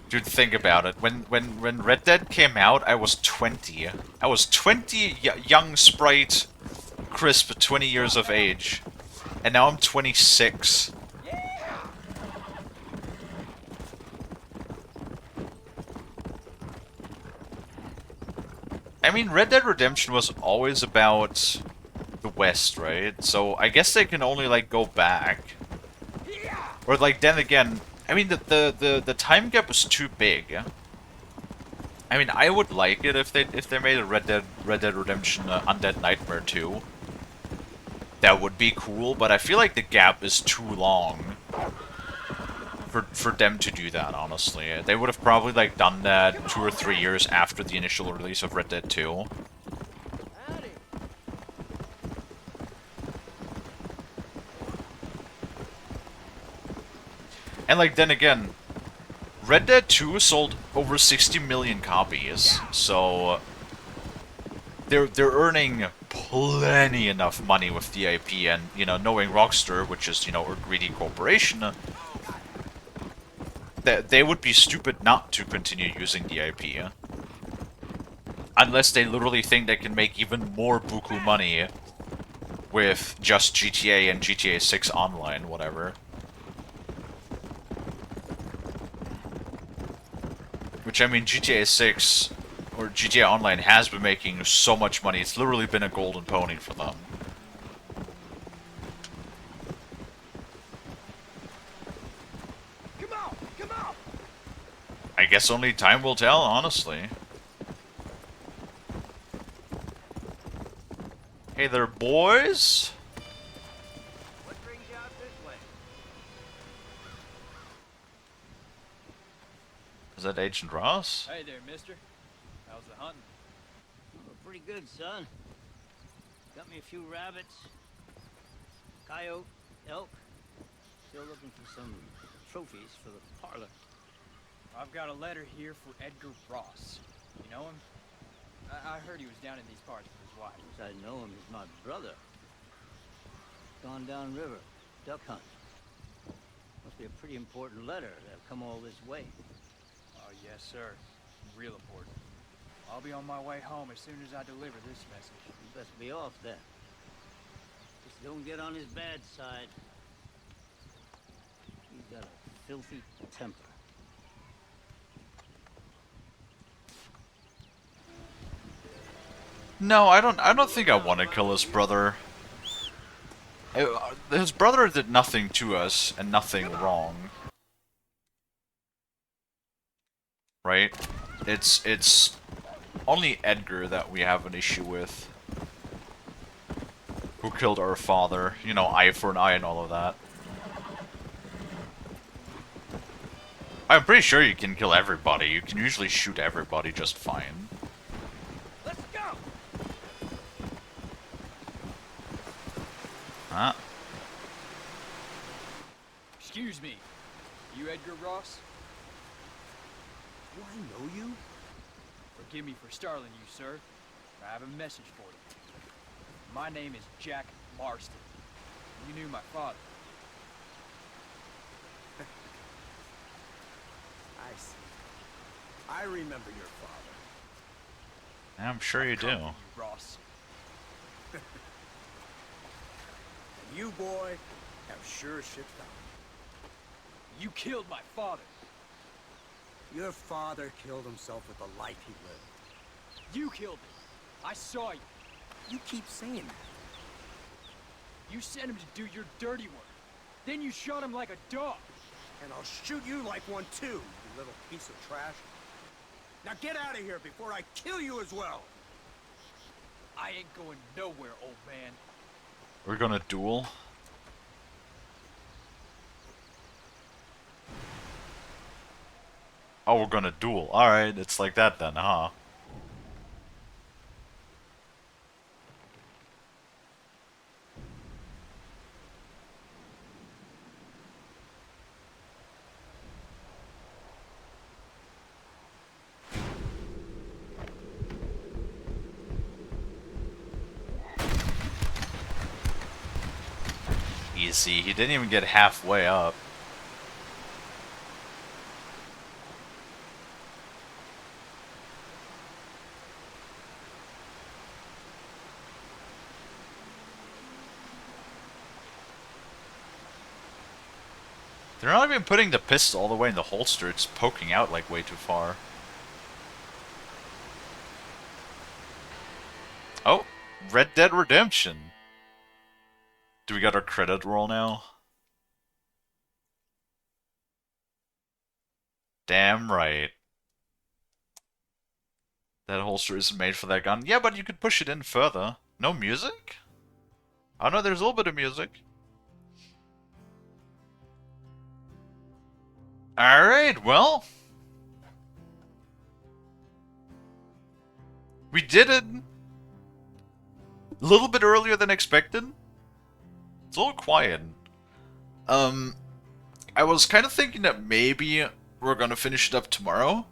Dude, think about it. When Red Dead came out, I was 20. I was 20, young sprite, crisp 20 years of age. And now I'm 26. I mean, Red Dead Redemption was always about the West, right? So I guess they can only, like, go back. Or, like, then again, I mean, the time gap was too big. I mean, I would like it if they made a Red Dead Redemption Undead Nightmare 2. That would be cool, but I feel like the gap is too long for them to do that, honestly. They would have probably, like, done that 2 or 3 years after the initial release of Red Dead 2. And, like, then again, Red Dead 2 sold over 60 million copies, so they're earning plenty enough money with the IP, and, you know, knowing Rockstar, which is, you know, a greedy corporation, they would be stupid not to continue using the IP. Unless they literally think they can make even more buku money with just GTA and GTA 6 Online, whatever. Which, I mean, GTA 6 or GTA Online has been making so much money. It's literally been a golden pony for them. Come on! Come on! I guess only time will tell, honestly. Hey there, boys! What brings you out this way? Is that Agent Ross? Hey there, mister. How's the hunting? Oh, pretty good, son. Got me a few rabbits, coyote, elk. Still looking for some trophies for the parlor. I've got a letter here for Edgar Ross. You know him? I heard he was down in these parts with his wife. As I know him, he's my brother. Gone down river, duck hunt. Must be a pretty important letter to have come all this way. Oh, yes, sir. Real important. I'll be on my way home as soon as I deliver this message. You best be off then. Just don't get on his bad side. He's got a filthy temper. No, I don't think I want to kill his brother. His brother did nothing to us, and nothing wrong. Right? It's only Edgar that we have an issue with. Who killed our father. You know, eye for an eye and all of that. I'm pretty sure you can kill everybody. You can usually shoot everybody just fine. Let's go! Huh? Excuse me. You Edgar Ross? Do I know you? Forgive me for startling you, sir. I have a message for you. My name is Jack Marston. You knew my father. I see. I remember your father. I'm sure you do. You, Ross. And you, boy, have sure as shit found. You killed my father. Your father killed himself with the life he lived. You killed him. I saw you. You keep saying that. You sent him to do your dirty work. Then you shot him like a dog. And I'll shoot you like one too, you little piece of trash. Now get out of here before I kill you as well. I ain't going nowhere, old man. We're gonna duel. Oh, we're gonna duel. Alright, it's like that then, huh? Easy. He didn't even get halfway up. They're not even putting the pistol all the way in the holster. It's poking out like way too far. Oh, Red Dead Redemption. Do we got our credit roll now? Damn right. That holster isn't made for that gun. Yeah, but you could push it in further. No music? Oh no, there's a little bit of music. Alright, well. We did it a little bit earlier than expected. It's a little quiet. I was kind of thinking that maybe we're gonna finish it up tomorrow.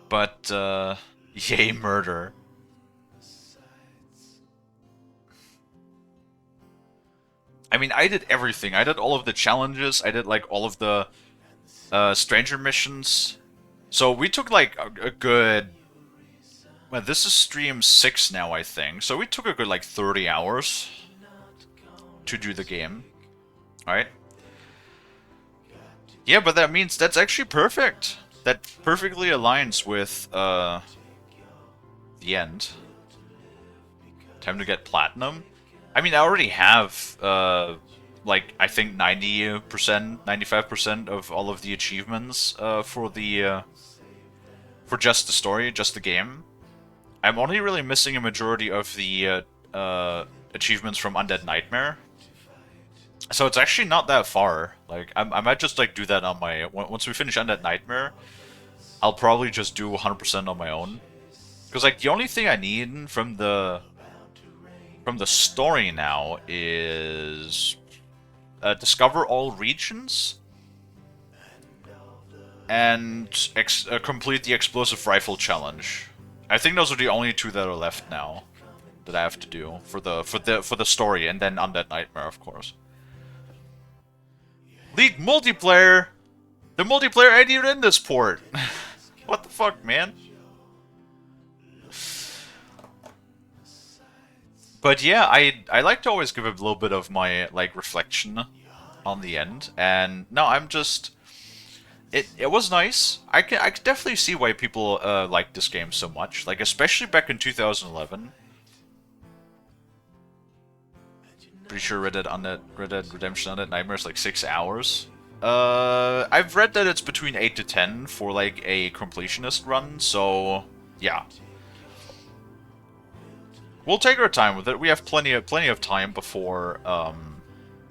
But, yay murder. I mean, I did everything. I did all of the challenges. I did, like, all of the stranger missions. So we took, like, a good... Well, this is stream 6 now, I think. So we took a good, like, 30 hours to do the game. Alright? Yeah, but that means that's actually perfect. That perfectly aligns with, the end. Time to get platinum. I mean, I already have, like, I think 90%, 95% of all of the achievements, for the, for just the story, just the game. I'm only really missing a majority of the, achievements from Undead Nightmare. So it's actually not that far. Like, I might just, like, do that on my... Once we finish Undead Nightmare, I'll probably just do 100% on my own. Because, like, the only thing I need from the story now is discover all regions and complete the explosive rifle challenge. I think those are the only two that are left now that I have to do for the story, and then Undead Nightmare, of course. League multiplayer. The multiplayer ain't even in this port. What the fuck, man? But yeah, I like to always give a little bit of my, like, reflection on the end, and no, I'm just... It was nice. I can definitely see why people like this game so much, like, especially back in 2011. Pretty sure Red Dead Redemption Undead Nightmare is like 6 hours. I've read that it's between 8 to 10 for, like, a completionist run, so yeah. We'll take our time with it. We have plenty of time before,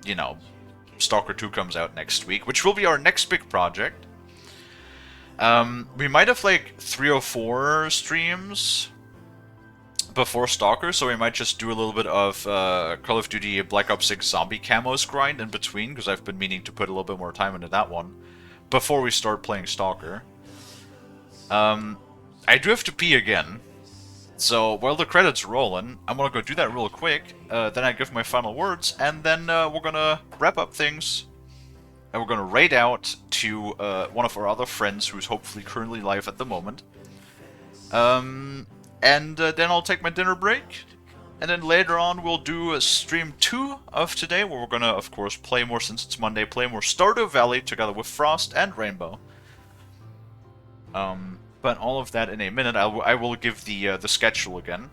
you know, Stalker 2 comes out next week, which will be our next big project. We might have, like, 3 or 4 streams before Stalker, so we might just do a little bit of Call of Duty Black Ops 6 Zombie Camos grind in between, because I've been meaning to put a little bit more time into that one before we start playing Stalker. I do have to pee again. So, while the credits rolling, I'm gonna go do that real quick, then I give my final words, and then we're gonna wrap up things, and we're gonna raid out to one of our other friends who's hopefully currently live at the moment. And then I'll take my dinner break, and then later on we'll do a stream 2 of today, where we're gonna, of course, play more, since it's Monday, play more Stardew Valley together with Frost and Rainbow. But all of that in a minute. I will give the schedule again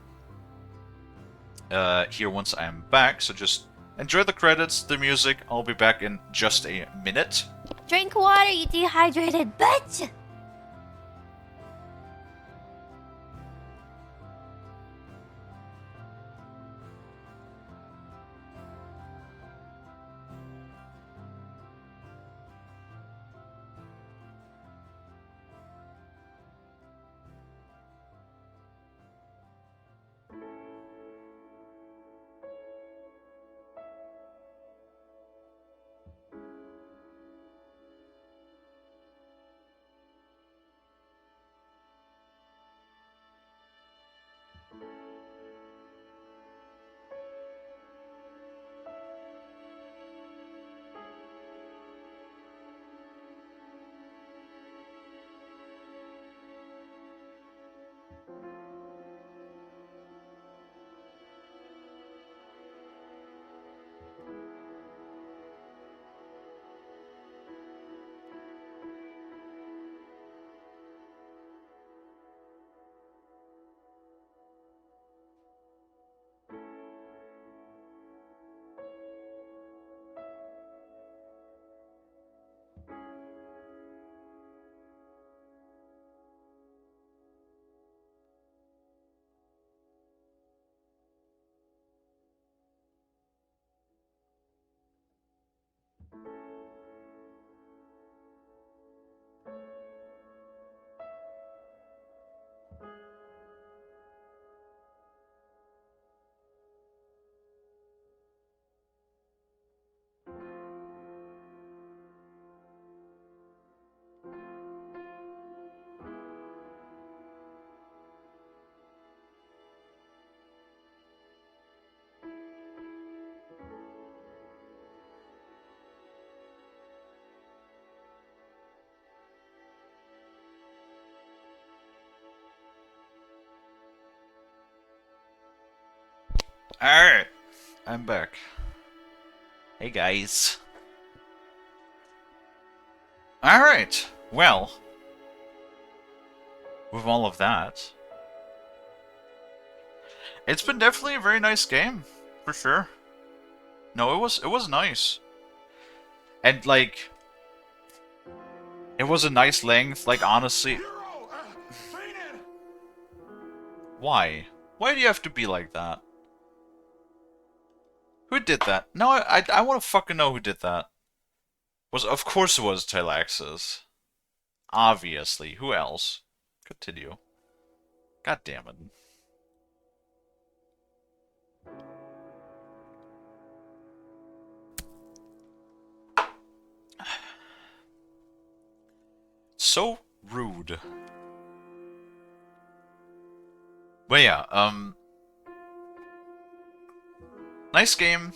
here once I'm back. So just enjoy the credits, the music. I'll be back in just a minute. Drink water, you dehydrated bitch! Alright, I'm back. Hey guys. Alright, well, with all of that, it's been definitely a very nice game, for sure. No, it was nice. And like, it was a nice length, like honestly. Why? Why do you have to be like that? Who did that? No, I want to fucking know who did that. Of course it was Tylaxis. Obviously. Who else? Continue. God damn it. So rude. But yeah, nice game.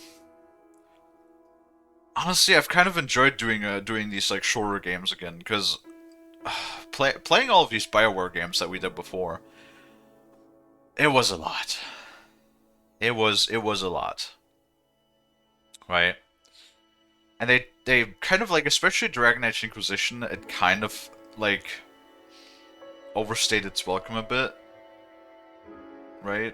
Honestly, I've kind of enjoyed doing these like shorter games again because playing all of these BioWare games that we did before, it was a lot. It was a lot, right? And they kind of like, especially Dragon Age Inquisition, it kind of like overstayed its welcome a bit, right?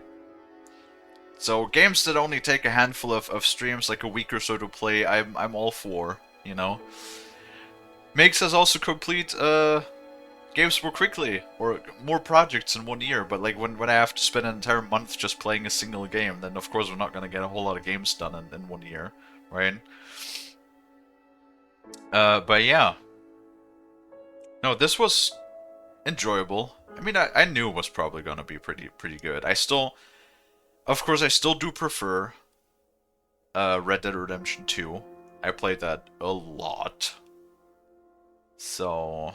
So games that only take a handful of streams, like a week or so to play, I'm all for, you know. Makes us also complete games more quickly, or more projects in 1 year, but like when I have to spend an entire month just playing a single game, then of course we're not gonna get a whole lot of games done in 1 year, right? But yeah. No, this was enjoyable. I mean, I knew it was probably gonna be pretty good. Of course, I still do prefer Red Dead Redemption 2. I played that a lot. So...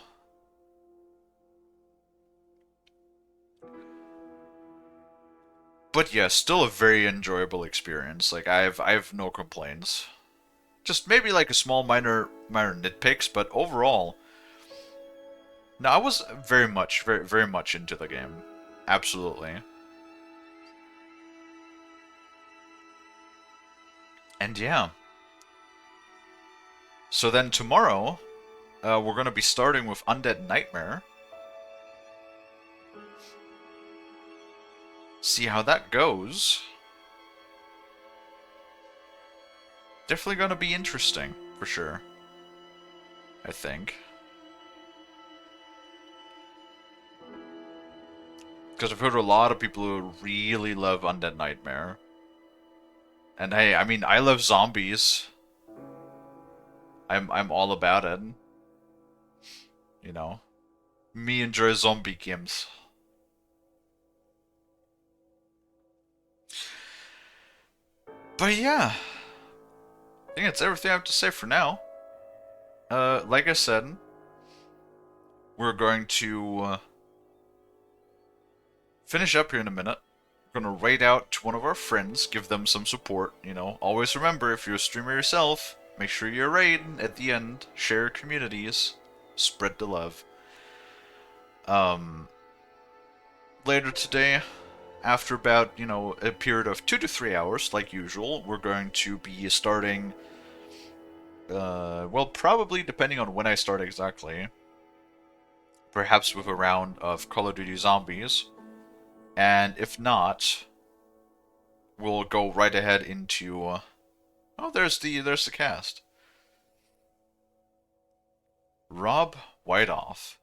But yeah, still a very enjoyable experience. Like, I have no complaints. Just maybe like a small minor nitpicks, but overall... No, I was very much into the game. Absolutely. And yeah. So then tomorrow, we're going to be starting with Undead Nightmare. See how that goes. Definitely going to be interesting, for sure. I think. Because I've heard a lot of people who really love Undead Nightmare. And hey, I mean, I love zombies. I'm all about it. You know. Me enjoy zombie games. But yeah. I think that's everything I have to say for now. Like I said, we're going to finish up here in a minute. We're going to raid out to one of our friends, give them some support, you know. Always remember, if you're a streamer yourself, make sure you're raiding at the end. Share communities. Spread the love. Later today, after about, you know, a period of 2 to 3 hours, like usual, we're going to be starting, well, probably depending on when I start exactly, perhaps with a round of Call of Duty Zombies, and if not, we'll go right ahead into, oh, there's the cast. Rob Whiteoff.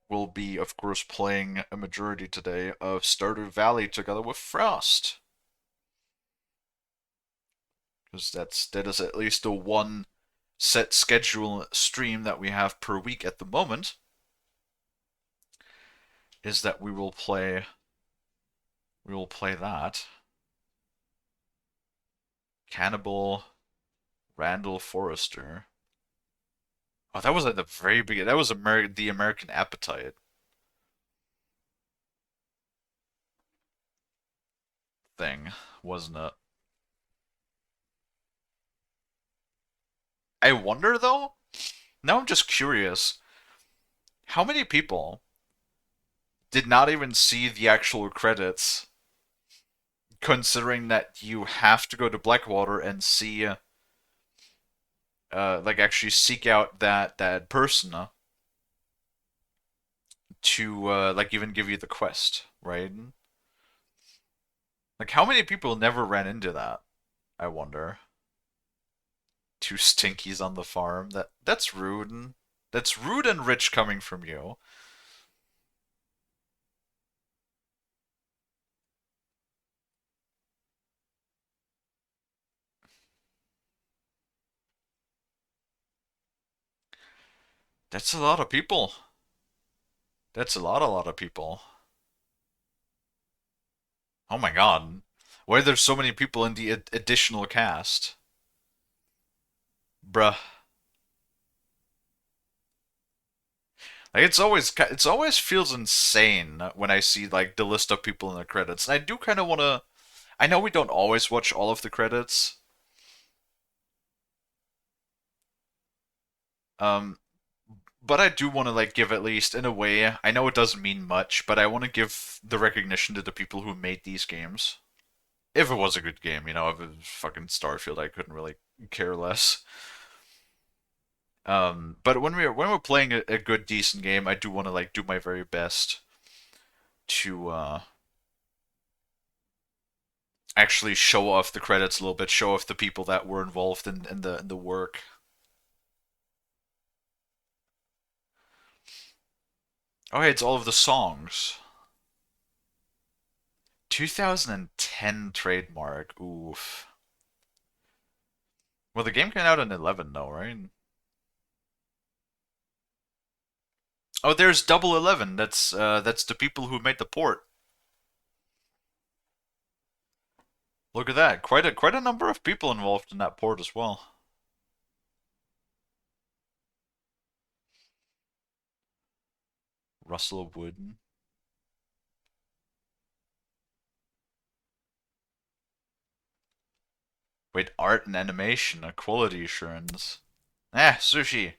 Will be, of course, playing a majority today of Stardew Valley together with Frost. Because that is at least the one set schedule stream that we have per week at the moment. Is that we will play that. Cannibal Randall Forrester. Oh, that was at the very beginning. That was the American Appetite thing, wasn't it? I wonder, though, now I'm just curious, how many people did not even see the actual credits, considering that you have to go to Blackwater and see, like actually seek out that person to like even give you the quest, right? Like how many people never ran into that? I wonder. Two stinkies on the farm. That's rude. That's rude and rich coming from you. That's a lot of people. That's a lot of people. Oh my god. Why are there so many people in the additional cast? Bruh. Like it's always feels insane when I see like the list of people in the credits. And I do kind of want to I know we don't always watch all of the credits. Um but I do want to like give at least in a way, I know it doesn't mean much, but I want to give the recognition to the people who made these games. If it was a good game, you know, if it was fucking Starfield, I couldn't really care less. But when we're playing a good decent game, I do want to like do my very best to actually show off the credits a little bit, show off the people that were involved in the work. Oh, hey, it's all of the songs. 2010 trademark. Oof. Well, the game came out in 11 though, right? Oh, there's Double 11. That's the people who made the port. Look at that. Quite a number of people involved in that port as well. Russell Wood. Wait, art and animation, a quality assurance. Sushi.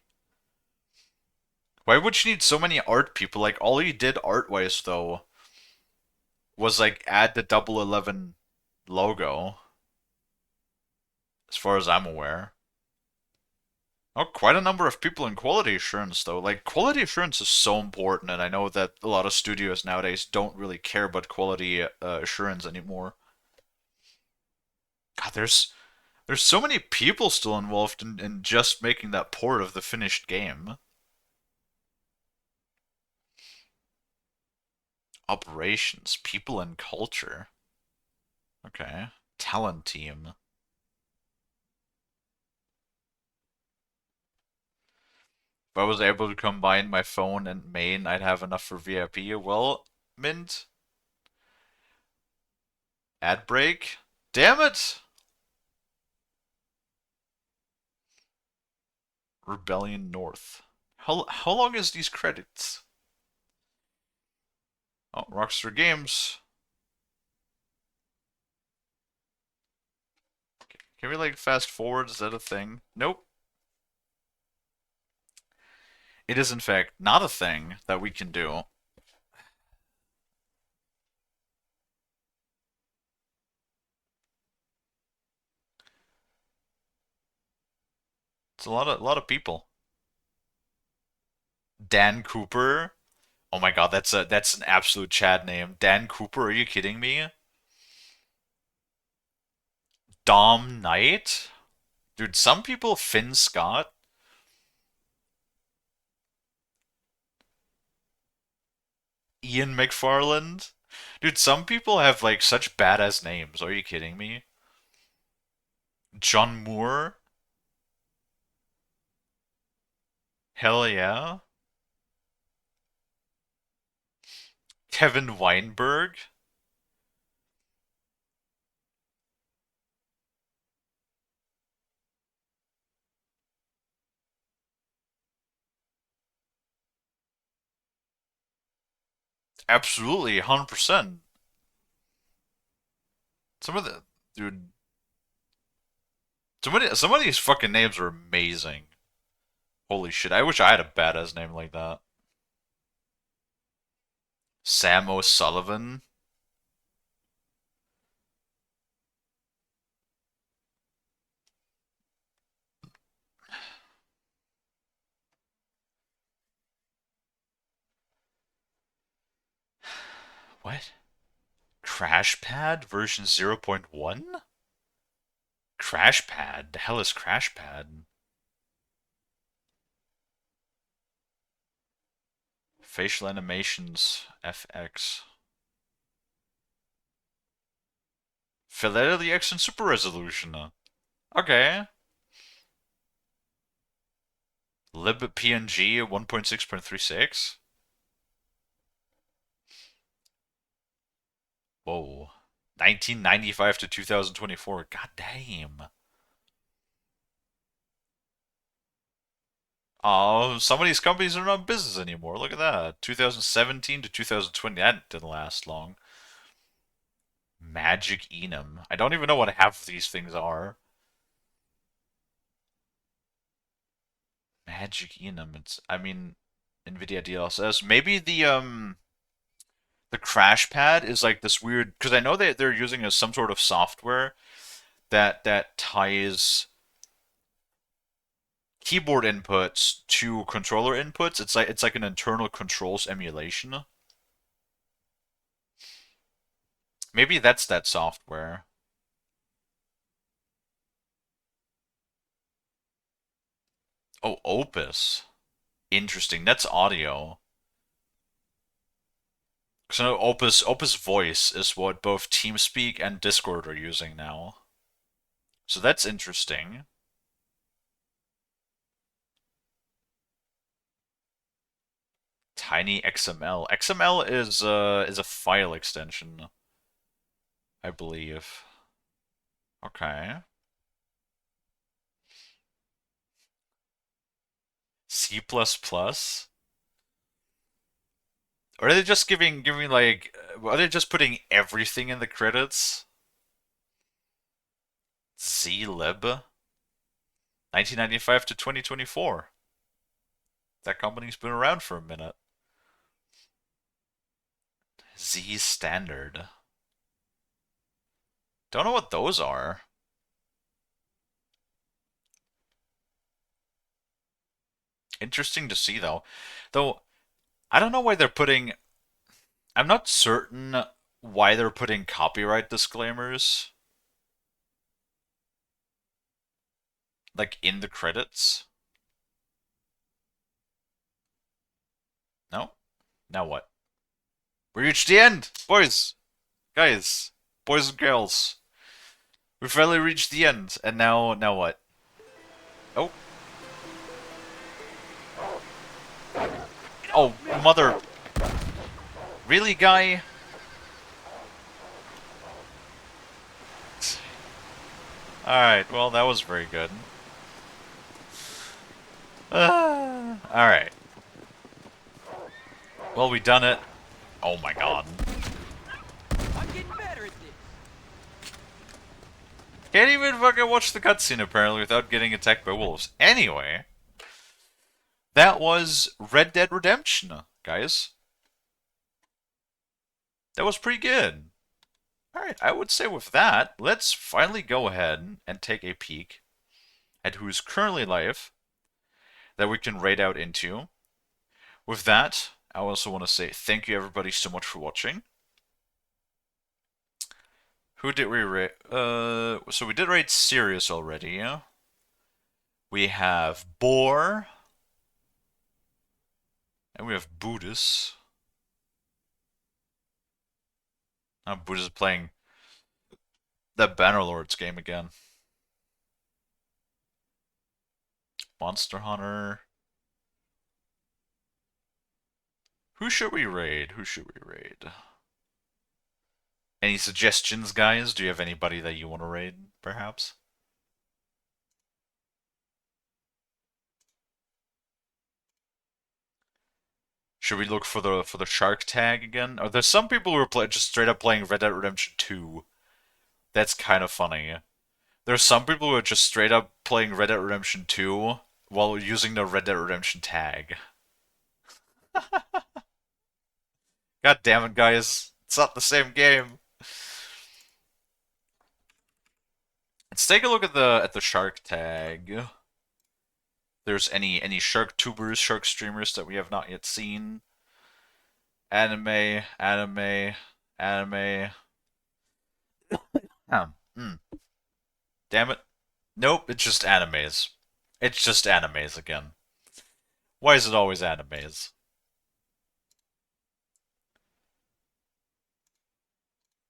Why would you need so many art people? Like, all he did art-wise, though, was, like, add the Double 11 logo. As far as I'm aware. Oh, quite a number of people in quality assurance, though. Like, quality assurance is so important, and I know that a lot of studios nowadays don't really care about quality assurance anymore. God, there's so many people still involved in just making that port of the finished game. Operations, people and culture. Okay. Talent team. If I was able to combine my phone and main, I'd have enough for VIP. Well, Mint. Ad break? Damn it! Rebellion North. How long is these credits? Oh, Rockstar Games. Can we like fast forward? Is that a thing? Nope. It is in fact not a thing that we can do. It's a lot of people. Dan Cooper. Oh my god, that's an absolute Chad name. Dan Cooper, are you kidding me? Dom Knight? Dude, some people Finn Scott. Ian McFarland. Dude, some people have like such badass names. Are you kidding me? John Moore? Hell yeah. Kevin Weinberg? Absolutely, 100%. Some of the dude, some of these fucking names are amazing. Holy shit, I wish I had a badass name like that. Sam O'Sullivan. What? Crashpad version 0.1? Crashpad? The hell is Crashpad? Facial animations FX. Fidelity X and super resolution. Okay. libpng 1.6.36. Whoa. 1995 to 2024. God damn. Oh, some of these companies are not in business anymore. Look at that. 2017 to 2020. That didn't last long. Magic Enum. I don't even know what half of these things are. Magic Enum. It's, I mean, NVIDIA DLSS. Maybe the crash pad is like this weird, because I know that they're using some sort of software that ties keyboard inputs to controller inputs. It's like an internal controls emulation. Maybe that's that software. Oh, Opus. Interesting. That's audio. So Opus Voice is what both TeamSpeak and Discord are using now. So that's interesting. Tiny XML. XML is a file extension, I believe. Okay. C++? Or are they just giving like are they just putting everything in the credits? zlib 1995 to 2024. That company's been around for a minute. Z standard. Don't know what those are. Interesting to see though. Though I don't know why they're putting, I'm not certain why they're putting copyright disclaimers like in the credits. No? Now what? We reached the end, boys, guys, boys and girls. We finally reached the end, and now what? Oh. Oh, mother. Really, guy? Alright, well, that was very good. Alright. Well, we done it. Oh my god. I'm getting better at this. Can't even fucking watch the cutscene, apparently, without getting attacked by wolves. Anyway. That was Red Dead Redemption, guys. That was pretty good. Alright, I would say with that, let's finally go ahead and take a peek at who's currently live that we can raid out into. With that, I also want to say thank you everybody so much for watching. Who did we raid? So we did raid Sirius already. We have Boar. And we have Buddhist. Now Buddhist is playing the Bannerlords game again. Monster Hunter. Who should we raid? Who should we raid? Any suggestions, guys? Do you have anybody that you want to raid, perhaps? Should we look for the shark tag again? Or there's some people who are just straight up playing Red Dead Redemption 2. That's kind of funny. There's some people who are just straight up playing Red Dead Redemption 2 while using the Red Dead Redemption tag. God damn it, guys. It's not the same game. Let's take a look at the shark tag. There's any shark tubers, shark streamers that we have not yet seen. Anime, anime, anime. Damn it. Nope, it's just animes. It's just animes again. Why is it always animes?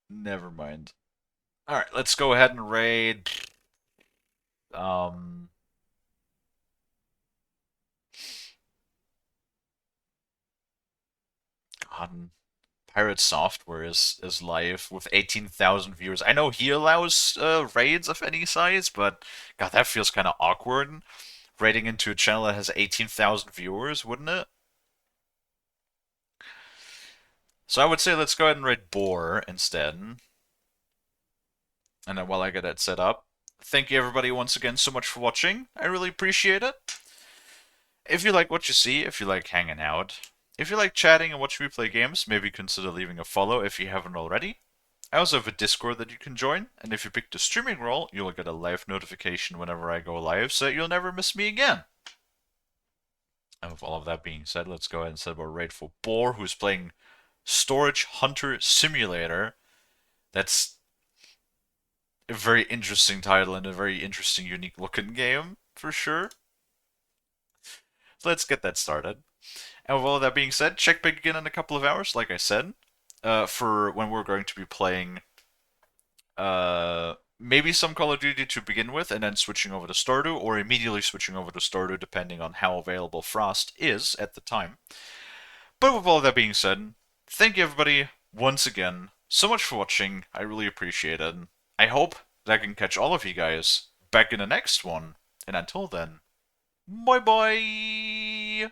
Never mind. Alright, let's go ahead and raid. God, Pirate Software is live with 18,000 viewers. I know he allows raids of any size, but God, that feels kind of awkward. Raiding into a channel that has 18,000 viewers, wouldn't it? So I would say let's go ahead and raid Boar instead. And then while I get that set up, thank you everybody once again so much for watching. I really appreciate it. If you like what you see, if you like hanging out, if you like chatting and watching me play games, maybe consider leaving a follow if you haven't already. I also have a Discord that you can join, and if you pick the streaming role, you'll get a live notification whenever I go live, so you'll never miss me again. And with all of that being said, let's go ahead and set up a raid for Boar, who's playing Storage Hunter Simulator. That's a very interesting title and a very interesting, unique looking game, for sure. So let's get that started. And with all that being said, check back again in a couple of hours, like I said, for when we're going to be playing maybe some Call of Duty to begin with, and then switching over to Stardew, or immediately switching over to Stardew, depending on how available Frost is at the time. But with all that being said, thank you everybody once again so much for watching. I really appreciate it. I hope that I can catch all of you guys back in the next one. And until then, bye bye!